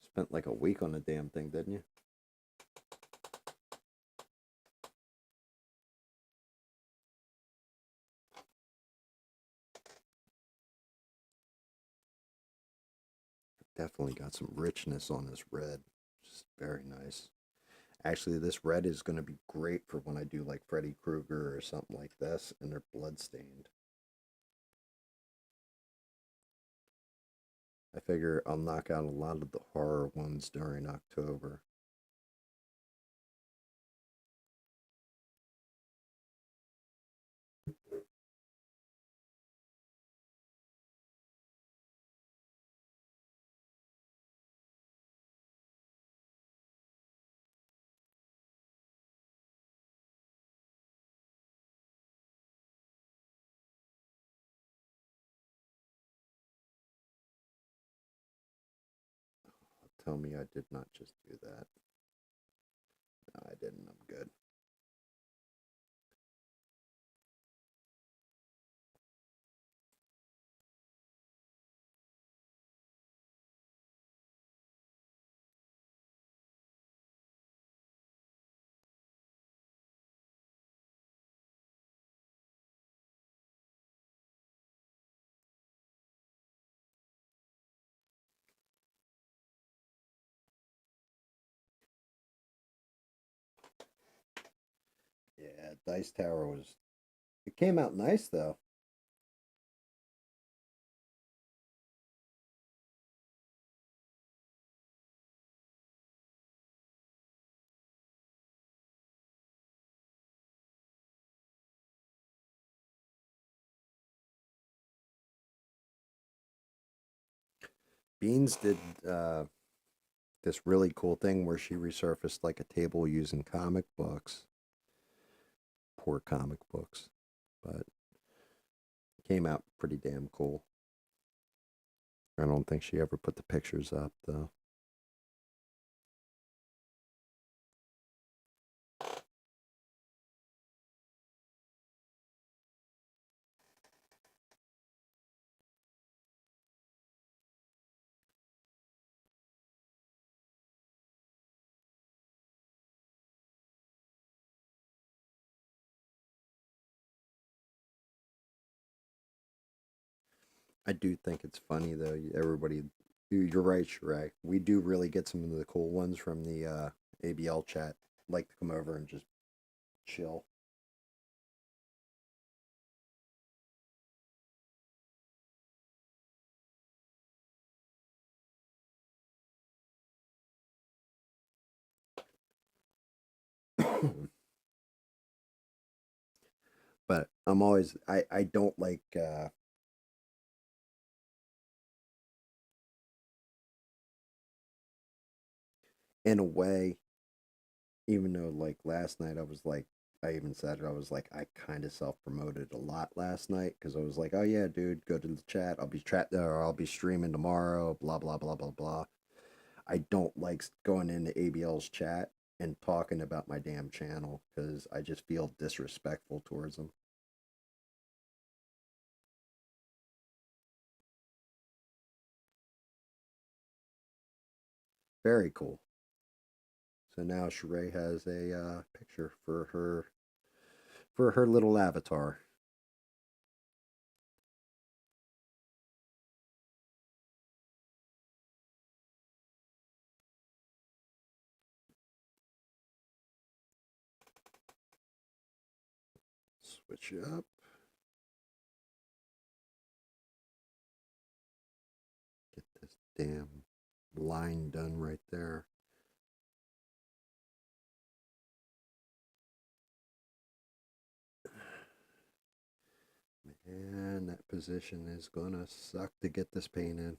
Spent like a week on the damn thing, didn't you? Definitely got some richness on this red. Just very nice. Actually, this red is going to be great for when I do like Freddy Krueger or something like this, and they're bloodstained. I figure I'll knock out a lot of the horror ones during October. Tell me I did not just do that. No, I didn't. I'm good. Yeah, Dice Tower was. It came out nice though. Beans did this really cool thing where she resurfaced like a table using comic books. Poor comic books, but came out pretty damn cool. I don't think she ever put the pictures up though. I do think it's funny though. Everybody, you're right, Shrek. We do really get some of the cool ones from the ABL chat. Like to come over and just chill. But I'm always I don't like in a way, even though like last night I was like I even said it, I was like I kind of self-promoted a lot last night because I was like, oh yeah, dude, go to the chat. I'll be streaming tomorrow, blah blah blah blah blah. I don't like going into ABL's chat and talking about my damn channel because I just feel disrespectful towards them. Very cool. So now Sheree has a picture for her little avatar. Switch it up. Get this damn line done right there. Man, that position is gonna suck to get this paint in.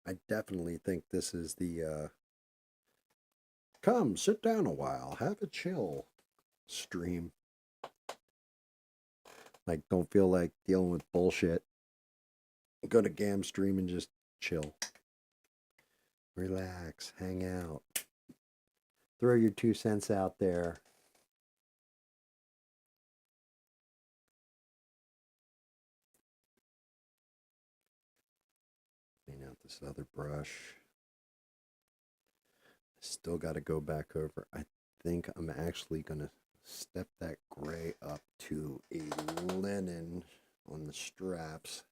I definitely think this is the come sit down a while, have a chill stream. Like, don't feel like dealing with bullshit. Go to GAM stream and just chill. Relax, hang out. Throw your 2 cents out there. Clean out this other brush. Still got to go back over. I think I'm actually going to step that gray up to a linen on the straps.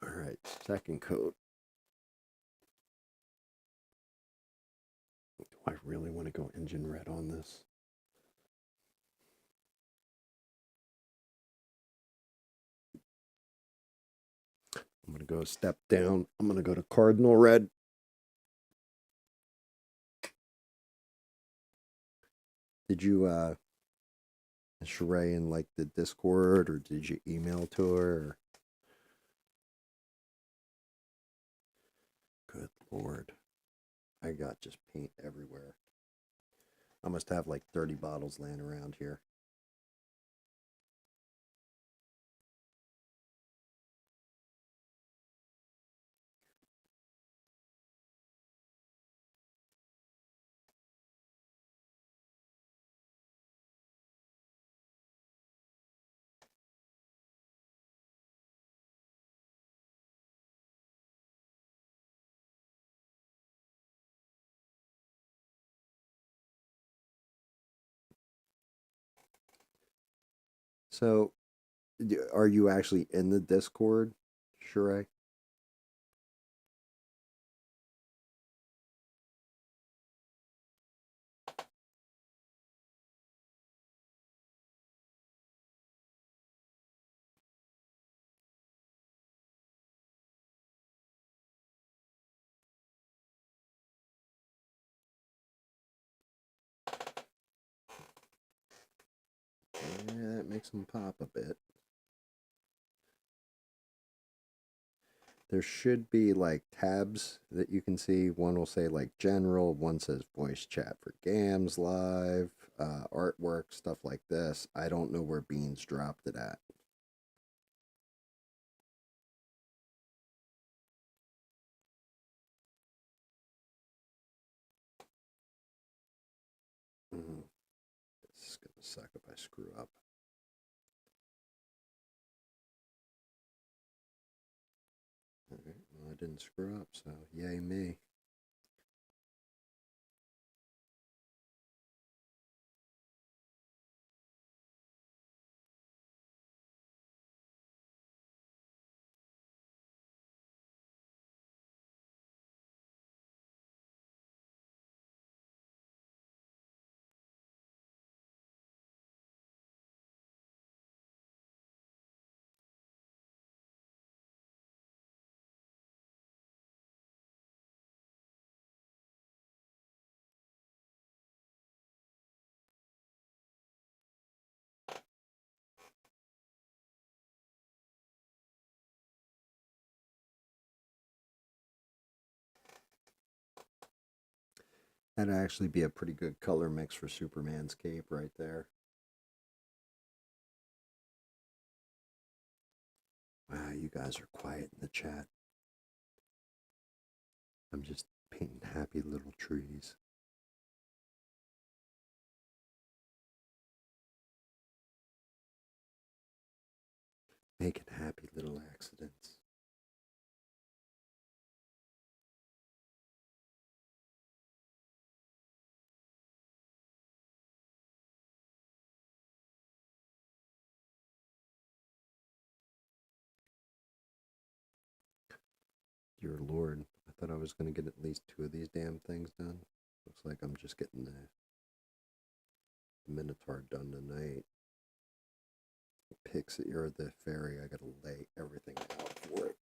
All right, second coat. Do I really want to go engine red on this? I'm going to go a step down. I'm going to go to cardinal red. Did you Sheree in like the Discord, or did you email to her? Or... Good Lord. I got just paint everywhere. I must have like 30 bottles laying around here. So, are you actually in the Discord, Sheree? Yeah, that makes them pop a bit. There should be like tabs that you can see. One will say like general, one says voice chat for GAMs live, artwork, stuff like this. I don't know where Beans dropped it at. This is gonna suck if I screw up. Alright, well, I didn't screw up, so yay me. That'd actually be a pretty good color mix for Superman's cape right there. Wow, you guys are quiet in the chat. I'm just painting happy little trees. Making happy little accidents. Dear Lord, I thought I was going to get at least 2 of these damn things done. Looks like I'm just getting the Minotaur done tonight. Pixie or the fairy, I gotta lay everything out for it.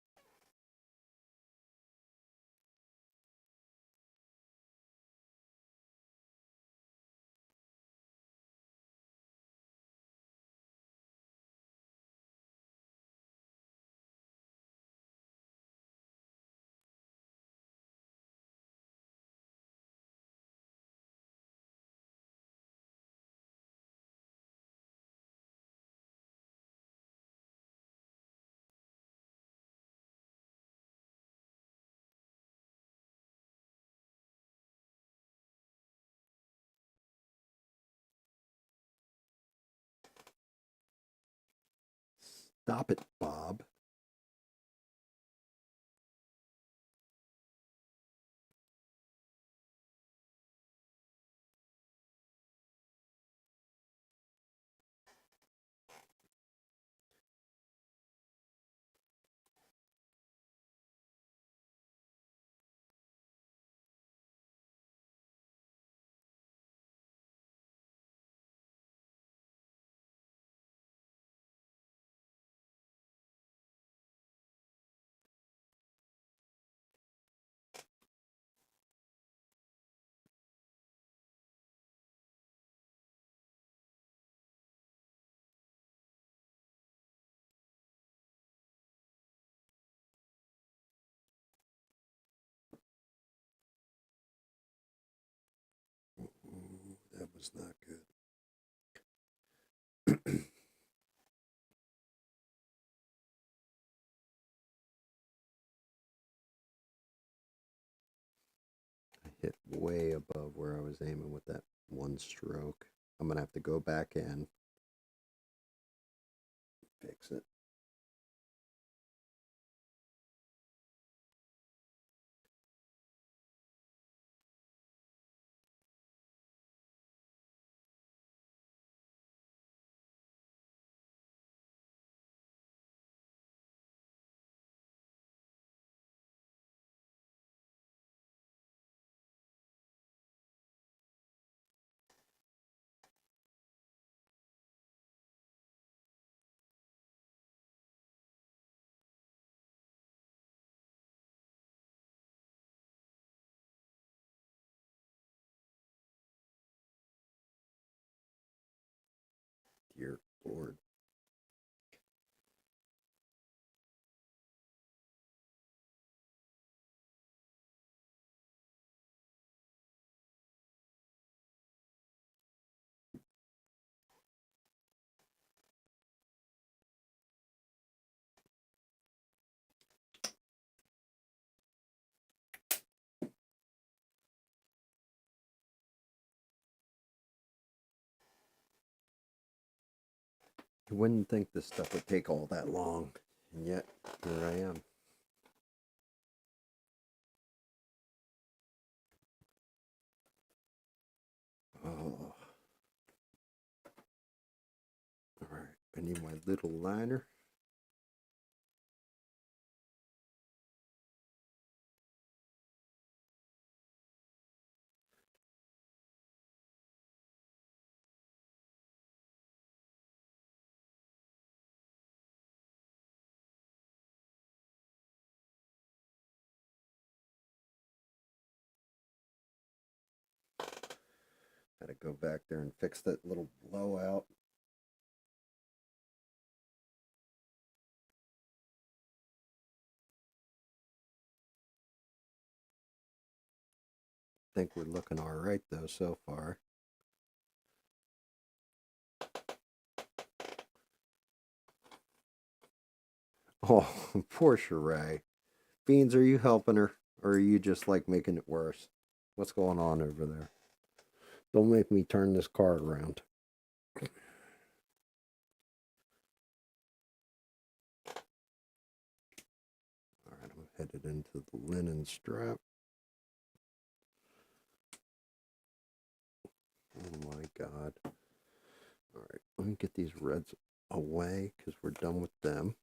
Stop it, Bob. Ooh, that was not good. I hit way above where I was aiming with that one stroke. I'm gonna have to go back in, fix it. Lord. You wouldn't think this stuff would take all that long, and yet here I am. Oh. Alright, I need my little liner. Had to go back there and fix that little blowout. Think we're looking all right though so far. Oh, poor Sheree. Beans, are you helping her? Or are you just like making it worse? What's going on over there? Don't make me turn this car around. Alright, I'm headed into the linen strap. Oh my god. Alright, let me get these reds away because we're done with them.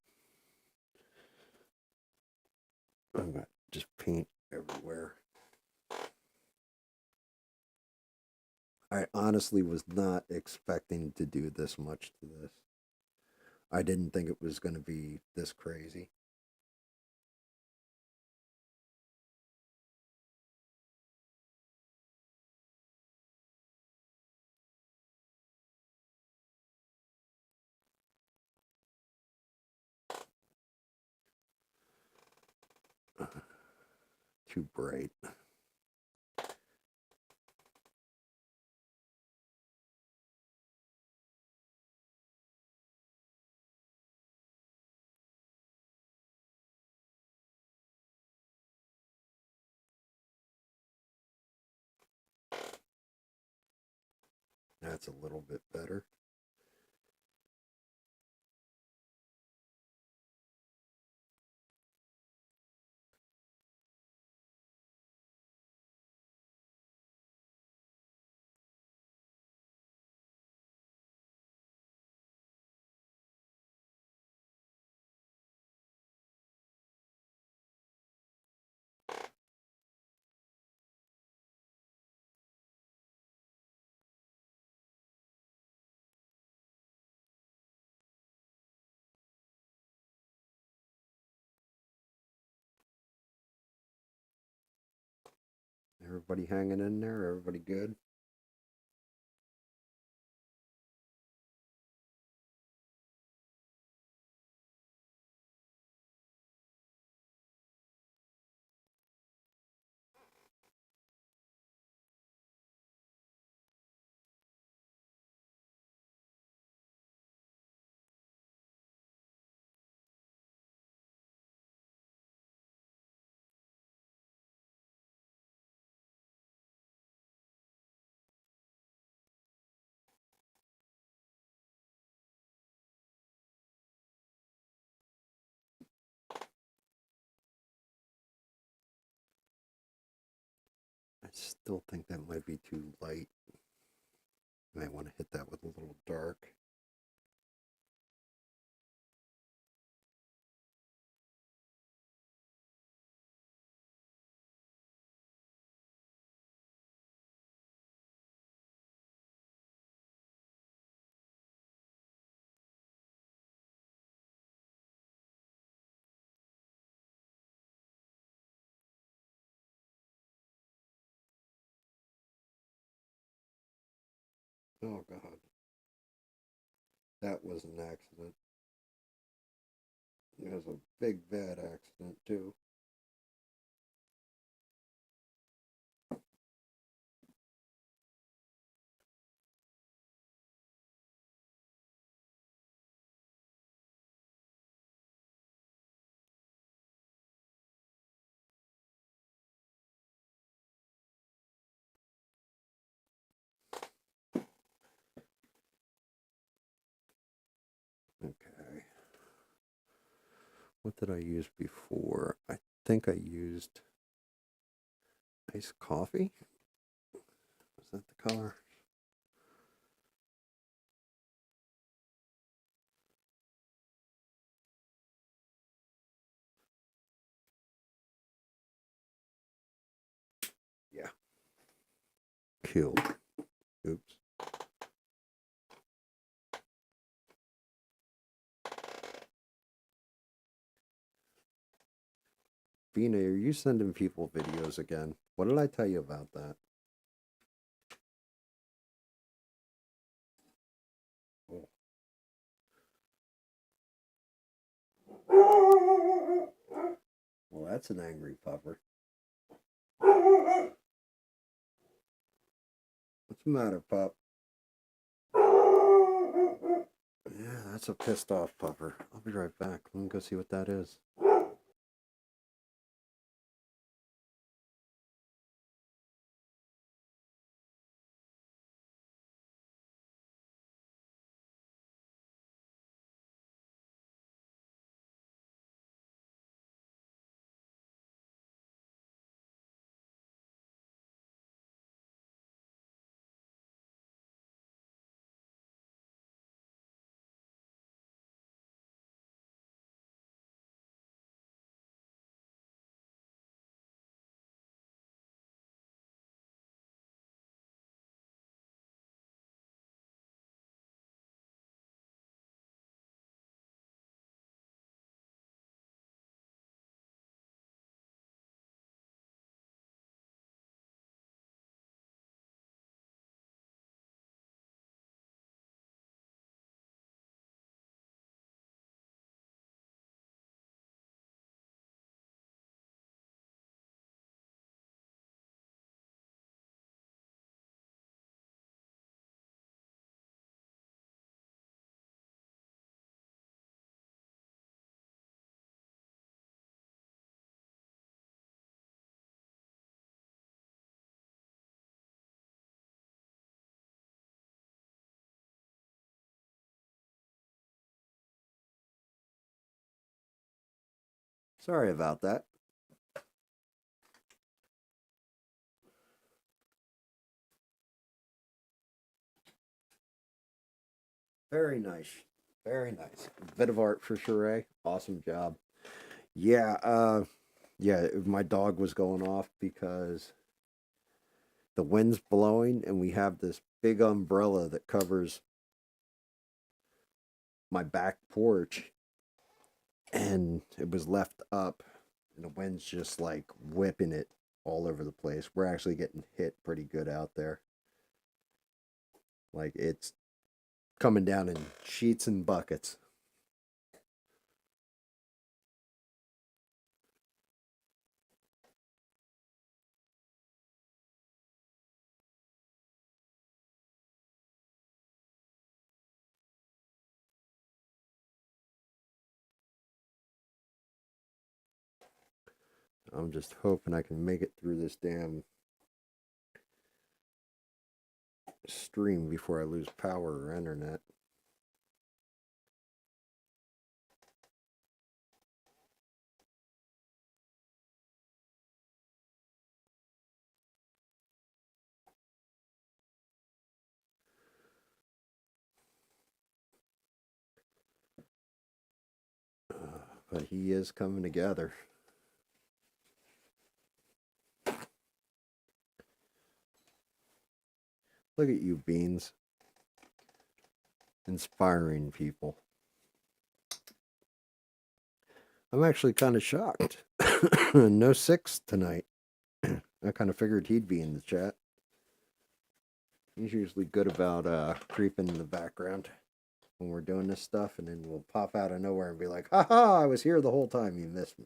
I've got just paint everywhere. I honestly was not expecting to do this much to this. I didn't think it was going to be this crazy. Too bright. That's a little bit better. Everybody hanging in there? Everybody good? I still think that might be too light. I might want to hit that with a little dark. Oh God. That was an accident. It was a big bad accident too. Okay. What did I use before? I think I used iced coffee. Was that the color? Yeah. Cool. Oops. Vina, are you sending people videos again? What did I tell you about that? Oh. Well, that's an angry pupper. What's the matter, pup? Yeah, that's a pissed off pupper. I'll be right back. Let me go see what that is. Sorry about that. Very nice. Very nice. Bit of art for Sheree. Awesome job. Yeah, yeah, my dog was going off because the wind's blowing and we have this big umbrella that covers my back porch and it was left up and the wind's just like whipping it all over the place. We're actually getting hit pretty good out there. Like it's coming down in sheets and buckets. I'm just hoping I can make it through this damn stream before I lose power or internet. But he is coming together. Look at you, Beans. Inspiring people. I'm actually kind of shocked. No 6 tonight. I kind of figured he'd be in the chat. He's usually good about creeping in the background. when we're doing this stuff, and then we'll pop out of nowhere and be like, haha, I was here the whole time, you missed me.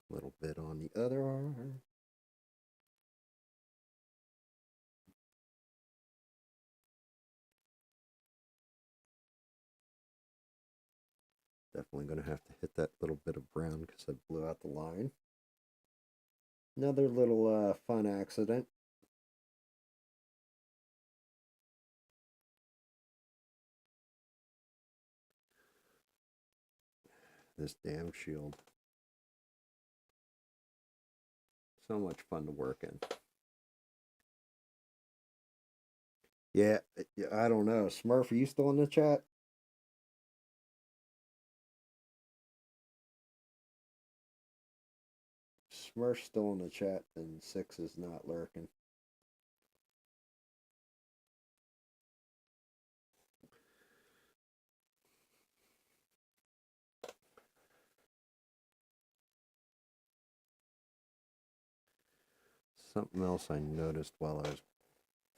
A little bit on the other arm. Definitely going to have to hit that little bit of brown because I blew out the line. Another little fun accident. This damn shield. So much fun to work in. Yeah, I don't know. Smurf, are you still in the chat? Smurf's still in the chat, and 6 is not lurking. Something else I noticed while I was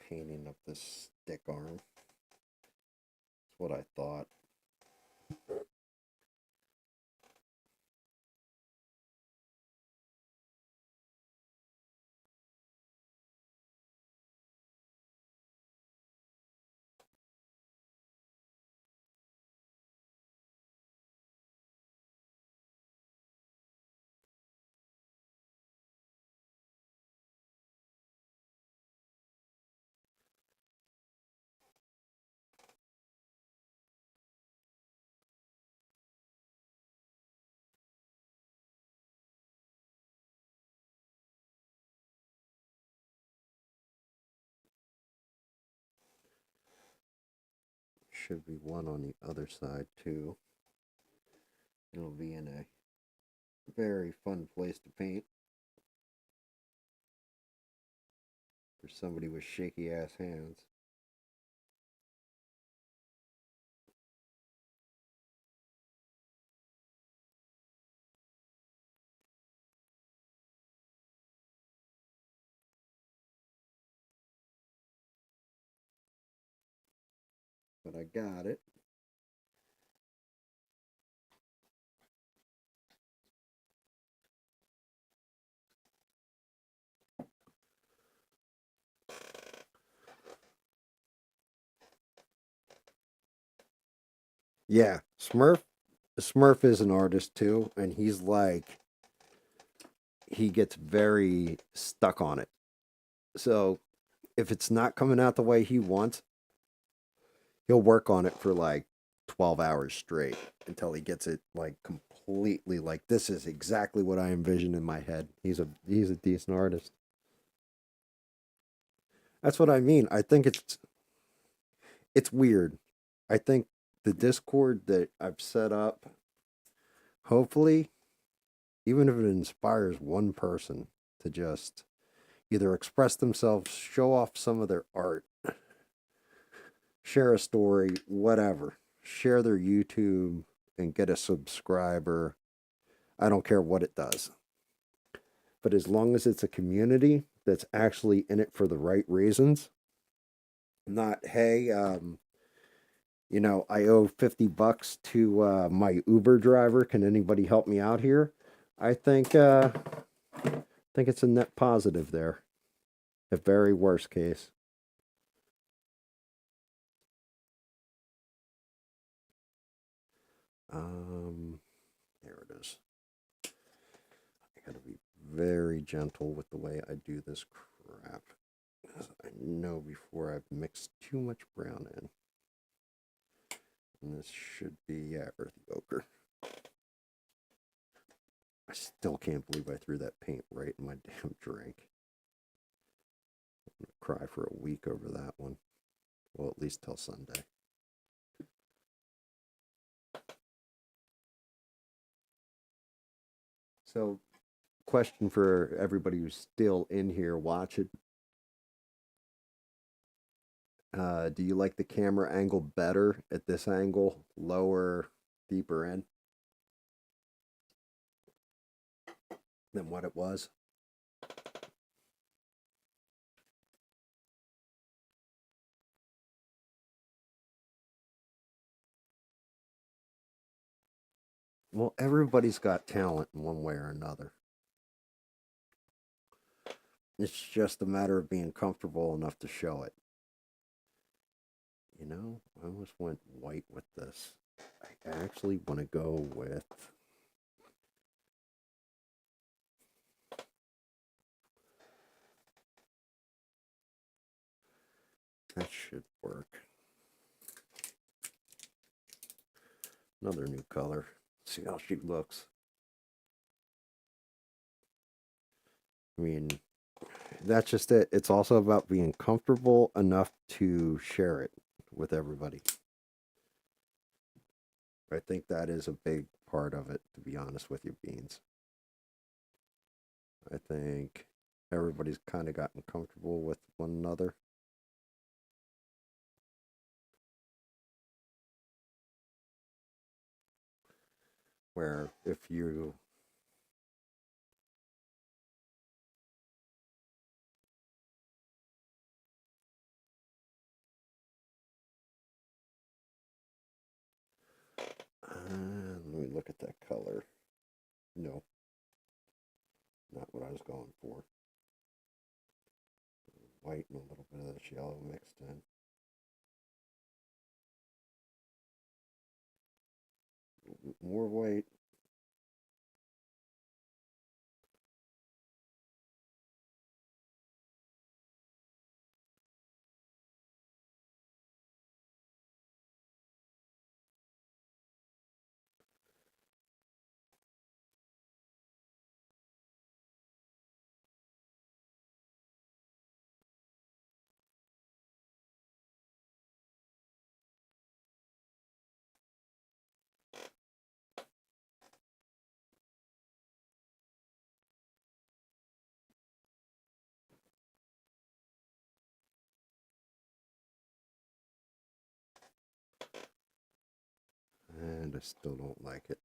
painting up this stick arm. That's what I thought. Should be one on the other side too. It'll be in a very fun place to paint for somebody with shaky ass hands. But I got it. Yeah, Smurf is an artist too, and he's like, he gets very stuck on it. So if it's not coming out the way he wants, he'll work on it for like 12 hours straight until he gets it like completely like, this is exactly what I envisioned in my head. He's a decent artist. That's what I mean. I think it's weird. I think the Discord that I've set up, hopefully, even if it inspires one person to just either express themselves, show off some of their art, share a story, whatever, share their YouTube and get a subscriber. I don't care what it does. But as long as it's a community that's actually in it for the right reasons, not, hey, you know, I owe $50 to my Uber driver. Can anybody help me out here? I think it's a net positive there. At very worst case. There it is. I gotta be very gentle with the way I do this crap. I know before I've mixed too much brown in. And this should be, yeah, earthy ochre. I still can't believe I threw that paint right in my damn drink. I'm gonna cry for a week over that one. Well, at least till Sunday. So, question for everybody who's still in here watching. Do you like the camera angle better at this angle? Lower, deeper in? Than what it was? Well, everybody's got talent in one way or another. It's just a matter of being comfortable enough to show it. You know, I almost went white with this. I actually want to go with... That should work. Another new color. See how she looks. I mean, that's just it. It's also about being comfortable enough to share it with everybody. I think that is a big part of it, to be honest with you, Beans. I think everybody's kind of gotten comfortable with one another. Where if you let me look at that color. No, not what I was going for. White and a little bit of this yellow mixed in. More white. And I still don't like it.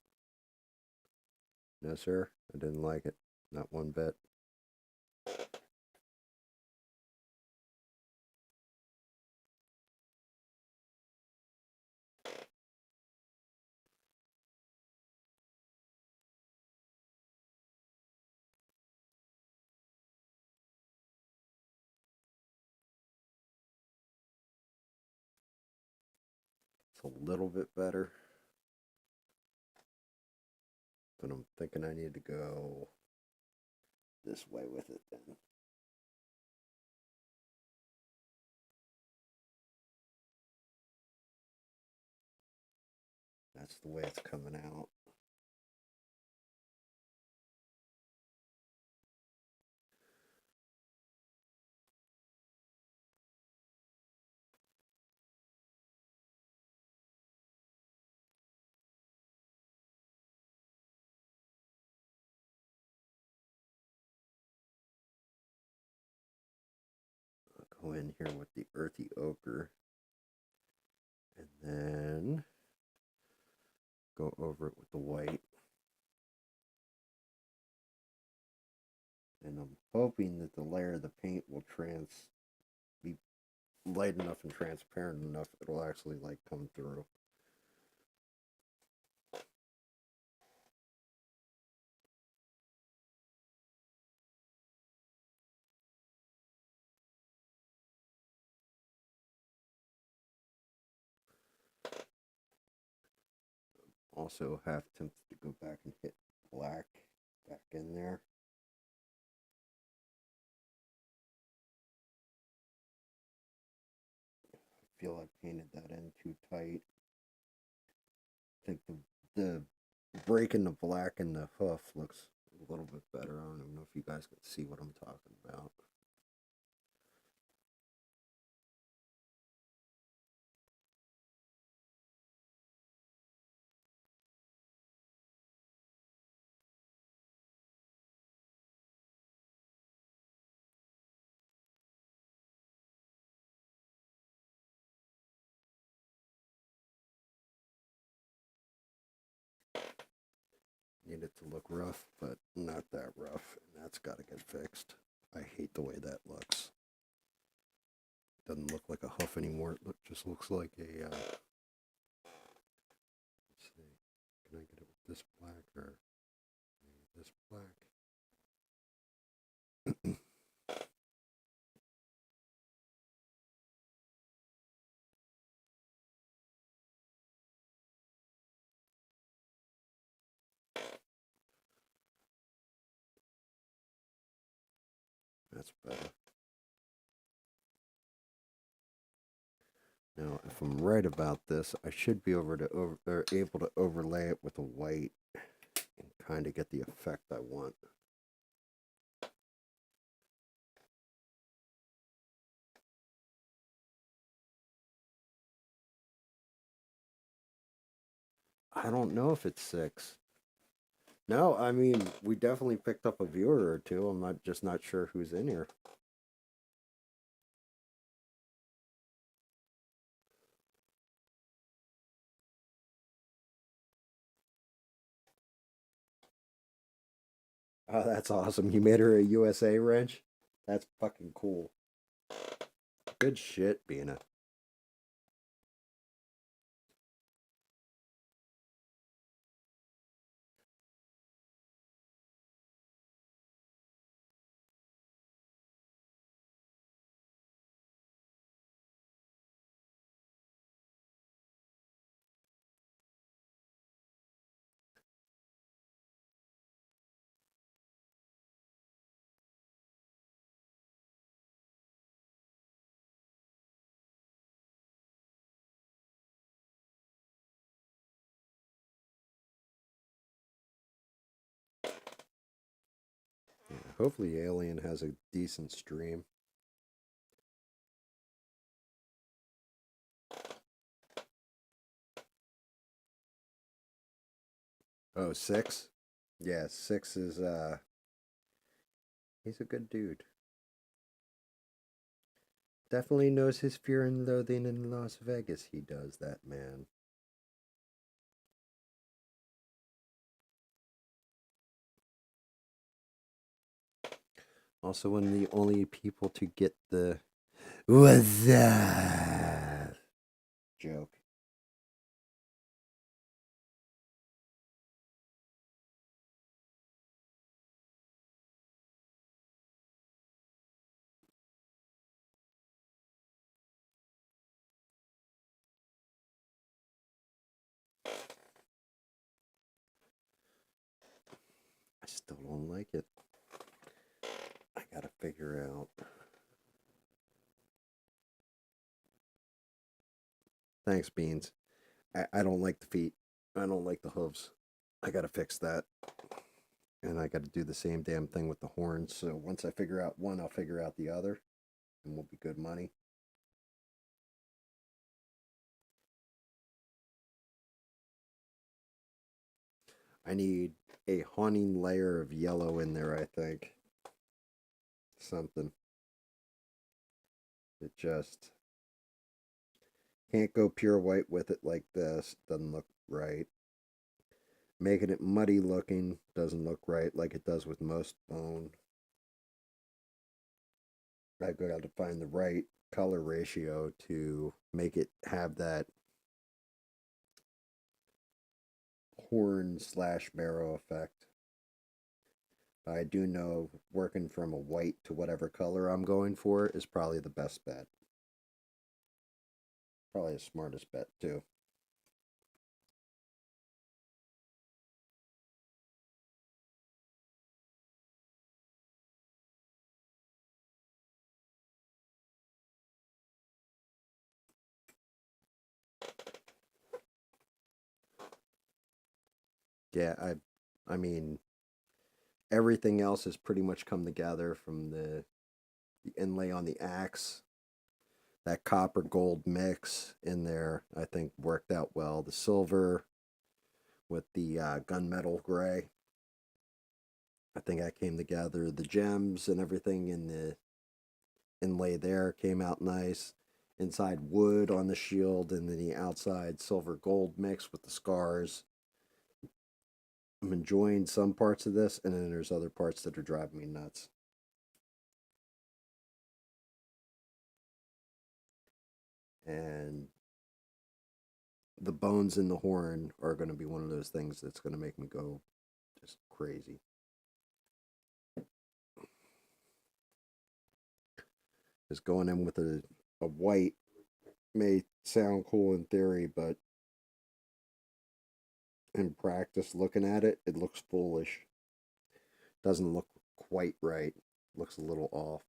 No, sir, I didn't like it. Not one bit. It's a little bit better. But I'm thinking I need to go this way with it then. That's the way it's coming out. I'll go in here with the earthy ochre. And then go over it with the white. And I'm hoping that the layer of the paint will be light enough and transparent enough it'll actually like come through. Also half tempted to go back and hit black back in there. I feel I painted that in too tight. I think the break in the black in the hoof looks a little bit better. I don't even know if you guys can see what I'm talking about. need it to look rough, but not that rough. And that's got to get fixed. I hate the way that looks. Doesn't look like a hoof anymore. It just looks like a, let's see, can I get it with this black or this black? That's better. Now, if I'm right about this, I should be able to overlay it with a white and kind of get the effect I want. I don't know if it's 6. No, I mean, we definitely picked up a viewer or two. I'm not sure who's in here. Oh, that's awesome. You made her a USA wrench? That's fucking cool. Good shit, Bina. Yeah, hopefully Alien has a decent stream. Oh, 6? Yeah, 6 is, he's a good dude. Definitely knows his fear and loathing in Las Vegas. He does, that man. Also, one of the only people to get the "What's that?" joke. I still don't like it. I gotta figure out. Thanks, Beans. I don't like the feet. I don't like the hooves. I gotta fix that. And I gotta do the same damn thing with the horns. So once I figure out one, I'll figure out the other. And we'll be good money. I need a haunting layer of yellow in there, I think. Something. It just can't go pure white with it like this. Doesn't look right. Making it muddy looking doesn't look right like it does with most bone. I've got to find the right color ratio to make it have that horn / marrow effect. I do know working from a white to whatever color I'm going for is probably the best bet. Probably the smartest bet too. Yeah, I mean, everything else has pretty much come together from the inlay on the axe. That copper gold mix in there, I think, worked out well. The silver with the gunmetal gray, I think that came together. The gems and everything in the inlay there came out nice. Inside wood on the shield, and then the outside silver gold mix with the scars. I'm enjoying some parts of this, and then there's other parts that are driving me nuts. And the bones in the horn are going to be one of those things that's going to make me go just crazy. Just going in with a white may sound cool in theory, but in practice, looking at it, it looks foolish. Doesn't look quite right. Looks a little off.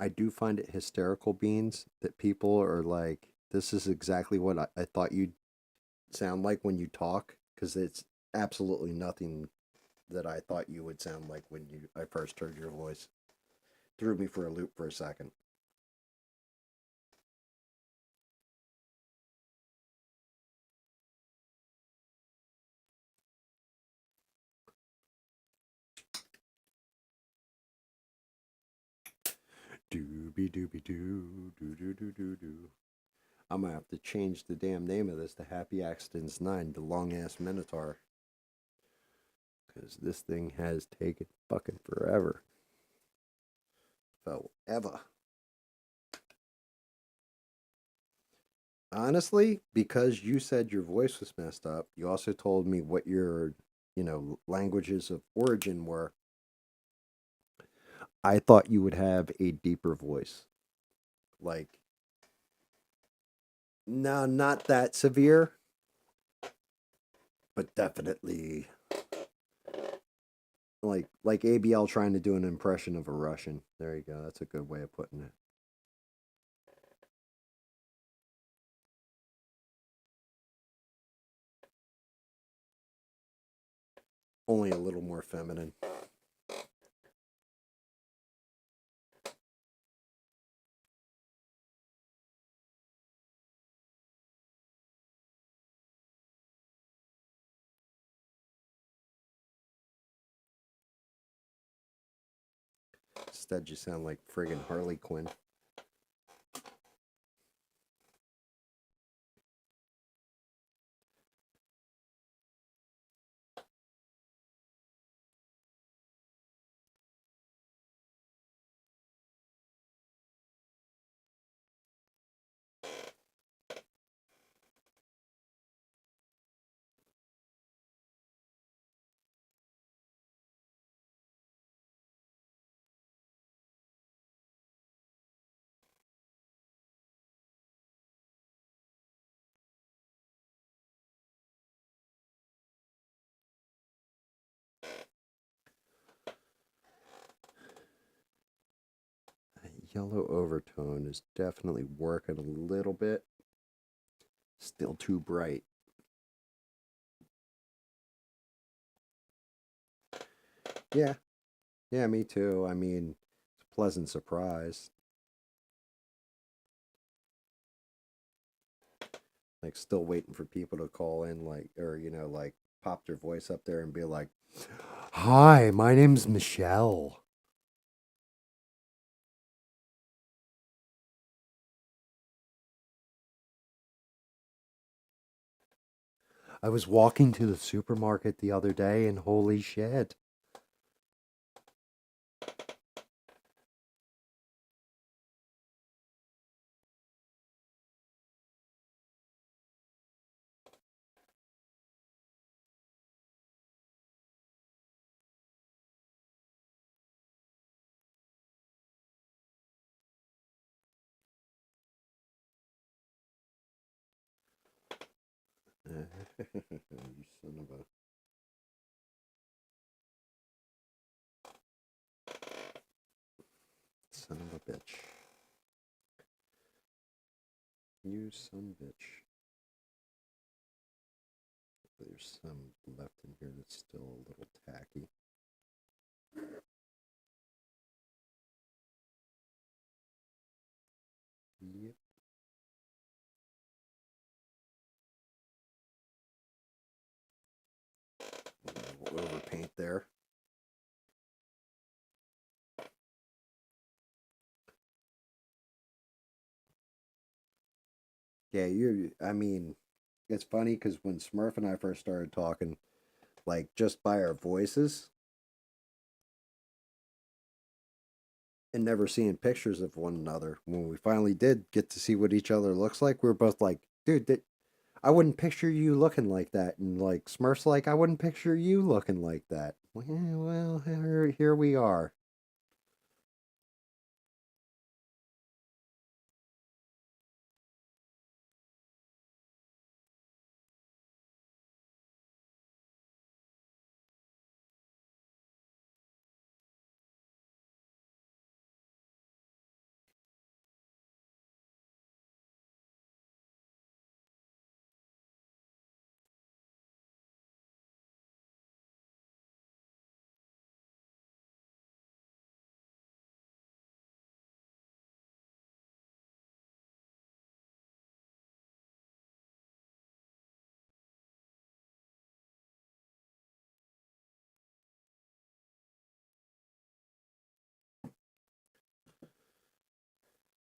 I do find it hysterical, Beans, that people are like, this is exactly what I thought you'd sound like when you talk, because it's absolutely nothing that I thought you would sound like when I first heard your voice. Threw me for a loop for a second. Doobie doobie doo, doo doo doo doo doo. I'm gonna have to change the damn name of this to Happy Accidents 9, the long ass Minotaur. Because this thing has taken fucking forever. Forever. Honestly, because you said your voice was messed up, you also told me what your, languages of origin were. I thought you would have a deeper voice. Like, no, not that severe, but definitely like ABL trying to do an impression of a Russian. There you go. That's a good way of putting it. Only a little more feminine. Instead, you sound like friggin' Harley Quinn. Yellow overtone is definitely working a little bit. Still too bright. Yeah. Yeah, me too. I mean, it's a pleasant surprise. Like, still waiting for people to call in, like, pop their voice up there and be like, "Hi, my name's Michelle." I was walking to the supermarket the other day and holy shit. You son of a bitch. You son of a bitch. There's some left in here that's still a little tacky. Yep. A little overpaint there. Yeah, I mean, it's funny because when Smurf and I first started talking, like just by our voices and never seeing pictures of one another, when we finally did get to see what each other looks like, we were both like, dude, I wouldn't picture you looking like that. And like Smurf's like, I wouldn't picture you looking like that. Well, here we are.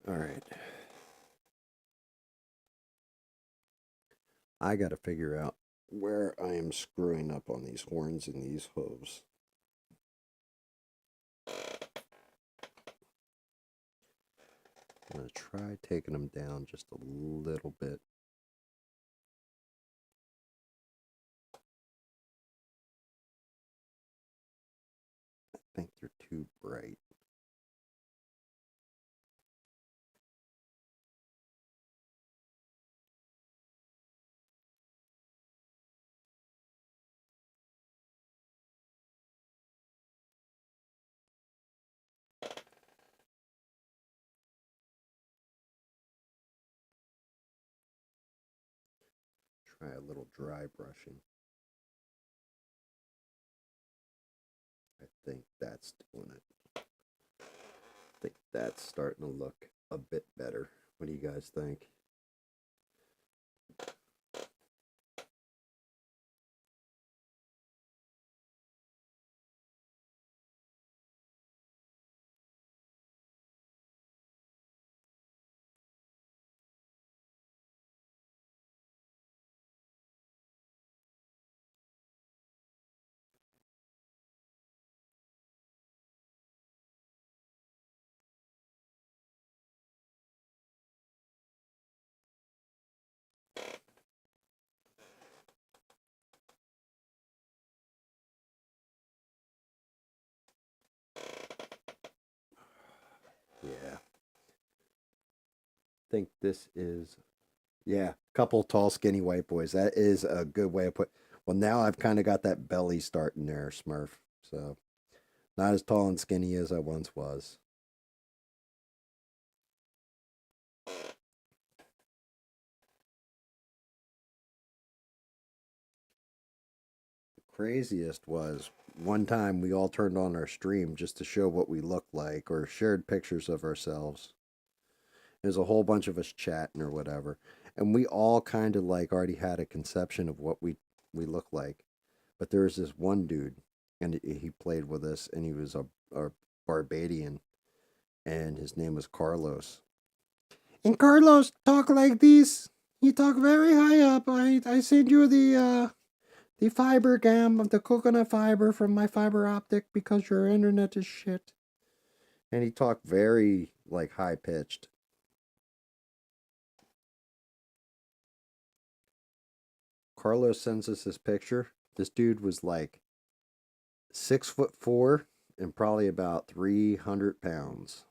All right. I got to figure out where I am screwing up on these horns and these hooves. I'm going to try taking them down just a little bit. I think they're too bright. Try a little dry brushing. I think that's doing it. I think that's starting to look a bit better. What do you guys think? Yeah. I think this is, yeah, couple tall, skinny white boys. That is a good way of put. Well, now I've kind of got that belly starting there, Smurf. So, not as tall and skinny as I once was. Craziest was one time we all turned on our stream just to show what we looked like or shared pictures of ourselves. There's a whole bunch of us chatting or whatever, and we all kind of like already had a conception of what we look like. But there was this one dude, and he played with us, and he was a Barbadian, and his name was Carlos. And Carlos talk like this. He talk very high up. I send you the fiber GAM of the coconut fiber from my fiber optic because your internet is shit. And he talked very like high pitched. Carlos sends us this picture. This dude was like 6'4" and probably about 300 pounds.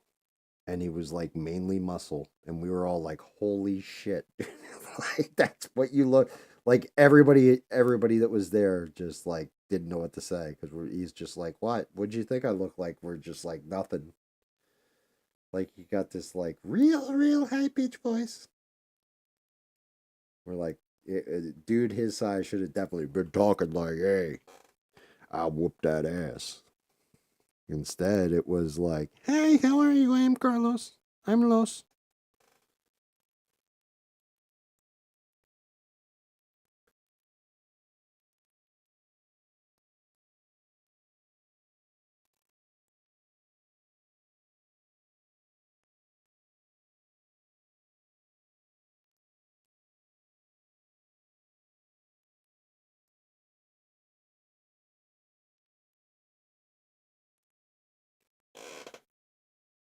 And he was like mainly muscle. And we were all like, holy shit. Like, that's what you look Like everybody that was there just like didn't know what to say because he's just like, what? What'd you think I look like? We're just like nothing. Like he got this like real high pitched voice. We're like, dude, his size should have definitely been talking like, hey, I'll whoop that ass. Instead, it was like, hey, how are you? I'm Carlos. I'm Los.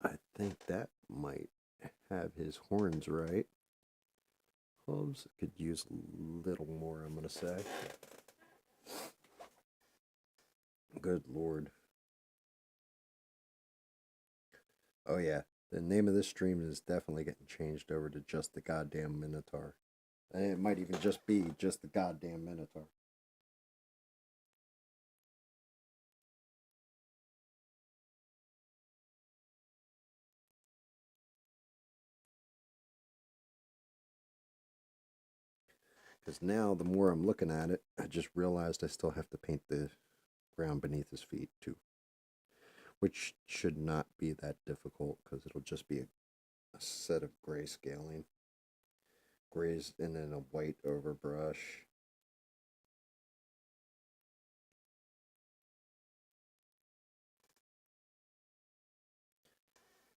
I think that might have his horns right. Hooves could use a little more, I'm going to say. Good lord. Oh, yeah. The name of this stream is definitely getting changed over to just the goddamn Minotaur. And it might even just be just the goddamn Minotaur. Because now, the more I'm looking at it, I just realized I still have to paint the ground beneath his feet, too. Which should not be that difficult, because it'll just be a set of grayscaling. Grays and then a white overbrush.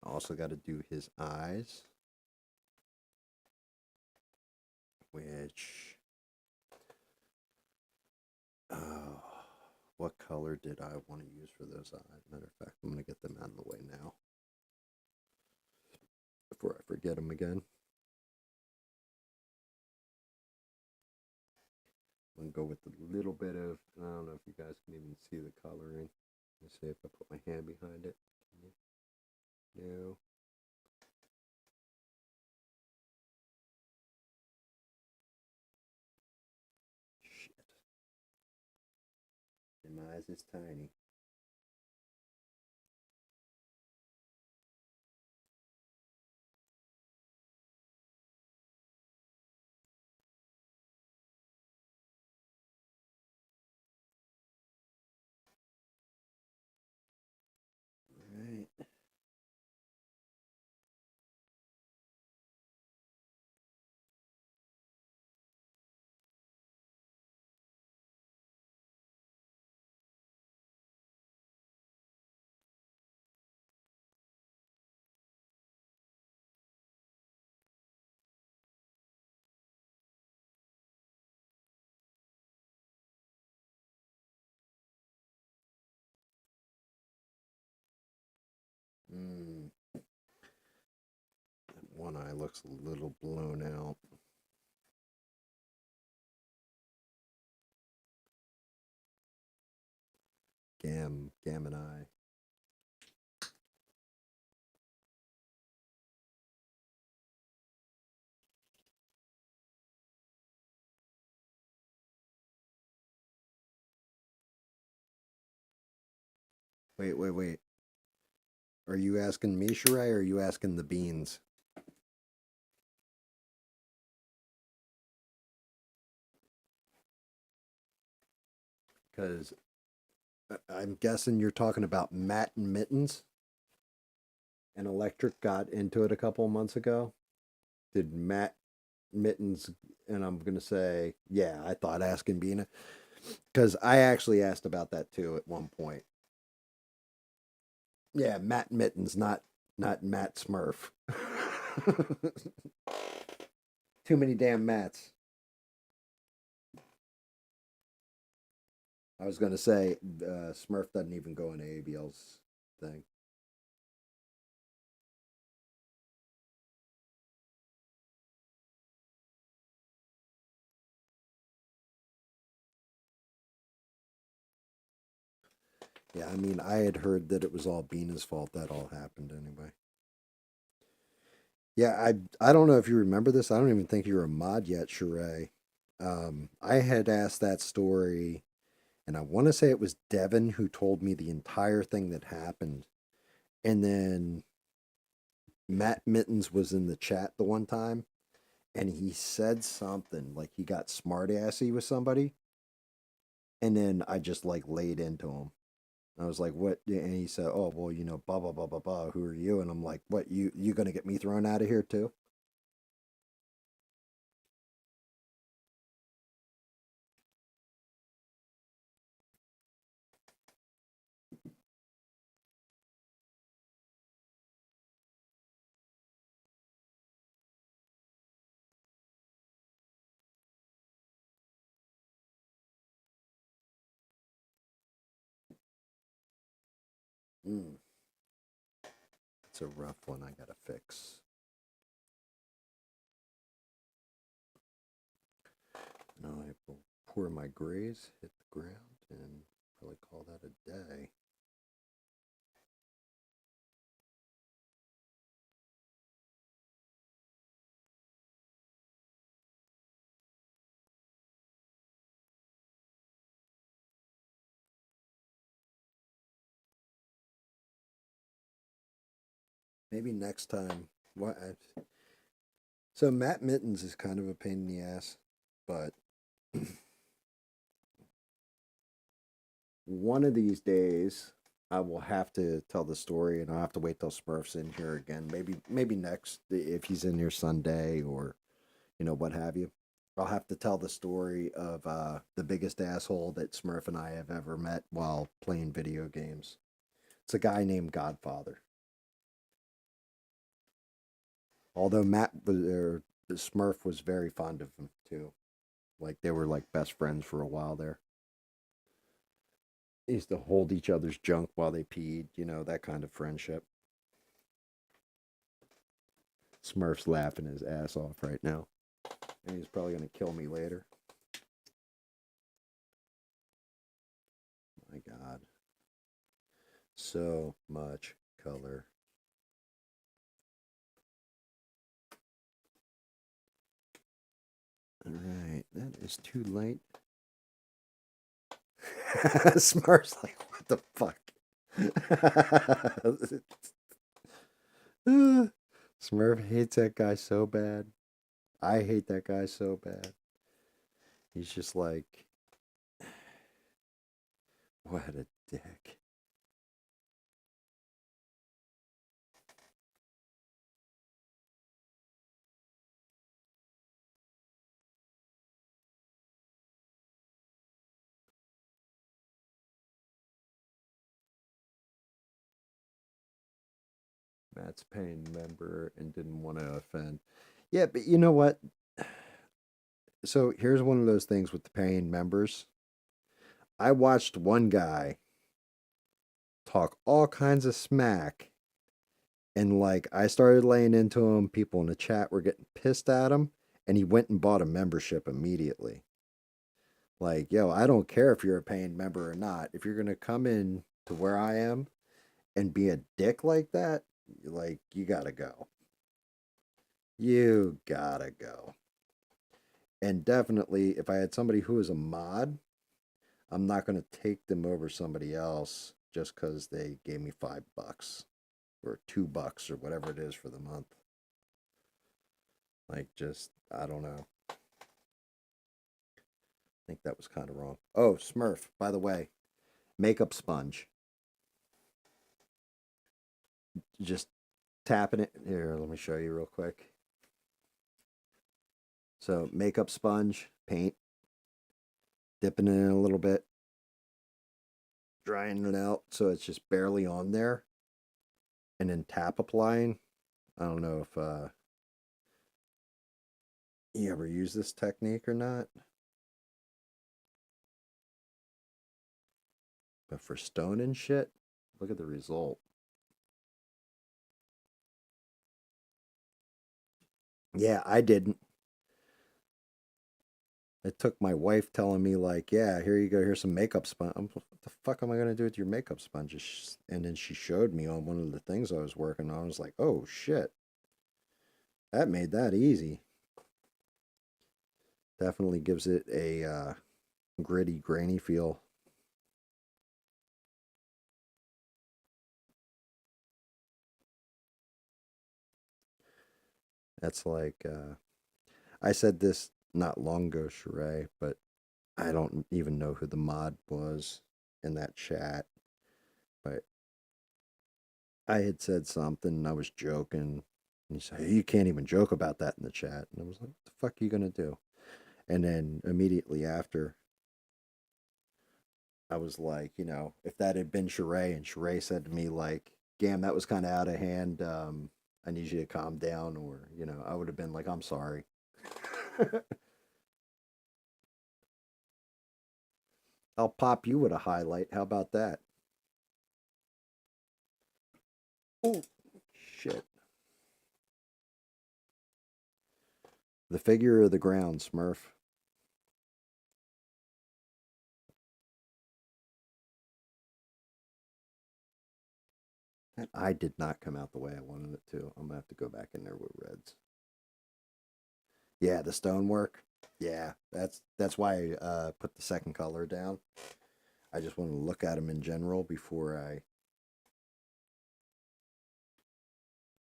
Also got to do his eyes, which, what color did I want to use for those eyes? Matter of fact, I'm going to get them out of the way now before I forget them again. I'm going to go with a little bit of, I don't know if you guys can even see the coloring. Let's see if I put my hand behind it. No. Shit. And my eyes is tiny. Right. That one eye looks a little blown out. GAM and I. Wait. Are you asking me, Sheree, or are you asking the beans? Because I'm guessing you're talking about Matt and Mittens. And Electric got into it a couple of months ago. Did Matt Mittens, and I'm going to say, yeah, I thought asking Bina. Because I actually asked about that too at one point. Yeah, Matt Mittens, not Matt Smurf. Too many damn Matts. I was going to say, Smurf doesn't even go into ABL's thing. Yeah, I mean, I had heard that it was all Bina's fault that all happened anyway. Yeah, I don't know if you remember this. I don't even think you were a mod yet, Sheree. I had asked that story, and I want to say it was Devin who told me the entire thing that happened. And then Matt Mittens was in the chat the one time, and he said something like he got smart assy with somebody, and then I just like laid into him. I was like, "What?" And he said, "Oh, well, you know, blah blah blah blah blah. Who are you?" And I'm like, "What? You gonna get me thrown out of here too?" Mm, it's a rough one. I gotta fix. Now I will pour my grays, hit the ground, and probably call that a day. Maybe next time. What? So Matt Mittens is kind of a pain in the ass, but one of these days I will have to tell the story, and I'll have to wait till Smurf's in here again. Maybe next if he's in here Sunday or what have you. I'll have to tell the story of the biggest asshole that Smurf and I have ever met while playing video games. It's a guy named Godfather. Although Smurf was very fond of him too. Like they were like best friends for a while there. They used to hold each other's junk while they peed, that kind of friendship. Smurf's laughing his ass off right now. And he's probably going to kill me later. My God. So much color. All right, that is too light. Smurf's like, what the fuck? Smurf hates that guy so bad. I hate that guy so bad. He's just like, what a dick. Matt's paying member and didn't want to offend. Yeah, but you know what? So here's one of those things with the paying members. I watched one guy talk all kinds of smack, and like I started laying into him. People in the chat were getting pissed at him, and he went and bought a membership immediately. Like, yo, I don't care if you're a paying member or not. If you're gonna come in to where I am and be a dick like that, like you gotta go. You gotta go. And definitely, if I had somebody who is a mod, I'm not going to take them over somebody else just because they gave me $5 or $2 or whatever it is for the month. Like, just, I don't know. I think that was kind of wrong. Oh, Smurf, by the way, makeup sponge. Just tapping it. Here, let me show you real quick. So, makeup sponge, paint, dipping it in a little bit, drying it out so it's just barely on there, and then tap applying. I don't know if you ever use this technique or not, but for stone and shit, look at the result. Yeah, I didn't. It took my wife telling me like, yeah, here you go, here's some makeup sponge. What the fuck am I gonna do with your makeup sponges? And then she showed me on one of the things I was working on. I was like, oh shit, that made that easy. Definitely gives it a gritty, grainy feel. That's like I said this not long ago, Sheree, but I don't even know who the mod was in that chat. But I had said something and I was joking. And he said, "Hey, you can't even joke about that in the chat." And I was like, "What the fuck are you gonna do?" And then immediately after, I was like, if that had been Sheree and Sheree said to me like, "Gam, that was kind of out of hand. I need you to calm down," or I would have been like, "I'm sorry." I'll pop you with a highlight. How about that? Oh, shit. The figure or the ground, Smurf? That eye did not come out the way I wanted it to. I'm gonna have to go back in there with reds. Yeah, the stonework. Yeah, that's why I put the second color down. I just want to look at them in general before I.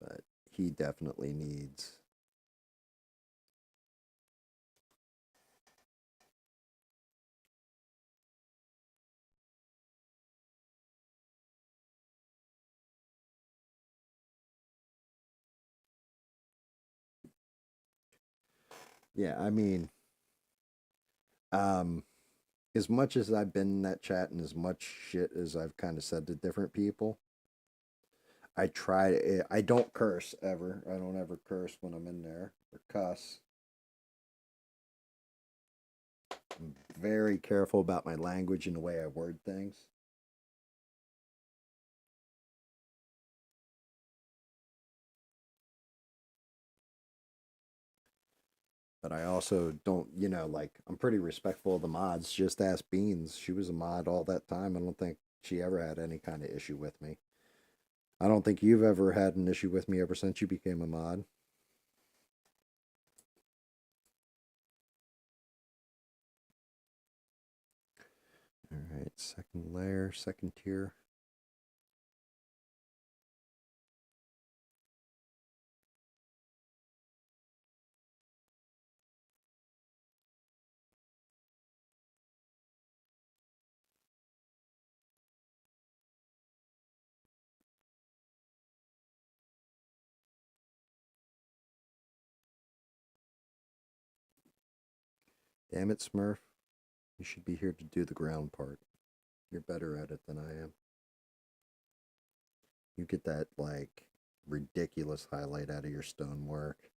But he definitely needs. Yeah, I mean, um, as much as I've been in that chat and as much shit as I've kind of said to different people, I try. I don't curse ever. I don't ever curse when I'm in there or cuss. I'm very careful about my language and the way I word things. But I also don't, like, I'm pretty respectful of the mods. Just ask Beans. She was a mod all that time. I don't think she ever had any kind of issue with me. I don't think you've ever had an issue with me ever since you became a mod. All right, second layer, second tier. Damn it, Smurf. You should be here to do the ground part. You're better at it than I am. You get that, like, ridiculous highlight out of your stonework.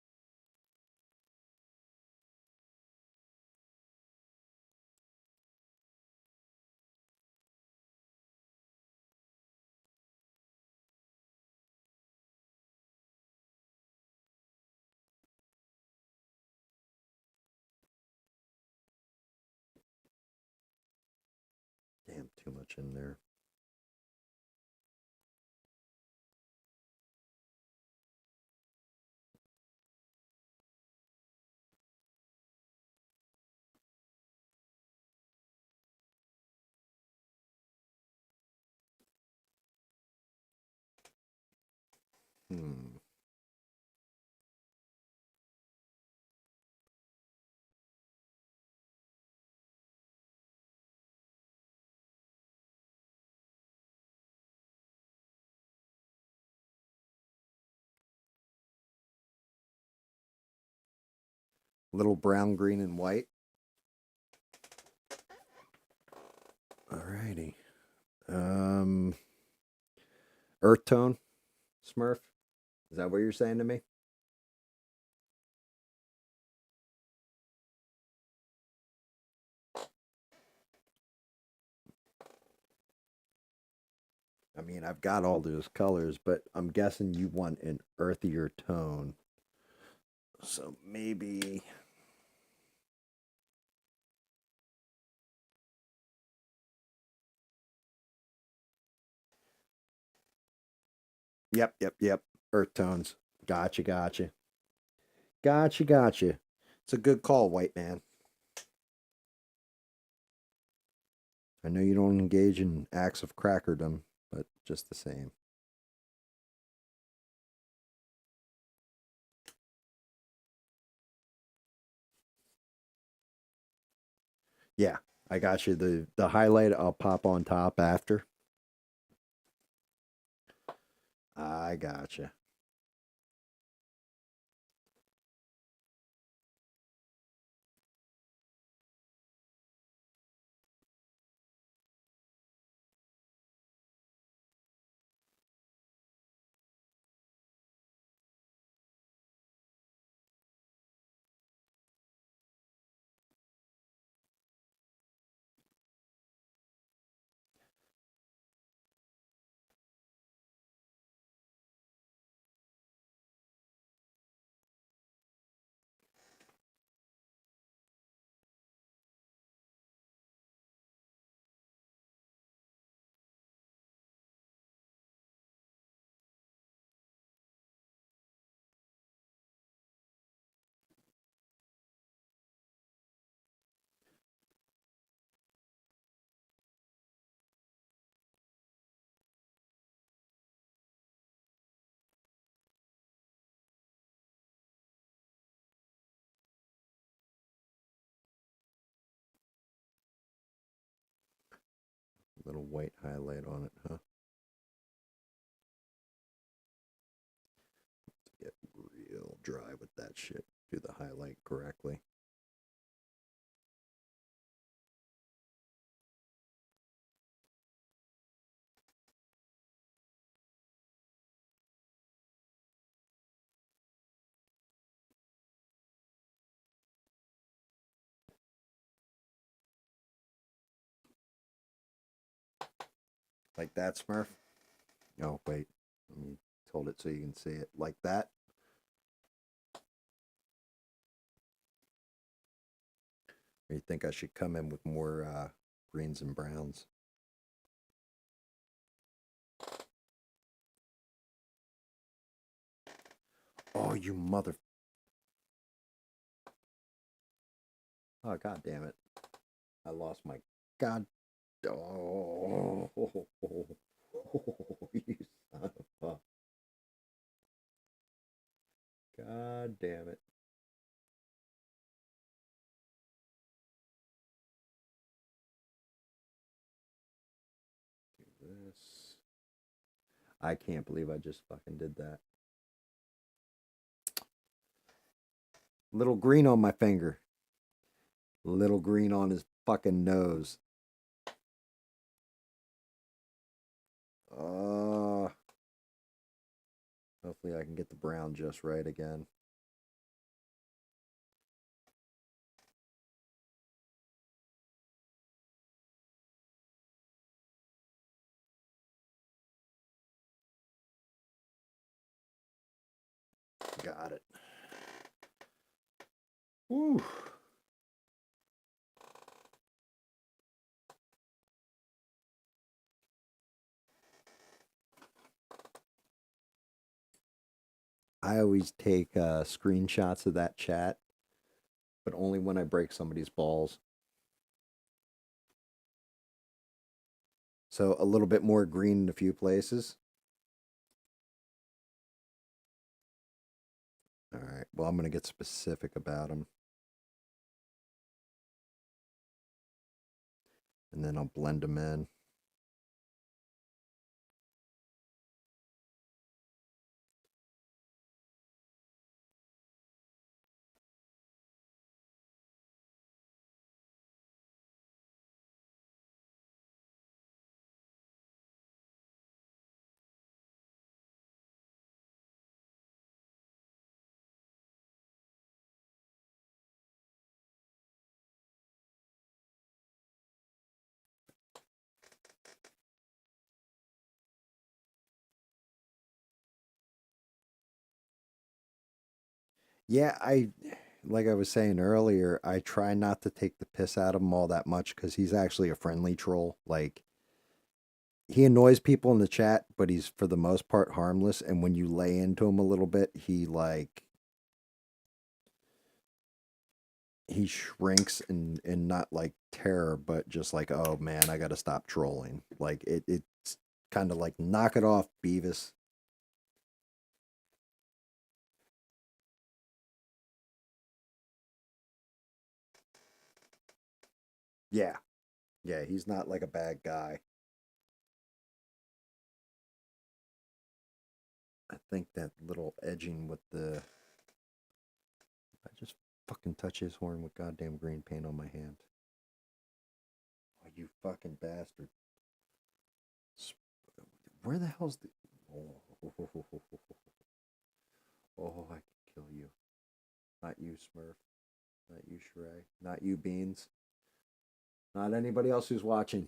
Damn, too much in there. Hmm. Little brown, green, and white. Alrighty. Earth tone, Smurf. Is that what you're saying to me? I mean, I've got all those colors, but I'm guessing you want an earthier tone. So maybe. Yep. Earth tones. Gotcha. Gotcha. It's a good call, white man. I know you don't engage in acts of crackerdom, but just the same. Yeah, I got you. The highlight I'll pop on top after. I got you. Little white highlight on it, huh? Get real dry with that shit. Do the highlight correctly. Like that, Smurf? Oh, wait. Let me hold it so you can see it. Like that? Or you think I should come in with more greens and browns? Oh, you mother... Oh, god damn it. I lost my... God... Oh, you son of a... God damn it. Do this. I can't believe I just fucking did that. Little green on my finger. Little green on his fucking nose. Hopefully I can get the brown just right again. Got it. Woo. I always take screenshots of that chat, but only when I break somebody's balls. So a little bit more green in a few places. All right. Well, I'm going to get specific about them. And then I'll blend them in. Yeah, like I was saying earlier, I try not to take the piss out of him all that much because he's actually a friendly troll. Like, he annoys people in the chat, but he's for the most part harmless. And when you lay into him a little bit, he shrinks and not like terror, but just like, oh man, I gotta stop trolling. Like it's kind of like, knock it off, Beavis. Yeah. Yeah, he's not like a bad guy. I think that little edging with the... I just fucking touch his horn with goddamn green paint on my hand. Oh, you fucking bastard. Where the hell's the... Oh, oh, I could kill you. Not you, Smurf. Not you, Shrey. Not you, Beans. Not anybody else who's watching.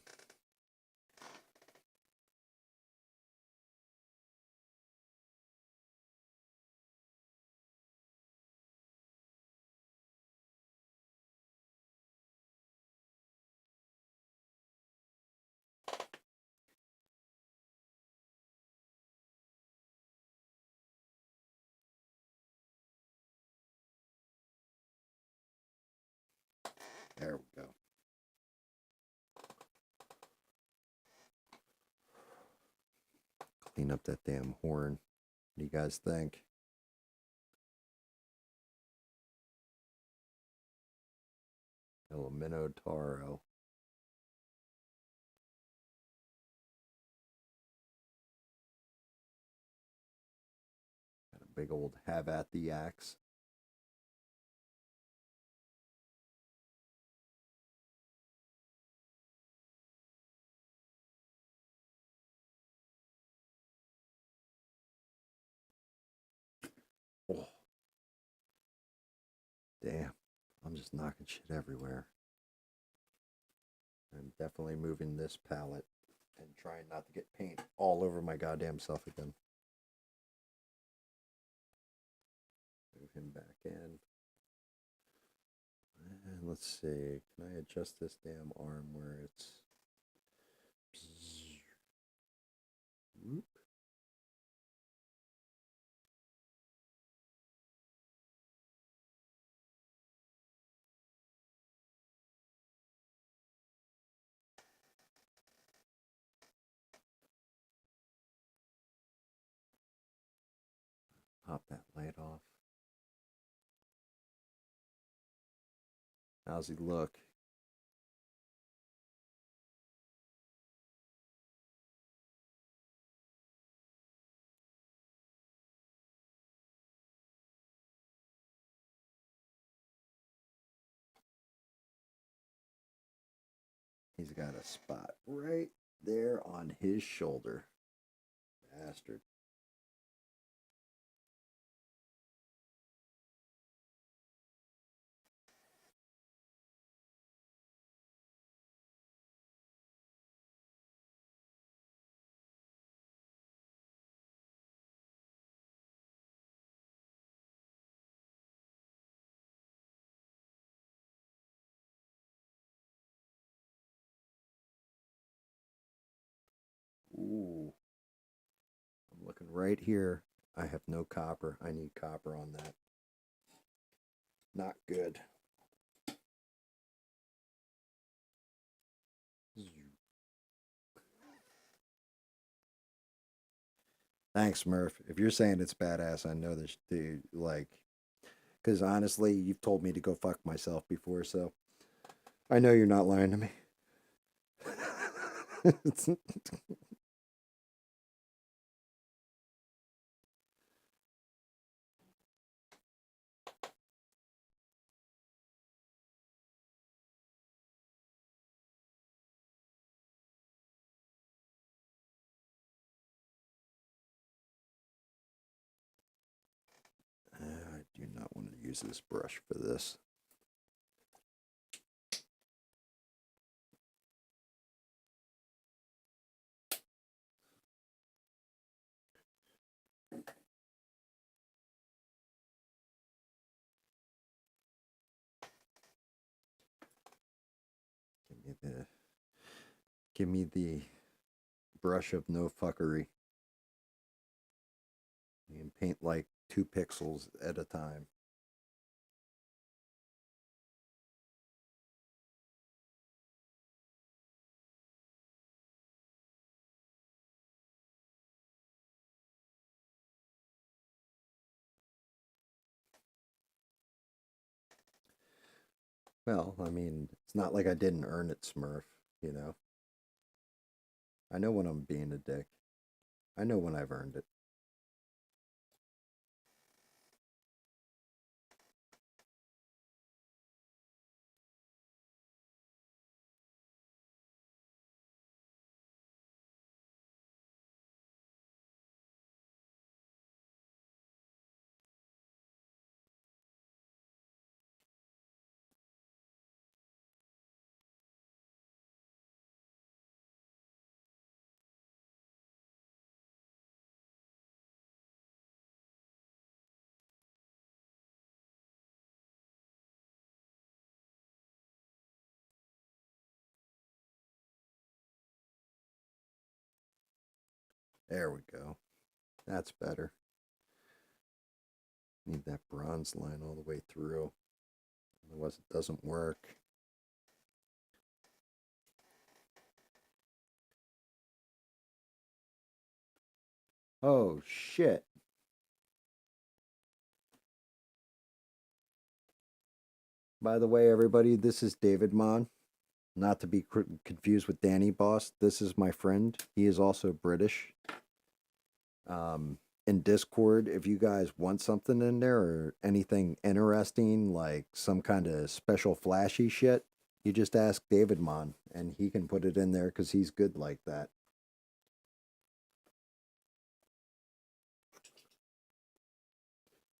There we go. Clean up that damn horn. What do you guys think? Hello, Minotau. Got a big old have at the axe. Oh, damn. I'm just knocking shit everywhere. I'm definitely moving this palette and trying not to get paint all over my goddamn self again. Move him back in. And let's see. Can I adjust this damn arm where it's... Whoop. Pop that light off. How's he look? He's got a spot right there on his shoulder. Bastard. Ooh. I'm looking right here. I have no copper. I need copper on that. Not good. Thanks, Murph. If you're saying it's badass, I know this dude, like, because honestly, you've told me to go fuck myself before, so I know you're not lying to me. I do not want to use this brush for this. Give me the brush of no fuckery. You can paint like 2 pixels at a time. Well, I mean, it's not like I didn't earn it, Smurf, you know. I know when I'm being a dick. I know when I've earned it. There we go. That's better. Need that bronze line all the way through. Otherwise, it doesn't work. Oh, shit. By the way, everybody, this is David Mon. Not to be confused with Danny Boss. This is my friend. He is also British. In Discord, if you guys want something in there or anything interesting, like some kind of special flashy shit, you just ask David Mon and he can put it in there because he's good like that.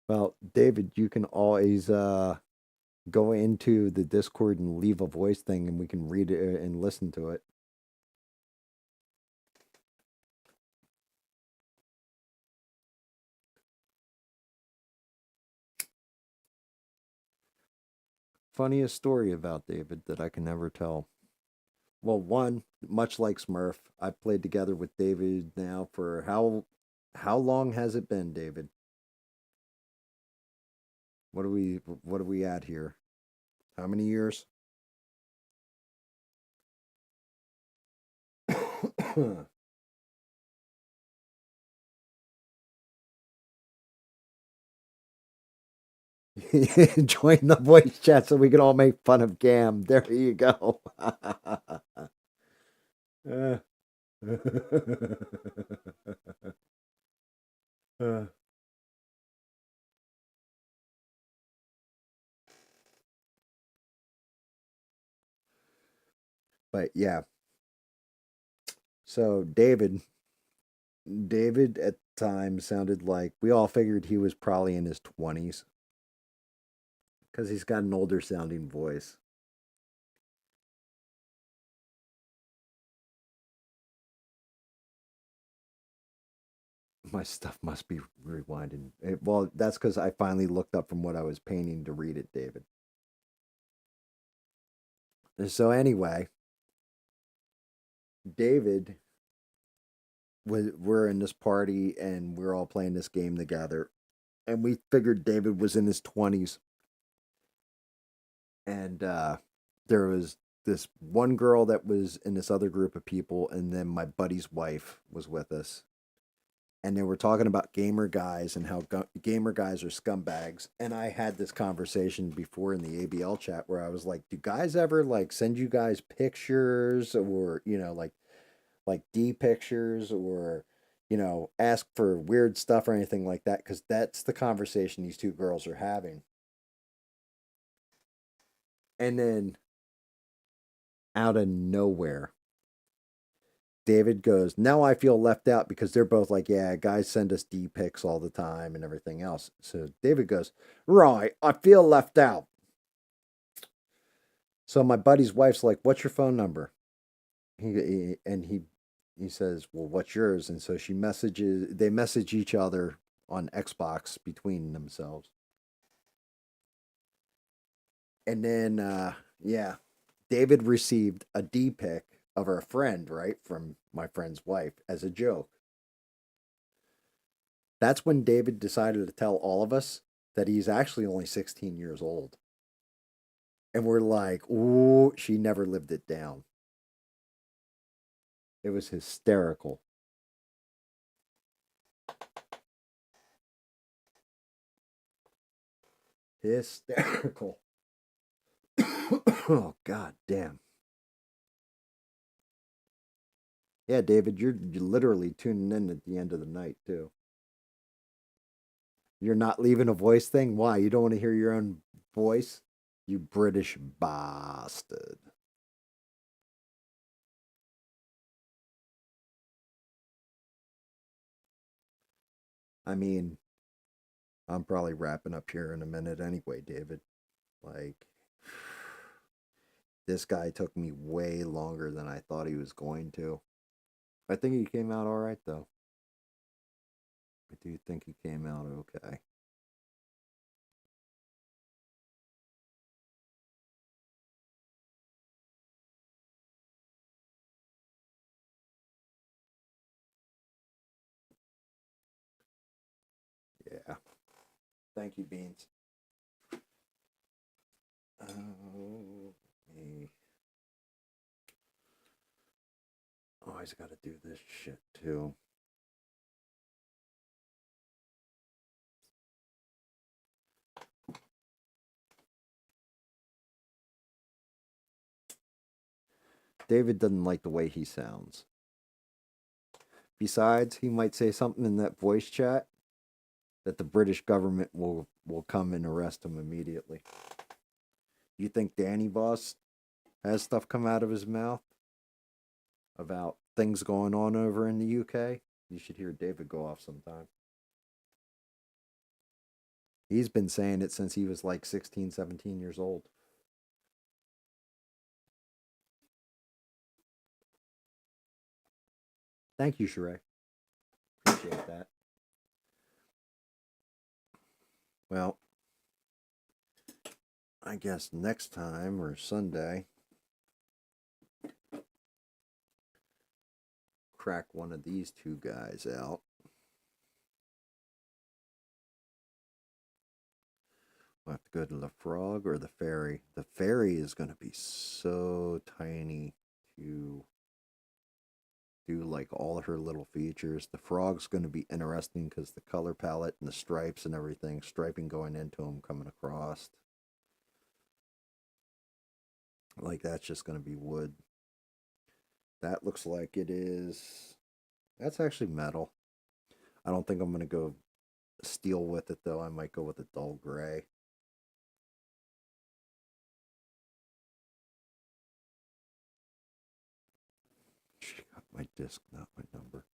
Well, David, you can always go into the Discord and leave a voice thing and we can read it and listen to it. Funniest story about David that I can never tell. Well, one, much like Smurf, I've played together with David now for how long has it been, David? What are we at here? How many years? Join the voice chat so we can all make fun of GAM. There you go. But yeah. So David at times sounded like we all figured he was probably in his 20s because he's got an older sounding voice. My stuff must be rewinding. Well, that's because I finally looked up from what I was painting to read it, David. So anyway, David we're in this party and we're all playing this game together, and we figured David was in his 20s, and there was this one girl that was in this other group of people, and then my buddy's wife was with us, and they were talking about gamer guys and how gamer guys are scumbags. And I had this conversation before in the ABL chat where I was like, do guys ever like send you guys pictures or, you know, like D pictures or, you know, ask for weird stuff or anything like that? Because that's the conversation these two girls are having. And then out of nowhere, David goes, now I feel left out, because they're both like, yeah, guys send us D pics all the time and everything else. So David goes, right, I feel left out. So my buddy's wife's like, what's your phone number? He says, well, what's yours? And so they message each other on Xbox between themselves. And then, yeah, David received a D pic of our friend, right, from my friend's wife as a joke. That's when David decided to tell all of us that he's actually only 16 years old. And we're like, ooh, she never lived it down. It was hysterical. Hysterical. Oh, god damn. Yeah, David, you're literally tuning in at the end of the night, too. You're not leaving a voice thing? Why? You don't want to hear your own voice? You British bastard. I mean, I'm probably wrapping up here in a minute anyway, David. Like, this guy took me way longer than I thought he was going to. I think he came out all right, though. I do think he came out okay. Yeah. Thank you, Beans. Oh, me. Always got to do this shit, too. David doesn't like the way he sounds. Besides, he might say something in that voice chat that the British government will come and arrest him immediately. You think Danny Boss has stuff come out of his mouth about things going on over in the UK? You should hear David go off sometime. He's been saying it since he was like 16, 17 years old. Thank you, Sheree. Appreciate that. Well, I guess next time or Sunday, crack one of these two guys out. We'll have to go to the frog or the fairy. The fairy is going to be so tiny to do like all of her little features. The frog's going to be interesting because the color palette and the stripes and everything, striping going into them, coming across. Like that's just going to be wood. That looks like it is. That's actually metal. I don't think I'm going to go steel with it though. I might go with a dull gray. She got my disc, not my number.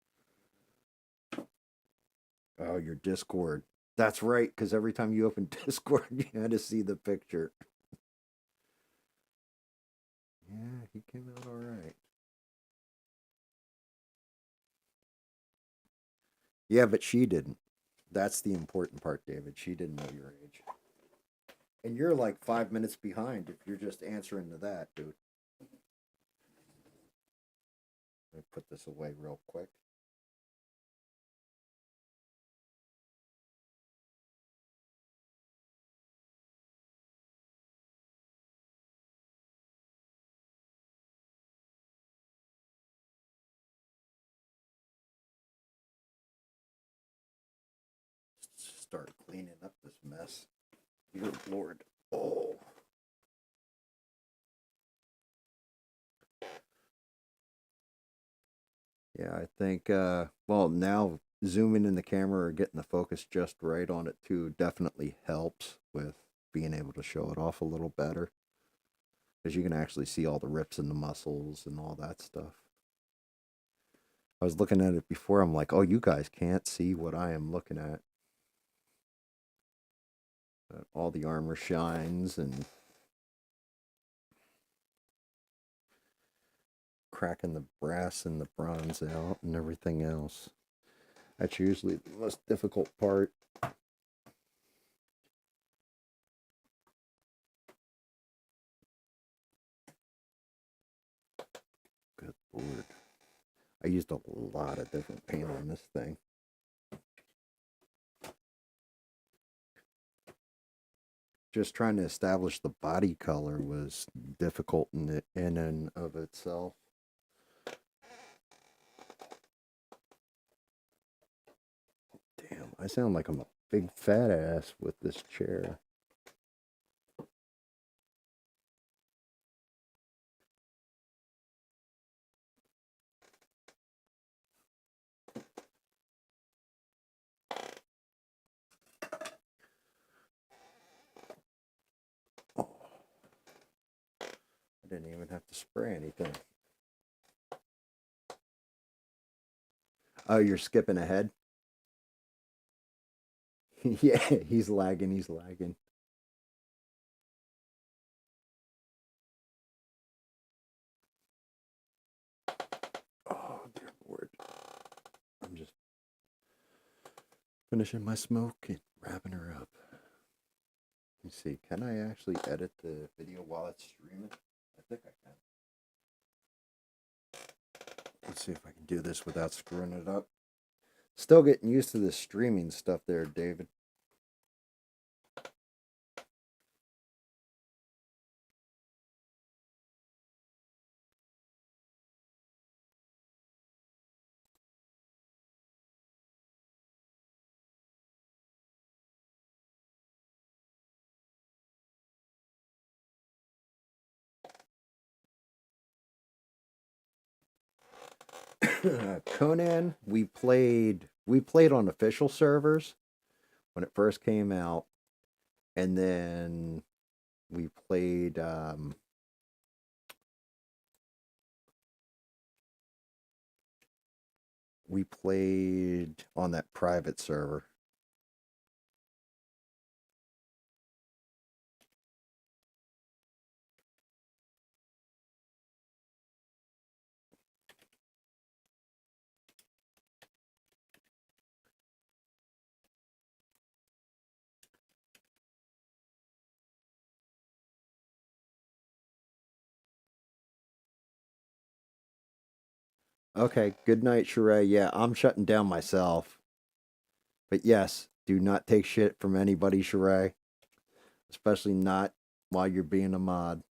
Oh, your Discord. That's right, because every time you open Discord, you had to see the picture. Yeah, he came out all right. Yeah, but she didn't. That's the important part, David. She didn't know your age. And you're like 5 minutes behind if you're just answering to that, dude. Let me put this away real quick. Start cleaning up this mess. Dear Lord. Oh. Yeah, I think, well, now zooming in the camera or getting the focus just right on it too definitely helps with being able to show it off a little better. Because you can actually see all the rips in the muscles and all that stuff. I was looking at it before, I'm like, oh, you guys can't see what I am looking at. But all the armor shines and cracking the brass and the bronze out and everything else. That's usually the most difficult part. Good Lord. I used a lot of different paint on this thing. Just trying to establish the body color was difficult in and of itself. Damn, I sound like I'm a big fat ass with this chair. didn't even have to spray anything. Oh, you're skipping ahead? Yeah, he's lagging, he's lagging. Oh, dear Lord. I'm just finishing my smoke and wrapping her up. Let me see, can I actually edit the video while it's streaming? I think I can. Let's see if I can do this without screwing it up. Still getting used to this streaming stuff there, David. Conan, we played on official servers when it first came out, and then we played on that private server. Okay, good night, Sheree. Yeah, I'm shutting down myself. But yes, do not take shit from anybody, Sheree. Especially not while you're being a mod.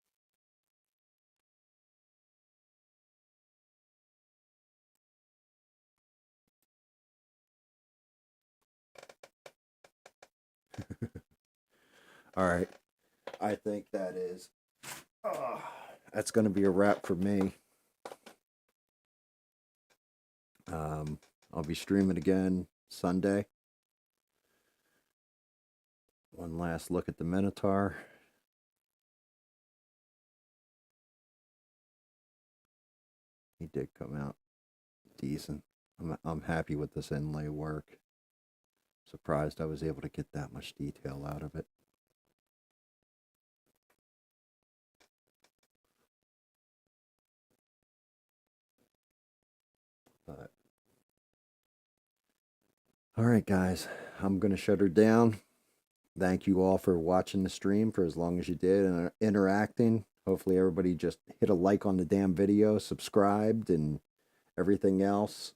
All right. I think that is... that's going to be a wrap for me. I'll be streaming again Sunday. One last look at the Minotaur. He did come out decent. I'm happy with this inlay work. Surprised I was able to get that much detail out of it. But all right, guys, I'm going to shut her down. Thank you all for watching the stream for as long as you did and interacting. Hopefully everybody just hit a like on the damn video, subscribed, and everything else.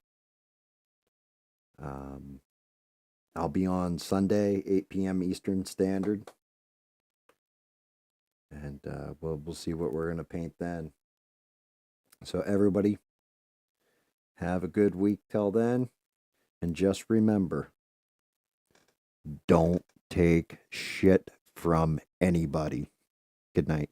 I'll be on Sunday, 8 p.m. Eastern Standard. And we'll see what we're going to paint then. So everybody, have a good week till then. And just remember, don't take shit from anybody. Good night.